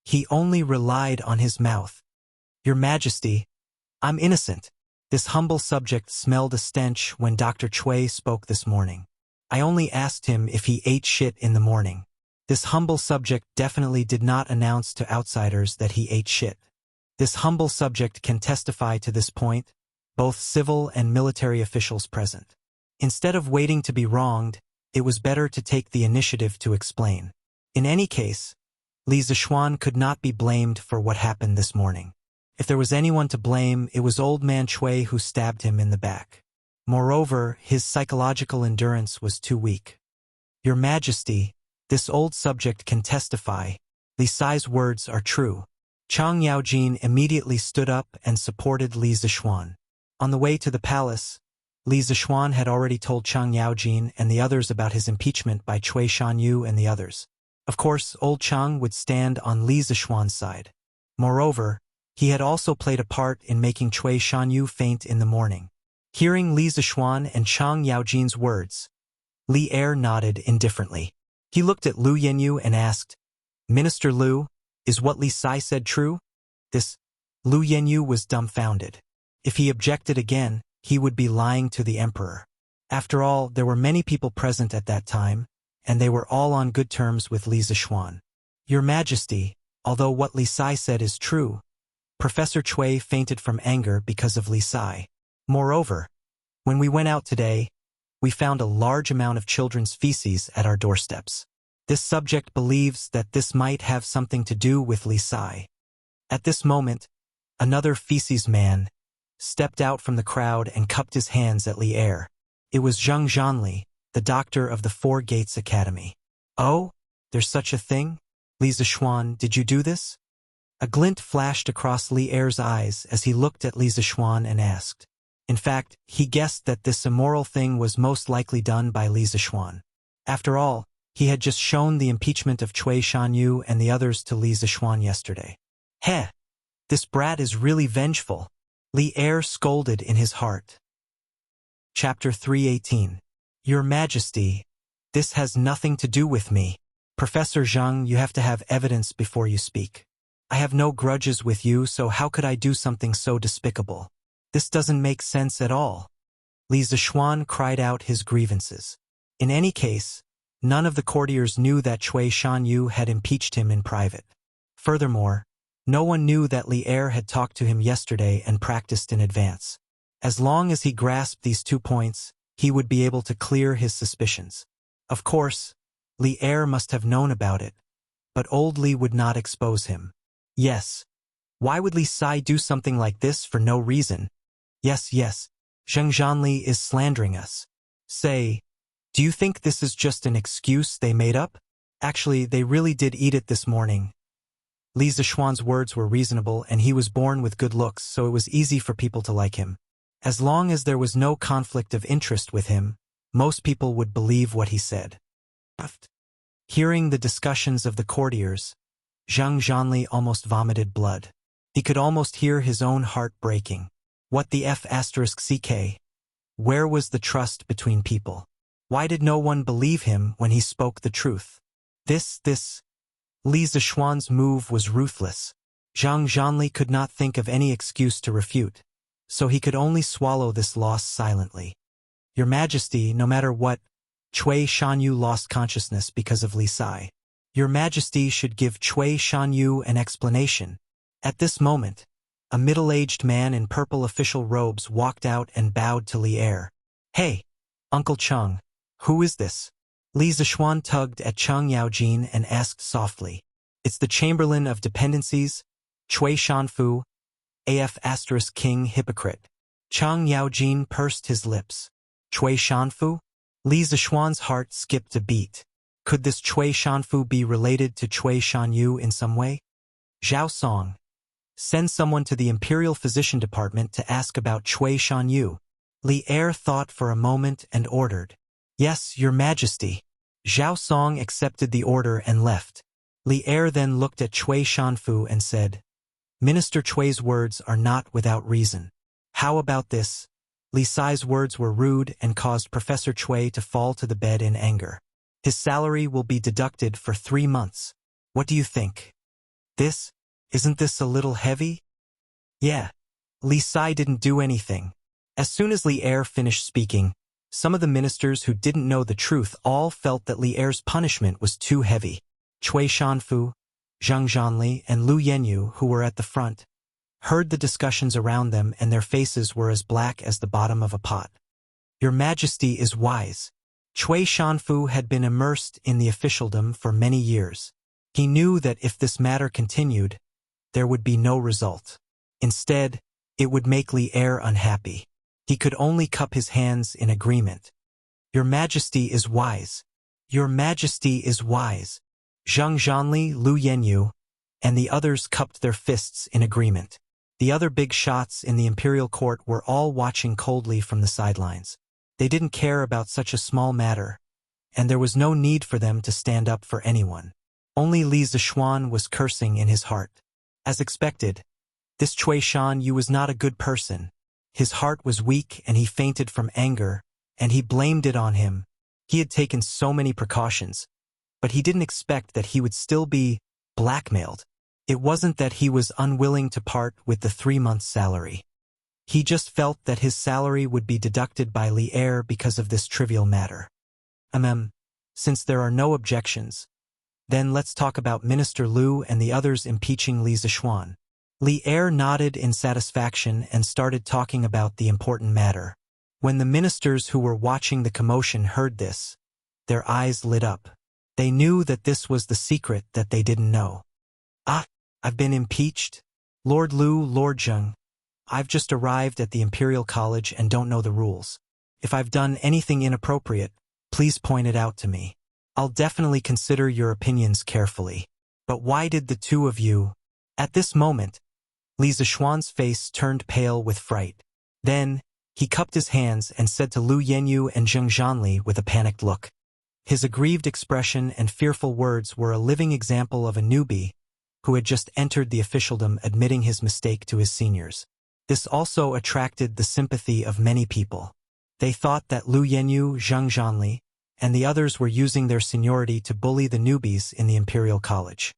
He only relied on his mouth. Your Majesty, I'm innocent. This humble subject smelled a stench when Dr. Cui spoke this morning. I only asked him if he ate shit in the morning. This humble subject definitely did not announce to outsiders that he ate shit. This humble subject can testify to this point, both civil and military officials present. Instead of waiting to be wronged, it was better to take the initiative to explain. In any case, Li Zishuan could not be blamed for what happened this morning. If there was anyone to blame, it was old man Cui who stabbed him in the back. Moreover, his psychological endurance was too weak. Your Majesty, this old subject can testify. Li Sai's words are true. Chang Yaojin immediately stood up and supported Li Zishuan. On the way to the palace, Li Zishuan had already told Chang Yaojin and the others about his impeachment by Cui Shanyu and the others. Of course, old Chang would stand on Li Zishuan's side. Moreover, he had also played a part in making Cui Shanyu faint in the morning. Hearing Li Zishuan and Chang Yaojin's words, Li Er nodded indifferently. He looked at Lu Yenyu and asked, "Minister Lu, is what Li Sai said true?" This Lu Yenyu was dumbfounded. If he objected again, he would be lying to the emperor. After all, there were many people present at that time, and they were all on good terms with Li Zishuan. Your Majesty, although what Li Sai said is true, Professor Cui fainted from anger because of Li Sai. Moreover, when we went out today, we found a large amount of children's feces at our doorsteps. This subject believes that this might have something to do with Li Sai. At this moment, another feces man stepped out from the crowd and cupped his hands at Li Er. It was Zheng Zhanli, the doctor of the Four Gates Academy. "Oh, there's such a thing? Li Zishuan, did you do this?" A glint flashed across Li Er's eyes as he looked at Li Zishuan and asked. In fact, he guessed that this immoral thing was most likely done by Li Zishuan. After all, he had just shown the impeachment of Cui Shanyu and the others to Li Zishuan yesterday. Heh! This brat is really vengeful. Li Er scolded in his heart. Chapter 318. Your Majesty, this has nothing to do with me. Professor Zhang, you have to have evidence before you speak. I have no grudges with you, so how could I do something so despicable? This doesn't make sense at all. Li Zishuan cried out his grievances. In any case, none of the courtiers knew that Cui Shanyu had impeached him in private. Furthermore, No one knew that Li Er had talked to him yesterday and practiced in advance. As long as he grasped these 2 points, he would be able to clear his suspicions. Of course, Li Er must have known about it, but old Li would not expose him. Yes. Why would Li Sai do something like this for no reason? Yes, Zheng Zhanli is slandering us. Say, do you think this is just an excuse they made up? Actually, they really did eat it this morning. Li Zishuan's words were reasonable, and he was born with good looks, so it was easy for people to like him. As long as there was no conflict of interest with him, most people would believe what he said. Hearing the discussions of the courtiers, Zheng Zhanli almost vomited blood. He could almost hear his own heart breaking. What the F***ck? Where was the trust between people? Why did no one believe him when he spoke the truth? Li Zishuan's move was ruthless. Zheng Zhanli could not think of any excuse to refute, so he could only swallow this loss silently. Your Majesty, no matter what, Cui Shanyu lost consciousness because of Li Sai. Your Majesty should give Cui Shanyu an explanation. At this moment, a middle-aged man in purple official robes walked out and bowed to Li Er. Hey, Uncle Cheng, who is this? Li Zishuan tugged at Cheng Yaojin and asked softly. It's the Chamberlain of Dependencies, Cui Shanfu, King hypocrite. Cheng Yaojin pursed his lips. Cui Shanfu? Li Zishuan's heart skipped a beat. Could this Cui Shanfu be related to Cui Shanyu in some way? Zhao Song. Send someone to the Imperial Physician Department to ask about Cui Shanyu. Li Er thought for a moment and ordered. Yes, Your Majesty. Zhao Song accepted the order and left. Li Er then looked at Cui Shanfu and said, Minister Cui's words are not without reason. How about this? Li Sai's words were rude and caused Professor Cui to fall to the bed in anger. His salary will be deducted for 3 months. What do you think? Isn't this a little heavy? Yeah. Li Sai didn't do anything. As soon as Li Er finished speaking, some of the ministers who didn't know the truth all felt that Li Er's punishment was too heavy. Cui Shanfu, Zheng Zhanli, and Lu Yenyu, who were at the front, heard the discussions around them, and their faces were as black as the bottom of a pot. Your Majesty is wise. Cui Shanfu had been immersed in the officialdom for many years. He knew that if this matter continued, there would be no result. Instead, it would make Li Er unhappy. He could only cup his hands in agreement. Your Majesty is wise. Your Majesty is wise. Zheng Zhanli, Lu Yenyu, and the others cupped their fists in agreement. The other big shots in the imperial court were all watching coldly from the sidelines. They didn't care about such a small matter, and there was no need for them to stand up for anyone. Only Li Zishuan was cursing in his heart. As expected, this Cui Shanyu was not a good person. His heart was weak and he fainted from anger, and he blamed it on him. He had taken so many precautions, but he didn't expect that he would still be blackmailed. It wasn't that he was unwilling to part with the 3 months' salary. He just felt that his salary would be deducted by Li Er because of this trivial matter. Since there are no objections, then let's talk about Minister Lu and the others impeaching Li Zishuan. Li Er nodded in satisfaction and started talking about the important matter. When the ministers who were watching the commotion heard this, their eyes lit up. They knew that this was the secret that they didn't know. I've been impeached? Lord Lu, Lord Zheng, I've just arrived at the Imperial College and don't know the rules. If I've done anything inappropriate, please point it out to me. I'll definitely consider your opinions carefully. But why did the two of you? At this moment, Li Zishuan's face turned pale with fright. Then, he cupped his hands and said to Lu Yenyu and Zheng Zhanli with a panicked look. His aggrieved expression and fearful words were a living example of a newbie who had just entered the officialdom admitting his mistake to his seniors. This also attracted the sympathy of many people. They thought that Lu Yenyu, Zheng Zhanli, and the others were using their seniority to bully the newbies in the Imperial College.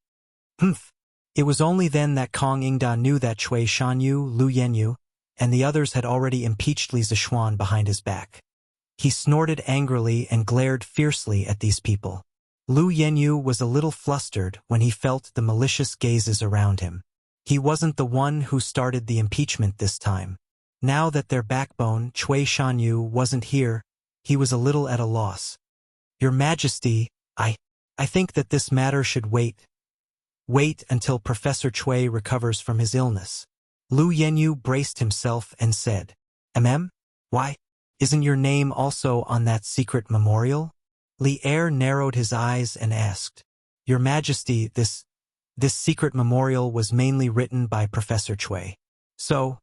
It was only then that Kong Ingda knew that Cui Shanyu, Lu Yenyu, and the others had already impeached Li Zishuan behind his back. He snorted angrily and glared fiercely at these people. Lu Yenyu was a little flustered when he felt the malicious gazes around him. He wasn't the one who started the impeachment this time. Now that their backbone, Chui Shanyu, wasn't here, he was a little at a loss. Your Majesty, I think that this matter should wait. Wait until Professor Chui recovers from his illness. Lu Yenyu braced himself and said, Why? Isn't your name also on that secret memorial? Li Er narrowed his eyes and asked, Your Majesty, this secret memorial was mainly written by Professor Chui. So,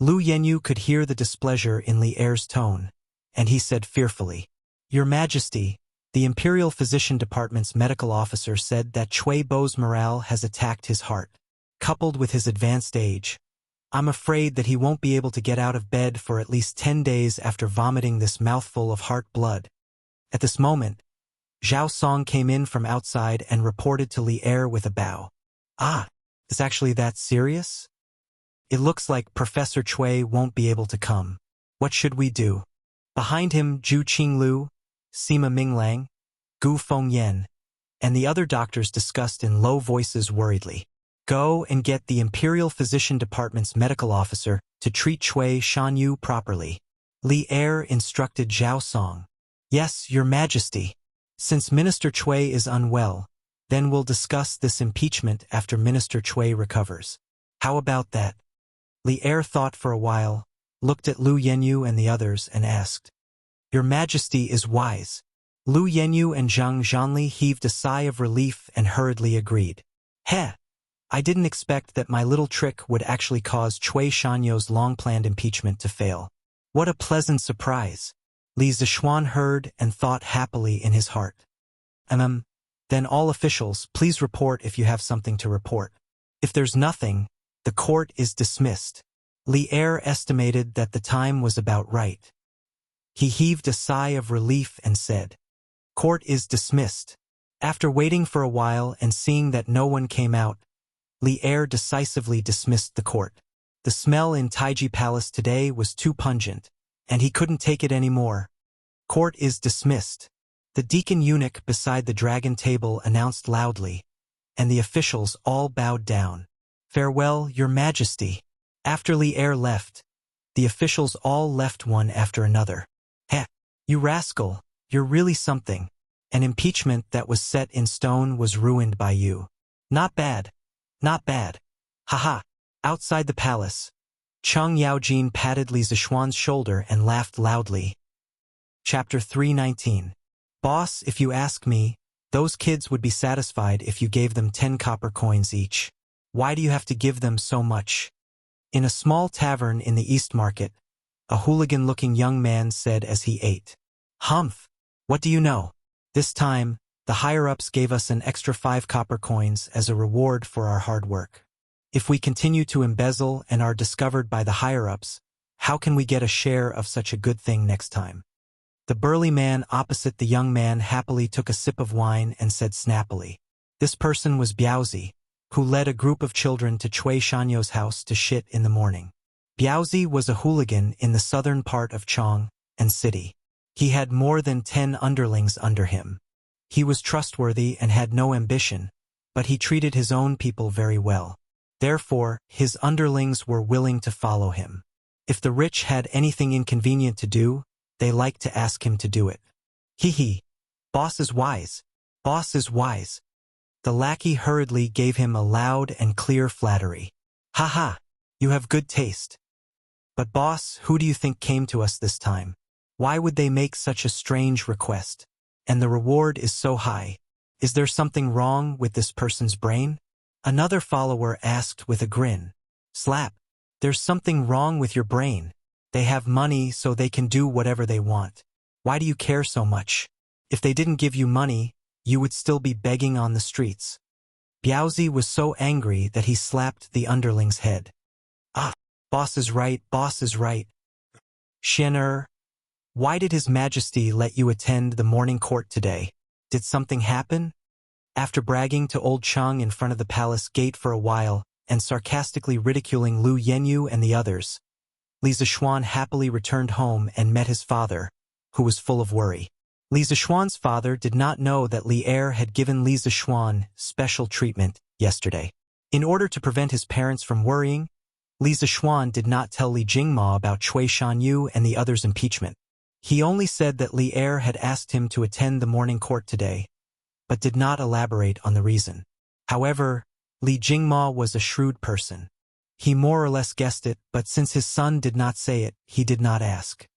Lu Yenyu could hear the displeasure in Li Er's tone, and he said fearfully, Your Majesty, the Imperial Physician Department's medical officer said that Chui Bo's morale has attacked his heart. Coupled with his advanced age, I'm afraid that he won't be able to get out of bed for at least 10 days after vomiting this mouthful of heart blood. At this moment, Zhao Song came in from outside and reported to Li Er with a bow. Is actually that serious? It looks like Professor Chui won't be able to come. What should we do? Behind him, Zhu Qinglu, Sima Minglang, Gu Fengyan, and the other doctors discussed in low voices worriedly. Go and get the Imperial Physician Department's medical officer to treat Chui Shanyu properly. Li Er instructed Zhao Song. Yes, Your Majesty. Since Minister Chui is unwell, then we'll discuss this impeachment after Minister Chui recovers. How about that? Li Er thought for a while, looked at Lu Yenyu and the others and asked, Your Majesty is wise. Lu Yenyu and Zhang Zhanli heaved a sigh of relief and hurriedly agreed. I didn't expect that my little trick would actually cause Chui Shanyu's long-planned impeachment to fail. What a pleasant surprise. Li Zishuan heard and thought happily in his heart. Then all officials, please report if you have something to report. If there's nothing, the court is dismissed. Li Er estimated that the time was about right. He heaved a sigh of relief and said, Court is dismissed. After waiting for a while and seeing that no one came out, Li Er decisively dismissed the court. The smell in Taiji Palace today was too pungent, and he couldn't take it anymore. Court is dismissed. The deacon eunuch beside the dragon table announced loudly, and the officials all bowed down. Farewell, Your Majesty. After Li Er left, the officials all left one after another. You rascal, you're really something. An impeachment that was set in stone was ruined by you. Not bad. Not bad. Haha. Outside the palace, Cheng Yaojin patted Li Zishuan's shoulder and laughed loudly. Chapter 319. Boss, if you ask me, those kids would be satisfied if you gave them 10 copper coins each. Why do you have to give them so much? In a small tavern in the East Market, a hooligan-looking young man said as he ate. Humph! What do you know? This time, the higher-ups gave us an extra 5 copper coins as a reward for our hard work. If we continue to embezzle and are discovered by the higher-ups, how can we get a share of such a good thing next time? The burly man opposite the young man happily took a sip of wine and said snappily. This person was Biaozi, who led a group of children to Chui Shanyo's house to shit in the morning. Biaozi was a hooligan in the southern part of Chong and City. He had more than 10 underlings under him. He was trustworthy and had no ambition, but he treated his own people very well. Therefore, his underlings were willing to follow him. If the rich had anything inconvenient to do, they liked to ask him to do it. Hee. Boss is wise. Boss is wise. The lackey hurriedly gave him a loud and clear flattery. Ha! You have good taste. But boss, who do you think came to us this time? Why would they make such a strange request? And the reward is so high. Is there something wrong with this person's brain? Another follower asked with a grin. Slap. There's something wrong with your brain. They have money so they can do whatever they want. Why do you care so much? If they didn't give you money, you would still be begging on the streets. Biaozi was so angry that he slapped the underling's head. Boss is right, boss is right. Shen'er, why did His Majesty let you attend the morning court today? Did something happen? After bragging to old Cheng in front of the palace gate for a while and sarcastically ridiculing Lu Yenyu and the others, Li Zishuan happily returned home and met his father, who was full of worry. Li Zishuan's father did not know that Li Er had given Li Zishuan special treatment yesterday. In order to prevent his parents from worrying, Li Zixuan did not tell Li Jingma about Cui Shanyu and the others' impeachment. He only said that Li Er had asked him to attend the morning court today, but did not elaborate on the reason. However, Li Jingma was a shrewd person. He more or less guessed it, but since his son did not say it, he did not ask.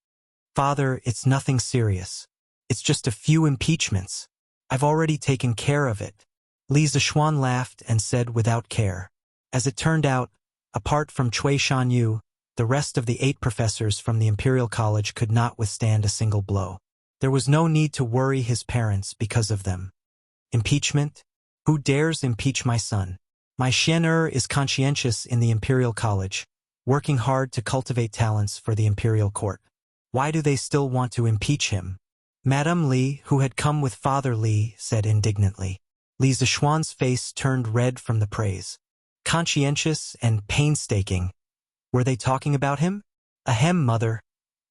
"Father, it's nothing serious. It's just a few impeachments. I've already taken care of it." Li Zixuan laughed and said without care. As it turned out, apart from Cui Shanyu, the rest of the 8 professors from the Imperial College could not withstand a single blow. There was no need to worry his parents because of them. Impeachment? Who dares impeach my son? My Xian'er is conscientious in the Imperial College, working hard to cultivate talents for the Imperial Court. Why do they still want to impeach him? Madame Li, who had come with Father Li, said indignantly. Li Zixuan's face turned red from the praise. Conscientious and painstaking. Were they talking about him? Ahem, mother.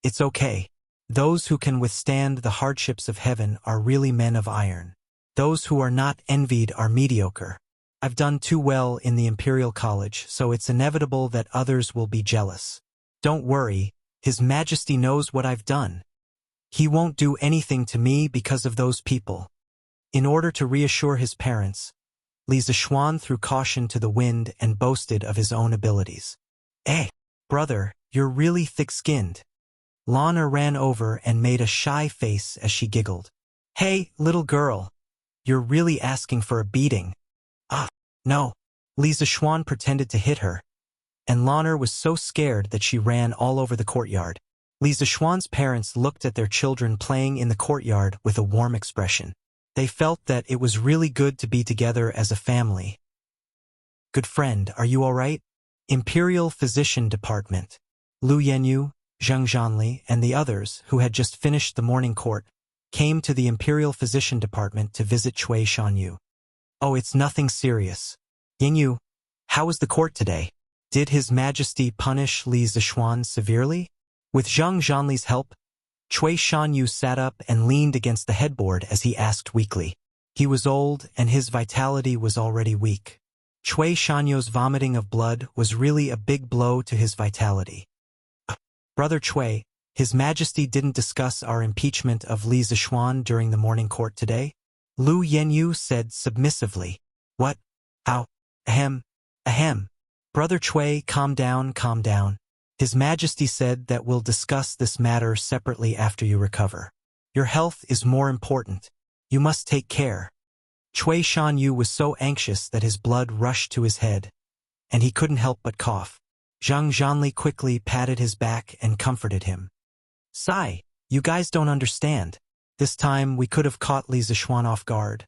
It's okay. Those who can withstand the hardships of heaven are really men of iron. Those who are not envied are mediocre. I've done too well in the Imperial College, so it's inevitable that others will be jealous. Don't worry, His Majesty knows what I've done. He won't do anything to me because of those people. In order to reassure his parents, Li Zixuan threw caution to the wind and boasted of his own abilities. Brother, you're really thick-skinned. Lana ran over and made a shy face as she giggled. Hey, little girl. You're really asking for a beating. No. Li Zixuan pretended to hit her, and Lana was so scared that she ran all over the courtyard. Li Zixuan's parents looked at their children playing in the courtyard with a warm expression. They felt that it was really good to be together as a family. Good friend, are you all right? Imperial Physician Department. Lu Yenyu, Zheng Zhanli, and the others, who had just finished the morning court, came to the Imperial Physician Department to visit Cui Shanyu. Oh, it's nothing serious. Yenyu, how was the court today? Did His Majesty punish Li Zixuan severely? With Zheng Zhanli's help, Cui Shanyu sat up and leaned against the headboard as he asked weakly. He was old and his vitality was already weak. Cui Shanyu's vomiting of blood was really a big blow to his vitality. Brother Cui, His Majesty didn't discuss our impeachment of Li Zixuan during the morning court today? Lu Yenyu said submissively. What? How? Ahem. Brother Cui, calm down. His Majesty said that we'll discuss this matter separately after you recover. Your health is more important. You must take care. Cui Shanyu was so anxious that his blood rushed to his head, and he couldn't help but cough. Zheng Zhanli quickly patted his back and comforted him. Sigh, you guys don't understand. This time we could have caught Li Zixuan off guard,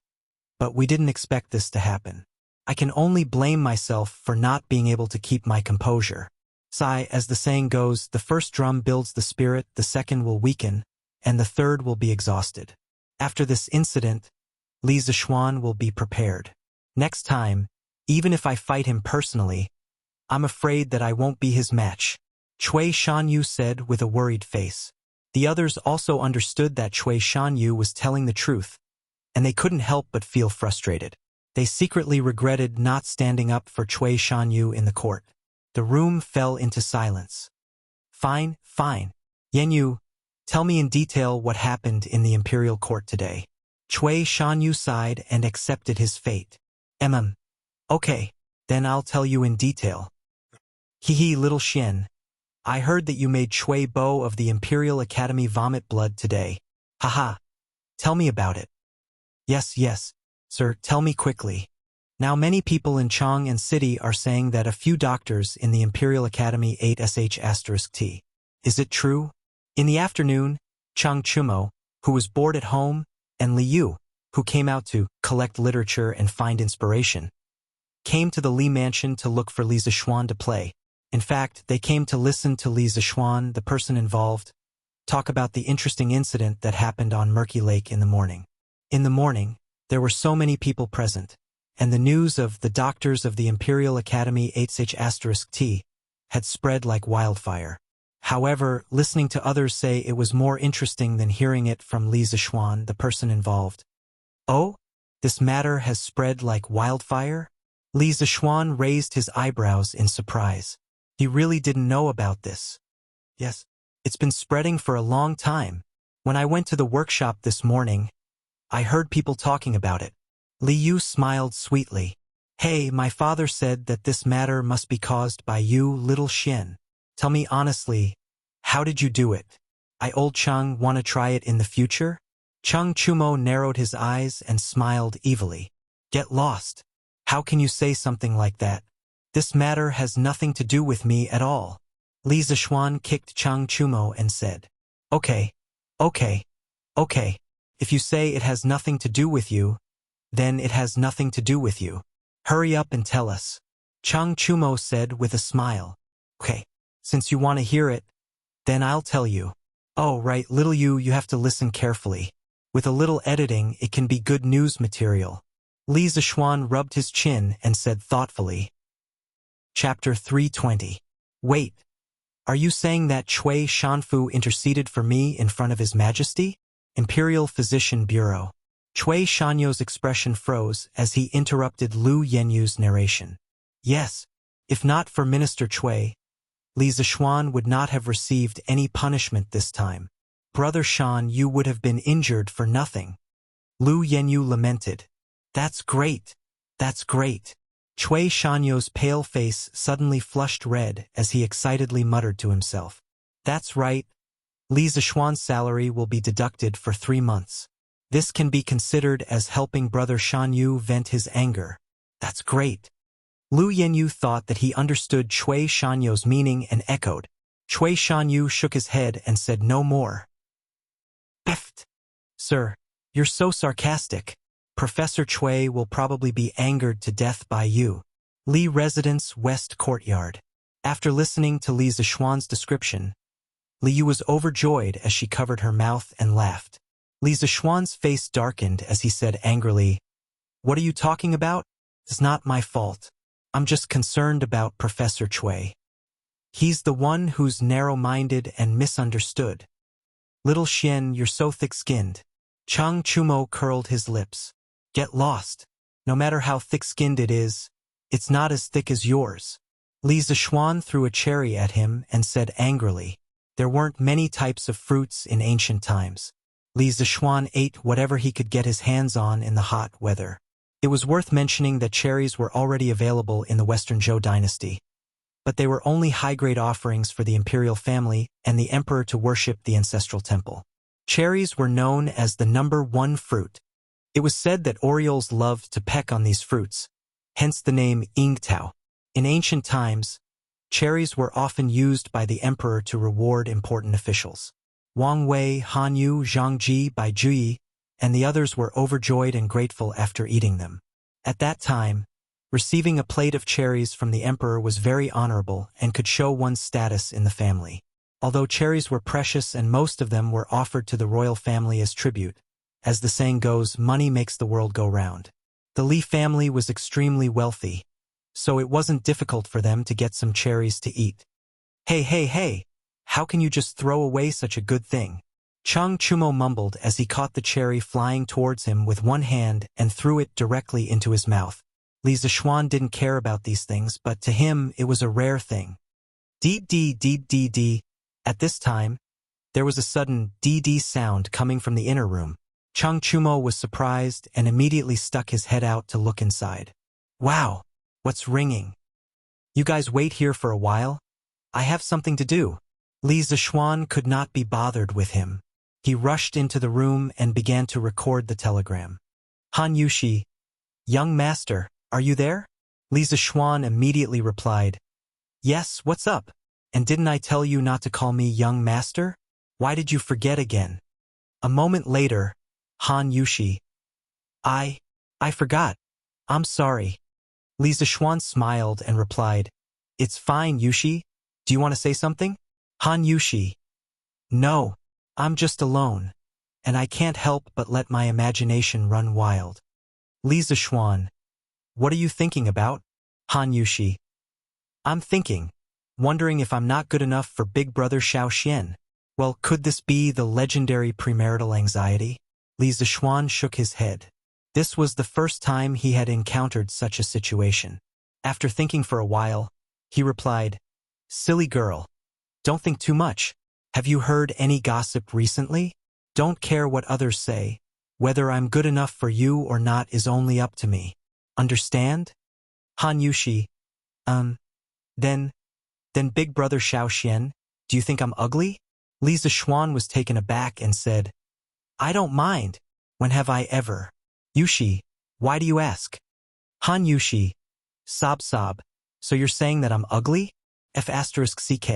but we didn't expect this to happen. I can only blame myself for not being able to keep my composure. Sigh, as the saying goes, the first drum builds the spirit, the second will weaken, and the third will be exhausted. After this incident, Li Zixuan will be prepared. Next time, even if I fight him personally, I'm afraid that I won't be his match, Cui Shanyu said with a worried face. The others also understood that Cui Shanyu was telling the truth, and they couldn't help but feel frustrated. They secretly regretted not standing up for Cui Shanyu in the court. The room fell into silence. Fine. Yenyu, tell me in detail what happened in the Imperial Court today. Cui Shanyu sighed and accepted his fate. Okay, then I'll tell you in detail. Hee, little Xian. I heard that you made Cui Bo of the Imperial Academy vomit blood today. Haha. Tell me about it. Yes, sir, tell me quickly. Now many people in Chang and City are saying that a few doctors in the Imperial Academy ate sh*t. Is it true? In the afternoon, Chang Chumo, who was bored at home, and Li Yu, who came out to collect literature and find inspiration, came to the Li mansion to look for Li Zixuan to play. In fact, they came to listen to Li Zixuan, the person involved, talk about the interesting incident that happened on Murky Lake in the morning. In the morning, there were so many people present, and the news of the doctors of the Imperial Academy sh*t had spread like wildfire. However, listening to others say it was more interesting than hearing it from Li Zixuan, the person involved. Oh? This matter has spread like wildfire? Li Zishuan raised his eyebrows in surprise. He really didn't know about this. Yes, it's been spreading for a long time. When I went to the workshop this morning, I heard people talking about it. Li Yu smiled sweetly. Hey, my father said that this matter must be caused by you, little Xin. Tell me honestly, how did you do it? I old Cheng want to try it in the future? Cheng Chumo narrowed his eyes and smiled evilly. Get lost. How can you say something like that? This matter has nothing to do with me at all. Li Zishuan kicked Cheng Chumo and said, Okay. If you say it has nothing to do with you, then it has nothing to do with you. Hurry up and tell us. Cheng Chumo said with a smile. Okay, since you want to hear it, then I'll tell you. Oh, right, little you have to listen carefully. With a little editing, it can be good news material. Li Zishuan rubbed his chin and said thoughtfully. Chapter 320. Wait. Are you saying that Chui Shanfu interceded for me in front of His Majesty? Imperial Physician Bureau. Chui Shanyo's expression froze as he interrupted Lu Yenyu's narration. Yes, if not for Minister Chui, Li Zishuan would not have received any punishment this time. Brother Shan, you would have been injured for nothing. Lu Yenyu lamented. That's great. That's great. Chui Shanyo's pale face suddenly flushed red as he excitedly muttered to himself. That's right. Li Zishuan's salary will be deducted for 3 months. This can be considered as helping Brother Shanyu vent his anger. That's great. Lu Yenyu thought that he understood Chui Shanyo's meaning and echoed. Chui Shanyu shook his head and said no more. Biffed. Sir, you're so sarcastic. Professor Chui will probably be angered to death by you. Li Residence West Courtyard. After listening to Li Zishuan's description, Li Yu was overjoyed as she covered her mouth and laughed. Li Zishuan's face darkened as he said angrily, What are you talking about? It's not my fault. I'm just concerned about Professor Chui. He's the one who's narrow-minded and misunderstood. Little Xian, you're so thick-skinned. Cheng Chumo curled his lips. Get lost. No matter how thick-skinned it is, it's not as thick as yours. Li Zishuan threw a cherry at him and said angrily, There weren't many types of fruits in ancient times. Li Zishuan ate whatever he could get his hands on in the hot weather. It was worth mentioning that cherries were already available in the Western Zhou dynasty, but they were only high-grade offerings for the imperial family and the emperor to worship the ancestral temple. Cherries were known as the #1 fruit. It was said that orioles loved to peck on these fruits, hence the name Yingtao. In ancient times, cherries were often used by the emperor to reward important officials. Wang Wei, Han Yu, Zhang Ji, Bai Juyi, and the others were overjoyed and grateful after eating them. At that time, receiving a plate of cherries from the emperor was very honorable and could show one's status in the family. Although cherries were precious and most of them were offered to the royal family as tribute, as the saying goes, money makes the world go round. The Li family was extremely wealthy, so it wasn't difficult for them to get some cherries to eat. Hey, how can you just throw away such a good thing? Cheng Chumo mumbled as he caught the cherry flying towards him with one hand and threw it directly into his mouth. Li Zishuan didn't care about these things, but to him it was a rare thing. Dee. At this time, there was a sudden dee sound coming from the inner room. Cheng Chumo was surprised and immediately stuck his head out to look inside. Wow, what's ringing? You guys wait here for a while? I have something to do. Li Zishuan could not be bothered with him. He rushed into the room and began to record the telegram. Han Yushi, young master, are you there? Li Zishuan immediately replied, Yes, what's up? And didn't I tell you not to call me young master? Why did you forget again? A moment later, Han Yushi, I forgot. I'm sorry. Li Zishuan smiled and replied, It's fine, Yushi. Do you want to say something? Han Yushi, No, I'm just alone, and I can't help but let my imagination run wild. Li Zishuan, What are you thinking about? Han Yushi, I'm thinking, wondering if I'm not good enough for big brother Xiao Xian. Well, could this be the legendary premarital anxiety? Li Zishuan shook his head. This was the first time he had encountered such a situation. After thinking for a while, he replied, "Silly girl. Don't think too much. Have you heard any gossip recently? Don't care what others say. Whether I'm good enough for you or not is only up to me. Understand?" Han Yushi, then Big Brother Xiao, do you think I'm ugly? Li Zixuan was taken aback and said, "I don't mind. When have I ever?" Yushi, why do you ask? Han Yushi, sob. So you're saying that I'm ugly? F*ck.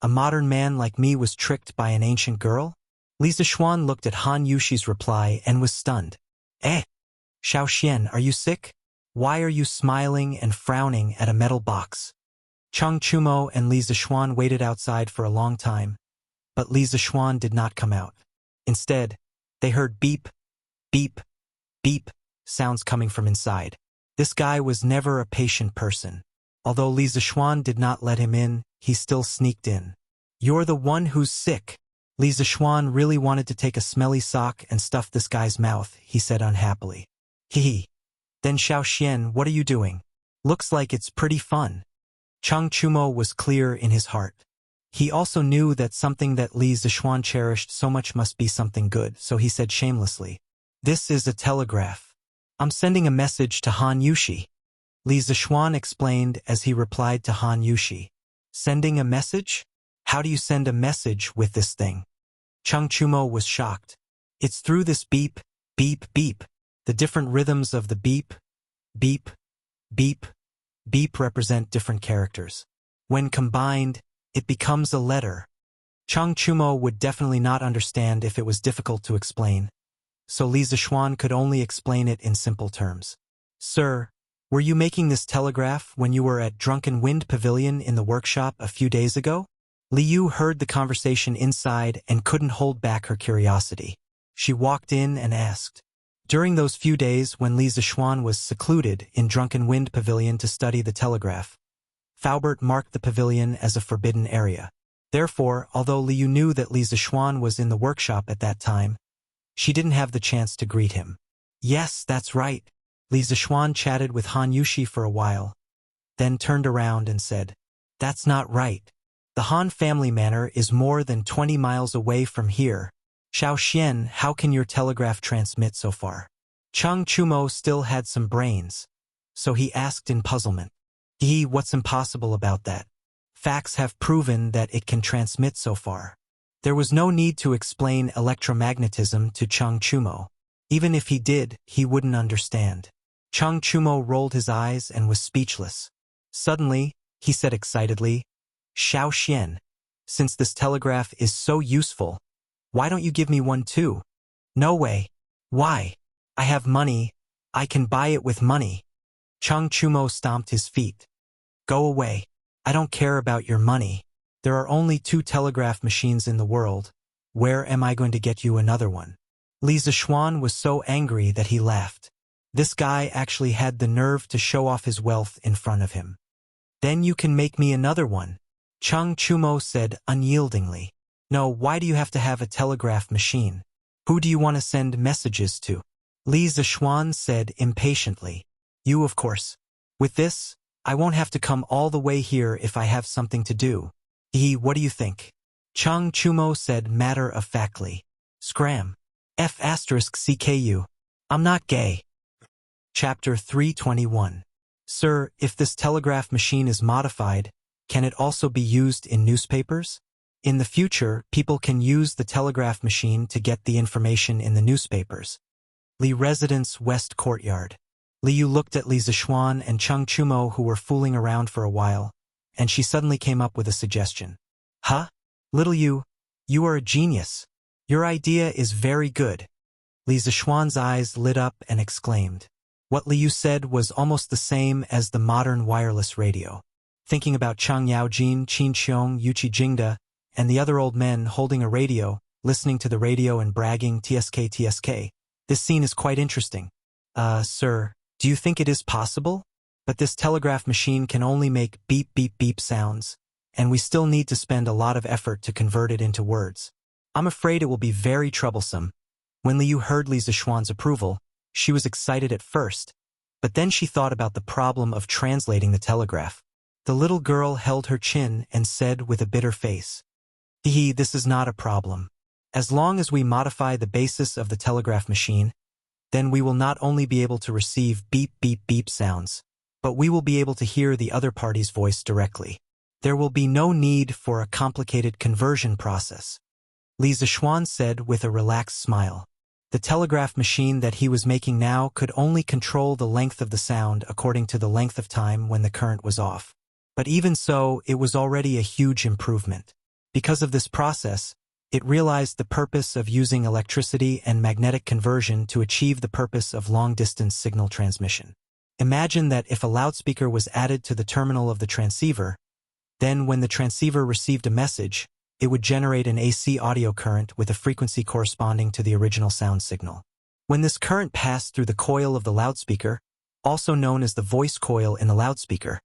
A modern man like me was tricked by an ancient girl? Li Zixuan looked at Han Yushi's reply and was stunned. Xiao, are you sick? Why are you smiling and frowning at a metal box? Cheng Chumo and Li Zixuan waited outside for a long time, but Li Zixuan did not come out. Instead, they heard beep, beep, beep sounds coming from inside. This guy was never a patient person. Although Li Zixuan did not let him in, he still sneaked in. "You're the one who's sick." Li Zixuan really wanted to take a smelly sock and stuff this guy's mouth, he said unhappily. Hee. Then Xiao, what are you doing? Looks like it's pretty fun. Cheng Chumo was clear in his heart. He also knew that something that Li Zixuan cherished so much must be something good, so he said shamelessly, "This is a telegraph. I'm sending a message to Han Yushi." Li Zixuan explained as he replied to Han Yushi. "Sending a message? How do you send a message with this thing?" Cheng Chumo was shocked. "It's through this beep, beep, beep. The different rhythms of the beep, beep, beep, beep represent different characters. When combined, it becomes a letter." Cheng Chumo would definitely not understand if it was difficult to explain, so Li Zixuan could only explain it in simple terms. "Sir, were you making this telegraph when you were at Drunken Wind Pavilion in the workshop a few days ago?" Li Yu heard the conversation inside and couldn't hold back her curiosity. She walked in and asked. During those few days when Li Zixuan was secluded in Drunken Wind Pavilion to study the telegraph, Faubert marked the pavilion as a forbidden area. Therefore, although Li Yu knew that Li Zixuan was in the workshop at that time, she didn't have the chance to greet him. "Yes, that's right." Li Zixuan chatted with Han Yushi for a while, then turned around and said, "That's not right. The Han family manor is more than 20 miles away from here. Xiao, how can your telegraph transmit so far?" Cheng Chumo still had some brains, so he asked in puzzlement. What's impossible about that? Facts have proven that it can transmit so far." There was no need to explain electromagnetism to Cheng Chumo. Even if he did, he wouldn't understand. Cheng Chumo rolled his eyes and was speechless. Suddenly, he said excitedly, "Xiao, since this telegraph is so useful, why don't you give me one too?" "No way. Why? I have money. I can buy it with money." Cheng Chumo stomped his feet. "Go away. I don't care about your money. There are only 2 telegraph machines in the world. Where am I going to get you another one?" Li Zixuan was so angry that he laughed. This guy actually had the nerve to show off his wealth in front of him. "Then you can make me another one," Cheng Chumo said unyieldingly. "No, why do you have to have a telegraph machine? Who do you want to send messages to?" Li Zixuan said impatiently. "You, of course. With this, I won't have to come all the way here if I have something to do." What do you think?" Cheng Chumo said matter-of-factly. "Scram. F***CKU. I'm not gay." Chapter 321. "Sir, if this telegraph machine is modified, can it also be used in newspapers? In the future, people can use the telegraph machine to get the information in the newspapers." Li Residence West Courtyard. Li Yu looked at Li Zixuan and Cheng Chumo, who were fooling around for a while, and she suddenly came up with a suggestion. "Huh? Little Yu, you are a genius. Your idea is very good." Li Zixuan's eyes lit up and exclaimed. What Li Yu said was almost the same as the modern wireless radio. Thinking about Chang Yaojin, Qin Qiong, Yuchi Jingda, and the other old men holding a radio, listening to the radio and bragging TSK TSK, this scene is quite interesting. Sir, do you think it is possible? But this telegraph machine can only make beep beep beep sounds, and we still need to spend a lot of effort to convert it into words. I'm afraid it will be very troublesome." When Li Yu heard Li Zixuan's approval, She was excited at first, but then she thought about the problem of translating the telegraph. The little girl held her chin and said with a bitter face, This is not a problem. As long as we modify the basis of the telegraph machine, then we will not only be able to receive beep beep beep sounds, but we will be able to hear the other party's voice directly. There will be no need for a complicated conversion process. Li Zixuan said with a relaxed smile. The telegraph machine that he was making now could only control the length of the sound according to the length of time when the current was off. But even so, it was already a huge improvement. Because of this process, it realized the purpose of using electricity and magnetic conversion to achieve the purpose of long-distance signal transmission. Imagine that if a loudspeaker was added to the terminal of the transceiver, then when the transceiver received a message, it would generate an AC audio current with a frequency corresponding to the original sound signal. When this current passed through the coil of the loudspeaker, also known as the voice coil in the loudspeaker,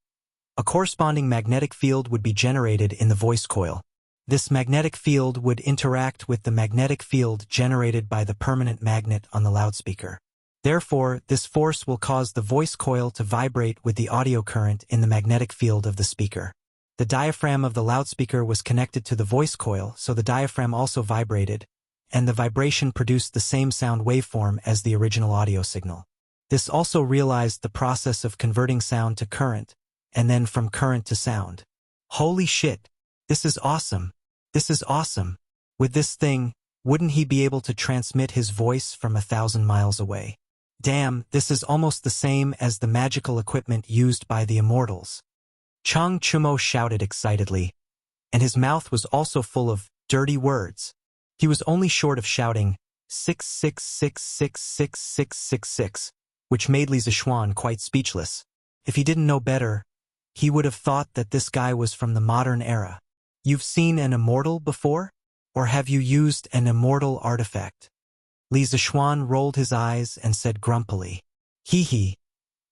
a corresponding magnetic field would be generated in the voice coil. This magnetic field would interact with the magnetic field generated by the permanent magnet on the loudspeaker. Therefore, this force will cause the voice coil to vibrate with the audio current in the magnetic field of the speaker. The diaphragm of the loudspeaker was connected to the voice coil, so the diaphragm also vibrated, and the vibration produced the same sound waveform as the original audio signal. This also realized the process of converting sound to current, and then from current to sound. Holy shit! This is awesome! This is awesome! With this thing, wouldn't he be able to transmit his voice from 1,000 miles away? Damn, this is almost the same as the magical equipment used by the immortals. Chang Chumo shouted excitedly, and his mouth was also full of dirty words. He was only short of shouting 666666666, which made Li Zixuan quite speechless. If he didn't know better, he would have thought that this guy was from the modern era. You've seen an immortal before? Or have you used an immortal artifact? Li Zixuan rolled his eyes and said grumpily, Hee.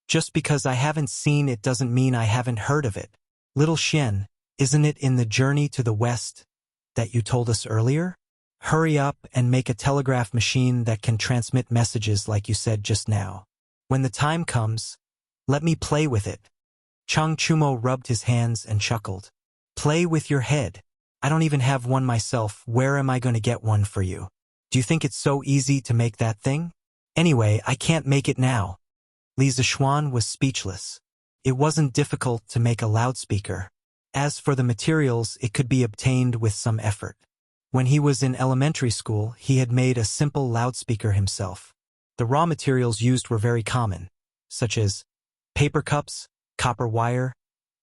Just because I haven't seen it doesn't mean I haven't heard of it. Little Xian, isn't it in the journey to the west that you told us earlier? Hurry up and make a telegraph machine that can transmit messages like you said just now. When the time comes, let me play with it. Chang Chumo rubbed his hands and chuckled. Play with your head. I don't even have one myself. Where am I going to get one for you? Do you think it's so easy to make that thing? Anyway, I can't make it now. Li Zixuan was speechless. It wasn't difficult to make a loudspeaker. As for the materials, it could be obtained with some effort. When he was in elementary school, he had made a simple loudspeaker himself. The raw materials used were very common, such as paper cups, copper wire,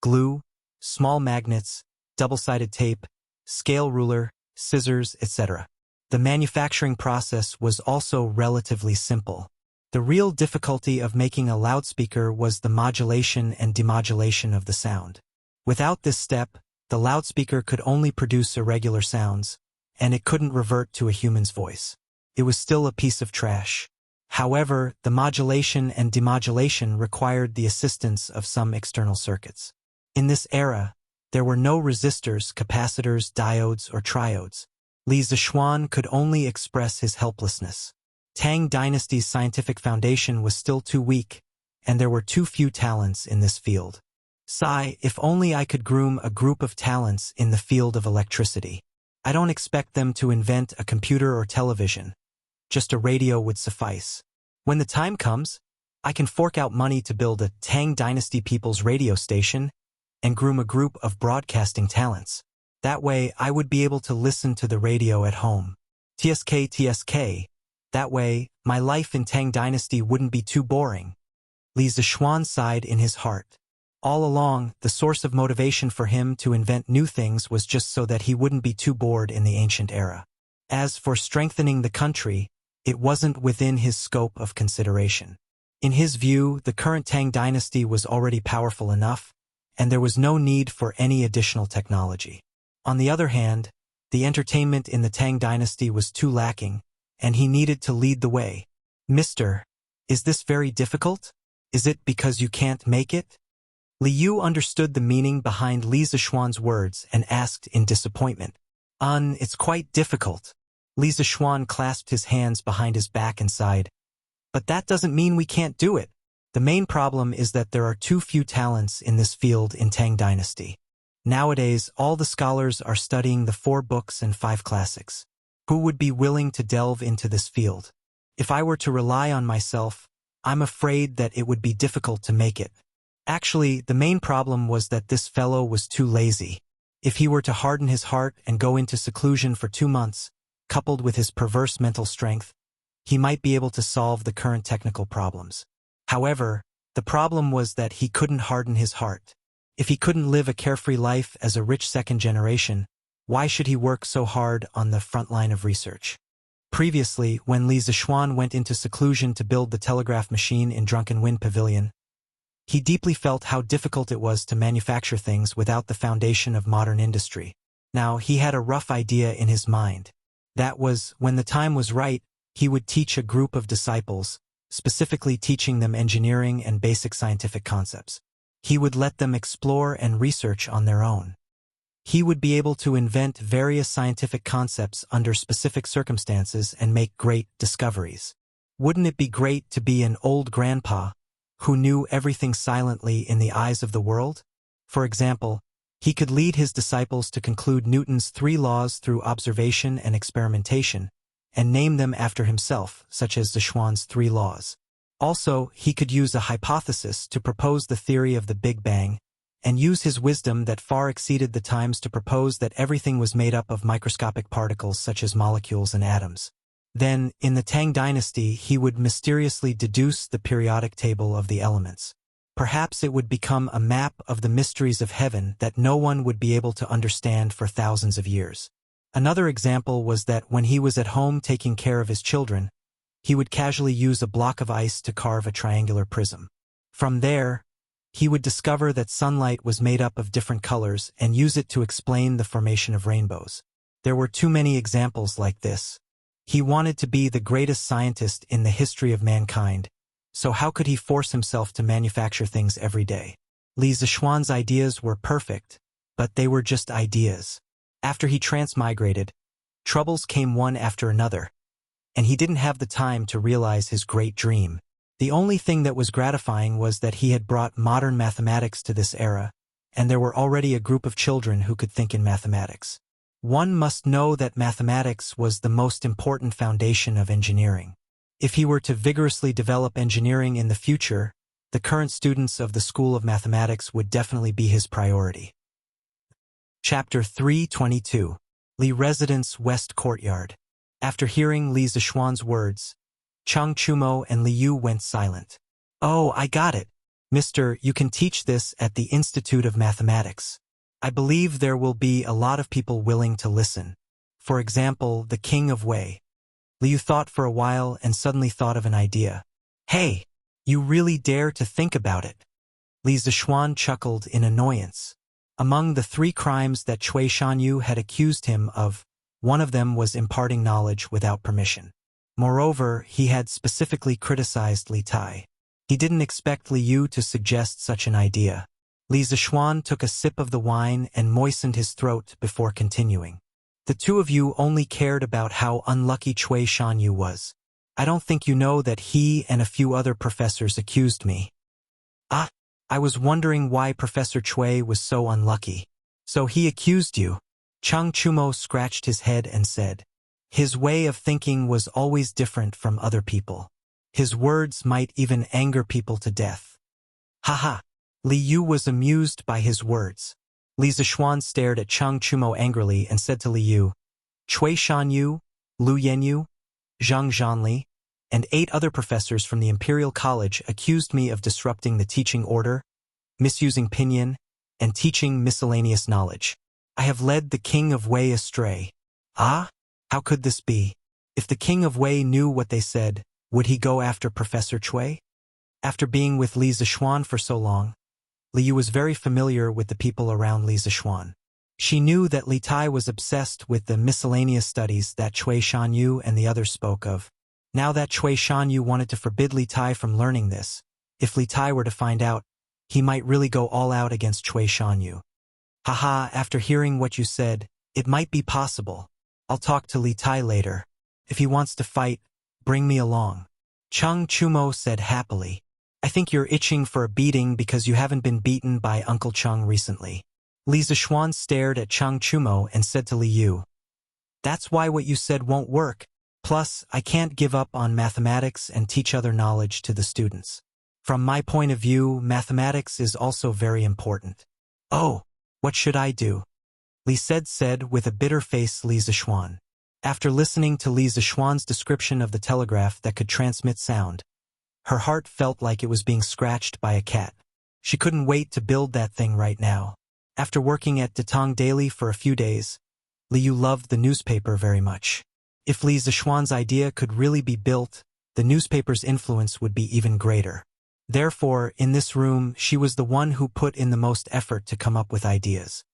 glue, small magnets, double-sided tape, scale ruler, scissors, etc. The manufacturing process was also relatively simple. The real difficulty of making a loudspeaker was the modulation and demodulation of the sound. Without this step, the loudspeaker could only produce irregular sounds, and it couldn't revert to a human's voice. It was still a piece of trash. However, the modulation and demodulation required the assistance of some external circuits. In this era, there were no resistors, capacitors, diodes, or triodes. Li Zixuan could only express his helplessness. Tang Dynasty's scientific foundation was still too weak, and there were too few talents in this field. Sigh, if only I could groom a group of talents in the field of electricity. I don't expect them to invent a computer or television. Just a radio would suffice. When the time comes, I can fork out money to build a Tang Dynasty People's radio station and groom a group of broadcasting talents. That way, I would be able to listen to the radio at home. TSK. That way, my life in Tang Dynasty wouldn't be too boring. Li Zixuan sighed in his heart. All along, the source of motivation for him to invent new things was just so that he wouldn't be too bored in the ancient era. As for strengthening the country, it wasn't within his scope of consideration. In his view, the current Tang Dynasty was already powerful enough, and there was no need for any additional technology. On the other hand, the entertainment in the Tang Dynasty was too lacking, and he needed to lead the way. Mister, is this very difficult? Is it because you can't make it? Li Yu understood the meaning behind Li Zixuan's words and asked in disappointment. It's quite difficult. Li Zixuan clasped his hands behind his back and sighed. But that doesn't mean we can't do it. The main problem is that there are too few talents in this field in Tang Dynasty. Nowadays, all the scholars are studying the 4 books and 5 classics. Who would be willing to delve into this field? If I were to rely on myself, I'm afraid that it would be difficult to make it. Actually, the main problem was that this fellow was too lazy. If he were to harden his heart and go into seclusion for 2 months, coupled with his perverse mental strength, he might be able to solve the current technical problems. However, the problem was that he couldn't harden his heart. If he couldn't live a carefree life as a rich second generation, why should he work so hard on the front line of research? Previously, when Li Zixuan went into seclusion to build the telegraph machine in Drunken Wind Pavilion, he deeply felt how difficult it was to manufacture things without the foundation of modern industry. Now, he had a rough idea in his mind. That was, when the time was right, he would teach a group of disciples, specifically teaching them engineering and basic scientific concepts. He would let them explore and research on their own. He would be able to invent various scientific concepts under specific circumstances and make great discoveries. Wouldn't it be great to be an old grandpa who knew everything silently in the eyes of the world? For example, he could lead his disciples to conclude Newton's 3 laws through observation and experimentation, and name them after himself, such as Zixuan's 3 laws. Also, he could use a hypothesis to propose the theory of the Big Bang, and use his wisdom that far exceeded the times to propose that everything was made up of microscopic particles such as molecules and atoms. Then, in the Tang Dynasty, he would mysteriously deduce the periodic table of the elements. Perhaps it would become a map of the mysteries of heaven that no one would be able to understand for thousands of years. Another example was that when he was at home taking care of his children, he would casually use a block of ice to carve a triangular prism. From there, he would discover that sunlight was made up of different colors and use it to explain the formation of rainbows. There were too many examples like this. He wanted to be the greatest scientist in the history of mankind, so how could he force himself to manufacture things every day? Li Zixuan's ideas were perfect, but they were just ideas. After he transmigrated, troubles came one after another, and he didn't have the time to realize his great dream. The only thing that was gratifying was that he had brought modern mathematics to this era, and there were already a group of children who could think in mathematics. One must know that mathematics was the most important foundation of engineering. If he were to vigorously develop engineering in the future, the current students of the School of Mathematics would definitely be his priority. Chapter 322. Li Residence West Courtyard. After hearing Li Zixuan's words, Chang Chumo and Li Yu went silent. "Oh, I got it. Mister, you can teach this at the Institute of Mathematics. I believe there will be a lot of people willing to listen. For example, the King of Wei." Li Yu thought for a while and suddenly thought of an idea. "Hey, you really dare to think about it?" Li Zixuan chuckled in annoyance. Among the 3 crimes that Cui Shanyu had accused him of, one of them was imparting knowledge without permission. Moreover, he had specifically criticized Li Tai. He didn't expect Li Yu to suggest such an idea. Li Zixuan took a sip of the wine and moistened his throat before continuing. "The 2 of you only cared about how unlucky Cui Shanyu was. I don't think you know that he and a few other professors accused me." "Ah, I was wondering why Professor Cui was so unlucky." "So he accused you?" Chang Chumo scratched his head and said, "His way of thinking was always different from other people. His words might even anger people to death." "Haha." Li Yu was amused by his words. Li Zixuan stared at Chang Chumo angrily and said to Li Yu, "Cui Shanyu, Lu Yenyu, Zhang Zhanli, and 8 other professors from the Imperial College accused me of disrupting the teaching order, misusing pinyin, and teaching miscellaneous knowledge. I have led the King of Wei astray." "Ah? How could this be? If the King of Wei knew what they said, would he go after Professor Cui?" After being with Li Zixuan for so long, Li Yu was very familiar with the people around Li Zixuan. She knew that Li Tai was obsessed with the miscellaneous studies that Cui Shanyu and the others spoke of. Now that Cui Shanyu wanted to forbid Li Tai from learning this, if Li Tai were to find out, he might really go all out against Cui Shanyu. "Haha, after hearing what you said, it might be possible. I'll talk to Li Tai later. If he wants to fight, bring me along." Cheng Chumo said happily. I think you're itching for a beating because you haven't been beaten by Uncle Cheng recently. Li Zishuan stared at Cheng Chumo and said to Li Yu, that's why what you said won't work. Plus, I can't give up on mathematics and teach other knowledge to the students. From my point of view, mathematics is also very important. Oh, what should I do? Li said with a bitter face Li Zishuan. After listening to Li Zishuan's description of the telegraph that could transmit sound, her heart felt like it was being scratched by a cat. She couldn't wait to build that thing right now. After working at Datong Daily for a few days, Li Yu loved the newspaper very much. If Li Zishuan's idea could really be built, the newspaper's influence would be even greater. Therefore, in this room, she was the one who put in the most effort to come up with ideas.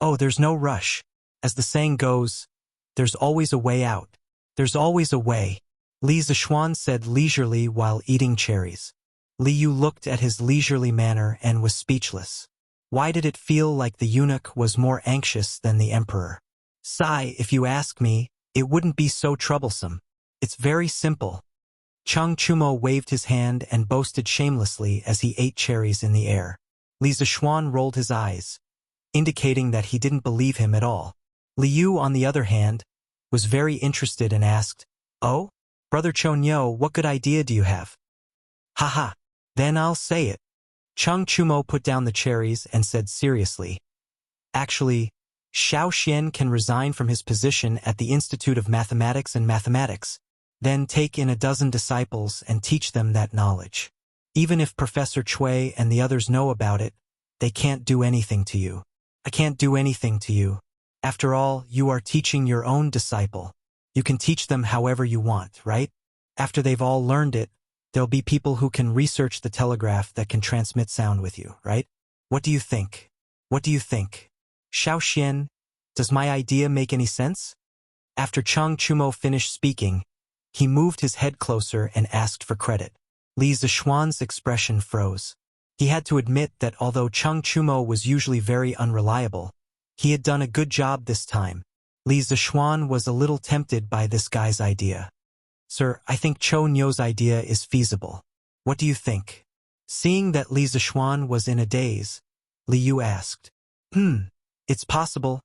Oh, there's no rush. As the saying goes, there's always a way out. There's always a way, Li Zishuan said leisurely while eating cherries. Li Yu looked at his leisurely manner and was speechless. Why did it feel like the eunuch was more anxious than the emperor? Sigh, if you ask me, it wouldn't be so troublesome. It's very simple. Cheng Chumo waved his hand and boasted shamelessly as he ate cherries in the air. Li Zishuan rolled his eyes, indicating that he didn't believe him at all. Li Yu, on the other hand, was very interested and asked, oh, Brother Chonyo, what good idea do you have? Haha, then I'll say it. Cheng Chumo put down the cherries and said seriously, actually, Xiao Xian can resign from his position at the Institute of Mathematics and Mathematics, then take in a dozen disciples and teach them that knowledge. Even if Professor Cui and the others know about it, they can't do anything to you. I can't do anything to you. After all, you are teaching your own disciple. You can teach them however you want, right? After they've all learned it, there'll be people who can research the telegraph that can transmit sound with you, right? What do you think? What do you think? Xiao Xian, does my idea make any sense? After Cheng Chumo finished speaking, he moved his head closer and asked for credit. Li Zishuan's expression froze. He had to admit that although Cheng Chumo was usually very unreliable, he had done a good job this time. Li Zishuan was a little tempted by this guy's idea. Sir, I think Cho Nyo's idea is feasible. What do you think? Seeing that Li Zishuan was in a daze, Li Yu asked, it's possible,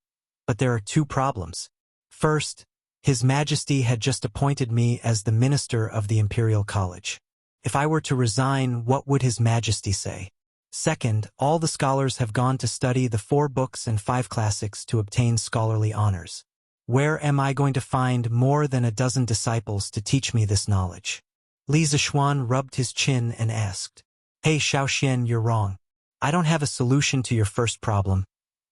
but there are two problems. First, His Majesty had just appointed me as the minister of the Imperial College. If I were to resign, what would His Majesty say? Second, all the scholars have gone to study the 4 books and 5 classics to obtain scholarly honors. Where am I going to find more than a dozen disciples to teach me this knowledge? Li Zishuan rubbed his chin and asked, Hey Xiao Xian, you're wrong. I don't have a solution to your first problem,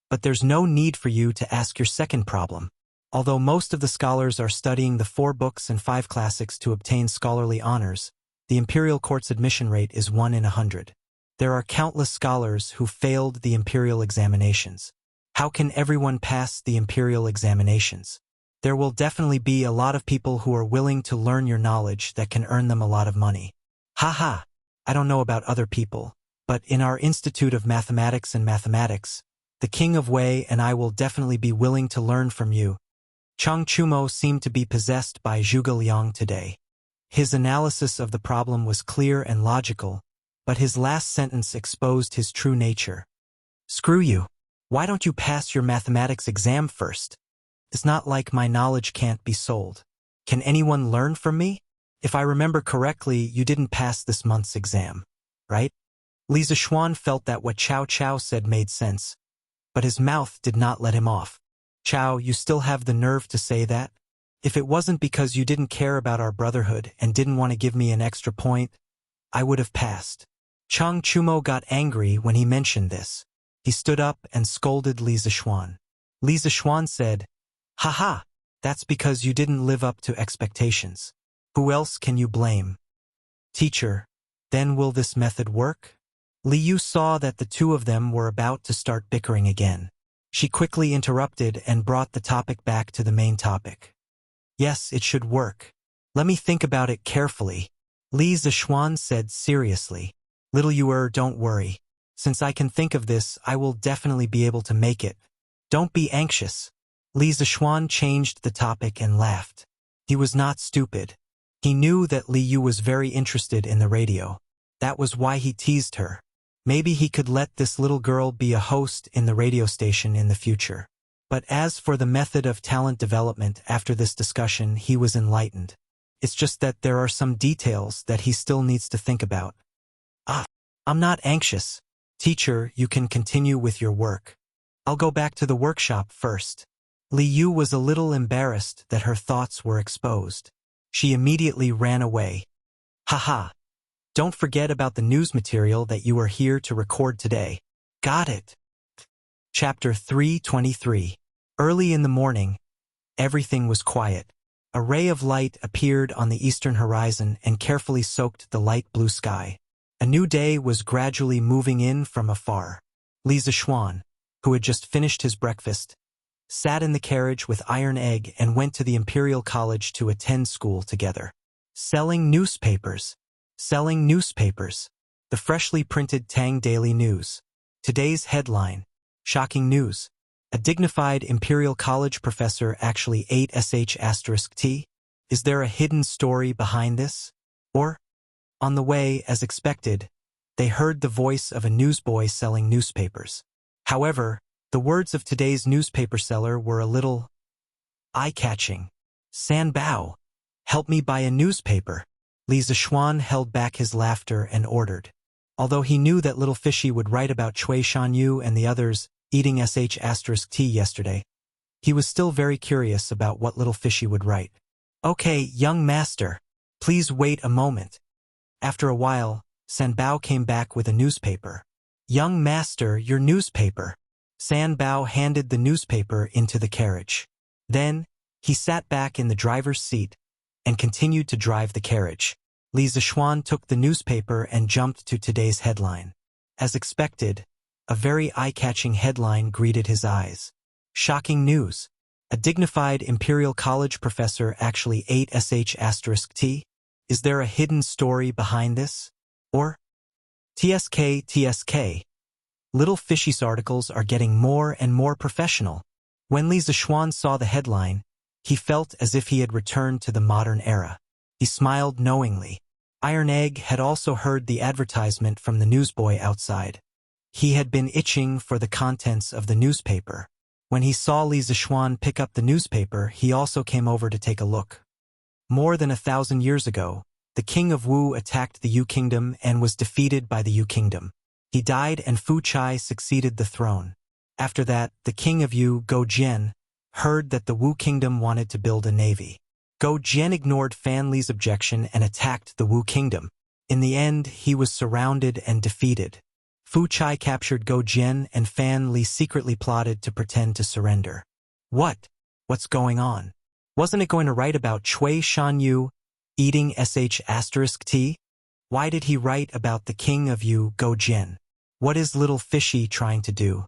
but there's no need for you to ask your second problem. Although most of the scholars are studying the 4 books and 5 classics to obtain scholarly honors, the imperial court's admission rate is 1 in 100. There are countless scholars who failed the imperial examinations. How can everyone pass the imperial examinations? There will definitely be a lot of people who are willing to learn your knowledge that can earn them a lot of money. Haha, I don't know about other people, but in our Institute of Mathematics and Mathematics, the King of Wei and I will definitely be willing to learn from you. Cheng Chumo seemed to be possessed by Zhuge Liang today. His analysis of the problem was clear and logical, but his last sentence exposed his true nature. Screw you. Why don't you pass your mathematics exam first? It's not like my knowledge can't be sold. Can anyone learn from me? If I remember correctly, you didn't pass this month's exam, right? Li Zishuan felt that what Chao Chao said made sense, but his mouth did not let him off. Chao, you still have the nerve to say that? If it wasn't because you didn't care about our brotherhood and didn't want to give me an extra point, I would have passed. Cheng Chumo got angry when he mentioned this. He stood up and scolded Li Zishuan. Li Zishuan said, Haha, that's because you didn't live up to expectations. Who else can you blame? Teacher, then will this method work? Li Yu saw that the two of them were about to start bickering again. She quickly interrupted and brought the topic back to the main topic. Yes, it should work. Let me think about it carefully. Li Zishuan said seriously. Little Yuer, don't worry. Since I can think of this, I will definitely be able to make it. Don't be anxious. Li Zishuan changed the topic and laughed. He was not stupid. He knew that Li Yu was very interested in the radio. That was why he teased her. Maybe he could let this little girl be a host in the radio station in the future. But as for the method of talent development after this discussion, he was enlightened. It's just that there are some details that he still needs to think about. I'm not anxious. Teacher, you can continue with your work. I'll go back to the workshop first. Li Yu was a little embarrassed that her thoughts were exposed. She immediately ran away. Haha. Don't forget about the news material that you are here to record today. Got it. Chapter 323. Early in the morning, everything was quiet. A ray of light appeared on the eastern horizon and carefully soaked the light blue sky. A new day was gradually moving in from afar. Li Zixuan, who had just finished his breakfast, sat in the carriage with Iron Egg and went to the Imperial College to attend school together. Selling newspapers. The freshly printed Tang Daily News. Today's headline. Shocking news. A dignified Imperial College professor actually ate sh*t? Is there a hidden story behind this? Or, on the way, as expected, they heard the voice of a newsboy selling newspapers. However, the words of today's newspaper seller were a little eye-catching. San Bao, help me buy a newspaper. Li Zixuan held back his laughter and ordered. Although he knew that Little Fishy would write about Cui Shanyu and the others eating sh*t yesterday, he was still very curious about what Little Fishy would write. Okay, young master, please wait a moment. After a while, San Bao came back with a newspaper. Young master, your newspaper. San Bao handed the newspaper into the carriage. Then, he sat back in the driver's seat and continued to drive the carriage. Li Zixuan took the newspaper and jumped to today's headline. As expected, a very eye-catching headline greeted his eyes. Shocking news. A dignified Imperial College professor actually ate sh*t? Is there a hidden story behind this? Or, TSK. Little Fishy's articles are getting more and more professional. When Li Zixuan saw the headline, he felt as if he had returned to the modern era. He smiled knowingly. Iron Egg had also heard the advertisement from the newsboy outside. He had been itching for the contents of the newspaper. When he saw Li Zixuan pick up the newspaper, he also came over to take a look. More than 1,000 years ago, the king of Wu attacked the Yu kingdom and was defeated by the Yu kingdom. He died and Fu Chai succeeded the throne. After that, the king of Yu, Go Jian, heard that the Wu kingdom wanted to build a navy. Go Jian ignored Fan Li's objection and attacked the Wu kingdom. In the end, he was surrounded and defeated. Fu Chai captured Go Jian and Fan Li secretly plotted to pretend to surrender. What's going on? Wasn't it going to write about Cui Shanyu eating sh*t? Why did he write about the king of Yu, Go Jian? What is Little Fishy trying to do?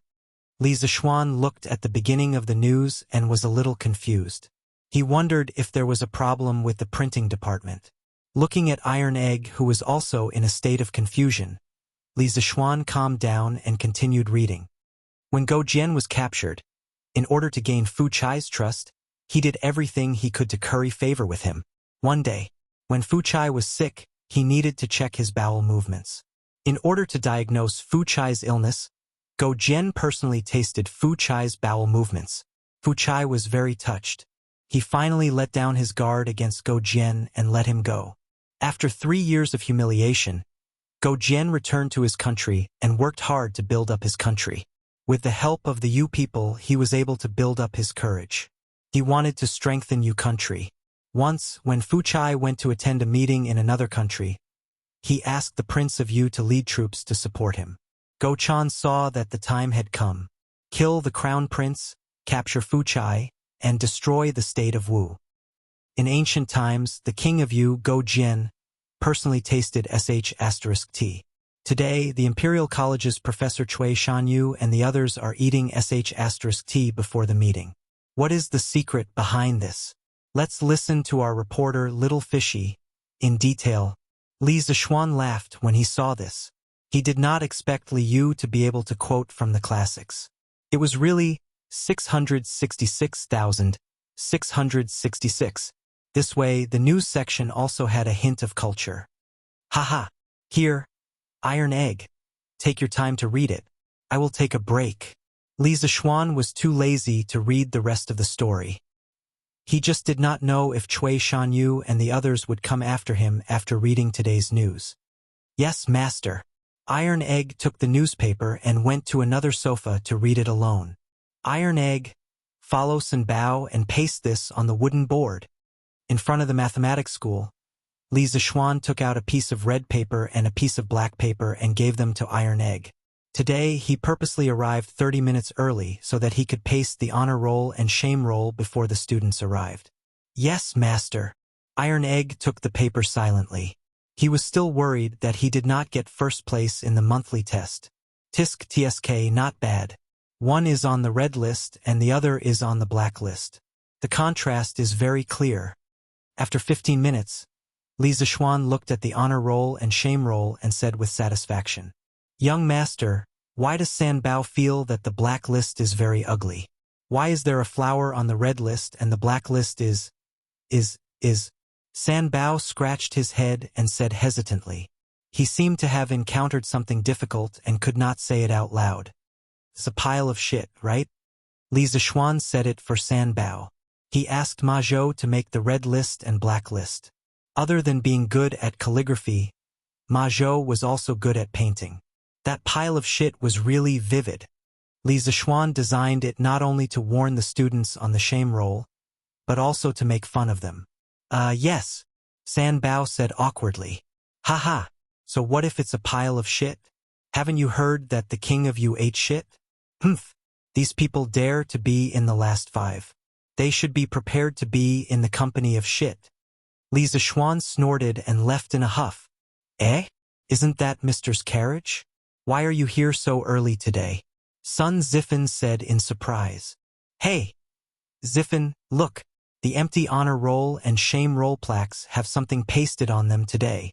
Li Zixuan looked at the beginning of the news and was a little confused. He wondered if there was a problem with the printing department. Looking at Iron Egg, who was also in a state of confusion, Li Zixuan calmed down and continued reading. When Go Jian was captured, in order to gain Fu Chai's trust, he did everything he could to curry favor with him. One day, when Fu Chai was sick, he needed to check his bowel movements. In order to diagnose Fu Chai's illness, Go Jian personally tasted Fu Chai's bowel movements. Fu Chai was very touched. He finally let down his guard against Go Jian and let him go. After 3 years of humiliation, Go Jian returned to his country and worked hard to build up his country. With the help of the Yu people, he was able to build up his courage. He wanted to strengthen Yu country. Once, when Fu Chai went to attend a meeting in another country, he asked the Prince of Yu to lead troops to support him. Go Chan saw that the time had come. Kill the crown prince, capture Fu Chai, and destroy the state of Wu. In ancient times, the king of Yu, Go Jian, personally tasted sh*t. Today, the Imperial College's Professor Cui Shanyu and the others are eating sh*t before the meeting. What is the secret behind this? Let's listen to our reporter Little Fishy in detail. Li Zixuan laughed when he saw this. He did not expect Li Yu to be able to quote from the classics. It was really 666,666. This way, the news section also had a hint of culture. Haha. Here. Iron egg. Take your time to read it. I will take a break. Li Zixuan was too lazy to read the rest of the story. He just did not know if Cui Shanyu and the others would come after him after reading today's news. Yes, master. Iron Egg took the newspaper and went to another sofa to read it alone. Iron Egg, follow Sun Bao and paste this on the wooden board. In front of the mathematics school, Li Zixuan took out a piece of red paper and a piece of black paper and gave them to Iron Egg. Today, he purposely arrived 30 minutes early so that he could paste the honor roll and shame roll before the students arrived. Yes, master. Iron Egg took the paper silently. He was still worried that he did not get first place in the monthly test. Tisk TSK not bad. One is on the red list and the other is on the black list. The contrast is very clear. After 15 minutes, Li Zixuan looked at the honor roll and shame roll and said with satisfaction, Young master, why does San Bao feel that the black list is very ugly? Why is there a flower on the red list and the black list is? San Bao scratched his head and said hesitantly. He seemed to have encountered something difficult and could not say it out loud. It's a pile of shit, right? Li Zixuan said it for San Bao. He asked Ma Zhou to make the red list and black list. Other than being good at calligraphy, Ma Zhou was also good at painting. That pile of shit was really vivid. Li Zixuan designed it not only to warn the students on the shame roll, but also to make fun of them. Yes, San Bao said awkwardly. Haha, so what if it's a pile of shit? Haven't you heard that the king of you ate shit? Humph, these people dare to be in the last 5. They should be prepared to be in the company of shit. Li Zixuan snorted and left in a huff. Eh? Isn't that Mr.'s carriage? Why are you here so early today? Sun Zifen said in surprise. Hey! Zifen, look, the empty honor roll and shame roll plaques have something pasted on them today.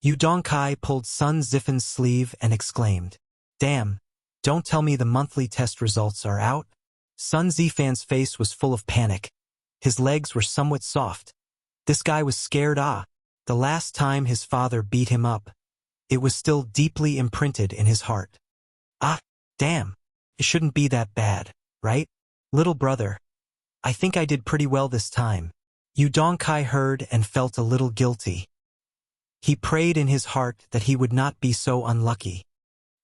Yu Dongkai pulled Sun Zifen's sleeve and exclaimed. Damn, don't tell me the monthly test results are out? Sun Zifan's face was full of panic. His legs were somewhat soft. This guy was scared. The last time his father beat him up, it was still deeply imprinted in his heart. Damn, it shouldn't be that bad, right? Little brother, I think I did pretty well this time. Yu Dongkai heard and felt a little guilty. He prayed in his heart that he would not be so unlucky.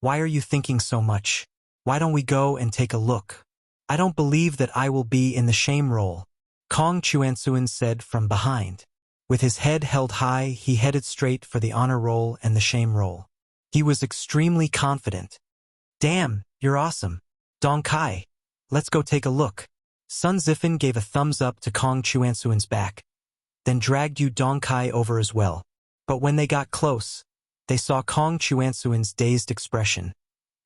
Why are you thinking so much? Why don't we go and take a look? I don't believe that I will be in the shame roll, Kong Chuansuan said from behind. With his head held high, he headed straight for the honor roll and the shame roll. He was extremely confident. Damn, you're awesome. Dongkai, let's go take a look. Sun Zifen gave a thumbs up to Kong Chuansuan's back, then dragged Yu Dongkai over as well. But when they got close, they saw Kong Chuansuan's dazed expression,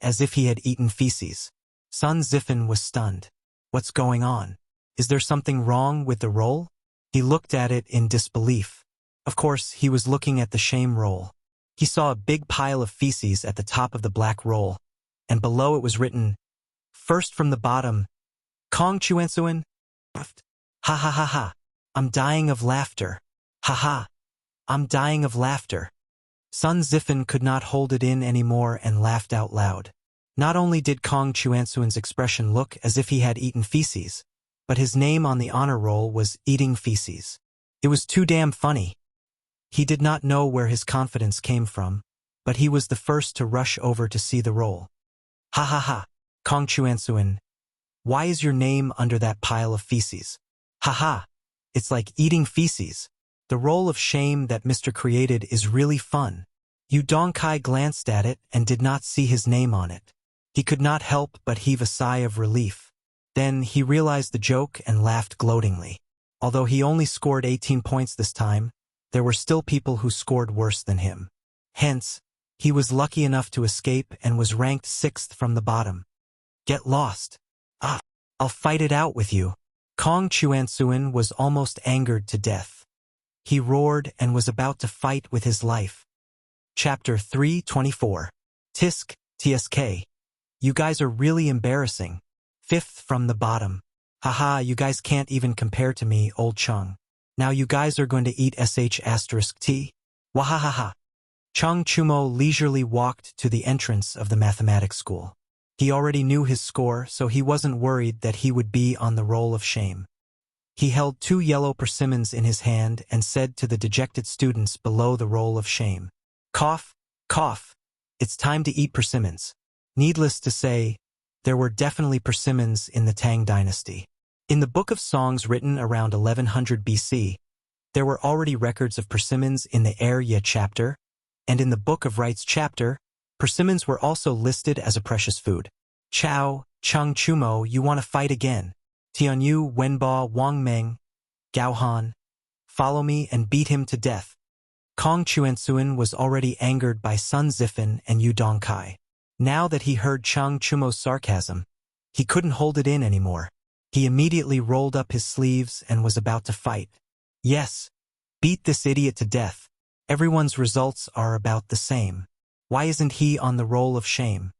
as if he had eaten feces. Sun Zifen was stunned. What's going on? Is there something wrong with the roll? He looked at it in disbelief. Of course, he was looking at the shame roll. He saw a big pile of feces at the top of the black roll, and below it was written, First from the bottom, Kong Chuansuan. Ha ha ha ha. I'm dying of laughter. Ha ha. I'm dying of laughter. Sun Zifen could not hold it in anymore and laughed out loud. Not only did Kong Chuansuan's expression look as if he had eaten feces, but his name on the honor roll was Eating Feces. It was too damn funny. He did not know where his confidence came from, but he was the first to rush over to see the roll. Ha ha ha, Kong Chuansuan. Why is your name under that pile of feces? Ha ha, it's like eating feces. The roll of shame that Mr. created is really fun. Yu Dongkai glanced at it and did not see his name on it. He could not help but heave a sigh of relief. Then he realized the joke and laughed gloatingly. Although he only scored 18 points this time, there were still people who scored worse than him. Hence, he was lucky enough to escape and was ranked 6th from the bottom. Get lost. I'll fight it out with you. Kong Chuansuan was almost angered to death. He roared and was about to fight with his life. Chapter 324. Tisk, TSK. You guys are really embarrassing. 5th from the bottom. Haha, you guys can't even compare to me, old Chung. Now you guys are going to eat sh*t? Wahahaha. Chang Chumo leisurely walked to the entrance of the mathematics school. He already knew his score, so he wasn't worried that he would be on the roll of shame. He held 2 yellow persimmons in his hand and said to the dejected students below the roll of shame, "Cough, cough. It's time to eat persimmons." Needless to say, there were definitely persimmons in the Tang dynasty. In the Book of Songs written around 1100 BC, there were already records of persimmons in the Er-Ye chapter, and in the Book of Rites chapter, persimmons were also listed as a precious food. Chao, Chang Chumo, you want to fight again? Tianyu, Wenba, Wang Meng, Gao Han, follow me and beat him to death. Kong Chuansuan was already angered by Sun Zifan and Yu Dongkai. Now that he heard Chang Chumo's sarcasm, he couldn't hold it in anymore. He immediately rolled up his sleeves and was about to fight. Yes, beat this idiot to death. Everyone's results are about the same. Why isn't he on the roll of shame?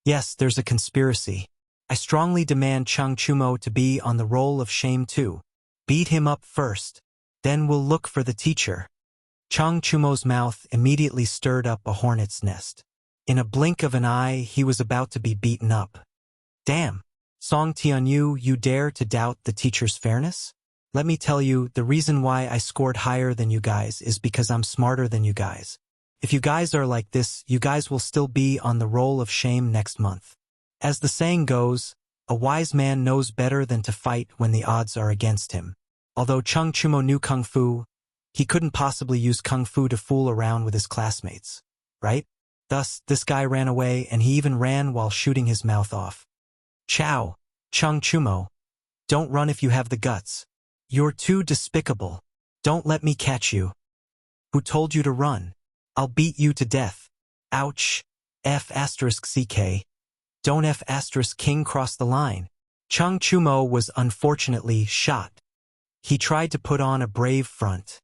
Yes, there's a conspiracy. I strongly demand Chang Chumo to be on the roll of shame too. Beat him up first, then we'll look for the teacher. Chang Chumo's mouth immediately stirred up a hornet's nest. In a blink of an eye, he was about to be beaten up. Damn! Song Tianyu, you dare to doubt the teacher's fairness? Let me tell you, the reason why I scored higher than you guys is because I'm smarter than you guys. If you guys are like this, you guys will still be on the roll of shame next month. As the saying goes, a wise man knows better than to fight when the odds are against him. Although Chang Chumo knew Kung Fu, he couldn't possibly use Kung Fu to fool around with his classmates, right? Thus, this guy ran away and he even ran while shooting his mouth off. Chow, Chang Chumo, don't run if you have the guts. You're too despicable. Don't let me catch you. Who told you to run? I'll beat you to death. Ouch. F***ck. Don't F***king cross the line. Chang Chumo was unfortunately shot. He tried to put on a brave front.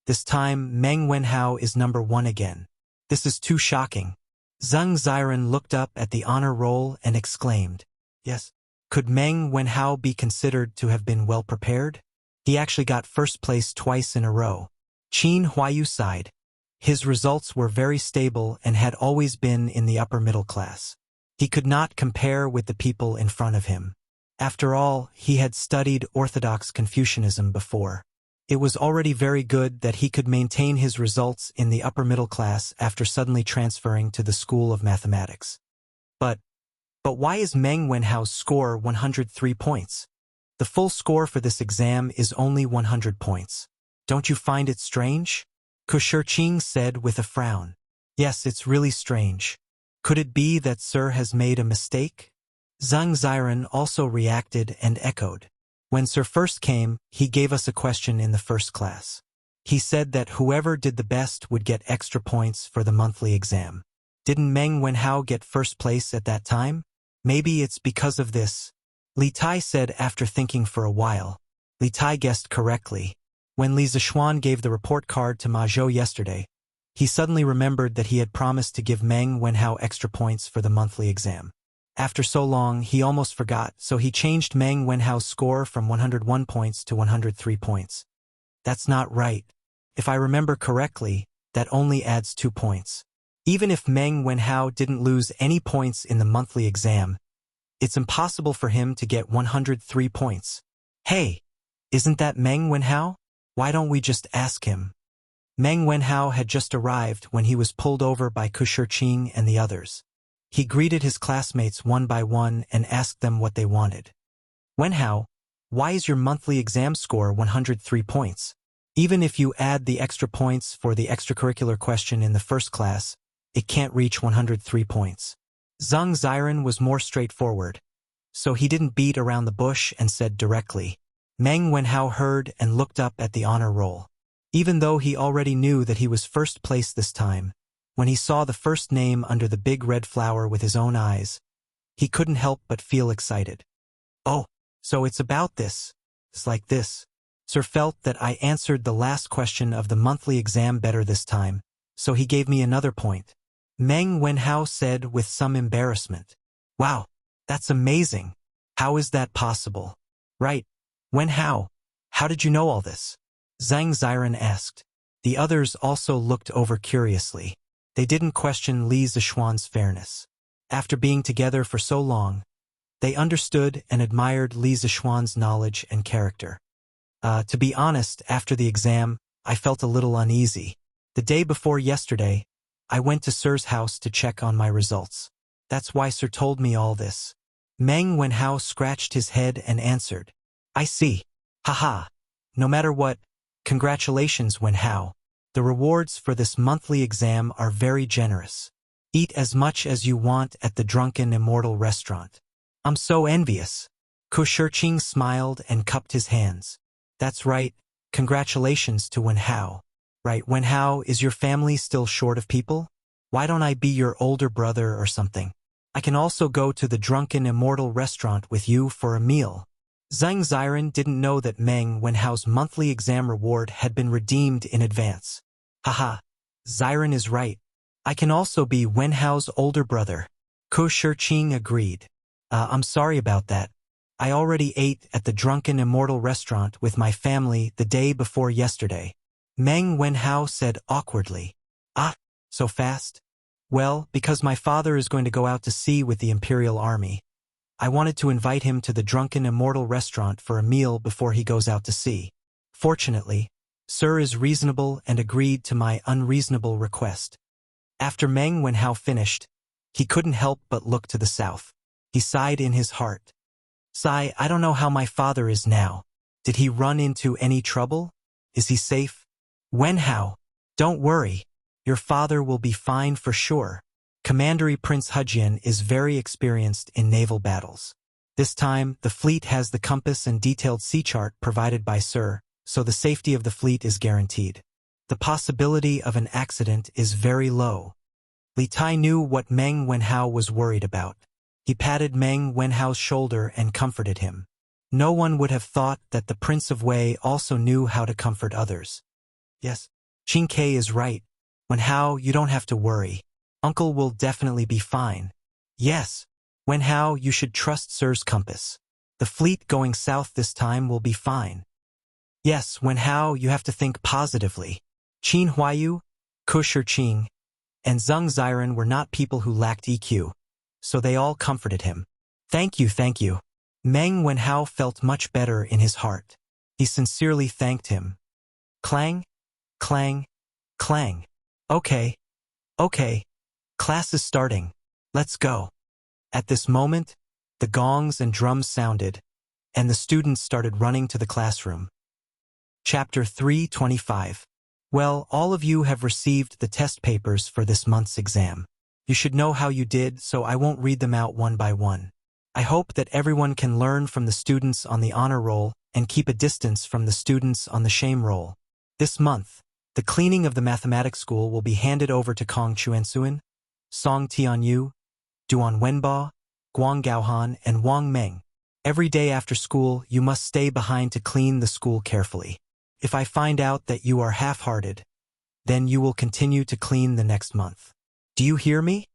This time Meng Wenhao is number 1 again. This is too shocking. Zheng Ziren looked up at the honor roll and exclaimed, yes. Could Meng Wenhao be considered to have been well prepared? He actually got first place twice in a row. Qin Huayu sighed. His results were very stable and had always been in the upper middle class. He could not compare with the people in front of him. After all, he had studied Orthodox Confucianism before. It was already very good that he could maintain his results in the upper middle class after suddenly transferring to the School of Mathematics. But why is Meng Wenhao's score 103 points? The full score for this exam is only 100 points. Don't you find it strange? Ku Shirqing said with a frown. Yes, it's really strange. Could it be that Sir has made a mistake? Zheng Ziren also reacted and echoed. When Sir first came, he gave us a question in the first class. He said that whoever did the best would get extra points for the monthly exam. Didn't Meng Wenhao get first place at that time? Maybe it's because of this. Li Tai said after thinking for a while. Li Tai guessed correctly. When Li Zishuan gave the report card to Ma Zhou yesterday, he suddenly remembered that he had promised to give Meng Wenhao extra points for the monthly exam. After so long, he almost forgot, so he changed Meng Wenhao's score from 101 points to 103 points. That's not right. If I remember correctly, that only adds 2 points. Even if Meng Wenhao didn't lose any points in the monthly exam, it's impossible for him to get 103 points. Hey, isn't that Meng Wenhao? Why don't we just ask him? Meng Wenhao had just arrived when he was pulled over by Ku Shirqing and the others. He greeted his classmates one by one and asked them what they wanted. Wenhao, why is your monthly exam score 103 points? Even if you add the extra points for the extracurricular question in the first class, it can't reach 103 points. Zheng Ziren was more straightforward, so he didn't beat around the bush and said directly. Meng Wenhao heard and looked up at the honor roll. Even though he already knew that he was first place this time, when he saw the first name under the big red flower with his own eyes, he couldn't help but feel excited. Oh, so it's about this. It's like this. Sir felt that I answered the last question of the monthly exam better this time, so he gave me another point. Meng Wenhao said with some embarrassment. Wow, that's amazing. How is that possible? Right, Wenhao, How did you know all this? Zhang Ziran asked. The others also looked over curiously. They didn't question Li Zishuan's fairness. After being together for so long, they understood and admired Li Zishuan's knowledge and character. To be honest, after the exam, I felt a little uneasy. The day before yesterday, I went to Sir's house to check on my results. That's why Sir told me all this. Meng Wenhao scratched his head and answered. I see. Haha. No matter what, congratulations, Wenhao. The rewards for this monthly exam are very generous. Eat as much as you want at the Drunken Immortal restaurant. I'm so envious. Ku Shiqing smiled and cupped his hands. That's right. Congratulations to Wenhao. Right, Wenhao, is your family still short of people? Why don't I be your older brother or something? I can also go to the Drunken Immortal restaurant with you for a meal. Zhang Ziran didn't know that Meng Wenhao's monthly exam reward had been redeemed in advance. Haha, Ziran is right. I can also be Wenhao's older brother. Ku Shiqing agreed. I'm sorry about that. I already ate at the Drunken Immortal restaurant with my family the day before yesterday. Meng Wenhao said awkwardly. Ah, so fast? Well, because my father is going to go out to sea with the Imperial Army. I wanted to invite him to the Drunken Immortal restaurant for a meal before he goes out to sea. Fortunately, Sir is reasonable and agreed to my unreasonable request. After Meng Wenhao finished, he couldn't help but look to the south. He sighed in his heart. Sigh, I don't know how my father is now. Did he run into any trouble? Is he safe? Wenhao, don't worry. Your father will be fine for sure. Commandery Prince Hujian is very experienced in naval battles. This time, the fleet has the compass and detailed sea chart provided by Sir, so the safety of the fleet is guaranteed. The possibility of an accident is very low. Li Tai knew what Meng Wenhao was worried about. He patted Meng Wenhao's shoulder and comforted him. No one would have thought that the Prince of Wei also knew how to comfort others. Yes, Qing Ke is right. Wenhao, you don't have to worry. Uncle will definitely be fine. Yes, Wenhao, you should trust Sir's compass. The fleet going south this time will be fine. Yes, Wenhao, you have to think positively. Qin Huayu, Ku Shiqing, and Zhang Ziran were not people who lacked EQ, so they all comforted him. Thank you, thank you. Meng Wenhao felt much better in his heart. He sincerely thanked him. Clang, clang, clang. Okay, okay. Class is starting. Let's go. At this moment, the gongs and drums sounded, and the students started running to the classroom. Chapter 325. Well, all of you have received the test papers for this month's exam. You should know how you did, so I won't read them out one by one. I hope that everyone can learn from the students on the honor roll and keep a distance from the students on the shame roll. This month, the cleaning of the mathematics school will be handed over to Kong Chuansuan, Song Tianyu, Duan Wenba, Guang Gaohan, and Wang Meng. Every day after school, you must stay behind to clean the school carefully. If I find out that you are half-hearted, then you will continue to clean the next month. Do you hear me?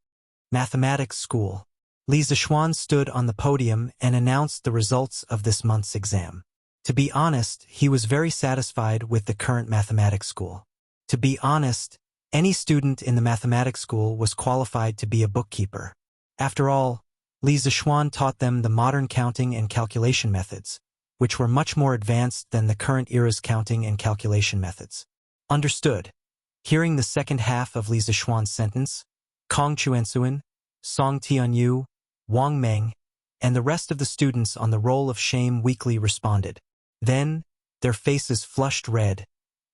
Mathematics School. Li Zishuan stood on the podium and announced the results of this month's exam. To be honest, he was very satisfied with the current mathematics school. To be honest, any student in the mathematics school was qualified to be a bookkeeper. After all, Li Zishuan taught them the modern counting and calculation methods, which were much more advanced than the current era's counting and calculation methods. Understood. Hearing the second half of Li Zishuan's sentence, Kong Chuansuan, Song Tianyu, Wang Meng, and the rest of the students on the roll of shame weakly responded. Then, their faces flushed red,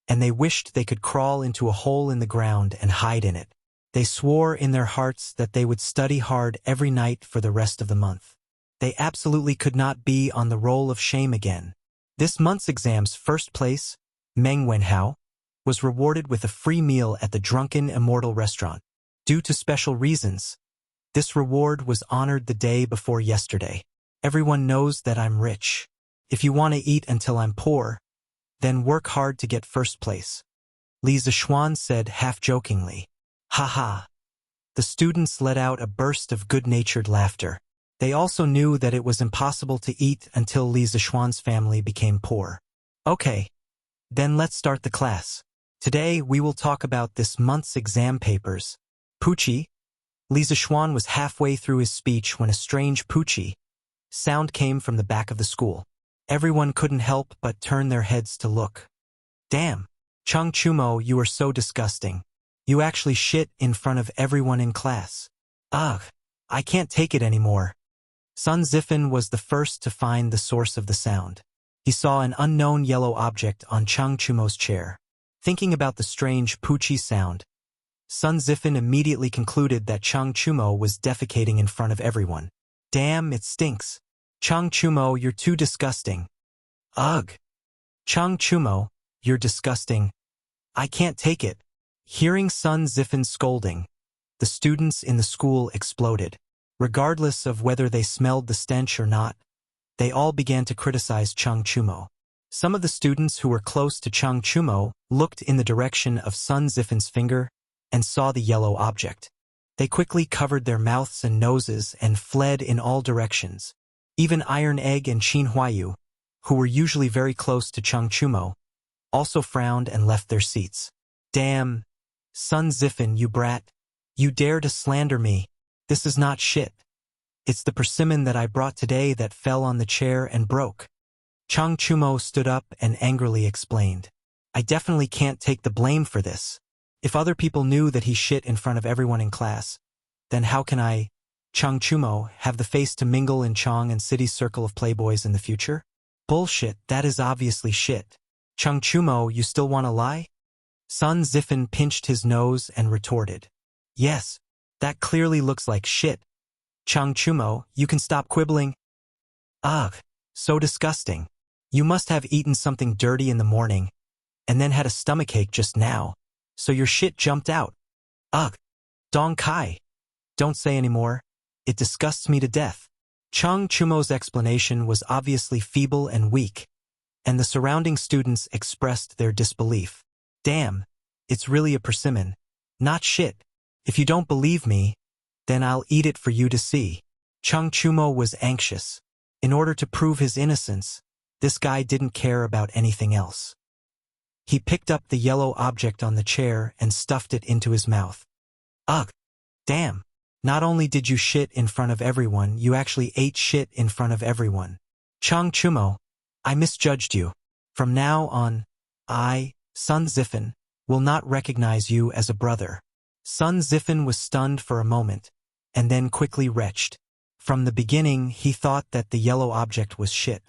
and they wished they could crawl into a hole in the ground and hide in it. They swore in their hearts that they would study hard every night for the rest of the month. They absolutely could not be on the roll of shame again. This month's exam's first place, Meng Wenhao, was rewarded with a free meal at the Drunken Immortal restaurant. Due to special reasons, this reward was honored the day before yesterday. Everyone knows that I'm rich. If you want to eat until I'm poor, then work hard to get first place. Li Zishuan said half-jokingly. Ha ha. The students let out a burst of good-natured laughter. They also knew that it was impossible to eat until Li Zishuan's family became poor. Okay, then let's start the class. Today we will talk about this month's exam papers. Poochie. Li Zixuan was halfway through his speech when a strange Poochie sound came from the back of the school. Everyone couldn't help but turn their heads to look. Damn, Cheng Chumo, you are so disgusting. You actually shit in front of everyone in class. Ugh, I can't take it anymore. Sun Zifan was the first to find the source of the sound. He saw an unknown yellow object on Cheng Chumo's chair. Thinking about the strange Poochie sound, Sun Zifan immediately concluded that Cheng Chumo was defecating in front of everyone. Damn, it stinks. Cheng Chumo, you're too disgusting. Ugh. Cheng Chumo, you're disgusting. I can't take it. Hearing Sun Zifan's scolding, the students in the school exploded. Regardless of whether they smelled the stench or not, they all began to criticize Cheng Chumo. Some of the students who were close to Cheng Chumo looked in the direction of Sun Zifan's finger and saw the yellow object. They quickly covered their mouths and noses and fled in all directions. Even Iron Egg and Qin Huayu, who were usually very close to Cheng Chumo, also frowned and left their seats. Damn, Sun Zifan, you brat. You dare to slander me. This is not shit. It's the persimmon that I brought today that fell on the chair and broke. Cheng Chumo stood up and angrily explained. I definitely can't take the blame for this. If other people knew that he shit in front of everyone in class, then how can I, Cheng Chumo, have the face to mingle in Chong and City's circle of playboys in the future? Bullshit, that is obviously shit. Cheng Chumo, you still want to lie? Sun Zifan pinched his nose and retorted. Yes, that clearly looks like shit. Cheng Chumo, you can stop quibbling. Ugh, so disgusting. You must have eaten something dirty in the morning, and then had a stomachache just now, so your shit jumped out. Ugh. Dong Kai. Don't say anymore. It disgusts me to death. Cheng Chumo's explanation was obviously feeble and weak, and the surrounding students expressed their disbelief. Damn, it's really a persimmon. Not shit. If you don't believe me, then I'll eat it for you to see. Cheng Chumo was anxious. In order to prove his innocence, this guy didn't care about anything else. He picked up the yellow object on the chair and stuffed it into his mouth. Ugh. Damn. Not only did you shit in front of everyone, you actually ate shit in front of everyone. Cheng Chumo, I misjudged you. From now on, I, Sun Zifan, will not recognize you as a brother. Sun Zifan was stunned for a moment, and then quickly retched. From the beginning, he thought that the yellow object was shit.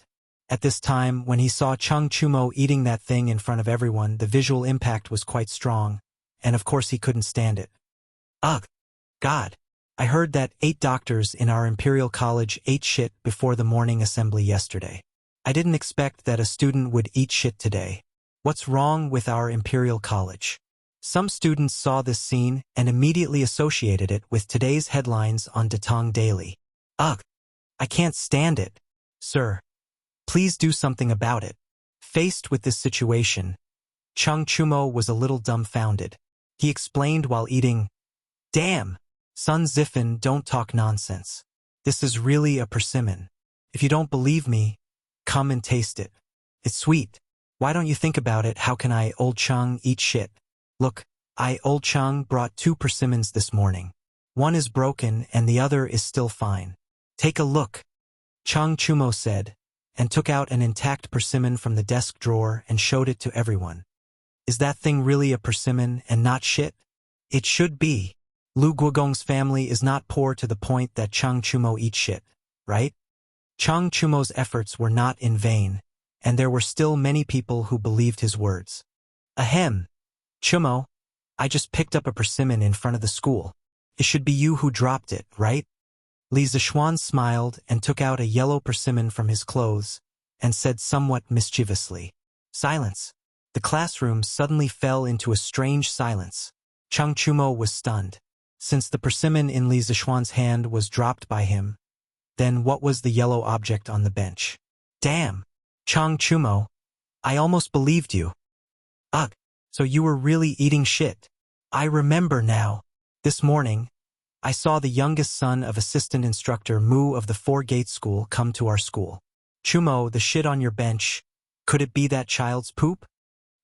At this time, when he saw Cheng Chumo eating that thing in front of everyone, the visual impact was quite strong, and of course he couldn't stand it. Ugh. God. I heard that 8 doctors in our Imperial College ate shit before the morning assembly yesterday. I didn't expect that a student would eat shit today. What's wrong with our Imperial College? Some students saw this scene and immediately associated it with today's headlines on Datong Daily. Ugh. I can't stand it. Sir. Please do something about it. Faced with this situation, Cheng Chumo was a little dumbfounded. He explained while eating, Damn! Sun Zifan, don't talk nonsense. This is really a persimmon. If you don't believe me, come and taste it. It's sweet. Why don't you think about it? How can I, Old Cheng, eat shit? Look, I, Old Cheng, brought 2 persimmons this morning. One is broken and the other is still fine. Take a look. Cheng Chumo said, and took out an intact persimmon from the desk drawer and showed it to everyone. Is that thing really a persimmon and not shit? It should be. Lu Guogong's family is not poor to the point that Cheng Chumo eats shit, right? Cheng Chumo's efforts were not in vain, and there were still many people who believed his words. Ahem. Chumo, I just picked up a persimmon in front of the school. It should be you who dropped it, right? Li Zixuan smiled and took out a yellow persimmon from his clothes and said somewhat mischievously, Silence. The classroom suddenly fell into a strange silence. Cheng Chumo was stunned. Since the persimmon in Li Zixuan's hand was dropped by him, then what was the yellow object on the bench? Damn! Cheng Chumo, I almost believed you. Ugh, so you were really eating shit. I remember now. This morning, I saw the youngest son of assistant instructor Mu of the 4-Gate School come to our school. Chumo, the shit on your bench Could it be that child's poop?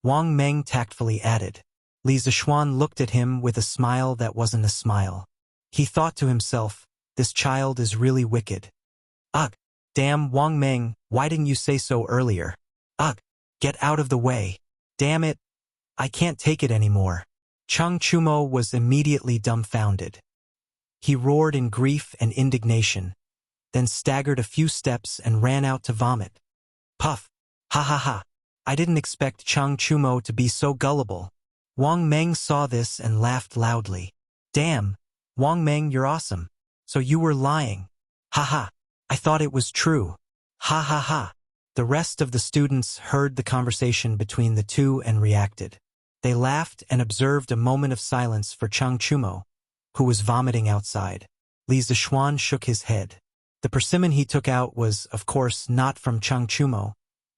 Wang Meng tactfully added. Li Zixuan looked at him with a smile that wasn't a smile. He thought to himself, this child is really wicked. Ugh! Damn, Wang Meng, why didn't you say so earlier? Ugh! Get out of the way. Damn it! I can't take it anymore. Cheng Chumo was immediately dumbfounded. He roared in grief and indignation, then staggered a few steps and ran out to vomit. Puff! Ha ha ha! I didn't expect Cheng Chumo to be so gullible. Wang Meng saw this and laughed loudly. Damn! Wang Meng, you're awesome. So you were lying. Ha ha! I thought it was true. Ha ha ha! The rest of the students heard the conversation between the two and reacted. They laughed and observed a moment of silence for Cheng Chumo, who was vomiting outside. Li Zixuan shook his head. The persimmon he took out was, of course, not from Cheng Chumo,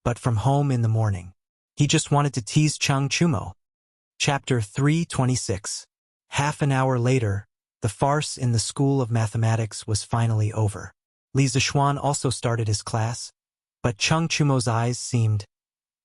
but from home in the morning. He just wanted to tease Cheng Chumo. Chapter 326. Half an hour later, the farce in the School of Mathematics was finally over. Li Zixuan also started his class, but Cheng Chumo's eyes seemed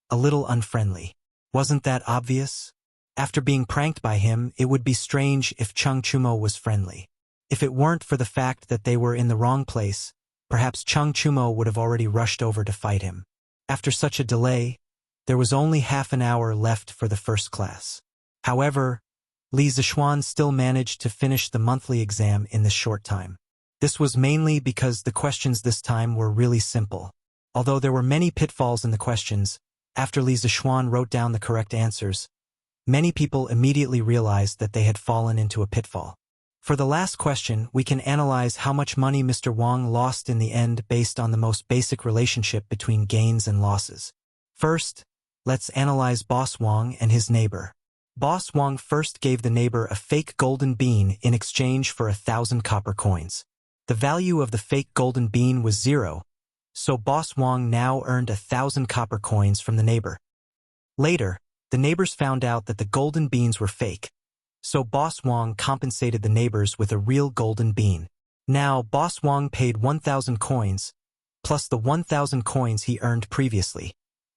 a little unfriendly. Wasn't that obvious? After being pranked by him, it would be strange if Cheng Chumo was friendly. If it weren't for the fact that they were in the wrong place, perhaps Cheng Chumo would have already rushed over to fight him. After such a delay, there was only half an hour left for the first class. However, Li Zixuan still managed to finish the monthly exam in this short time. This was mainly because the questions this time were really simple. Although there were many pitfalls in the questions, after Li Zixuan wrote down the correct answers, many people immediately realized that they had fallen into a pitfall. For the last question, we can analyze how much money Mr. Wang lost in the end based on the most basic relationship between gains and losses. First, let's analyze Boss Wang and his neighbor. Boss Wang first gave the neighbor a fake golden bean in exchange for 1,000 copper coins. The value of the fake golden bean was 0, so Boss Wang now earned 1,000 copper coins from the neighbor. Later, the neighbors found out that the golden beans were fake, so Boss Wang compensated the neighbors with a real golden bean. Now, Boss Wang paid 1,000 coins, plus the 1,000 coins he earned previously.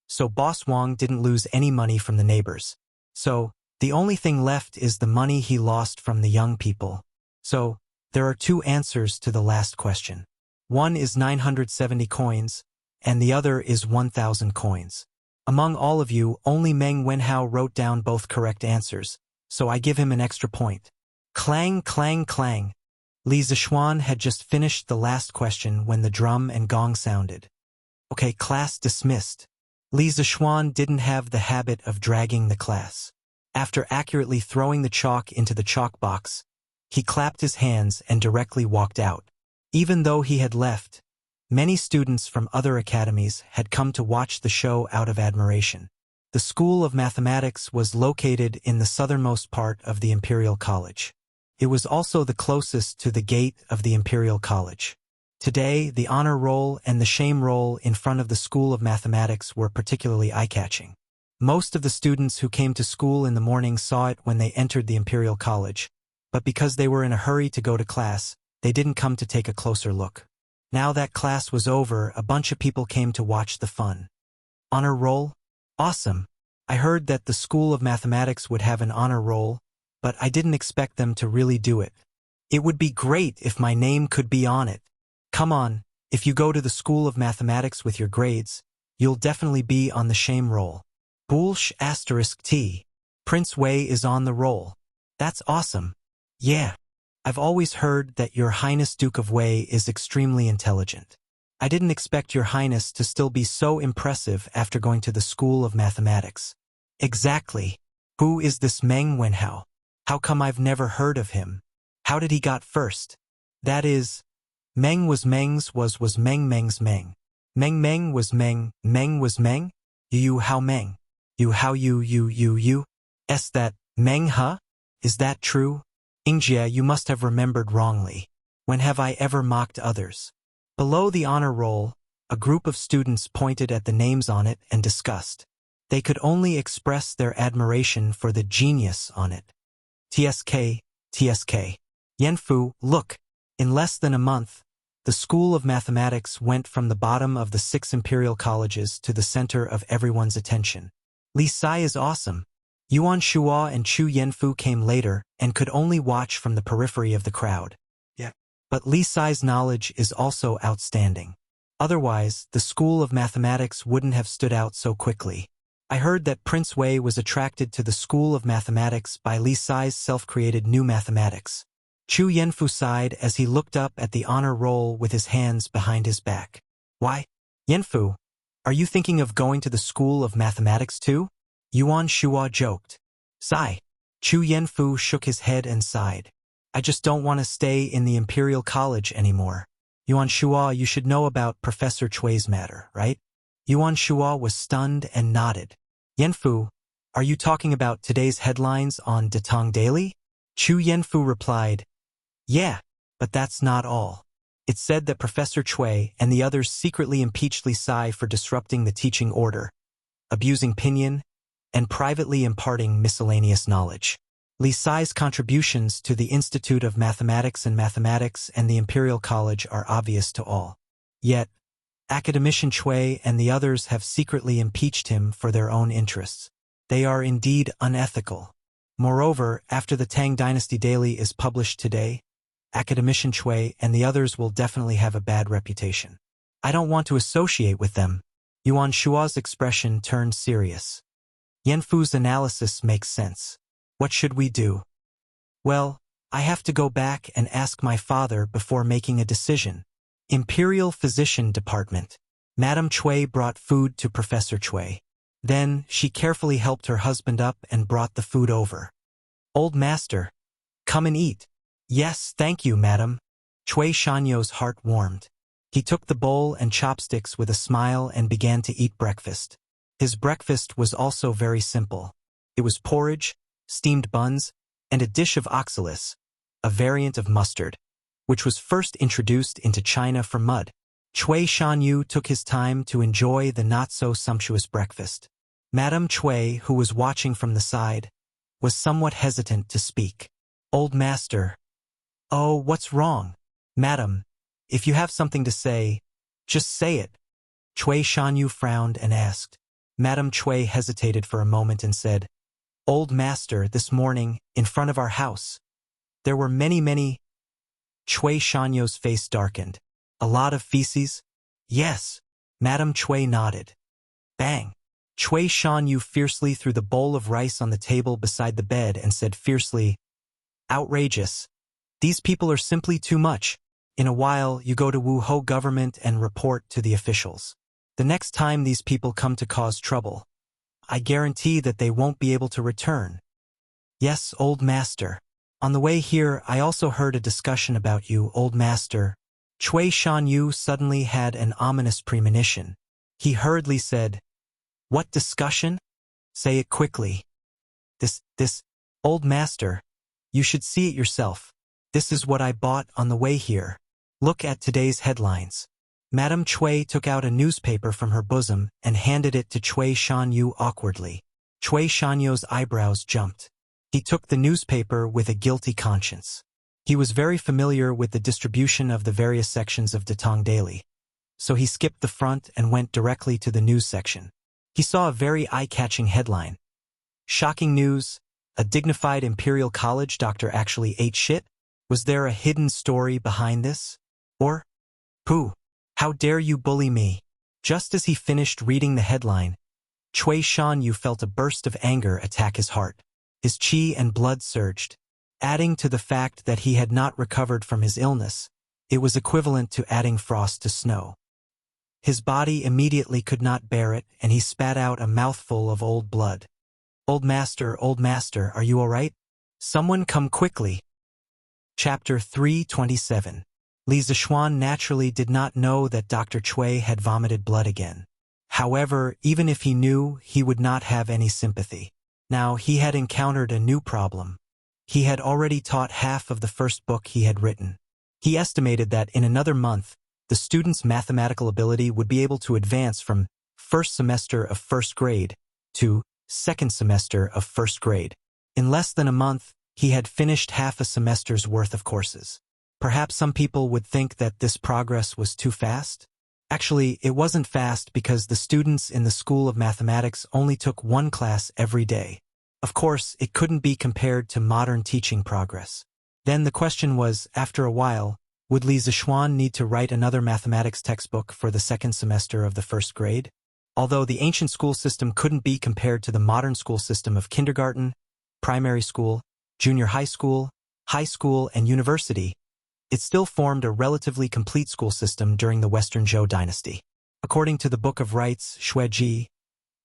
So Boss Wang didn't lose any money from the neighbors. So, the only thing left is the money he lost from the young people. So, there are two answers to the last question. One is 970 coins, and the other is 1,000 coins. Among all of you, only Meng Wenhao wrote down both correct answers, so I give him an extra point. Clang, clang, clang. Li Zixuan had just finished the last question when the drum and gong sounded. Okay, class dismissed. Li Zixuan didn't have the habit of dragging the class. After accurately throwing the chalk into the chalk box, he clapped his hands and directly walked out. Even though he had left, many students from other academies had come to watch the show out of admiration. The School of Mathematics was located in the southernmost part of the Imperial College. It was also the closest to the gate of the Imperial College. Today, the honor roll and the shame roll in front of the School of Mathematics were particularly eye-catching. Most of the students who came to school in the morning saw it when they entered the Imperial College, but because they were in a hurry to go to class, they didn't come to take a closer look. Now that class was over, a bunch of people came to watch the fun. Honor roll? Awesome! I heard that the School of Mathematics would have an honor roll, but I didn't expect them to really do it. It would be great if my name could be on it. Come on, if you go to the School of Mathematics with your grades, you'll definitely be on the shame roll. Boolsh *T. Prince Wei is on the roll. That's awesome. Yeah. I've always heard that Your Highness Duke of Wei is extremely intelligent. I didn't expect Your Highness to still be so impressive after going to the School of Mathematics. Exactly. Who is this Meng Wenhao? How come I've never heard of him? How did he got first? That is, Meng was Meng's was Meng Meng's Meng. Meng was Meng was Meng? You how Meng? You how you? S that, Meng huh? Is that true? Ingjia, you must have remembered wrongly. When have I ever mocked others? Below the honor roll, a group of students pointed at the names on it and discussed. They could only express their admiration for the genius on it. TSK. Yanfu, look. In less than a month, The School of Mathematics went from the bottom of the 6 imperial colleges to the center of everyone's attention. Li Sai is awesome. Yuan Shuo and Chu Yanfu came later and could only watch from the periphery of the crowd. Yeah. But Li Sai's knowledge is also outstanding. Otherwise, the School of Mathematics wouldn't have stood out so quickly. I heard that Prince Wei was attracted to the School of Mathematics by Li Sai's self-created new mathematics. Chu Yanfu sighed as he looked up at the honor roll with his hands behind his back. Why? Yanfu, are you thinking of going to the School of Mathematics too? Yuan Shuo joked. Sigh. Chu Yanfu shook his head and sighed. I just don't want to stay in the Imperial College anymore. Yuan Shuo, you should know about Professor Chui's matter, right? Yuan Shuo was stunned and nodded. Yanfu, are you talking about today's headlines on Datong Daily? Chu Yanfu replied, yeah, but that's not all. It said that Professor Chui and the others secretly impeached Li Sai for disrupting the teaching order, abusing pinyin, and privately imparting miscellaneous knowledge. Li Sai's contributions to the Institute of Mathematics and the Imperial College are obvious to all. Yet, Academician Chui and the others have secretly impeached him for their own interests. They are indeed unethical. Moreover, after the Tang Dynasty Daily is published today, Academician Chui and the others will definitely have a bad reputation. I don't want to associate with them. Yuan Shuo's expression turned serious. Yanfu's analysis makes sense. What should we do? Well, I have to go back and ask my father before making a decision. Imperial Physician Department. Madame Chui brought food to Professor Chui. Then, she carefully helped her husband up and brought the food over. Old master, come and eat. Yes, thank you, madam. Chui Shanyo's heart warmed. He took the bowl and chopsticks with a smile and began to eat breakfast. His breakfast was also very simple. It was porridge, steamed buns, and a dish of oxalis, a variant of mustard, which was first introduced into China from mud. Chui Shanyu took his time to enjoy the not-so-sumptuous breakfast. Madame Chui, who was watching from the side, was somewhat hesitant to speak. Old master. Oh, what's wrong? Madam, if you have something to say, just say it. Chui Shanyu frowned and asked. Madame Chui hesitated for a moment and said, Old master, this morning, in front of our house, there were many. Chui Shanyu's face darkened. A lot of feces? Yes. Madame Chui nodded. Bang. Chui Shanyu fiercely threw the bowl of rice on the table beside the bed and said fiercely, outrageous. These people are simply too much. In a while, you go to Wuhou government and report to the officials. The next time these people come to cause trouble, I guarantee that they won't be able to return. Yes, old master. On the way here, I also heard a discussion about you, old master. Chui Shanyu suddenly had an ominous premonition. He hurriedly said, What discussion? Say it quickly. This, old master. You should see it yourself. This is what I bought on the way here. Look at today's headlines. Madame Chui took out a newspaper from her bosom and handed it to Chui Shanyu awkwardly. Chui Shanyu's eyebrows jumped. He took the newspaper with a guilty conscience. He was very familiar with the distribution of the various sections of Datong Daily, so he skipped the front and went directly to the news section. He saw a very eye-catching headline. Shocking news, a dignified imperial college doctor actually ate shit? Was there a hidden story behind this? Or, pooh, how dare you bully me? Just as he finished reading the headline, Chui Shanyu felt a burst of anger attack his heart. His qi and blood surged. Adding to the fact that he had not recovered from his illness, it was equivalent to adding frost to snow. His body immediately could not bear it, and he spat out a mouthful of old blood. Old master, are you all right? Someone come quickly. Chapter 327. Li Zixuan naturally did not know that Dr. Chui had vomited blood again. However, even if he knew, he would not have any sympathy. Now, he had encountered a new problem. He had already taught half of the first book he had written. He estimated that in another month, the student's mathematical ability would be able to advance from first semester of first grade to second semester of first grade. In less than a month, he had finished half a semester's worth of courses. Perhaps some people would think that this progress was too fast. Actually, it wasn't fast because the students in the School of Mathematics only took one class every day. Of course, it couldn't be compared to modern teaching progress. Then the question was, after a while, would Li Zixuan need to write another mathematics textbook for the second semester of the first grade? Although the ancient school system couldn't be compared to the modern school system of kindergarten, primary school, junior high school, and university, it still formed a relatively complete school system during the Western Zhou dynasty. According to the Book of Rites, Xueji,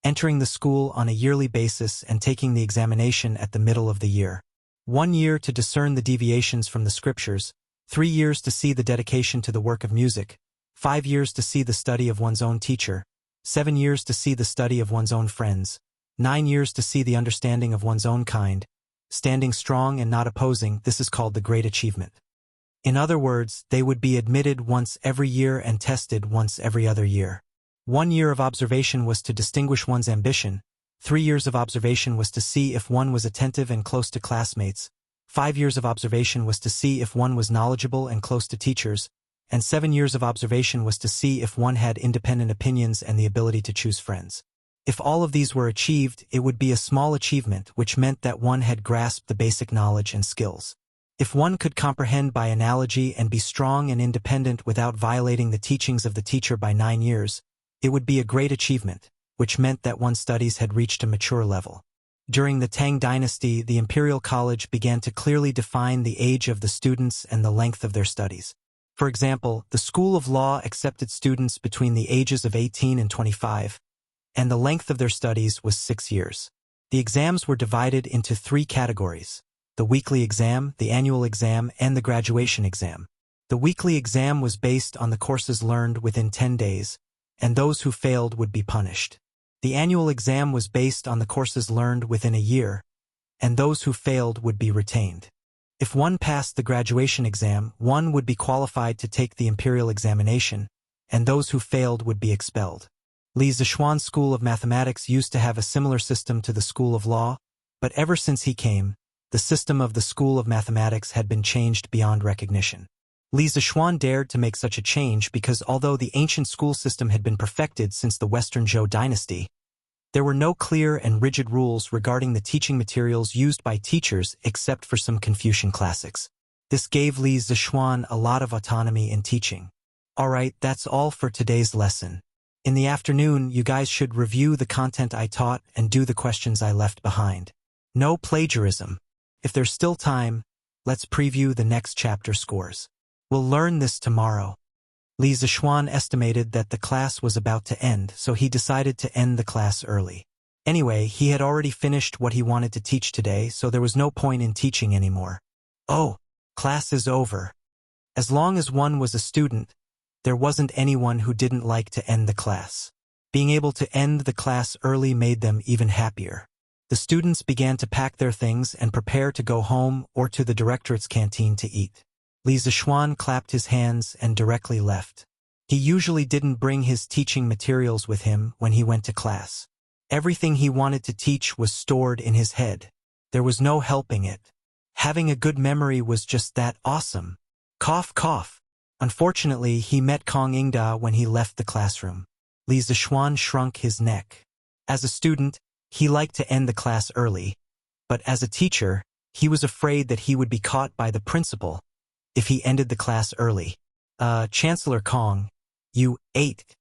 entering the school on a yearly basis and taking the examination at the middle of the year. 1 year to discern the deviations from the scriptures, 3 years to see the dedication to the work of music, 5 years to see the study of one's own teacher, 7 years to see the study of one's own friends, 9 years to see the understanding of one's own kind, standing strong and not opposing. This is called the Great Achievement. In other words, they would be admitted once every year and tested once every other year. 1 year of observation was to distinguish one's ambition, 3 years of observation was to see if one was attentive and close to classmates, 5 years of observation was to see if one was knowledgeable and close to teachers, and 7 years of observation was to see if one had independent opinions and the ability to choose friends. If all of these were achieved, it would be a small achievement, which meant that one had grasped the basic knowledge and skills. If one could comprehend by analogy and be strong and independent without violating the teachings of the teacher by 9 years, it would be a great achievement, which meant that one's studies had reached a mature level. During the Tang dynasty, the imperial college began to clearly define the age of the students and the length of their studies. For example, the School of Law accepted students between the ages of 18 and 25, and the length of their studies was 6 years. The exams were divided into 3 categories: the weekly exam, the annual exam, and the graduation exam. The weekly exam was based on the courses learned within 10 days, and those who failed would be punished. The annual exam was based on the courses learned within a year, and those who failed would be retained. If one passed the graduation exam, one would be qualified to take the imperial examination, and those who failed would be expelled. Li Zixuan's School of Mathematics used to have a similar system to the School of Law, but ever since he came, the system of the School of Mathematics had been changed beyond recognition. Li Zixuan dared to make such a change because although the ancient school system had been perfected since the Western Zhou dynasty, there were no clear and rigid rules regarding the teaching materials used by teachers except for some Confucian classics. This gave Li Zixuan a lot of autonomy in teaching. Alright, that's all for today's lesson. In the afternoon, you guys should review the content I taught and do the questions I left behind. No plagiarism. If there's still time, let's preview the next chapter scores. We'll learn this tomorrow. Li Zixuan estimated that the class was about to end, so he decided to end the class early. Anyway, he had already finished what he wanted to teach today, so there was no point in teaching anymore. Oh, class is over. As long as one was a student, there wasn't anyone who didn't like to end the class. Being able to end the class early made them even happier. The students began to pack their things and prepare to go home or to the directorate's canteen to eat. Li Zixuan clapped his hands and directly left. He usually didn't bring his teaching materials with him when he went to class. Everything he wanted to teach was stored in his head. There was no helping it. Having a good memory was just that awesome. Cough, cough. Unfortunately, he met Kong Ingda when he left the classroom. Li Zixuan shrunk his neck. As a student, he liked to end the class early, but as a teacher, he was afraid that he would be caught by the principal if he ended the class early. Chancellor Kong, you ate.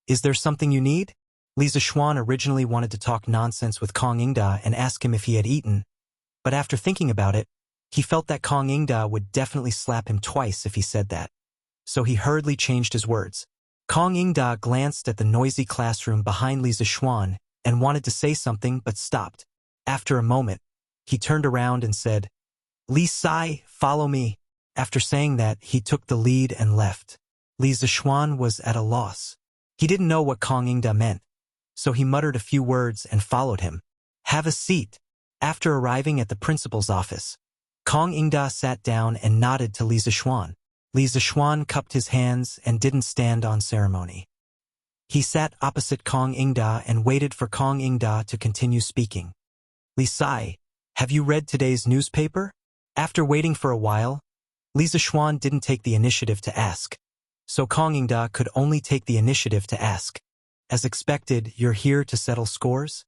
Is there something you need? Li Zixuan originally wanted to talk nonsense with Kong Ingda and ask him if he had eaten, but after thinking about it, he felt that Kong Ingda would definitely slap him twice if he said that. So he hurriedly changed his words. Kong Ingda glanced at the noisy classroom behind Li Zixuan and wanted to say something but stopped. After a moment, he turned around and said, Li Sai, follow me. After saying that, he took the lead and left. Li Zixuan was at a loss. He didn't know what Kong Ingda meant, so he muttered a few words and followed him. Have a seat. After arriving at the principal's office, Kong Ingda sat down and nodded to Li Zixuan. Li Zixuan cupped his hands and didn't stand on ceremony. He sat opposite Kong Ingda and waited for Kong Ingda to continue speaking. Li Sai, have you read today's newspaper? After waiting for a while, Li Zishuan didn't take the initiative to ask. So Kong Yingda could only take the initiative to ask. As expected, you're here to settle scores?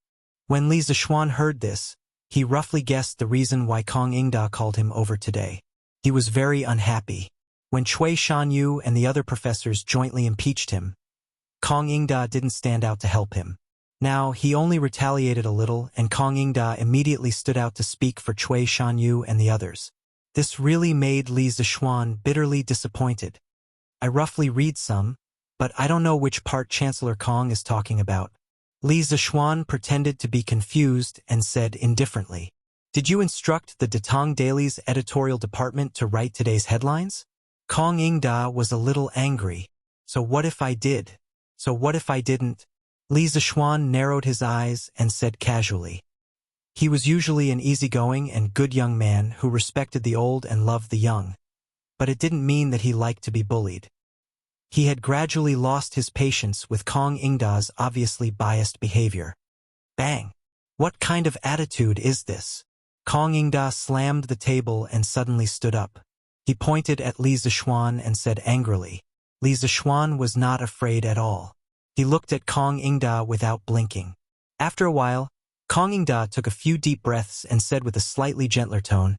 When Li Zishuan heard this, he roughly guessed the reason why Kong Yingda called him over today. He was very unhappy. When Cui Shanyu and the other professors jointly impeached him, Kong Yingda didn't stand out to help him. Now, he only retaliated a little, and Kong Yingda immediately stood out to speak for Cui Shanyu and the others. This really made Li Zishuan bitterly disappointed. I roughly read some, but I don't know which part Chancellor Kong is talking about. Li Zishuan pretended to be confused and said indifferently, "Did you instruct the Datong Daily's editorial department to write today's headlines?" Kong Yingda was a little angry. So what if I did? So what if I didn't? Li Zishuan narrowed his eyes and said casually. He was usually an easygoing and good young man who respected the old and loved the young. But it didn't mean that he liked to be bullied. He had gradually lost his patience with Kong Yingda's obviously biased behavior. Bang! What kind of attitude is this? Kong Yingda slammed the table and suddenly stood up. He pointed at Li Zishuan and said angrily. Li Zishuan was not afraid at all. He looked at Kong Yingda without blinking. After a while, Kong Yingda took a few deep breaths and said with a slightly gentler tone,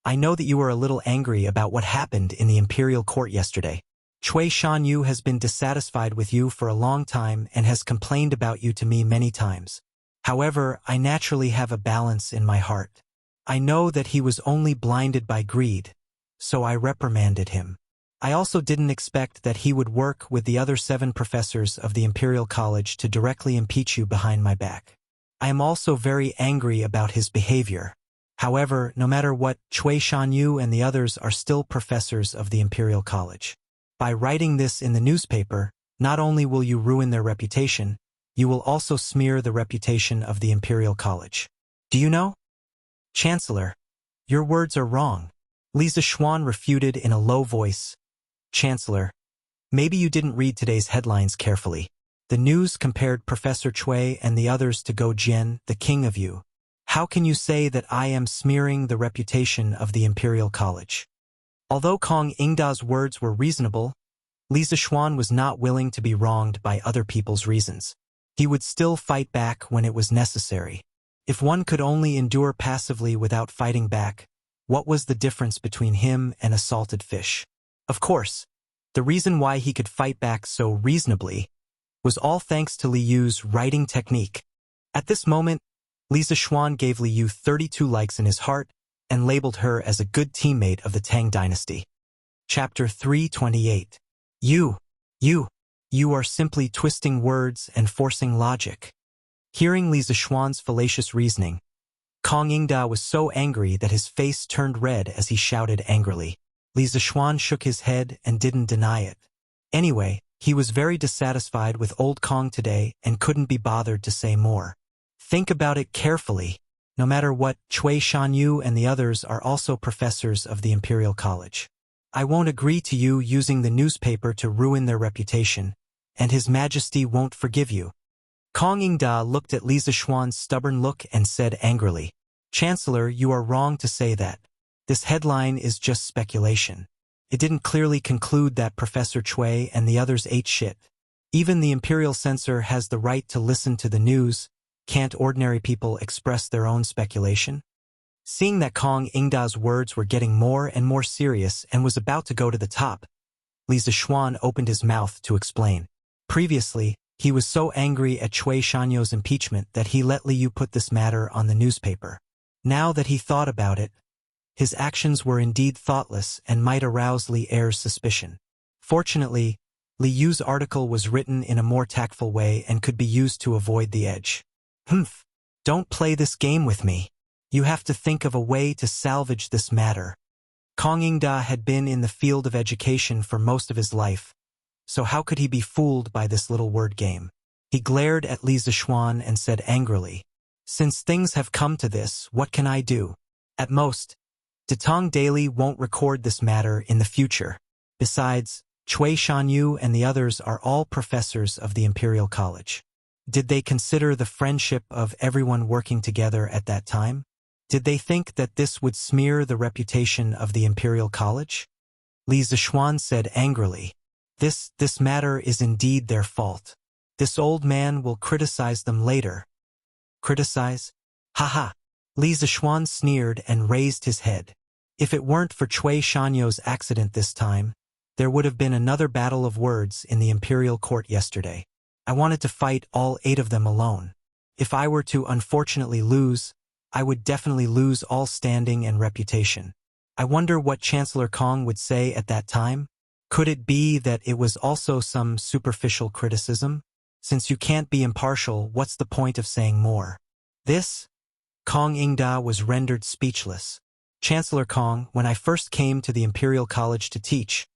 "I know that you were a little angry about what happened in the imperial court yesterday. Cui Shanyu has been dissatisfied with you for a long time and has complained about you to me many times. However, I naturally have a balance in my heart. I know that he was only blinded by greed, so I reprimanded him. I also didn't expect that he would work with the other 7 professors of the Imperial College to directly impeach you behind my back. I am also very angry about his behavior. However, no matter what, Cui Shanyu and the others are still professors of the Imperial College. By writing this in the newspaper, not only will you ruin their reputation, you will also smear the reputation of the Imperial College. Do you know? Chancellor, your words are wrong." Li Zishuan refuted in a low voice. "Chancellor, maybe you didn't read today's headlines carefully. The news compared Professor Cui and the others to Go Jian, the king of you. How can you say that I am smearing the reputation of the Imperial College?" Although Kong Yingda's words were reasonable, Li Zishuan was not willing to be wronged by other people's reasons. He would still fight back when it was necessary. If one could only endure passively without fighting back, what was the difference between him and a salted fish? Of course, the reason why he could fight back so reasonably was all thanks to Li Yu's writing technique. At this moment, Li Zishuan gave Li Yu 32 likes in his heart and labeled her as a good teammate of the Tang dynasty. Chapter 328. You are simply twisting words and forcing logic. Hearing Li Zishuan's fallacious reasoning, Kong Yingda was so angry that his face turned red as he shouted angrily. Li Zishuan shook his head and didn't deny it. Anyway, he was very dissatisfied with old Kong today and couldn't be bothered to say more. Think about it carefully. No matter what, Cui Shanyu and the others are also professors of the Imperial College. I won't agree to you using the newspaper to ruin their reputation, and His Majesty won't forgive you. Kong Yingda looked at Li Zishuan's stubborn look and said angrily, "Chancellor, you are wrong to say that. This headline is just speculation. It didn't clearly conclude that Professor Cui and the others ate shit. Even the Imperial Censor has the right to listen to the news. Can't ordinary people express their own speculation?" Seeing that Kong Yingda's words were getting more and more serious and was about to go to the top, Li Zishuan opened his mouth to explain. Previously, he was so angry at Cui Shanyu's impeachment that he let Li Yu put this matter on the newspaper. Now that he thought about it, his actions were indeed thoughtless and might arouse Li Er's suspicion. Fortunately, Li Yu's article was written in a more tactful way and could be used to avoid the edge. Don't play this game with me. You have to think of a way to salvage this matter. Kong Yingda had been in the field of education for most of his life, so how could he be fooled by this little word game? He glared at Li Zishuan and said angrily, "Since things have come to this, what can I do? At most, Datong Daily won't record this matter in the future. Besides, Cui Shanyu and the others are all professors of the Imperial College. Did they consider the friendship of everyone working together at that time? Did they think that this would smear the reputation of the Imperial College? Li Zixuan said angrily. This matter is indeed their fault. This old man will criticize them later. Criticize? Ha. Li Zixuan sneered and raised his head. If it weren't for Cui Shanyo's accident this time, there would have been another battle of words in the imperial court yesterday. I wanted to fight all 8 of them alone. If I were to unfortunately lose, I would definitely lose all standing and reputation. I wonder what Chancellor Kong would say at that time? Could it be that it was also some superficial criticism? Since you can't be impartial, what's the point of saying more? This? Kong Ingda was rendered speechless. Chancellor Kong, when I first came to the Imperial College to teach,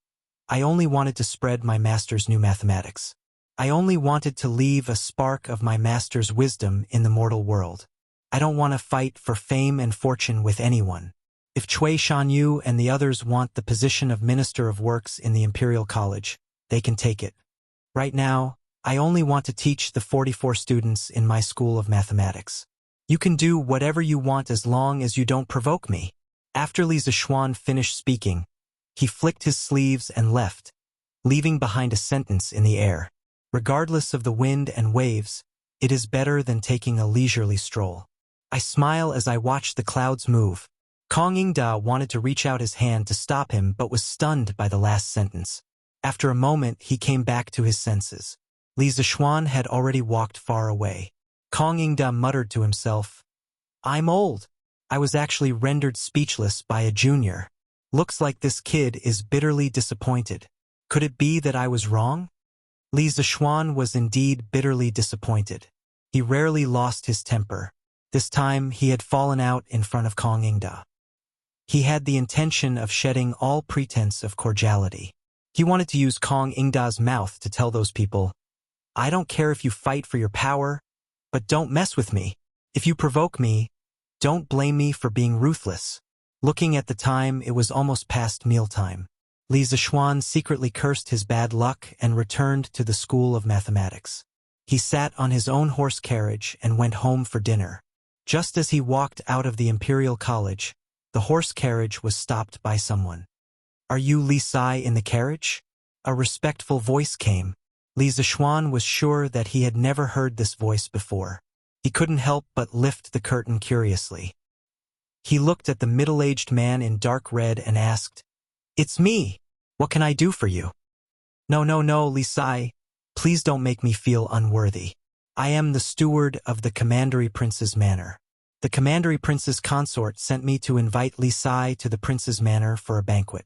I only wanted to spread my master's new mathematics. I only wanted to leave a spark of my master's wisdom in the mortal world. I don't want to fight for fame and fortune with anyone. If Cui Shanyu and the others want the position of Minister of Works in the Imperial College, they can take it. Right now, I only want to teach the 44 students in my school of mathematics. You can do whatever you want as long as you don't provoke me. After Li Zixuan finished speaking, he flicked his sleeves and left, leaving behind a sentence in the air. Regardless of the wind and waves, it is better than taking a leisurely stroll. I smile as I watch the clouds move. Kong Ingda wanted to reach out his hand to stop him but was stunned by the last sentence. After a moment, he came back to his senses. Li Zixuan had already walked far away. Kong Ingda muttered to himself, "I'm old." I was actually rendered speechless by a junior. Looks like this kid is bitterly disappointed. Could it be that I was wrong? Li Zixuan was indeed bitterly disappointed. He rarely lost his temper. This time he had fallen out in front of Kong Ingda. He had the intention of shedding all pretense of cordiality. He wanted to use Kong Ingda's mouth to tell those people, "I don't care if you fight for your power, but don't mess with me. If you provoke me, don't blame me for being ruthless." Looking at the time, it was almost past mealtime. Li Zixuan secretly cursed his bad luck and returned to the School of Mathematics. He sat on his own horse carriage and went home for dinner. Just as he walked out of the Imperial College, the horse carriage was stopped by someone. "Are you Li Sai in the carriage?" A respectful voice came. Li Zixuan was sure that he had never heard this voice before. He couldn't help but lift the curtain curiously. He looked at the middle-aged man in dark red and asked, "It's me. What can I do for you?" No, Li Sai. Please don't make me feel unworthy. I am the steward of the Commandery Prince's manor. The Commandery Prince's consort sent me to invite Li Sai to the Prince's manor for a banquet.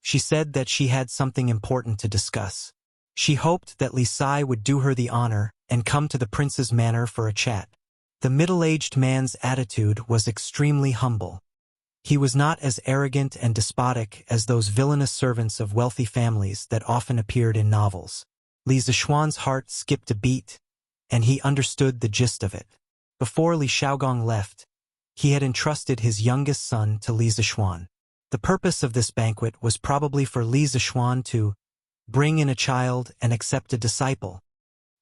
She said that she had something important to discuss. She hoped that Li Sai would do her the honor and come to the Prince's manor for a chat. The middle-aged man's attitude was extremely humble. He was not as arrogant and despotic as those villainous servants of wealthy families that often appeared in novels. Li Zixuan's heart skipped a beat, and he understood the gist of it. Before Li Xiaogong left, he had entrusted his youngest son to Li Zixuan. The purpose of this banquet was probably for Li Zixuan to bring in a child and accept a disciple.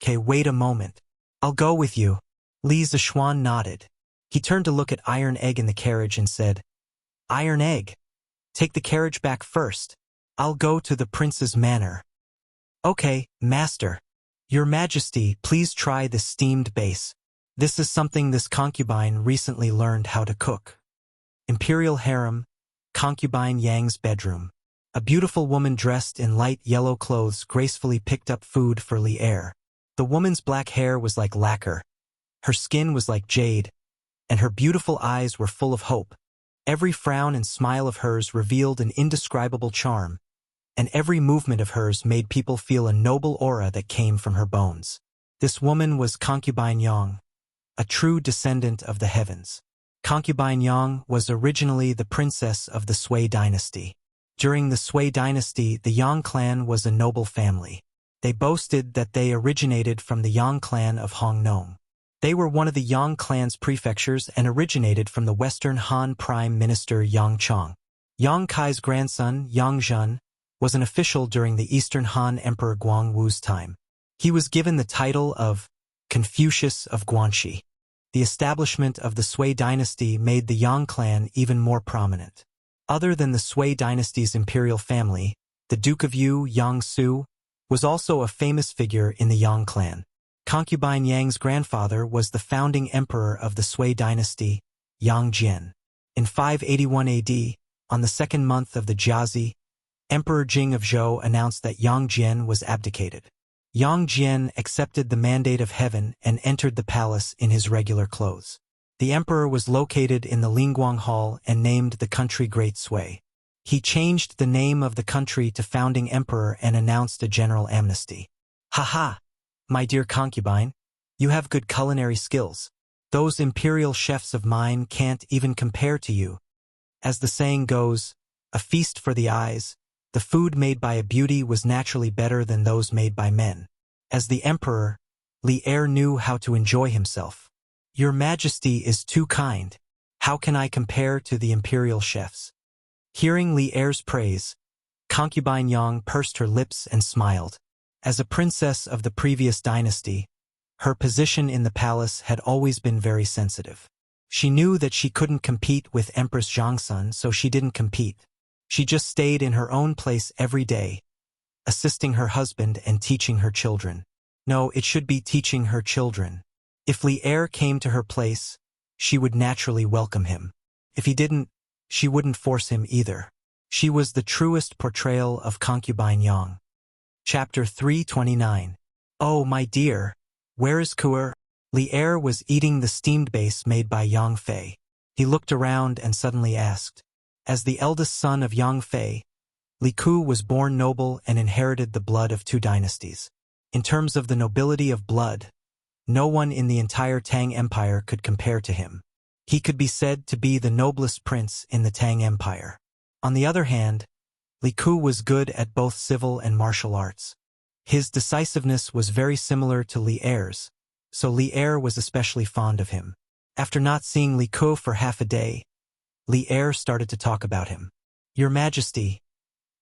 "Okay, wait a moment. I'll go with you." Li Zixuan nodded. He turned to look at Iron Egg in the carriage and said, "Iron Egg, take the carriage back first. I'll go to the Prince's manor." "Okay, Master. Your Majesty, please try this steamed base. This is something this concubine recently learned how to cook." Imperial Harem, Concubine Yang's bedroom. A beautiful woman dressed in light yellow clothes gracefully picked up food for Li Er. The woman's black hair was like lacquer. Her skin was like jade, and her beautiful eyes were full of hope. Every frown and smile of hers revealed an indescribable charm, and every movement of hers made people feel a noble aura that came from her bones. This woman was Concubine Yang, a true descendant of the heavens. Concubine Yang was originally the princess of the Sui dynasty. During the Sui dynasty, the Yang clan was a noble family. They boasted that they originated from the Yang clan of Hong Nong. They were one of the Yang clan's prefectures and originated from the Western Han Prime Minister Yang Chong. Yang Kai's grandson, Yang Zhen, was an official during the Eastern Han Emperor Guangwu's time. He was given the title of Confucius of Guanxi. The establishment of the Sui dynasty made the Yang clan even more prominent. Other than the Sui dynasty's imperial family, the Duke of Yu, Yang Su, was also a famous figure in the Yang clan. Concubine Yang's grandfather was the founding emperor of the Sui dynasty, Yang Jian. In 581 AD, on the second month of the Jiazi, Emperor Jing of Zhou announced that Yang Jian was abdicated. Yang Jian accepted the mandate of heaven and entered the palace in his regular clothes. The emperor was located in the Lingguang Hall and named the country Great Sui. He changed the name of the country to Founding Emperor and announced a general amnesty. Haha, my dear concubine, you have good culinary skills. Those imperial chefs of mine can't even compare to you. As the saying goes, a feast for the eyes, the food made by a beauty was naturally better than those made by men. As the emperor, Li Er knew how to enjoy himself. Your Majesty is too kind. How can I compare to the imperial chefs? Hearing Li Er's praise, concubine Yang pursed her lips and smiled. As a princess of the previous dynasty, her position in the palace had always been very sensitive. She knew that she couldn't compete with Empress Zhongsun, so she didn't compete. She just stayed in her own place every day, assisting her husband and teaching her children. No, it should be teaching her children. If Li Er came to her place, she would naturally welcome him. If he didn't, she wouldn't force him either. She was the truest portrayal of concubine Yang. Chapter 329. Oh, my dear, where is Kuer? Li Er was eating the steamed base made by Yang Fei. He looked around and suddenly asked. As the eldest son of Yang Fei, Li Ku was born noble and inherited the blood of two dynasties. In terms of the nobility of blood, no one in the entire Tang Empire could compare to him. He could be said to be the noblest prince in the Tang Empire. On the other hand, Li Ku was good at both civil and martial arts. His decisiveness was very similar to Li Er's, so Li Er was especially fond of him. After not seeing Li Ku for half a day, Li Er started to talk about him. Your Majesty,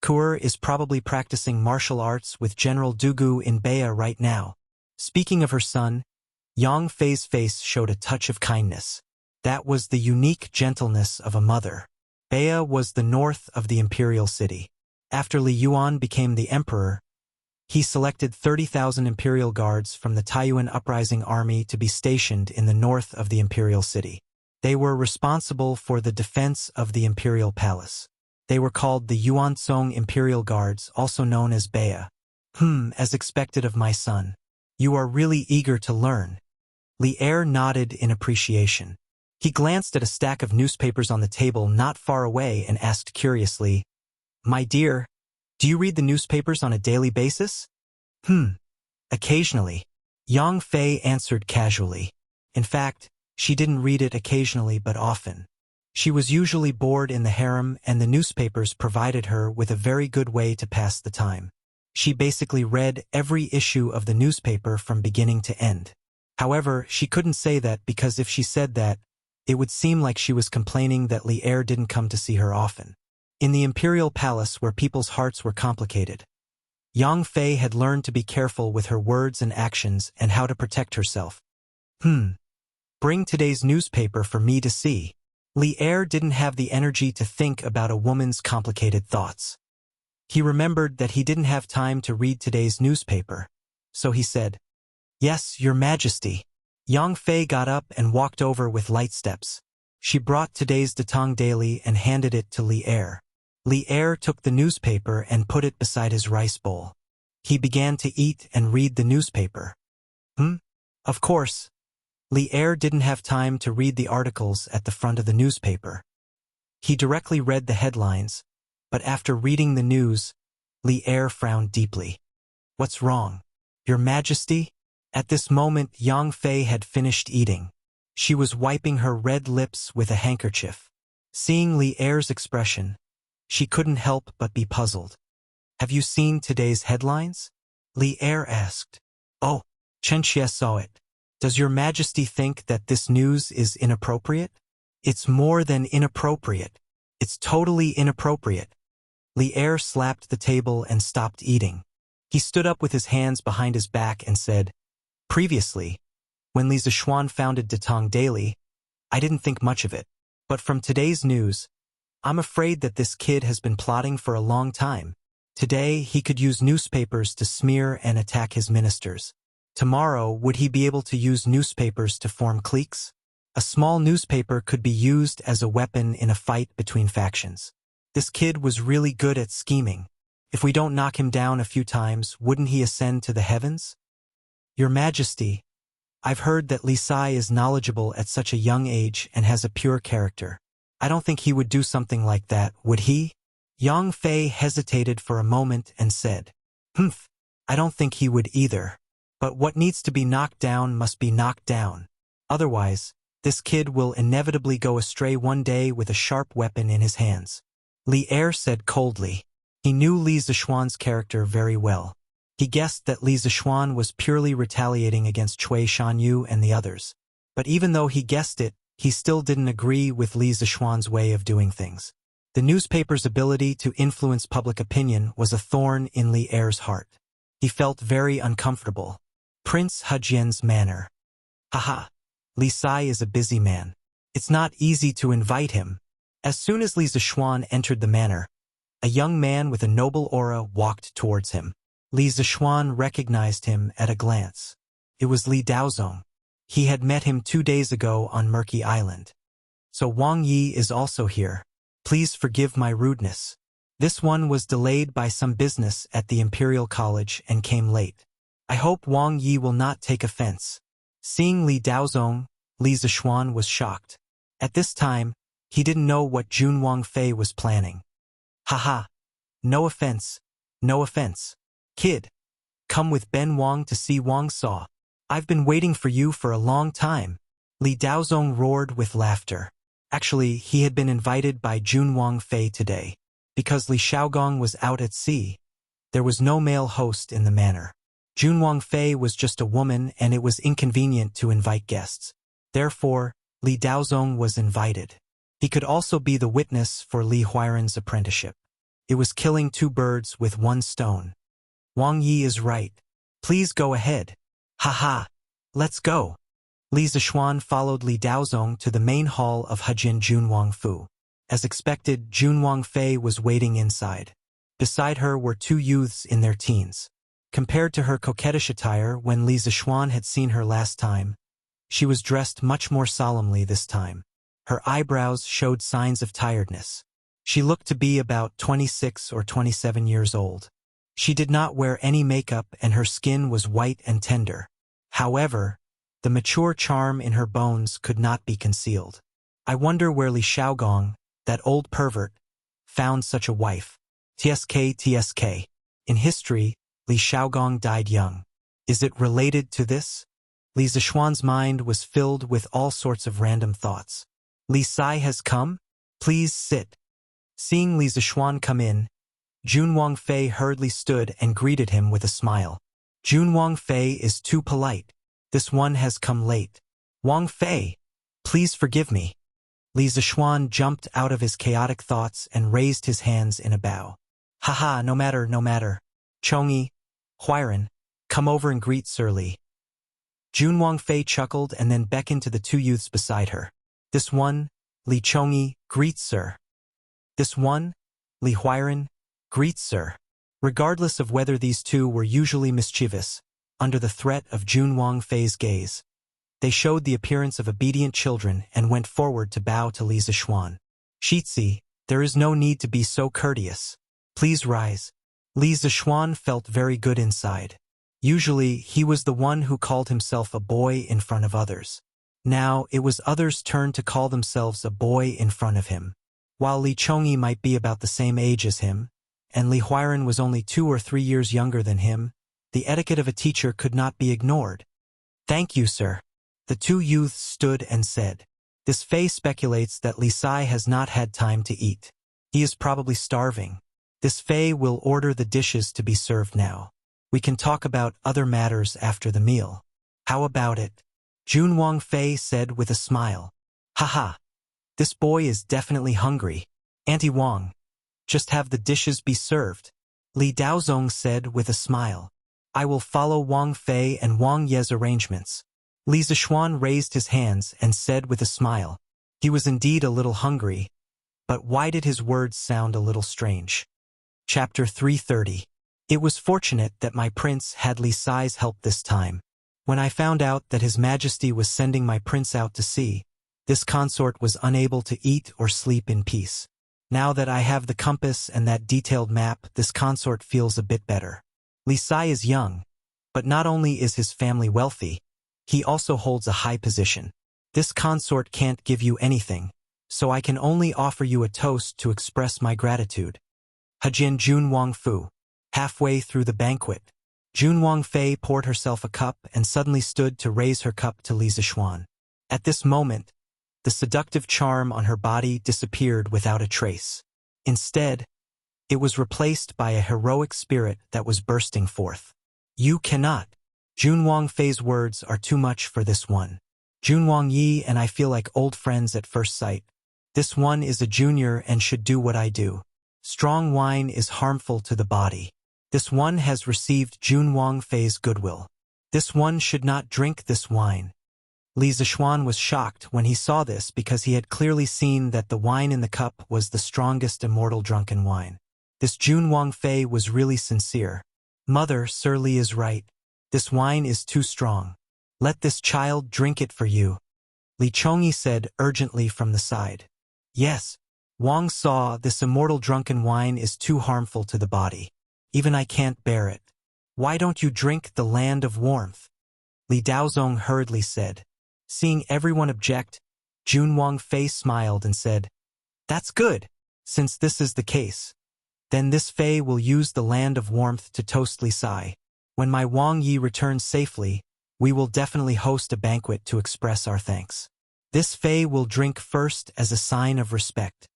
Kuer is probably practicing martial arts with General Dugu in Baya right now. Speaking of her son, Yang Fei's face showed a touch of kindness. That was the unique gentleness of a mother. Baya was the north of the imperial city. After Li Yuan became the emperor, he selected 30,000 imperial guards from the Taiyuan uprising army to be stationed in the north of the imperial city. They were responsible for the defense of the imperial palace. They were called the Yuanzong Imperial Guards, also known as Baya. As expected of my son. You are really eager to learn. Li Er nodded in appreciation. He glanced at a stack of newspapers on the table not far away and asked curiously, My dear, do you read the newspapers on a daily basis? Occasionally. Yang Fei answered casually. In fact, she didn't read it occasionally but often. She was usually bored in the harem and the newspapers provided her with a very good way to pass the time. She basically read every issue of the newspaper from beginning to end. However, she couldn't say that because if she said that, it would seem like she was complaining that Li Er didn't come to see her often. In the imperial palace where people's hearts were complicated, Yang Fei had learned to be careful with her words and actions and how to protect herself. Bring today's newspaper for me to see. Li Er didn't have the energy to think about a woman's complicated thoughts. He remembered that he didn't have time to read today's newspaper, so he said, Yes, Your Majesty. Yang Fei got up and walked over with light steps. She brought today's Datang Daily and handed it to Li Er. Li Er took the newspaper and put it beside his rice bowl. He began to eat and read the newspaper. Of course, Li Er didn't have time to read the articles at the front of the newspaper. He directly read the headlines, but after reading the news, Li Er frowned deeply. What's wrong? Your Majesty? At this moment, Yang Fei had finished eating. She was wiping her red lips with a handkerchief. Seeing Li Er's expression, she couldn't help but be puzzled. Have you seen today's headlines? Li Er asked. Oh, Chen Xie saw it. Does Your Majesty think that this news is inappropriate? It's more than inappropriate. It's totally inappropriate. Li Er slapped the table and stopped eating. He stood up with his hands behind his back and said, Previously, when Li Zishuan founded Datang Daily, I didn't think much of it. But from today's news, I'm afraid that this kid has been plotting for a long time. Today, he could use newspapers to smear and attack his ministers. Tomorrow, would he be able to use newspapers to form cliques? A small newspaper could be used as a weapon in a fight between factions. This kid was really good at scheming. If we don't knock him down a few times, wouldn't he ascend to the heavens? Your Majesty, I've heard that Li Sai is knowledgeable at such a young age and has a pure character. I don't think he would do something like that, would he? Yang Fei hesitated for a moment and said, I don't think he would either. But what needs to be knocked down must be knocked down. Otherwise, this kid will inevitably go astray one day with a sharp weapon in his hands. Li Er said coldly. He knew Li Zishuan's character very well. He guessed that Li Zishuan was purely retaliating against Cui Shanyu and the others. But even though he guessed it, he still didn't agree with Li Zishuan's way of doing things. The newspaper's ability to influence public opinion was a thorn in Li Er's heart. He felt very uncomfortable. Prince Hejian's manner. Haha. Li Sai is a busy man. It's not easy to invite him. As soon as Li Zishuan entered the manor, a young man with a noble aura walked towards him. Li Zishuan recognized him at a glance. It was Li Daozong. He had met him 2 days ago on Murky Island. So Wang Yi is also here. Please forgive my rudeness. This one was delayed by some business at the Imperial College and came late. I hope Wang Yi will not take offense. Seeing Li Daozong, Li Zishuan was shocked. At this time, he didn't know what Jun Wang Fei was planning. Haha. No offense. No offense. Kid. Come with Ben Wang to see Wang Saw. I've been waiting for you for a long time. Li Daozong roared with laughter. Actually, he had been invited by Jun Wang Fei today. Because Li Shaogong was out at sea, there was no male host in the manor. Jun Wang Fei was just a woman and it was inconvenient to invite guests. Therefore, Li Daozong was invited. He could also be the witness for Li Huairan's apprenticeship. It was killing 2 birds with 1 stone. Wang Yi is right. Please go ahead. Haha. Let's go. Li Zishuan followed Li Daozong to the main hall of Hejian Junwang Fu. As expected, Junwang Fei was waiting inside. Beside her were 2 youths in their teens. Compared to her coquettish attire when Li Zishuan had seen her last time, she was dressed much more solemnly this time. Her eyebrows showed signs of tiredness. She looked to be about 26 or 27 years old. She did not wear any makeup and her skin was white and tender. However, the mature charm in her bones could not be concealed. I wonder where Li Shaogong, that old pervert, found such a wife. TSK. In history, Li Shaogong died young. Is it related to this? Li Zishuan's mind was filled with all sorts of random thoughts. Li Sai has come? Please sit. Seeing Li Zishuan come in, Jun Wang Fei hurriedly stood and greeted him with a smile. Jun Wang Fei is too polite. This one has come late. Wang Fei, please forgive me. Li Zishuan jumped out of his chaotic thoughts and raised his hands in a bow. Haha, no matter. Chongyi, Huairan, come over and greet Sir Li. Jun Wang Fei chuckled and then beckoned to the 2 youths beside her. This one, Li Chongyi, greets Sir. This one, Li Huairan, greets Sir. Regardless of whether these 2 were usually mischievous, under the threat of Jun Wang Fei's gaze, they showed the appearance of obedient children and went forward to bow to Li Zishuan. Shitzi, there is no need to be so courteous. Please rise. Li Zishuan felt very good inside. Usually, he was the one who called himself a boy in front of others. Now, it was others' turn to call themselves a boy in front of him. While Li Chongyi might be about the same age as him, and Li Huairan was only 2 or 3 years younger than him, the etiquette of a teacher could not be ignored. Thank you, sir. The 2 youths stood and said. This Fei speculates that Li Sai has not had time to eat. He is probably starving. This Fei will order the dishes to be served now. We can talk about other matters after the meal. How about it? Jun Wang Fei said with a smile. Haha. This boy is definitely hungry. Auntie Wang. Just have the dishes be served. Li Daozong said with a smile. I will follow Wang Fei and Wang Ye's arrangements. Li Zishuan raised his hands and said with a smile. He was indeed a little hungry, but why did his words sound a little strange? Chapter 330. It was fortunate that my prince had Li Sai's help this time. When I found out that His Majesty was sending my prince out to sea, this consort was unable to eat or sleep in peace. Now that I have the compass and that detailed map, this consort feels a bit better. Li Sai is young, but not only is his family wealthy, he also holds a high position. This consort can't give you anything, so I can only offer you a toast to express my gratitude. Hajin Jun Wang Fu. Halfway through the banquet, Jun Wang Fei poured herself a cup and suddenly stood to raise her cup to Li Zishuan. At this moment, the seductive charm on her body disappeared without a trace. Instead, it was replaced by a heroic spirit that was bursting forth. You cannot. Jun Wang Fei's words are too much for this one. Jun Wang Yi and I feel like old friends at first sight. This one is a junior and should do what I do. Strong wine is harmful to the body. This one has received Jun Wang Fei's goodwill. This one should not drink this wine. Li Zishuan was shocked when he saw this because he had clearly seen that the wine in the cup was the strongest immortal drunken wine. This Jun Wang Fei was really sincere. Mother, Sir Li is right. This wine is too strong. Let this child drink it for you. Li Chongyi said urgently from the side. Yes. Wang saw this immortal drunken wine is too harmful to the body. Even I can't bear it. Why don't you drink the land of warmth? Li Daozong hurriedly said. Seeing everyone object, Jun Wang Fei smiled and said, That's good. Since this is the case, then this Fei will use the land of warmth to toast Li Sai. When my Wang Yi returns safely, we will definitely host a banquet to express our thanks. This Fei will drink first as a sign of respect.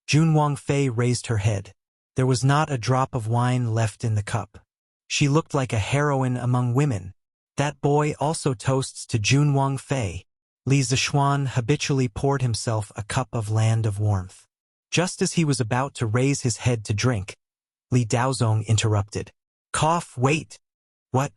Jun Wang Fei raised her head. There was not a drop of wine left in the cup. She looked like a heroine among women. That boy also toasts to Jun Wang Fei. Li Zishuan habitually poured himself a cup of land of warmth. Just as he was about to raise his head to drink, Li Daozong interrupted. Cough, wait. What?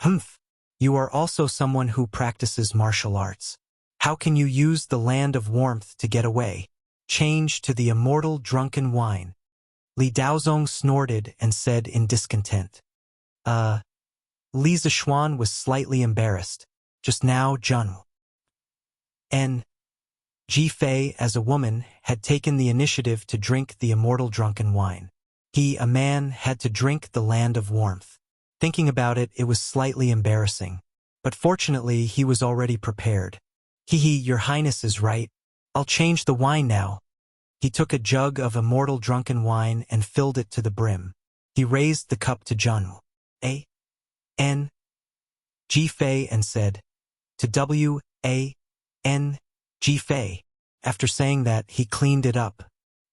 Humph. You are also someone who practices martial arts. How can you use the land of warmth to get away? Change to the immortal drunken wine. Li Daozong snorted and said in discontent. Li Zishuan was slightly embarrassed. Just now Jun N. Ji Fei, as a woman, had taken the initiative to drink the immortal drunken wine. He, a man, had to drink the land of warmth. Thinking about it, it was slightly embarrassing. But fortunately, he was already prepared. Hee, Your Highness is right. I'll change the wine now. He took a jug of immortal drunken wine and filled it to the brim. He raised the cup to Jun N. Ji Fei and said, To W.A.N. Ji Fei. After saying that, he cleaned it up.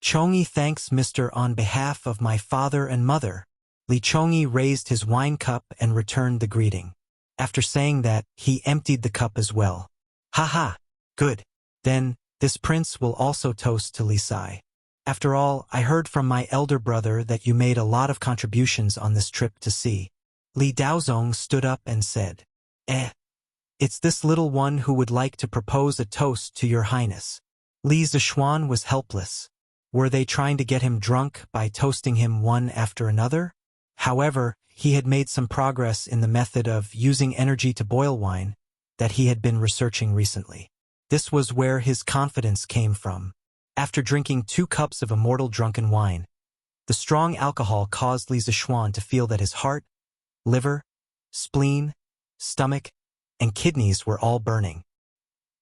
Chongyi thanks Mr. on behalf of my father and mother. Li Chongyi raised his wine cup and returned the greeting. After saying that, he emptied the cup as well. Ha! Good. Then, this prince will also toast to Li Sai. After all, I heard from my elder brother that you made a lot of contributions on this trip to sea. Li Daozong stood up and said, It's this little one who would like to propose a toast to Your Highness. Li Zishuan was helpless. Were they trying to get him drunk by toasting him one after another? However, he had made some progress in the method of using energy to boil wine that he had been researching recently. This was where his confidence came from. After drinking 2 cups of immortal drunken wine, the strong alcohol caused Li Zishuan to feel that his heart, liver, spleen, stomach, and kidneys were all burning.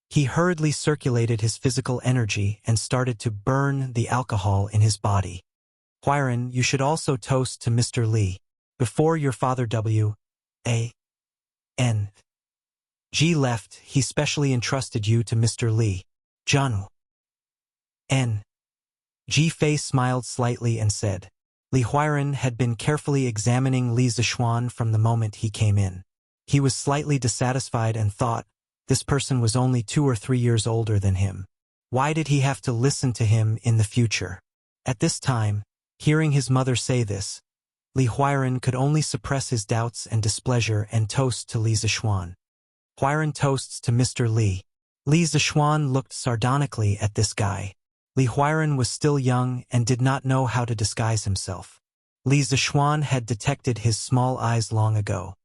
He hurriedly circulated his physical energy and started to burn the alcohol in his body. Huiran, you should also toast to Mr. Li. Before your father W.A.N. Ji left, he specially entrusted you to Mr. Li. Jun N. Ji Fei smiled slightly and said, Li Huiran had been carefully examining Li Zishuan from the moment he came in. He was slightly dissatisfied and thought, this person was only 2 or 3 years older than him. Why did he have to listen to him in the future? At this time, hearing his mother say this, Li Huiran could only suppress his doubts and displeasure and toast to Li Zishuan. Huiran toasts to Mr. Li. Li Zishuan looked sardonically at this guy. Li Huiran was still young and did not know how to disguise himself. Li Zishuan had detected his small eyes long ago.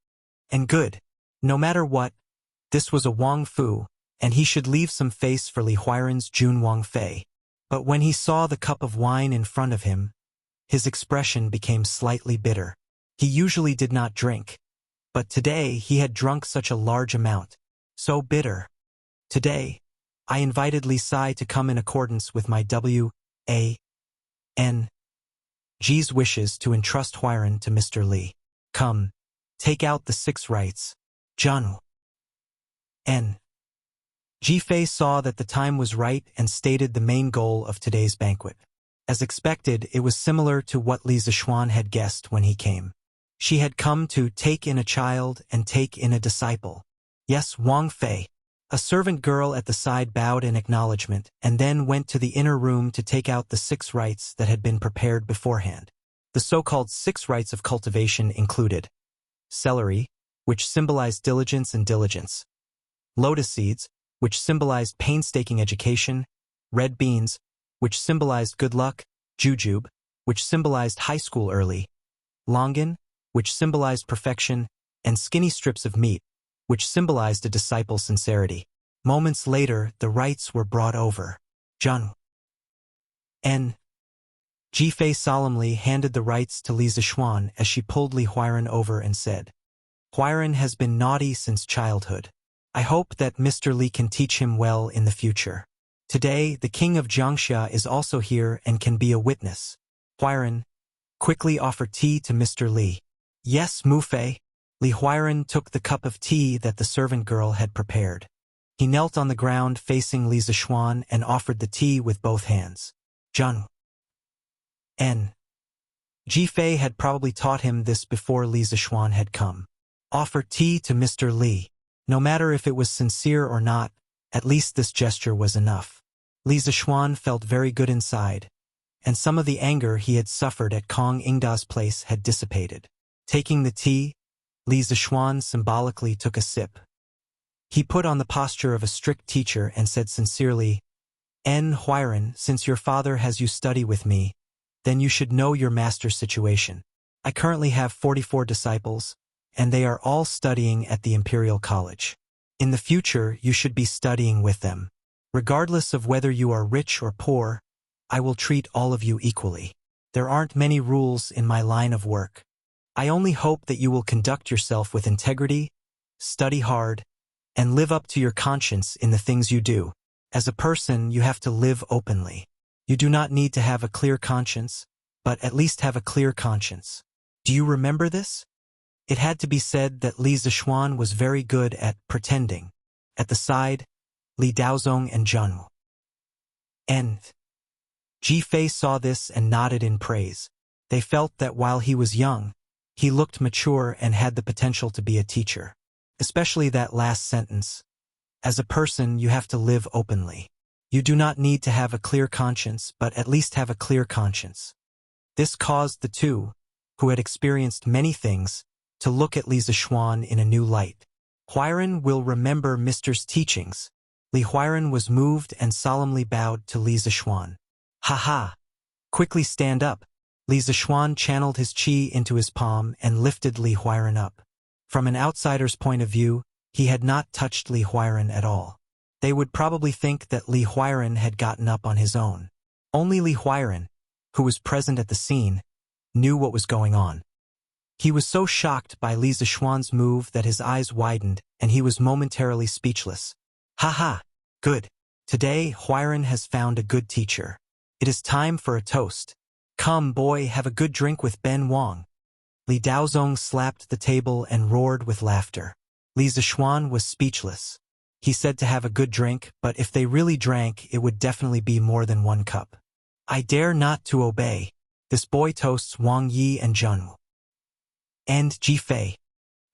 And good. No matter what, this was a Wang Fu, and he should leave some face for Li Huairan's Jun Wang Fei. But when he saw the cup of wine in front of him, his expression became slightly bitter. He usually did not drink, but today he had drunk such a large amount. So bitter. Today, I invited Li Sai to come in accordance with my W.A.N.G's wishes to entrust Huairan to Mr. Li. Come, take out the 6 rights. Zhanu. N. Ji Fei saw that the time was right and stated the main goal of today's banquet. As expected, it was similar to what Li Zishuan had guessed when he came. She had come to take in a child and take in a disciple. Yes, Wang Fei. A servant girl at the side bowed in acknowledgement and then went to the inner room to take out the 6 rites that had been prepared beforehand. The so-called 6 rites of cultivation included celery, which symbolized diligence and diligence, lotus seeds, which symbolized painstaking education, red beans, which symbolized good luck, jujube, which symbolized high school early, longan, which symbolized perfection, and skinny strips of meat, which symbolized a disciple's sincerity. Moments later, the rites were brought over. Zhanu. N. Ji Fei solemnly handed the rites to Li Zishuan as she pulled Li Huairan over and said, Huairan has been naughty since childhood. I hope that Mr. Li can teach him well in the future. Today, the king of Jiangxia is also here and can be a witness. Huairan, quickly offer tea to Mr. Li. Yes, Mu Fei. Li Huairan took the cup of tea that the servant girl had prepared. He knelt on the ground facing Li Zishuan and offered the tea with both hands. Zhanu. N. Ji Fei had probably taught him this before Li Zishuan had come. Offer tea to Mr. Li. No matter if it was sincere or not, at least this gesture was enough. Li Zishuan felt very good inside, and some of the anger he had suffered at Kong Ingda's place had dissipated. Taking the tea, Li Zishuan symbolically took a sip. He put on the posture of a strict teacher and said sincerely, N. Huairan, since your father has you study with me, then you should know your master's situation. I currently have 44 disciples, and they are all studying at the Imperial College. In the future, you should be studying with them. Regardless of whether you are rich or poor, I will treat all of you equally. There aren't many rules in my line of work. I only hope that you will conduct yourself with integrity, study hard, and live up to your conscience in the things you do. As a person, you have to live openly. You do not need to have a clear conscience, but at least have a clear conscience. Do you remember this? It had to be said that Li Zishuan was very good at pretending. At the side, Li Daozong and Zhanu. N. Ji Fei saw this and nodded in praise. They felt that while he was young, he looked mature and had the potential to be a teacher. Especially that last sentence. As a person, you have to live openly. You do not need to have a clear conscience, but at least have a clear conscience. This caused the two, who had experienced many things, to look at Li Zishuan in a new light. Huairan will remember Mr.'s teachings. Li Huairan was moved and solemnly bowed to Li Zishuan. Ha ha! Quickly stand up. Li Zishuan channeled his qi into his palm and lifted Li Huairan up. From an outsider's point of view, he had not touched Li Huairan at all. They would probably think that Li Huairan had gotten up on his own. Only Li Huairan, who was present at the scene, knew what was going on. He was so shocked by Li Zishuan's move that his eyes widened and he was momentarily speechless. Ha ha! Good. Today, Huairan has found a good teacher. It is time for a toast. Come, boy, have a good drink with Ben Wang. Li Daozong slapped the table and roared with laughter. Li Zishuan was speechless. He said to have a good drink, but if they really drank, it would definitely be more than 1 cup. I dare not to obey. This boy toasts Wang Yi and Zhanu. And Ji Fei.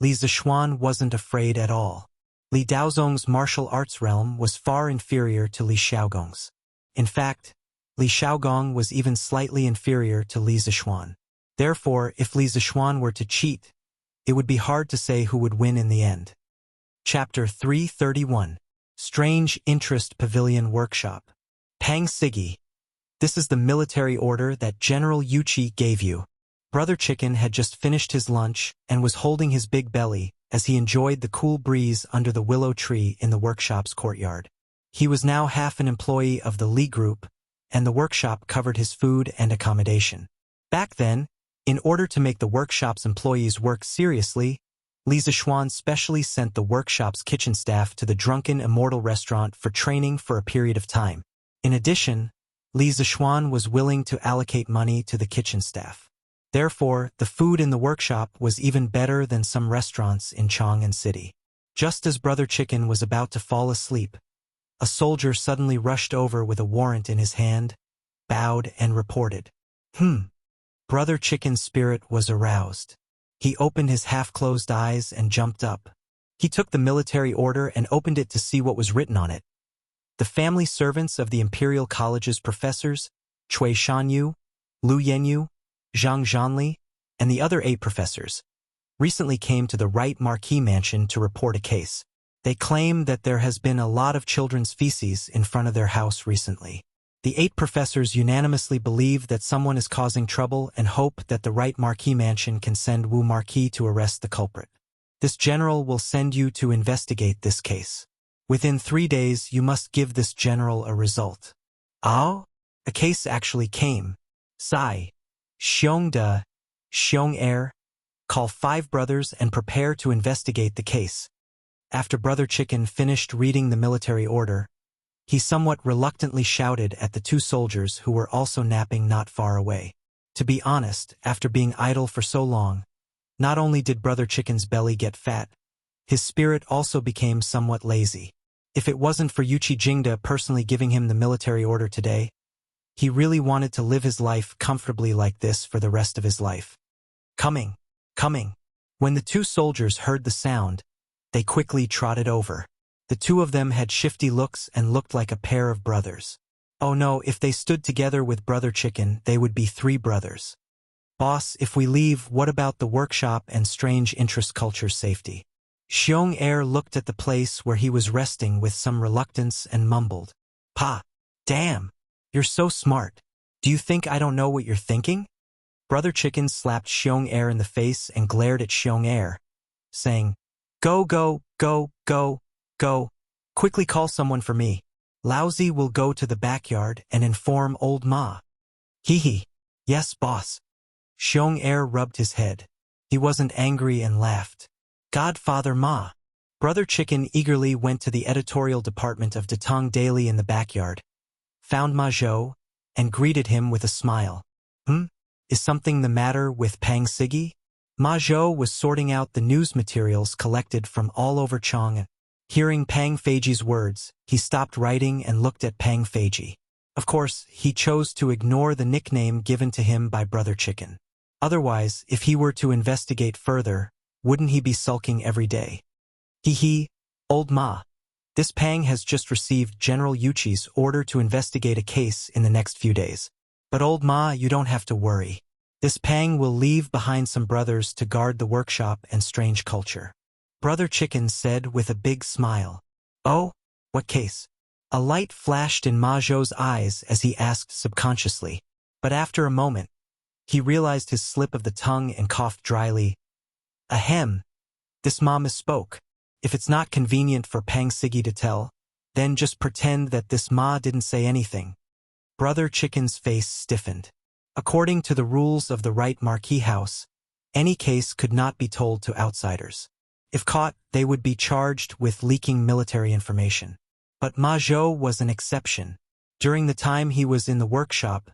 Li Zishuan wasn't afraid at all. Li Daozong's martial arts realm was far inferior to Li Xiaogong's. In fact, Li Xiaogong was even slightly inferior to Li Zishuan. Therefore, if Li Zishuan were to cheat, it would be hard to say who would win in the end. Chapter 331. Strange Interest Pavilion Workshop. Pang Sigi. This is the military order that General Yuqi gave you. Brother Chicken had just finished his lunch and was holding his big belly as he enjoyed the cool breeze under the willow tree in the workshop's courtyard. He was now half an employee of the Li Group, and the workshop covered his food and accommodation. Back then, in order to make the workshop's employees work seriously, Li Zishuan specially sent the workshop's kitchen staff to the Drunken Immortal restaurant for training for a period of time. In addition, Li Zishuan was willing to allocate money to the kitchen staff. Therefore, the food in the workshop was even better than some restaurants in Chang'an City. Just as Brother Chicken was about to fall asleep, a soldier suddenly rushed over with a warrant in his hand, bowed and reported. Brother Chicken's spirit was aroused. He opened his half-closed eyes and jumped up. He took the military order and opened it to see what was written on it. The family servants of the Imperial College's professors, Cui Shanyu, Lu Yenyu, Zhang Zhanli, and the other 8 professors, recently came to the Right Marquis Mansion to report a case. They claim that there has been a lot of children's feces in front of their house recently. The 8 professors unanimously believe that someone is causing trouble and hope that the Right Marquis Mansion can send Wu Marquis to arrest the culprit. This general will send you to investigate this case. Within 3 days, you must give this general a result. Oh? A case actually came. Sai. Xiong De. Xiong Er. Call 5 brothers and prepare to investigate the case. After Brother Chicken finished reading the military order, he somewhat reluctantly shouted at the 2 soldiers who were also napping not far away. To be honest, after being idle for so long, not only did Brother Chicken's belly get fat, his spirit also became somewhat lazy. If it wasn't for Yuchi Jingda personally giving him the military order today, he really wanted to live his life comfortably like this for the rest of his life. Coming. When the 2 soldiers heard the sound, they quickly trotted over. The 2 of them had shifty looks and looked like a pair of brothers. Oh no, if they stood together with Brother Chicken, they would be 3 brothers. Boss, if we leave, what about the workshop and strange interest culture's safety? Xiong Er looked at the place where he was resting with some reluctance and mumbled. Pa, damn, you're so smart. Do you think I don't know what you're thinking? Brother Chicken slapped Xiong Er in the face and glared at Xiong Er, saying, Go. Quickly call someone for me. Laozi will go to the backyard and inform old Ma. Hee. Yes, boss. Xiong Er rubbed his head. He wasn't angry and laughed. Godfather Ma. Brother Chicken eagerly went to the editorial department of Datong Daily in the backyard, found Ma Zhou, and greeted him with a smile. Is something the matter with Pang Sigi? Ma Zhou was sorting out the news materials collected from all over Chang'an. Hearing Pang Feiji's words, he stopped writing and looked at Pang Feiji. Of course, he chose to ignore the nickname given to him by Brother Chicken. Otherwise, if he were to investigate further, wouldn't he be sulking every day? Old Ma. This Pang has just received General Yuchi's order to investigate a case in the next few days. But old Ma, you don't have to worry. This Pang will leave behind some brothers to guard the workshop and strange culture. Brother Chicken said with a big smile. Oh, what case? A light flashed in Ma Zhou's eyes as he asked subconsciously. But after a moment, he realized his slip of the tongue and coughed dryly. Ahem. This Ma misspoke. If it's not convenient for Pang Sigi to tell, then just pretend that this Ma didn't say anything. Brother Chicken's face stiffened. According to the rules of the Right Marquis House, any case could not be told to outsiders. If caught, they would be charged with leaking military information. But Ma Zhou was an exception. During the time he was in the workshop,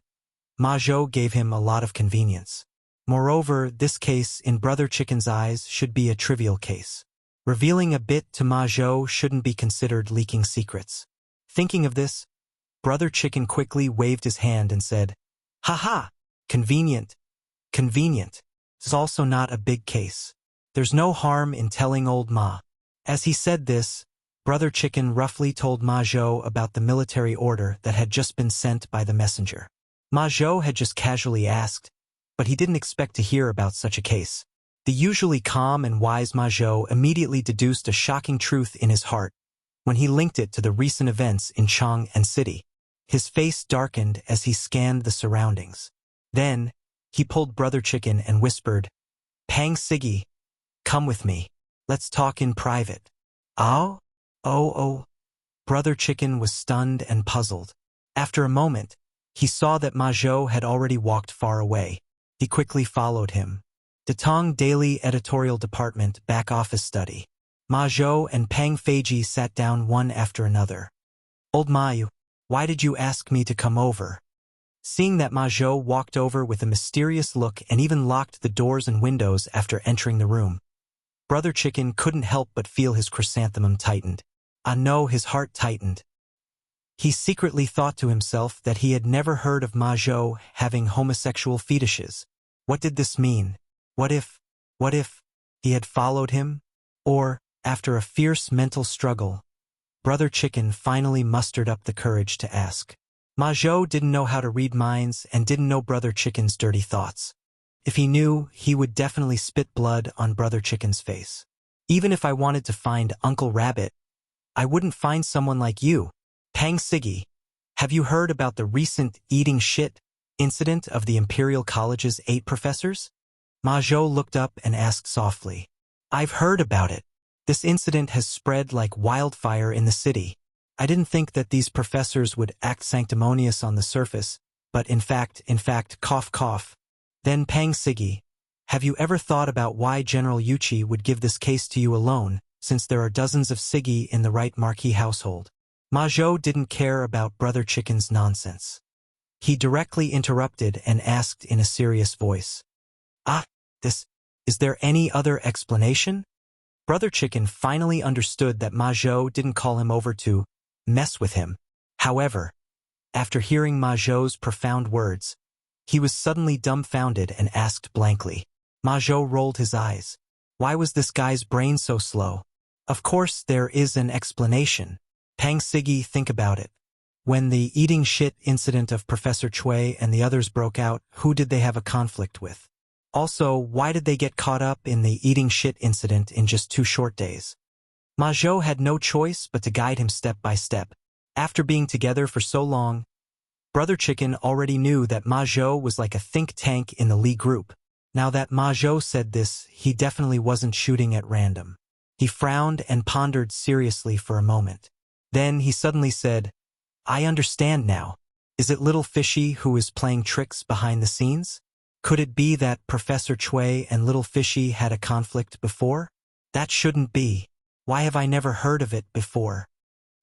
Ma Zhou gave him a lot of convenience. Moreover, this case, in Brother Chicken's eyes, should be a trivial case. Revealing a bit to Ma Zhou shouldn't be considered leaking secrets. Thinking of this, Brother Chicken quickly waved his hand and said, Ha! Convenient. It's also not a big case. There's no harm in telling old Ma. As he said this, Brother Chicken roughly told Ma Zhou about the military order that had just been sent by the messenger. Ma Zhou had just casually asked, but he didn't expect to hear about such a case. The usually calm and wise Ma Zhou immediately deduced a shocking truth in his heart when he linked it to the recent events in Chang'an City. His face darkened as he scanned the surroundings. Then, He pulled Brother Chicken and whispered, "Pang Siggy, come with me. Let's talk in private." "Oh? Oh. Brother Chicken was stunned and puzzled. After a moment, he saw that Ma Zhou had already walked far away. He quickly followed him. Datong Daily Editorial Department Back Office Study. Ma Zhou and Pang Feiji sat down one after another. "Old Mayu, why did you ask me to come over?" Seeing that Ma Zhou walked over with a mysterious look and even locked the doors and windows after entering the room, Brother Chicken couldn't help but feel his chrysanthemum tightened. Ah no, his heart tightened. He secretly thought to himself that he had never heard of Ma Zhou having homosexual fetishes. What did this mean? What if he had followed him? Or, after a fierce mental struggle, Brother Chicken finally mustered up the courage to ask. Ma Zhou didn't know how to read minds and didn't know Brother Chicken's dirty thoughts. If he knew, he would definitely spit blood on Brother Chicken's face. "Even if I wanted to find Uncle Rabbit, I wouldn't find someone like you. Pang Siggy, have you heard about the recent eating shit incident of the Imperial College's 8 professors?" Ma Zhou looked up and asked softly. "I've heard about it. This incident has spread like wildfire in the city. I didn't think that these professors would act sanctimonious on the surface, but in fact, cough cough. Then Pang Siggy, have you ever thought about why General Yuchi would give this case to you alone, since there are dozens of Siggy in the right Marquis household?" Ma Zhou didn't care about Brother Chicken's nonsense. He directly interrupted and asked in a serious voice, Is there any other explanation?" Brother Chicken finally understood that Ma Zhou didn't call him over to mess with him. However, after hearing Ma Zhou's profound words, he was suddenly dumbfounded and asked blankly. Ma Zhou rolled his eyes. Why was this guy's brain so slow? Of course there is an explanation. Pang Siggy, think about it. When the eating shit incident of Professor Chui and the others broke out, who did they have a conflict with? Also, why did they get caught up in the eating shit incident in just 2 short days? Ma Zhou had no choice but to guide him step by step. After being together for so long, Brother Chicken already knew that Ma Zhou was like a think tank in the Li group. Now that Ma Zhou said this, he definitely wasn't shooting at random. He frowned and pondered seriously for a moment. Then he suddenly said, "I understand now. Is it Little Fishy who is playing tricks behind the scenes? Could it be that Professor Chui and Little Fishy had a conflict before? That shouldn't be. Why have I never heard of it before?"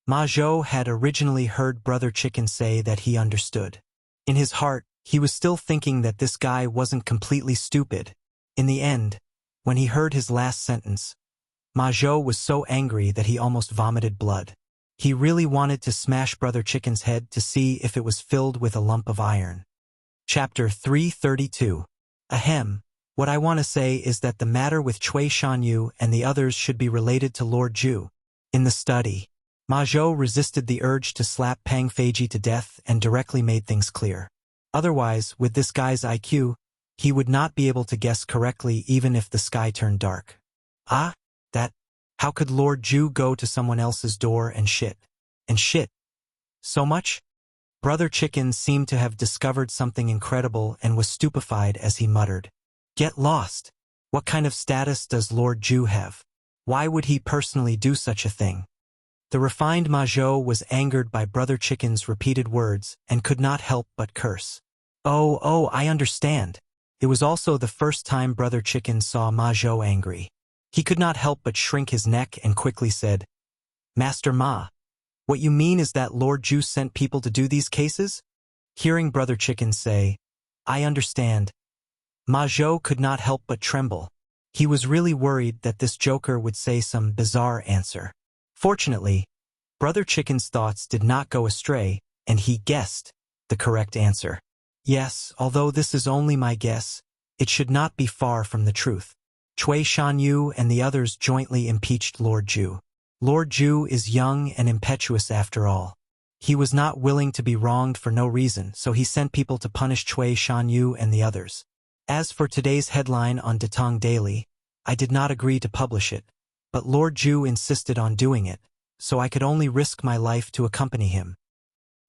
Ma Zhou had originally heard Brother Chicken say that he understood. In his heart, he was still thinking that this guy wasn't completely stupid. In the end, when he heard his last sentence, Ma Zhou was so angry that he almost vomited blood. He really wanted to smash Brother Chicken's head to see if it was filled with a lump of iron. Chapter 332. Ahem. What I want to say is that the matter with Chui Shanyu and the others should be related to Lord Zhu. In the study, Ma Zhou resisted the urge to slap Pang Feiji to death and directly made things clear. Otherwise, with this guy's IQ, he would not be able to guess correctly even if the sky turned dark. How could Lord Zhu go to someone else's door and shit? So much? Brother Chicken seemed to have discovered something incredible and was stupefied as he muttered, "Get lost. What kind of status does Lord Zhu have? Why would he personally do such a thing?" The refined Ma Zhou was angered by Brother Chicken's repeated words and could not help but curse. Oh, I understand. It was also the first time Brother Chicken saw Ma Zhou angry. He could not help but shrink his neck and quickly said, "Master Ma, what you mean is that Lord Zhu sent people to do these cases?" Hearing Brother Chicken say, "I understand," Ma Zhou could not help but tremble. He was really worried that this joker would say some bizarre answer. Fortunately, Brother Chicken's thoughts did not go astray, and he guessed the correct answer. Yes, although this is only my guess, it should not be far from the truth. Chui Shanyu and the others jointly impeached Lord Zhu. Lord Zhu is young and impetuous after all. He was not willing to be wronged for no reason, so he sent people to punish Chui Shanyu and the others. As for today's headline on Datong Daily, I did not agree to publish it, but Lord Zhu insisted on doing it, so I could only risk my life to accompany him.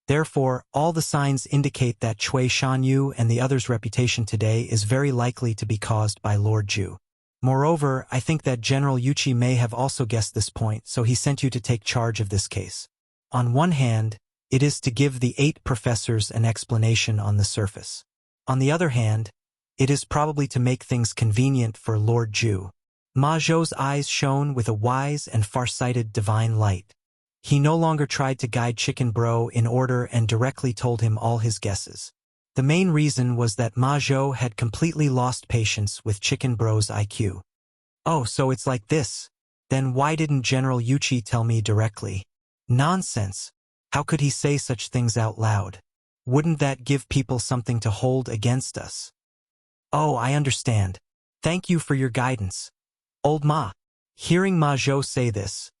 Therefore, all the signs indicate that Cui Shanyu and the others' reputation today is very likely to be caused by Lord Zhu. Moreover, I think that General Yuchi may have also guessed this point, so he sent you to take charge of this case. On one hand, it is to give the 8 professors an explanation on the surface. On the other hand, it is probably to make things convenient for Lord Zhu. Ma Zhou's eyes shone with a wise and far-sighted divine light. He no longer tried to guide Chicken Bro in order and directly told him all his guesses. The main reason was that Ma Zhou had completely lost patience with Chicken Bro's IQ. Oh, so it's like this. Then why didn't General Yuchi tell me directly? Nonsense. How could he say such things out loud? Wouldn't that give people something to hold against us? Oh, I understand. Thank you for your guidance. Old Ma. Hearing Ma Zhou say this,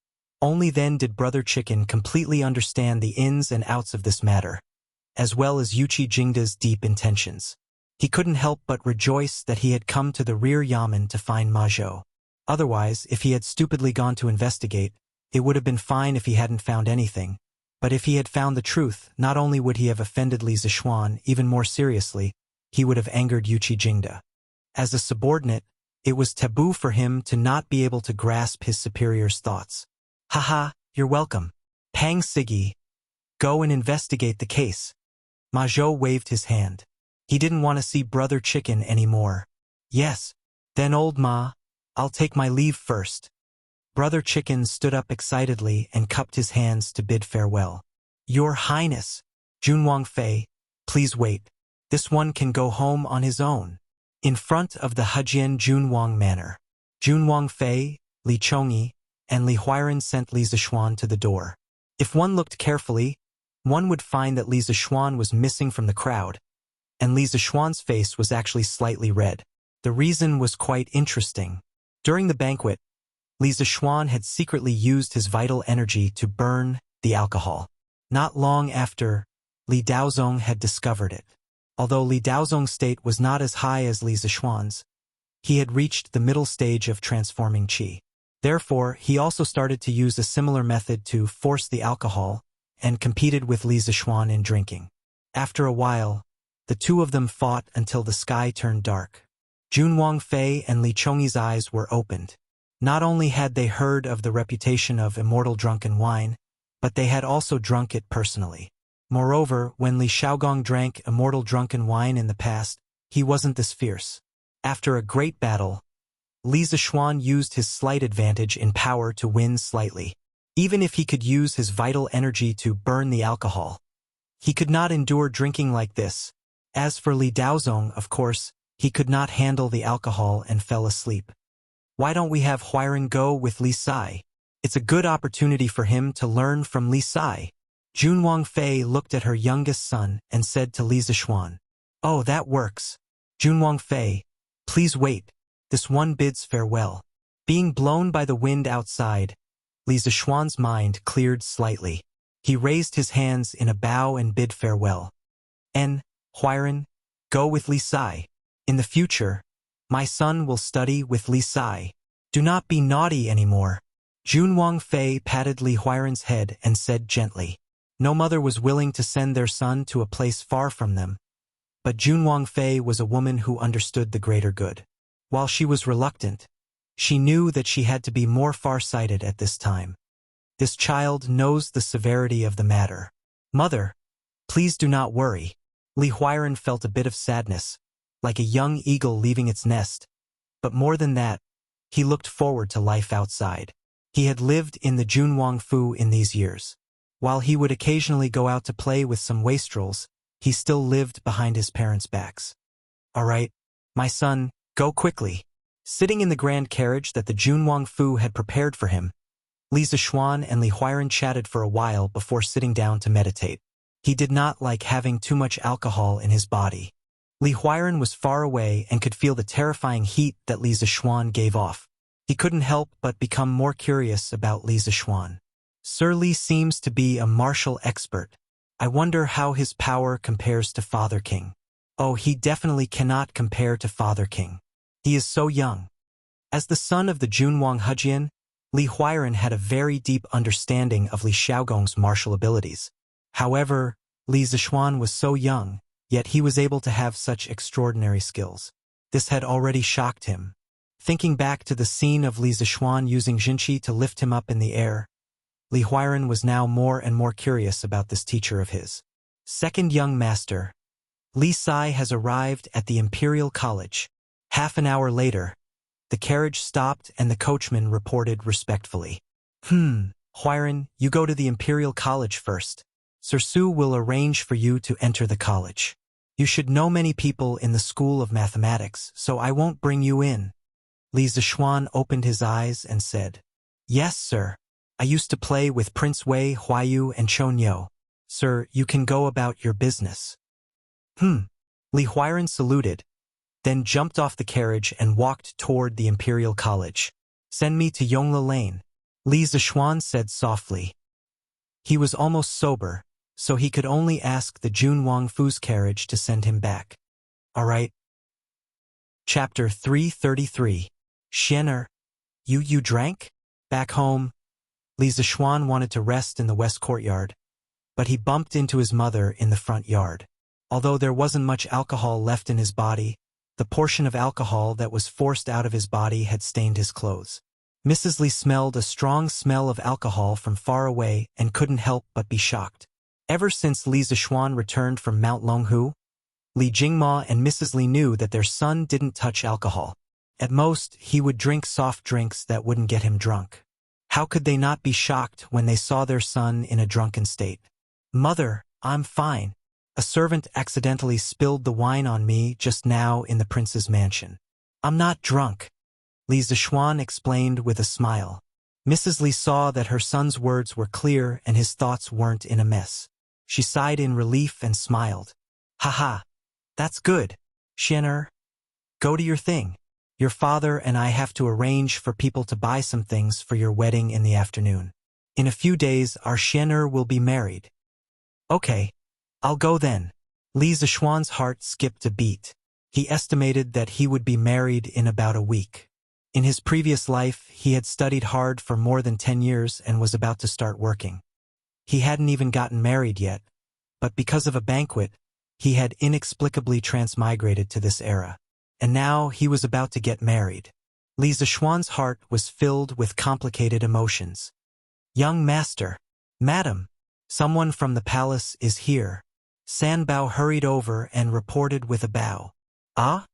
only then did Brother Chicken completely understand the ins and outs of this matter, as well as Yuchi Jingda's deep intentions. He couldn't help but rejoice that he had come to the rear yamen to find Ma Zhou. Otherwise, if he had stupidly gone to investigate, it would have been fine if he hadn't found anything. But if he had found the truth, not only would he have offended Li Zishuan even more seriously, he would have angered Yuchi Jingda. As a subordinate, it was taboo for him to not be able to grasp his superior's thoughts. Haha, you're welcome. Pang Sigi. Go and investigate the case. Ma Zhou waved his hand. He didn't want to see Brother Chicken anymore. Yes. Then old Ma, I'll take my leave first. Brother Chicken stood up excitedly and cupped his hands to bid farewell. Your Highness, Junwang Fei, please wait. This one can go home on his own. In front of the Hejian Junwang Manor, Junwang Fei, Li Chongyi, and Li Huiran sent Li Zishuan to the door. If one looked carefully, one would find that Li Zishuan was missing from the crowd, and Li Zishuan's face was actually slightly red. The reason was quite interesting. During the banquet, Li Zishuan had secretly used his vital energy to burn the alcohol. Not long after, Li Daozong had discovered it. Although Li Daozong's state was not as high as Li Zishuan's, he had reached the middle stage of transforming qi. Therefore, he also started to use a similar method to force the alcohol and competed with Li Zishuan in drinking. After a while, the two of them fought until the sky turned dark. Junwang Fei and Li Chongyi's eyes were opened. Not only had they heard of the reputation of immortal drunken wine, but they had also drunk it personally. Moreover, when Li Shaogong drank immortal drunken wine in the past, he wasn't this fierce. After a great battle, Li Zishuan used his slight advantage in power to win slightly. Even if he could use his vital energy to burn the alcohol, he could not endure drinking like this. As for Li Daozong, of course, he could not handle the alcohol and fell asleep. Why don't we have Huiran go with Li Sai? It's a good opportunity for him to learn from Li Sai. Junwang Fei looked at her youngest son and said to Li Zishuan, "Oh, that works. Junwang Fei, please wait. This one bids farewell." Being blown by the wind outside, Li Zishuan's mind cleared slightly. He raised his hands in a bow and bid farewell. Huiran, go with Li Sai. In the future, my son will study with Li Sai. Do not be naughty anymore. Junwang Fei patted Li Huiran's head and said gently. No mother was willing to send their son to a place far from them, but Junwang Fei was a woman who understood the greater good. While she was reluctant, she knew that she had to be more far-sighted at this time. This child knows the severity of the matter. Mother, please do not worry. Li Huiran felt a bit of sadness, like a young eagle leaving its nest. But more than that, he looked forward to life outside. He had lived in the Junwang Fu in these years. While he would occasionally go out to play with some wastrels, he still lived behind his parents' backs. All right, my son, go quickly. Sitting in the grand carriage that the Junwang Fu had prepared for him, Li Zishuan and Li Huiran chatted for a while before sitting down to meditate. He did not like having too much alcohol in his body. Li Huiran was far away and could feel the terrifying heat that Li Zishuan gave off. He couldn't help but become more curious about Li Zishuan. Sir Li seems to be a martial expert. I wonder how his power compares to Father King. Oh, he definitely cannot compare to Father King. He is so young. As the son of the Junwang Hejian, Li Huiran had a very deep understanding of Li Shaogong's martial abilities. However, Li Zixuan was so young, yet he was able to have such extraordinary skills. This had already shocked him. Thinking back to the scene of Li Zixuan using Jinqi to lift him up in the air, Li Huiran was now more and more curious about this teacher of his. Second young master, Li Sai has arrived at the Imperial College. Half an hour later, the carriage stopped and the coachman reported respectfully. Huiran, you go to the Imperial College first. Sir Su will arrange for you to enter the college. You should know many people in the School of Mathematics, so I won't bring you in. Li Zixuan opened his eyes and said, Yes, sir. I used to play with Prince Wei, Huayu, and Chonyo. Sir, you can go about your business. Li Huiran saluted, then jumped off the carriage and walked toward the Imperial College. Send me to Yongla Lane, Li Zixuan said softly. He was almost sober, so he could only ask the Jun Wangfu's carriage to send him back. All right. Chapter 333. Xianer, you drank? Back home, Li Zixuan wanted to rest in the west courtyard, but he bumped into his mother in the front yard. Although there wasn't much alcohol left in his body, the portion of alcohol that was forced out of his body had stained his clothes. Mrs. Li smelled a strong smell of alcohol from far away and couldn't help but be shocked. Ever since Li Zixuan returned from Mount Longhu, Li Jingma and Mrs. Li knew that their son didn't touch alcohol. At most, he would drink soft drinks that wouldn't get him drunk. How could they not be shocked when they saw their son in a drunken state? Mother, I'm fine. A servant accidentally spilled the wine on me just now in the prince's mansion. I'm not drunk, Li Zixuan explained with a smile. Mrs. Li saw that her son's words were clear and his thoughts weren't in a mess. She sighed in relief and smiled. Haha, that's good. Xianer, go to your thing. Your father and I have to arrange for people to buy some things for your wedding in the afternoon. In a few days, our Xianer will be married. Okay, I'll go then. Li Zixuan's heart skipped a beat. He estimated that he would be married in about a week. In his previous life, he had studied hard for more than 10 years and was about to start working. He hadn't even gotten married yet, but because of a banquet, he had inexplicably transmigrated to this era. And now he was about to get married. Li Zixuan's heart was filled with complicated emotions. Young master, madam, someone from the palace is here. San Bao hurried over and reported with a bow. Ah?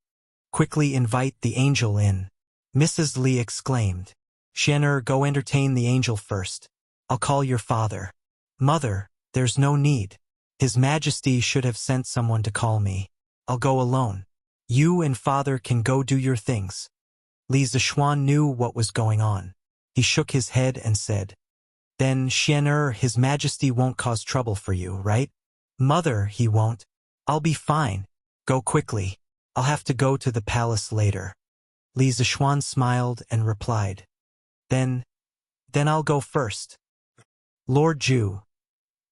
Quickly invite the angel in, Mrs. Li exclaimed. Xianer, go entertain the angel first. I'll call your father. Mother, there's no need. His Majesty should have sent someone to call me. I'll go alone. You and father can go do your things. Li Zixuan knew what was going on. He shook his head and said, Then, Xianer, His Majesty won't cause trouble for you, right? Mother, he won't. I'll be fine. Go quickly. I'll have to go to the palace later. Li Zixuan smiled and replied, Then I'll go first. Lord Zhu,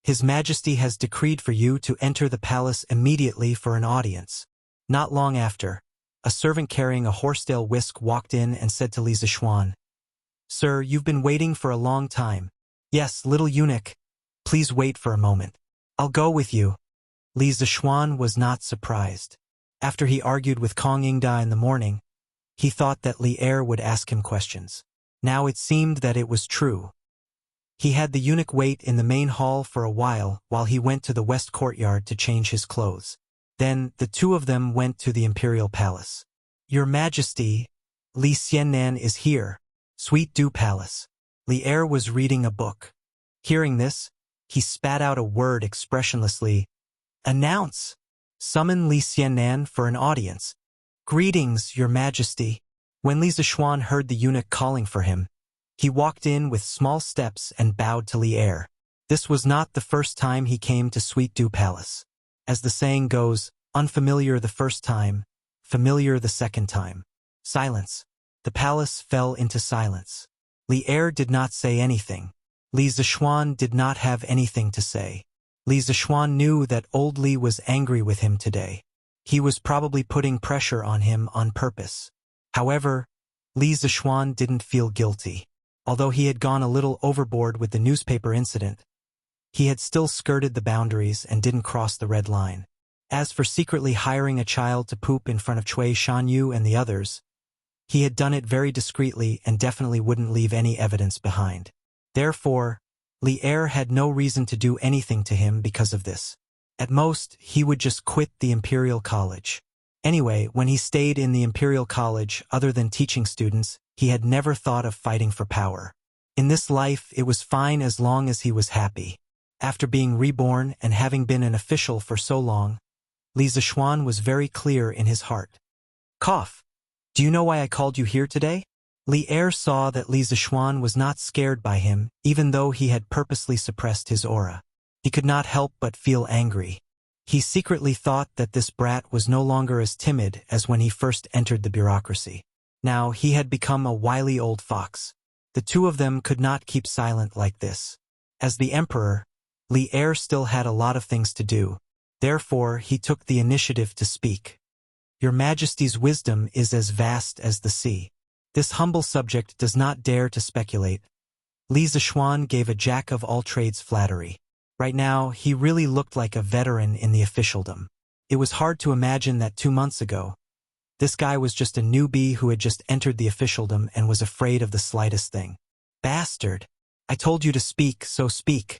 His Majesty has decreed for you to enter the palace immediately for an audience. Not long after, a servant carrying a horsetail whisk walked in and said to Li Zixuan, Sir, you've been waiting for a long time. Yes, little eunuch. Please wait for a moment. I'll go with you. Li Zixuan was not surprised. After he argued with Kong Yingda in the morning, he thought that Li Er would ask him questions. Now it seemed that it was true. He had the eunuch wait in the main hall for a while he went to the west courtyard to change his clothes. Then the two of them went to the imperial palace. Your Majesty, Li Xiannan is here, Sweet Dew Palace. Li Er was reading a book. Hearing this, he spat out a word expressionlessly. Announce! Summon Li Xiannan for an audience. Greetings, Your Majesty. When Li Zixuan heard the eunuch calling for him, he walked in with small steps and bowed to Li Er. This was not the first time he came to Sweet Dew Palace. As the saying goes, unfamiliar the first time, familiar the second time. Silence. The palace fell into silence. Li Er did not say anything. Li Zixuan did not have anything to say. Li Zixuan knew that old Li was angry with him today. He was probably putting pressure on him on purpose. However, Li Zixuan didn't feel guilty. Although he had gone a little overboard with the newspaper incident, He had still skirted the boundaries and didn't cross the red line. As for secretly hiring a child to poop in front of Cui Shanyu and the others, he had done it very discreetly and definitely wouldn't leave any evidence behind. Therefore, Li Er had no reason to do anything to him because of this. At most, he would just quit the Imperial College. Anyway, when he stayed in the Imperial College, other than teaching students, he had never thought of fighting for power. In this life, it was fine as long as he was happy. After being reborn and having been an official for so long, Li Zishuan was very clear in his heart. Cough. Do you know why I called you here today? Li Er saw that Li Zishuan was not scared by him, even though he had purposely suppressed his aura. He could not help but feel angry. He secretly thought that this brat was no longer as timid as when he first entered the bureaucracy. Now he had become a wily old fox. The two of them could not keep silent like this. As the emperor, Li Er still had a lot of things to do. Therefore, he took the initiative to speak. Your Majesty's wisdom is as vast as the sea. This humble subject does not dare to speculate. Li Zishuan gave a jack-of-all-trades flattery. Right now, he really looked like a veteran in the officialdom. It was hard to imagine that 2 months ago, this guy was just a newbie who had just entered the officialdom and was afraid of the slightest thing. Bastard! I told you to speak, so speak.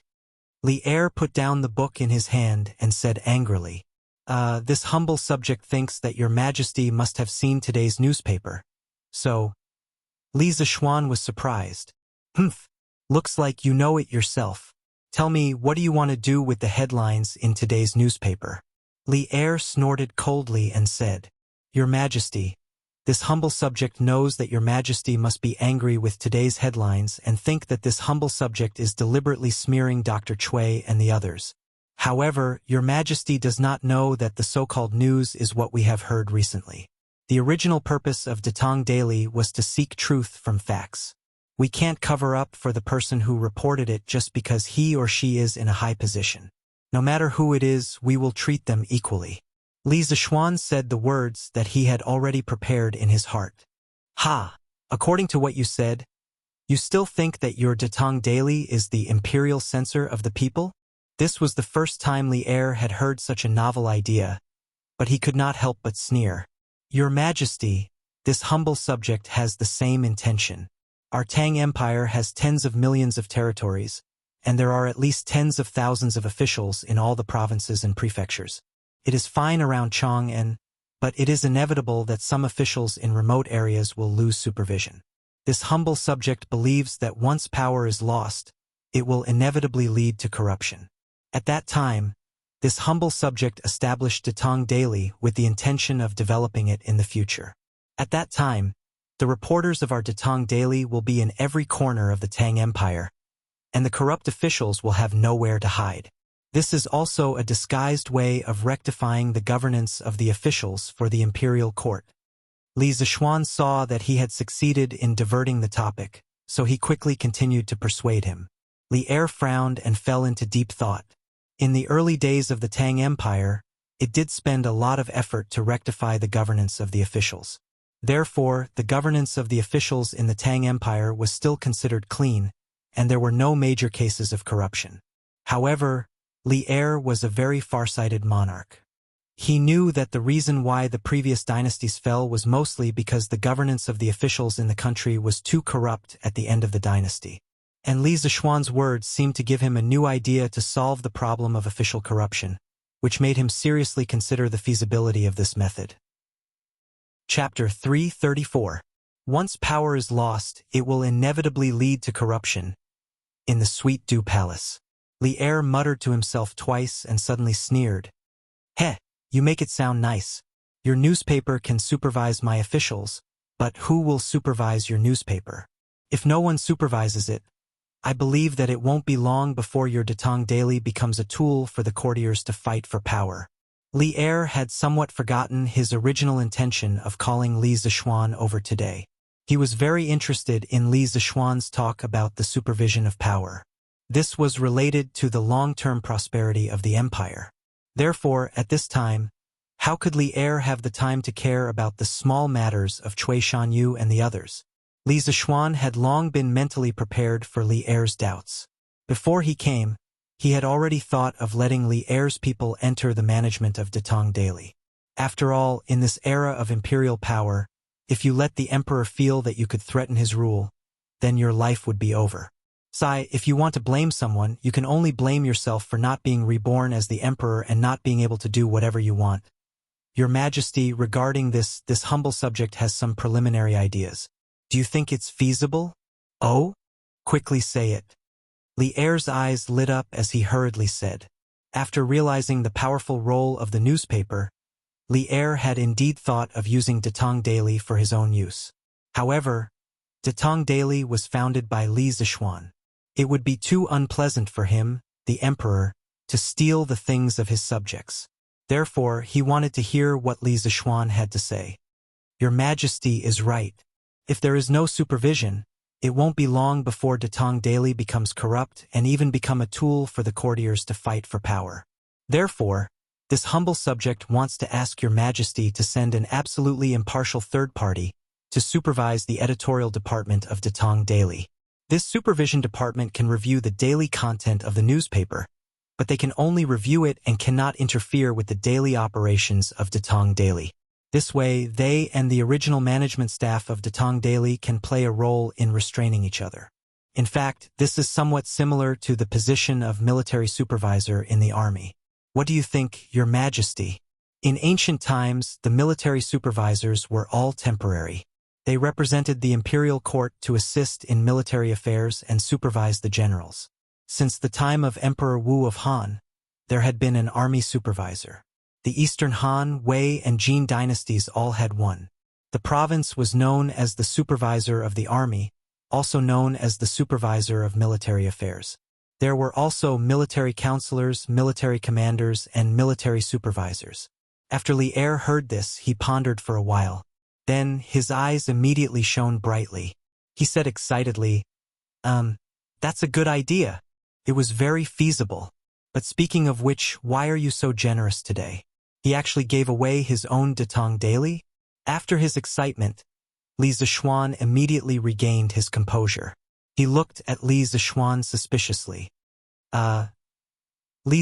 Li Er put down the book in his hand and said angrily, this humble subject thinks that your Majesty must have seen today's newspaper. So, Li Zishuan was surprised. Humph, looks like you know it yourself. Tell me, what do you want to do with the headlines in today's newspaper? Li Er snorted coldly and said, Your Majesty, this humble subject knows that your Majesty must be angry with today's headlines and think that this humble subject is deliberately smearing Dr. Cui and the others. However, your Majesty does not know that the so-called news is what we have heard recently. The original purpose of Datong Daily was to seek truth from facts. We can't cover up for the person who reported it just because he or she is in a high position. No matter who it is, we will treat them equally. Li Zishuan said the words that he had already prepared in his heart. Ha! According to what you said, you still think that your Datong Daily is the imperial censor of the people? This was the first time Li Er had heard such a novel idea, but he could not help but sneer. Your Majesty, this humble subject has the same intention. Our Tang Empire has tens of millions of territories, and there are at least tens of thousands of officials in all the provinces and prefectures. It is fine around Chang'an, but it is inevitable that some officials in remote areas will lose supervision. This humble subject believes that once power is lost, it will inevitably lead to corruption. At that time, this humble subject established Datong Daily with the intention of developing it in the future. At that time, the reporters of our Datong Daily will be in every corner of the Tang Empire, and the corrupt officials will have nowhere to hide. This is also a disguised way of rectifying the governance of the officials for the imperial court. Li Zishuan saw that he had succeeded in diverting the topic, so he quickly continued to persuade him. Li Er frowned and fell into deep thought. In the early days of the Tang Empire, it did spend a lot of effort to rectify the governance of the officials. Therefore, the governance of the officials in the Tang Empire was still considered clean, and there were no major cases of corruption. However, Li Er was a very farsighted monarch. He knew that the reason why the previous dynasties fell was mostly because the governance of the officials in the country was too corrupt at the end of the dynasty. And Li Zishuan's words seemed to give him a new idea to solve the problem of official corruption, which made him seriously consider the feasibility of this method. Chapter 334. Once power is lost, it will inevitably lead to corruption. In the Sweet Dew Palace, Li Er muttered to himself twice and suddenly sneered. Heh, you make it sound nice. Your newspaper can supervise my officials, but who will supervise your newspaper? If no one supervises it, I believe that it won't be long before your Datong Daily becomes a tool for the courtiers to fight for power. Li Er had somewhat forgotten his original intention of calling Li Zishuan over today. He was very interested in Li Zishuan's talk about the supervision of power. This was related to the long-term prosperity of the empire. Therefore, at this time, how could Li Er have the time to care about the small matters of Cui Shanyu and the others? Li Zishuan had long been mentally prepared for Li Er's doubts. Before he came, He had already thought of letting Li Er's people enter the management of Datong daily. After all, in this era of imperial power, if you let the emperor feel that you could threaten his rule, then your life would be over. Sai, if you want to blame someone, you can only blame yourself for not being reborn as the emperor and not being able to do whatever you want. Your Majesty, regarding this humble subject has some preliminary ideas. Do you think it's feasible? Oh? Quickly say it. Li Er's eyes lit up as he hurriedly said. After realizing the powerful role of the newspaper, Li Er had indeed thought of using Datong Daily for his own use. However, Datong Daily was founded by Li Zishuan. It would be too unpleasant for him, the emperor, to steal the things of his subjects. Therefore, he wanted to hear what Li Zishuan had to say. Your Majesty is right. If there is no supervision, it won't be long before Datong Daily becomes corrupt and even become a tool for the courtiers to fight for power. Therefore, this humble subject wants to ask Your Majesty to send an absolutely impartial third party to supervise the editorial department of Datong Daily. This supervision department can review the daily content of the newspaper, but they can only review it and cannot interfere with the daily operations of Datong Daily. This way, they and the original management staff of Datong Daily can play a role in restraining each other. In fact, this is somewhat similar to the position of military supervisor in the army. What do you think, Your Majesty? In ancient times, the military supervisors were all temporary. They represented the imperial court to assist in military affairs and supervise the generals. Since the time of Emperor Wu of Han, there had been an army supervisor. The Eastern Han, Wei, and Jin dynasties all had one. The province was known as the supervisor of the army, also known as the supervisor of military affairs. There were also military counselors, military commanders, and military supervisors. After Li Er heard this, he pondered for a while. Then, his eyes immediately shone brightly. He said excitedly, that's a good idea. It was very feasible. But speaking of which, why are you so generous today? He actually gave away his own Datong Daily? After his excitement, Li Zishuan immediately regained his composure. He looked at Li Zishuan suspiciously. Li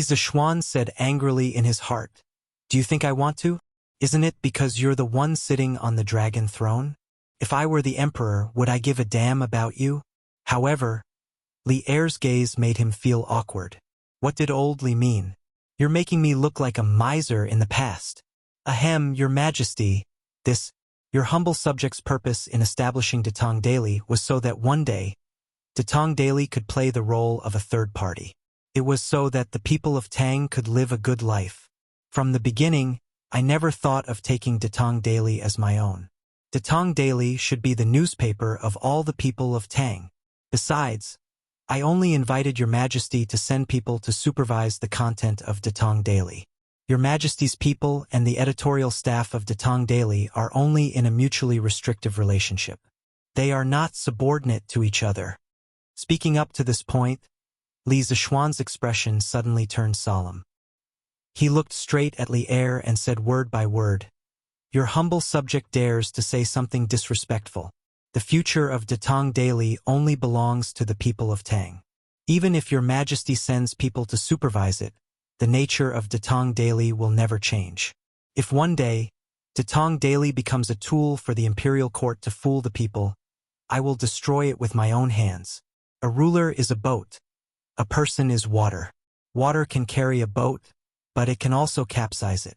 Zishuan said angrily in his heart, do you think I want to? Isn't it because you're the one sitting on the dragon throne? If I were the emperor, would I give a damn about you? However, Li Er's gaze made him feel awkward. What did old Li mean? You're making me look like a miser in the past. Ahem, Your Majesty, your humble subject's purpose in establishing Datong Daily was so that one day, Datong Daily could play the role of a third party. It was so that the people of Tang could live a good life. From the beginning, I never thought of taking Datong Daily as my own. Datong Daily should be the newspaper of all the people of Tang. Besides, I only invited Your Majesty to send people to supervise the content of Datong Daily. Your Majesty's people and the editorial staff of Datong Daily are only in a mutually restrictive relationship. They are not subordinate to each other. Speaking up to this point, Li Zishuan's expression suddenly turned solemn. He looked straight at Li Er and said word by word, Your humble subject dares to say something disrespectful. The future of Datong Daily only belongs to the people of Tang. Even if Your Majesty sends people to supervise it, the nature of Datong Daily will never change. If one day, Datong Daily becomes a tool for the imperial court to fool the people, I will destroy it with my own hands. A ruler is a boat. A person is water. Water can carry a boat, but it can also capsize it.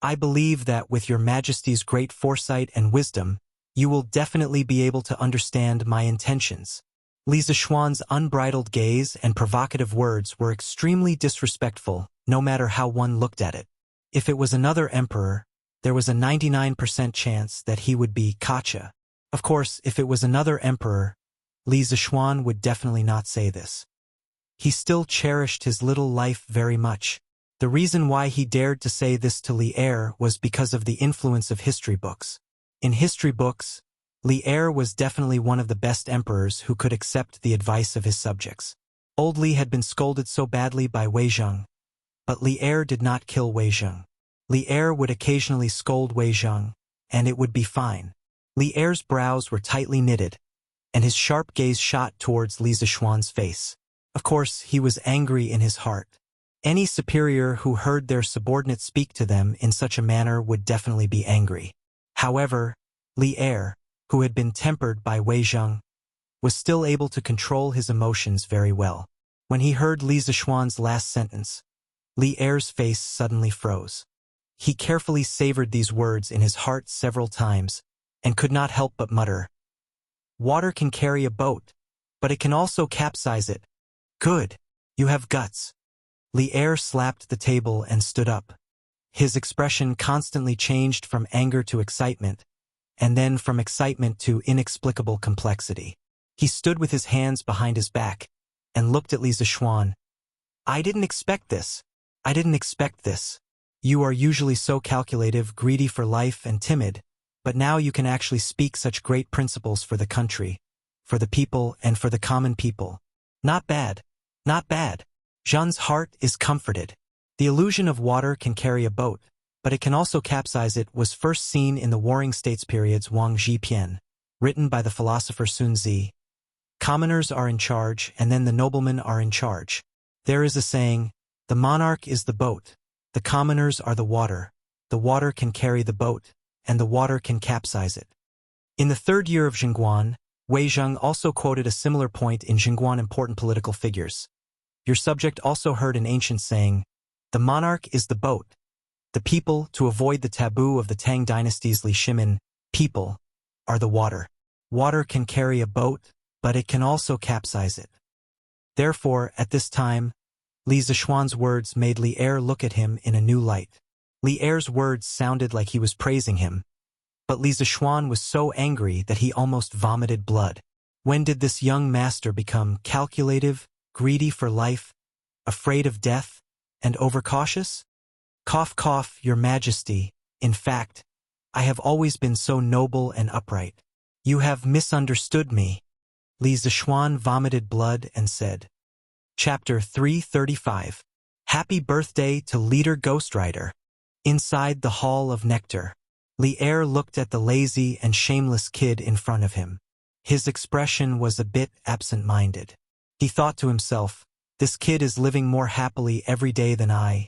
I believe that with Your Majesty's great foresight and wisdom, you will definitely be able to understand my intentions. Li Zishuan's unbridled gaze and provocative words were extremely disrespectful, no matter how one looked at it. If it was another emperor, there was a 99% chance that he would be Kacha. Of course, if it was another emperor, Li Zishuan would definitely not say this. He still cherished his little life very much. The reason why he dared to say this to Li Er was because of the influence of history books. In history books, Li Er was definitely one of the best emperors who could accept the advice of his subjects. Old Li had been scolded so badly by Wei Zheng, but Li Er did not kill Wei Zheng. Li Er would occasionally scold Wei Zheng, and it would be fine. Li Er's brows were tightly knitted, and his sharp gaze shot towards Li Zishuan's face. Of course, he was angry in his heart. Any superior who heard their subordinate speak to them in such a manner would definitely be angry. However, Li Er, who had been tempered by Wei Zheng, was still able to control his emotions very well. When he heard Li Zishuan's last sentence, Li Er's face suddenly froze. He carefully savored these words in his heart several times and could not help but mutter, "Water can carry a boat, but it can also capsize it. Good. You have guts." Li Er slapped the table and stood up. His expression constantly changed from anger to excitement, and then from excitement to inexplicable complexity. He stood with his hands behind his back and looked at Li Zishuan. "I didn't expect this. I didn't expect this. You are usually so calculative, greedy for life, and timid, but now you can actually speak such great principles for the country, for the people, and for the common people. Not bad. Not bad." Zhang's heart is comforted. The illusion of water can carry a boat, but it can also capsize it was first seen in the Warring States period's Wang Zhipian, written by the philosopher Sun Zi. Commoners are in charge, and then the noblemen are in charge. There is a saying, "The monarch is the boat, the commoners are the water can carry the boat, and the water can capsize it." In the third year of Jingguan, Wei Zheng also quoted a similar point in Jingguan important political figures. Your subject also heard an ancient saying, "The monarch is the boat. The people, to avoid the taboo of the Tang dynasty's Li Shimin, people, are the water. Water can carry a boat, but it can also capsize it." Therefore, at this time, Li Zishuan's words made Li Er look at him in a new light. Li Er's words sounded like he was praising him, but Li Zishuan was so angry that he almost vomited blood. When did this young master become calculative, greedy for life, afraid of death, and overcautious? Cough, cough, your majesty. In fact, I have always been so noble and upright. You have misunderstood me. Li Zishuan vomited blood and said. Chapter 335. Happy birthday to Leader Ghostwriter. Inside the Hall of Nectar, Li Er looked at the lazy and shameless kid in front of him. His expression was a bit absent-minded. He thought to himself, this kid is living more happily every day than I,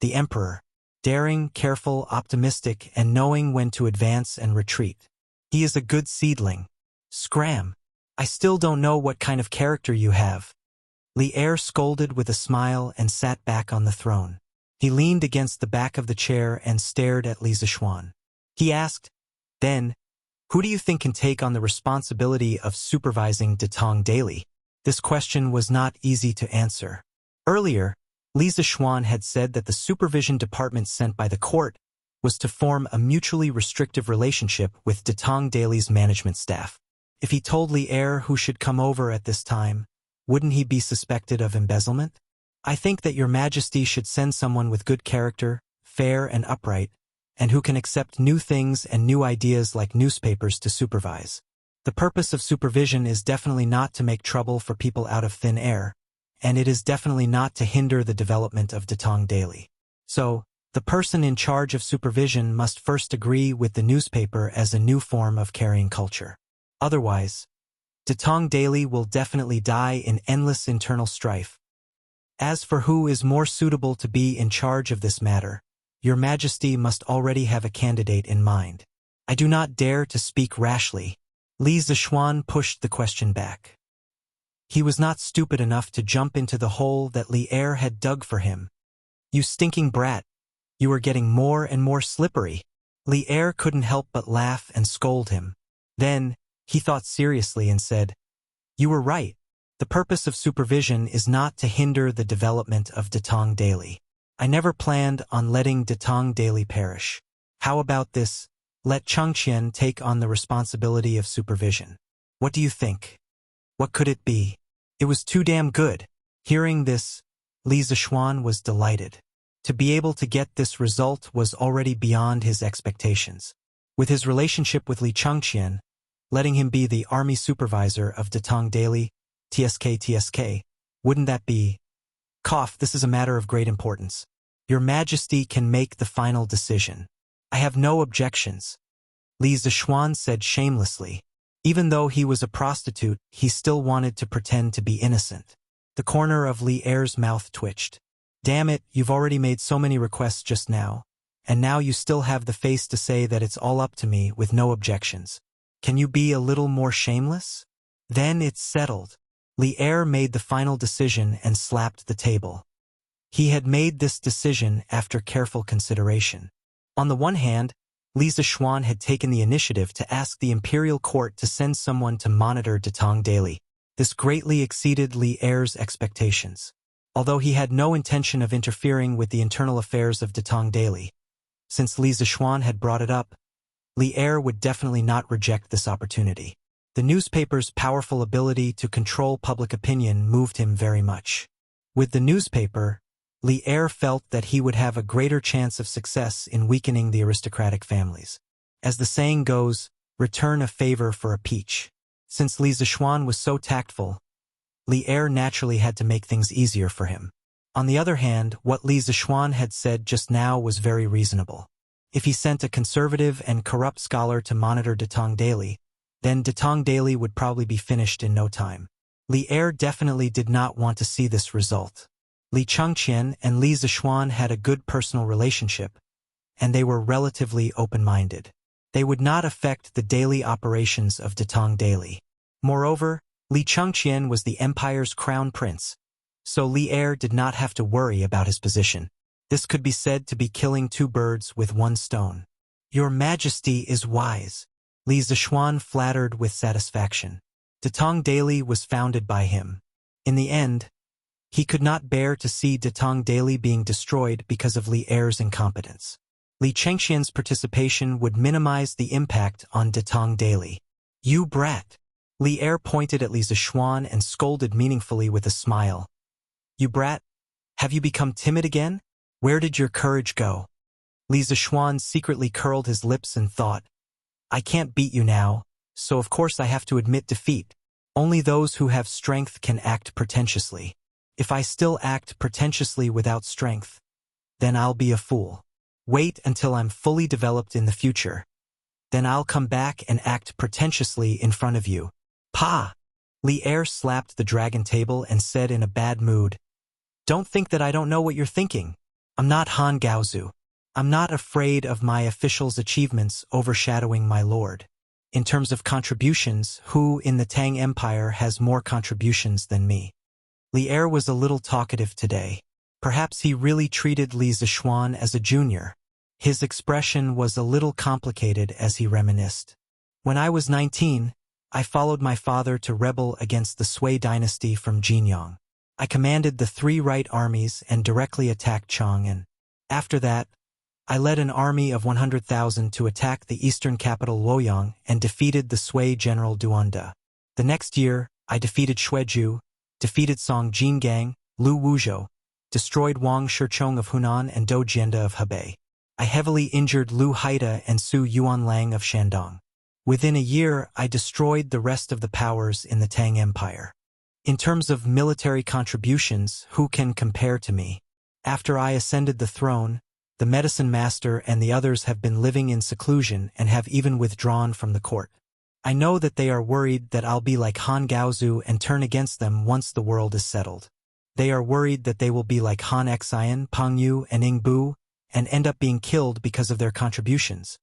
the emperor, daring, careful, optimistic, and knowing when to advance and retreat. He is a good seedling. Scram! I still don't know what kind of character you have. Li Er scolded with a smile and sat back on the throne. He leaned against the back of the chair and stared at Li Zishuan. He asked, then, who do you think can take on the responsibility of supervising Detong daily? This question was not easy to answer. Earlier, Li Zishuan had said that the supervision department sent by the court was to form a mutually restrictive relationship with Detong Daily's management staff. If he told Li Er who should come over at this time, wouldn't he be suspected of embezzlement? I think that your majesty should send someone with good character, fair and upright, and who can accept new things and new ideas like newspapers to supervise. The purpose of supervision is definitely not to make trouble for people out of thin air, and it is definitely not to hinder the development of Detong Daily. So, the person in charge of supervision must first agree with the newspaper as a new form of carrying culture. Otherwise, Detong Daily will definitely die in endless internal strife. As for who is more suitable to be in charge of this matter, your majesty must already have a candidate in mind. I do not dare to speak rashly. Li Zishuan pushed the question back. He was not stupid enough to jump into the hole that Li Er had dug for him. You stinking brat. You are getting more and more slippery. Li Er couldn't help but laugh and scold him. Then, he thought seriously and said, you were right. The purpose of supervision is not to hinder the development of Detong Daily. I never planned on letting Detong Daily perish. How about this? Let Chengqian take on the responsibility of supervision. What do you think? What could it be? It was too damn good. Hearing this, Li Zishuan was delighted. To be able to get this result was already beyond his expectations. With his relationship with Li Chengqian, letting him be the army supervisor of Detong Daily, TSK, wouldn't that be? Cough, this is a matter of great importance. Your Majesty can make the final decision. I have no objections. Li Zishuan said shamelessly. Even though he was a prostitute, he still wanted to pretend to be innocent. The corner of Li Er's mouth twitched. Damn it, you've already made so many requests just now, and now you still have the face to say that it's all up to me with no objections. Can you be a little more shameless? Then it's settled. Li Er made the final decision and slapped the table. He had made this decision after careful consideration. On the one hand, Li Zishuan had taken the initiative to ask the imperial court to send someone to monitor Datong daily. This greatly exceeded Li Er's expectations. Although he had no intention of interfering with the internal affairs of Datong daily, since Li Zishuan had brought it up, Li Er would definitely not reject this opportunity. The newspaper's powerful ability to control public opinion moved him very much. With the newspaper, Li Er felt that he would have a greater chance of success in weakening the aristocratic families. As the saying goes, return a favor for a peach. Since Li Zishuan was so tactful, Li Er naturally had to make things easier for him. On the other hand, what Li Zishuan had said just now was very reasonable. If he sent a conservative and corrupt scholar to monitor Datong daily, then Datong daily would probably be finished in no time. Li Er definitely did not want to see this result. Li Chengqian and Li Zishuan had a good personal relationship, and they were relatively open-minded. They would not affect the daily operations of Datong daily. Moreover, Li Chengqian was the empire's crown prince, so Li Er did not have to worry about his position. This could be said to be killing two birds with one stone. Your Majesty is wise. Li Zishuan flattered with satisfaction. Datong daily was founded by him. In the end, he could not bear to see Datong daily being destroyed because of Li Er's incompetence. Li Chengqian's participation would minimize the impact on Datong daily. You brat! Li Er pointed at Li Zishuan and scolded meaningfully with a smile. You brat! Have you become timid again? Where did your courage go? Li Zishuan secretly curled his lips and thought, I can't beat you now, so of course I have to admit defeat. Only those who have strength can act pretentiously. If I still act pretentiously without strength, then I'll be a fool. Wait until I'm fully developed in the future. Then I'll come back and act pretentiously in front of you. Pa! Li Er slapped the dragon table and said in a bad mood, Don't think that I don't know what you're thinking. I'm not Han Gaozu. I'm not afraid of my officials' achievements overshadowing my lord. In terms of contributions, who in the Tang Empire has more contributions than me? Li Er was a little talkative today. Perhaps he really treated Li Zishuan as a junior. His expression was a little complicated as he reminisced. When I was 19, I followed my father to rebel against the Sui dynasty from Jinyang. I commanded the 3 right armies and directly attacked Chang'an. After that, I led an army of 100,000 to attack the eastern capital Luoyang and defeated the Sui general Duanda. The next year, I defeated Xueju, defeated Song Jingang, Lu Wuzhou, destroyed Wang Shichong of Hunan and Dou Jianda of Hebei. I heavily injured Lu Haida and Su Yuanlang of Shandong. Within a year, I destroyed the rest of the powers in the Tang Empire. In terms of military contributions, who can compare to me? After I ascended the throne, the medicine master and the others have been living in seclusion and have even withdrawn from the court. I know that they are worried that I'll be like Han Gaozu and turn against them once the world is settled. They are worried that they will be like Han Xian, Pang Yu, and Ing Bu, and end up being killed because of their contributions.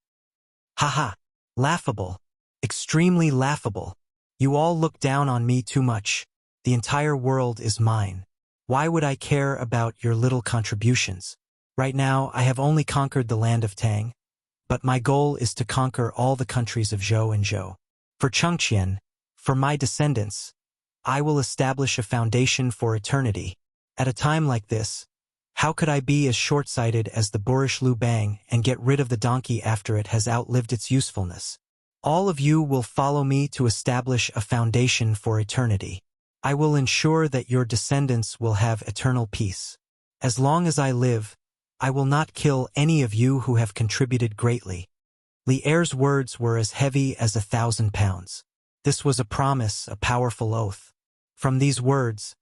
Haha! Laughable. Extremely laughable. You all look down on me too much. The entire world is mine. Why would I care about your little contributions? Right now, I have only conquered the land of Tang, but my goal is to conquer all the countries of Zhou and Zhou. For Chengqian, for my descendants, I will establish a foundation for eternity. At a time like this, how could I be as short-sighted as the boorish Liu Bang and get rid of the donkey after it has outlived its usefulness? All of you will follow me to establish a foundation for eternity. I will ensure that your descendants will have eternal peace. As long as I live, I will not kill any of you who have contributed greatly. Li Er's words were as heavy as 1,000 pounds. This was a promise, a powerful oath. From these words,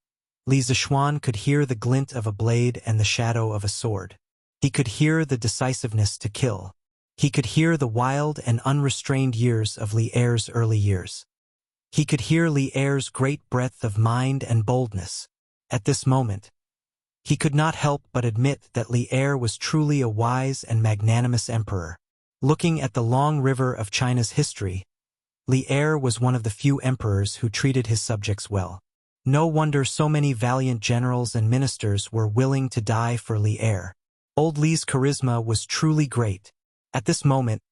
Li Zishuan could hear the glint of a blade and the shadow of a sword. He could hear the decisiveness to kill. He could hear the wild and unrestrained years of Li Er's early years. He could hear Li Er's great breadth of mind and boldness. At this moment, he could not help but admit that Li Er was truly a wise and magnanimous emperor. Looking at the long river of China's history, Li Er was one of the few emperors who treated his subjects well. No wonder so many valiant generals and ministers were willing to die for Li Er. Old Li's charisma was truly great. At this moment,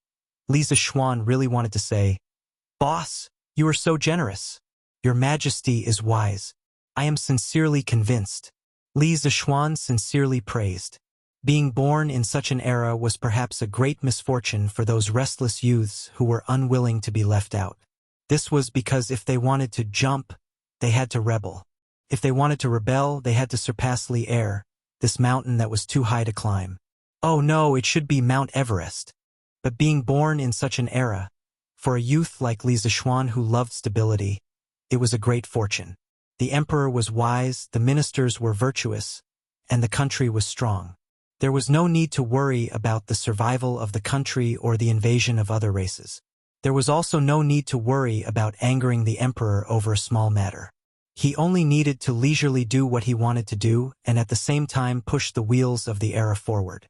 Li Zishuan really wanted to say, "Boss, you are so generous. Your Majesty is wise. I am sincerely convinced." Li Zishuan sincerely praised. Being born in such an era was perhaps a great misfortune for those restless youths who were unwilling to be left out. This was because if they wanted to jump, they had to rebel. If they wanted to rebel, they had to surpass Li Er, this mountain that was too high to climb. Oh no, it should be Mount Everest. But being born in such an era, for a youth like Li Zishuan who loved stability, it was a great fortune. The emperor was wise, the ministers were virtuous, and the country was strong. There was no need to worry about the survival of the country or the invasion of other races. There was also no need to worry about angering the emperor over a small matter. He only needed to leisurely do what he wanted to do and at the same time push the wheels of the era forward.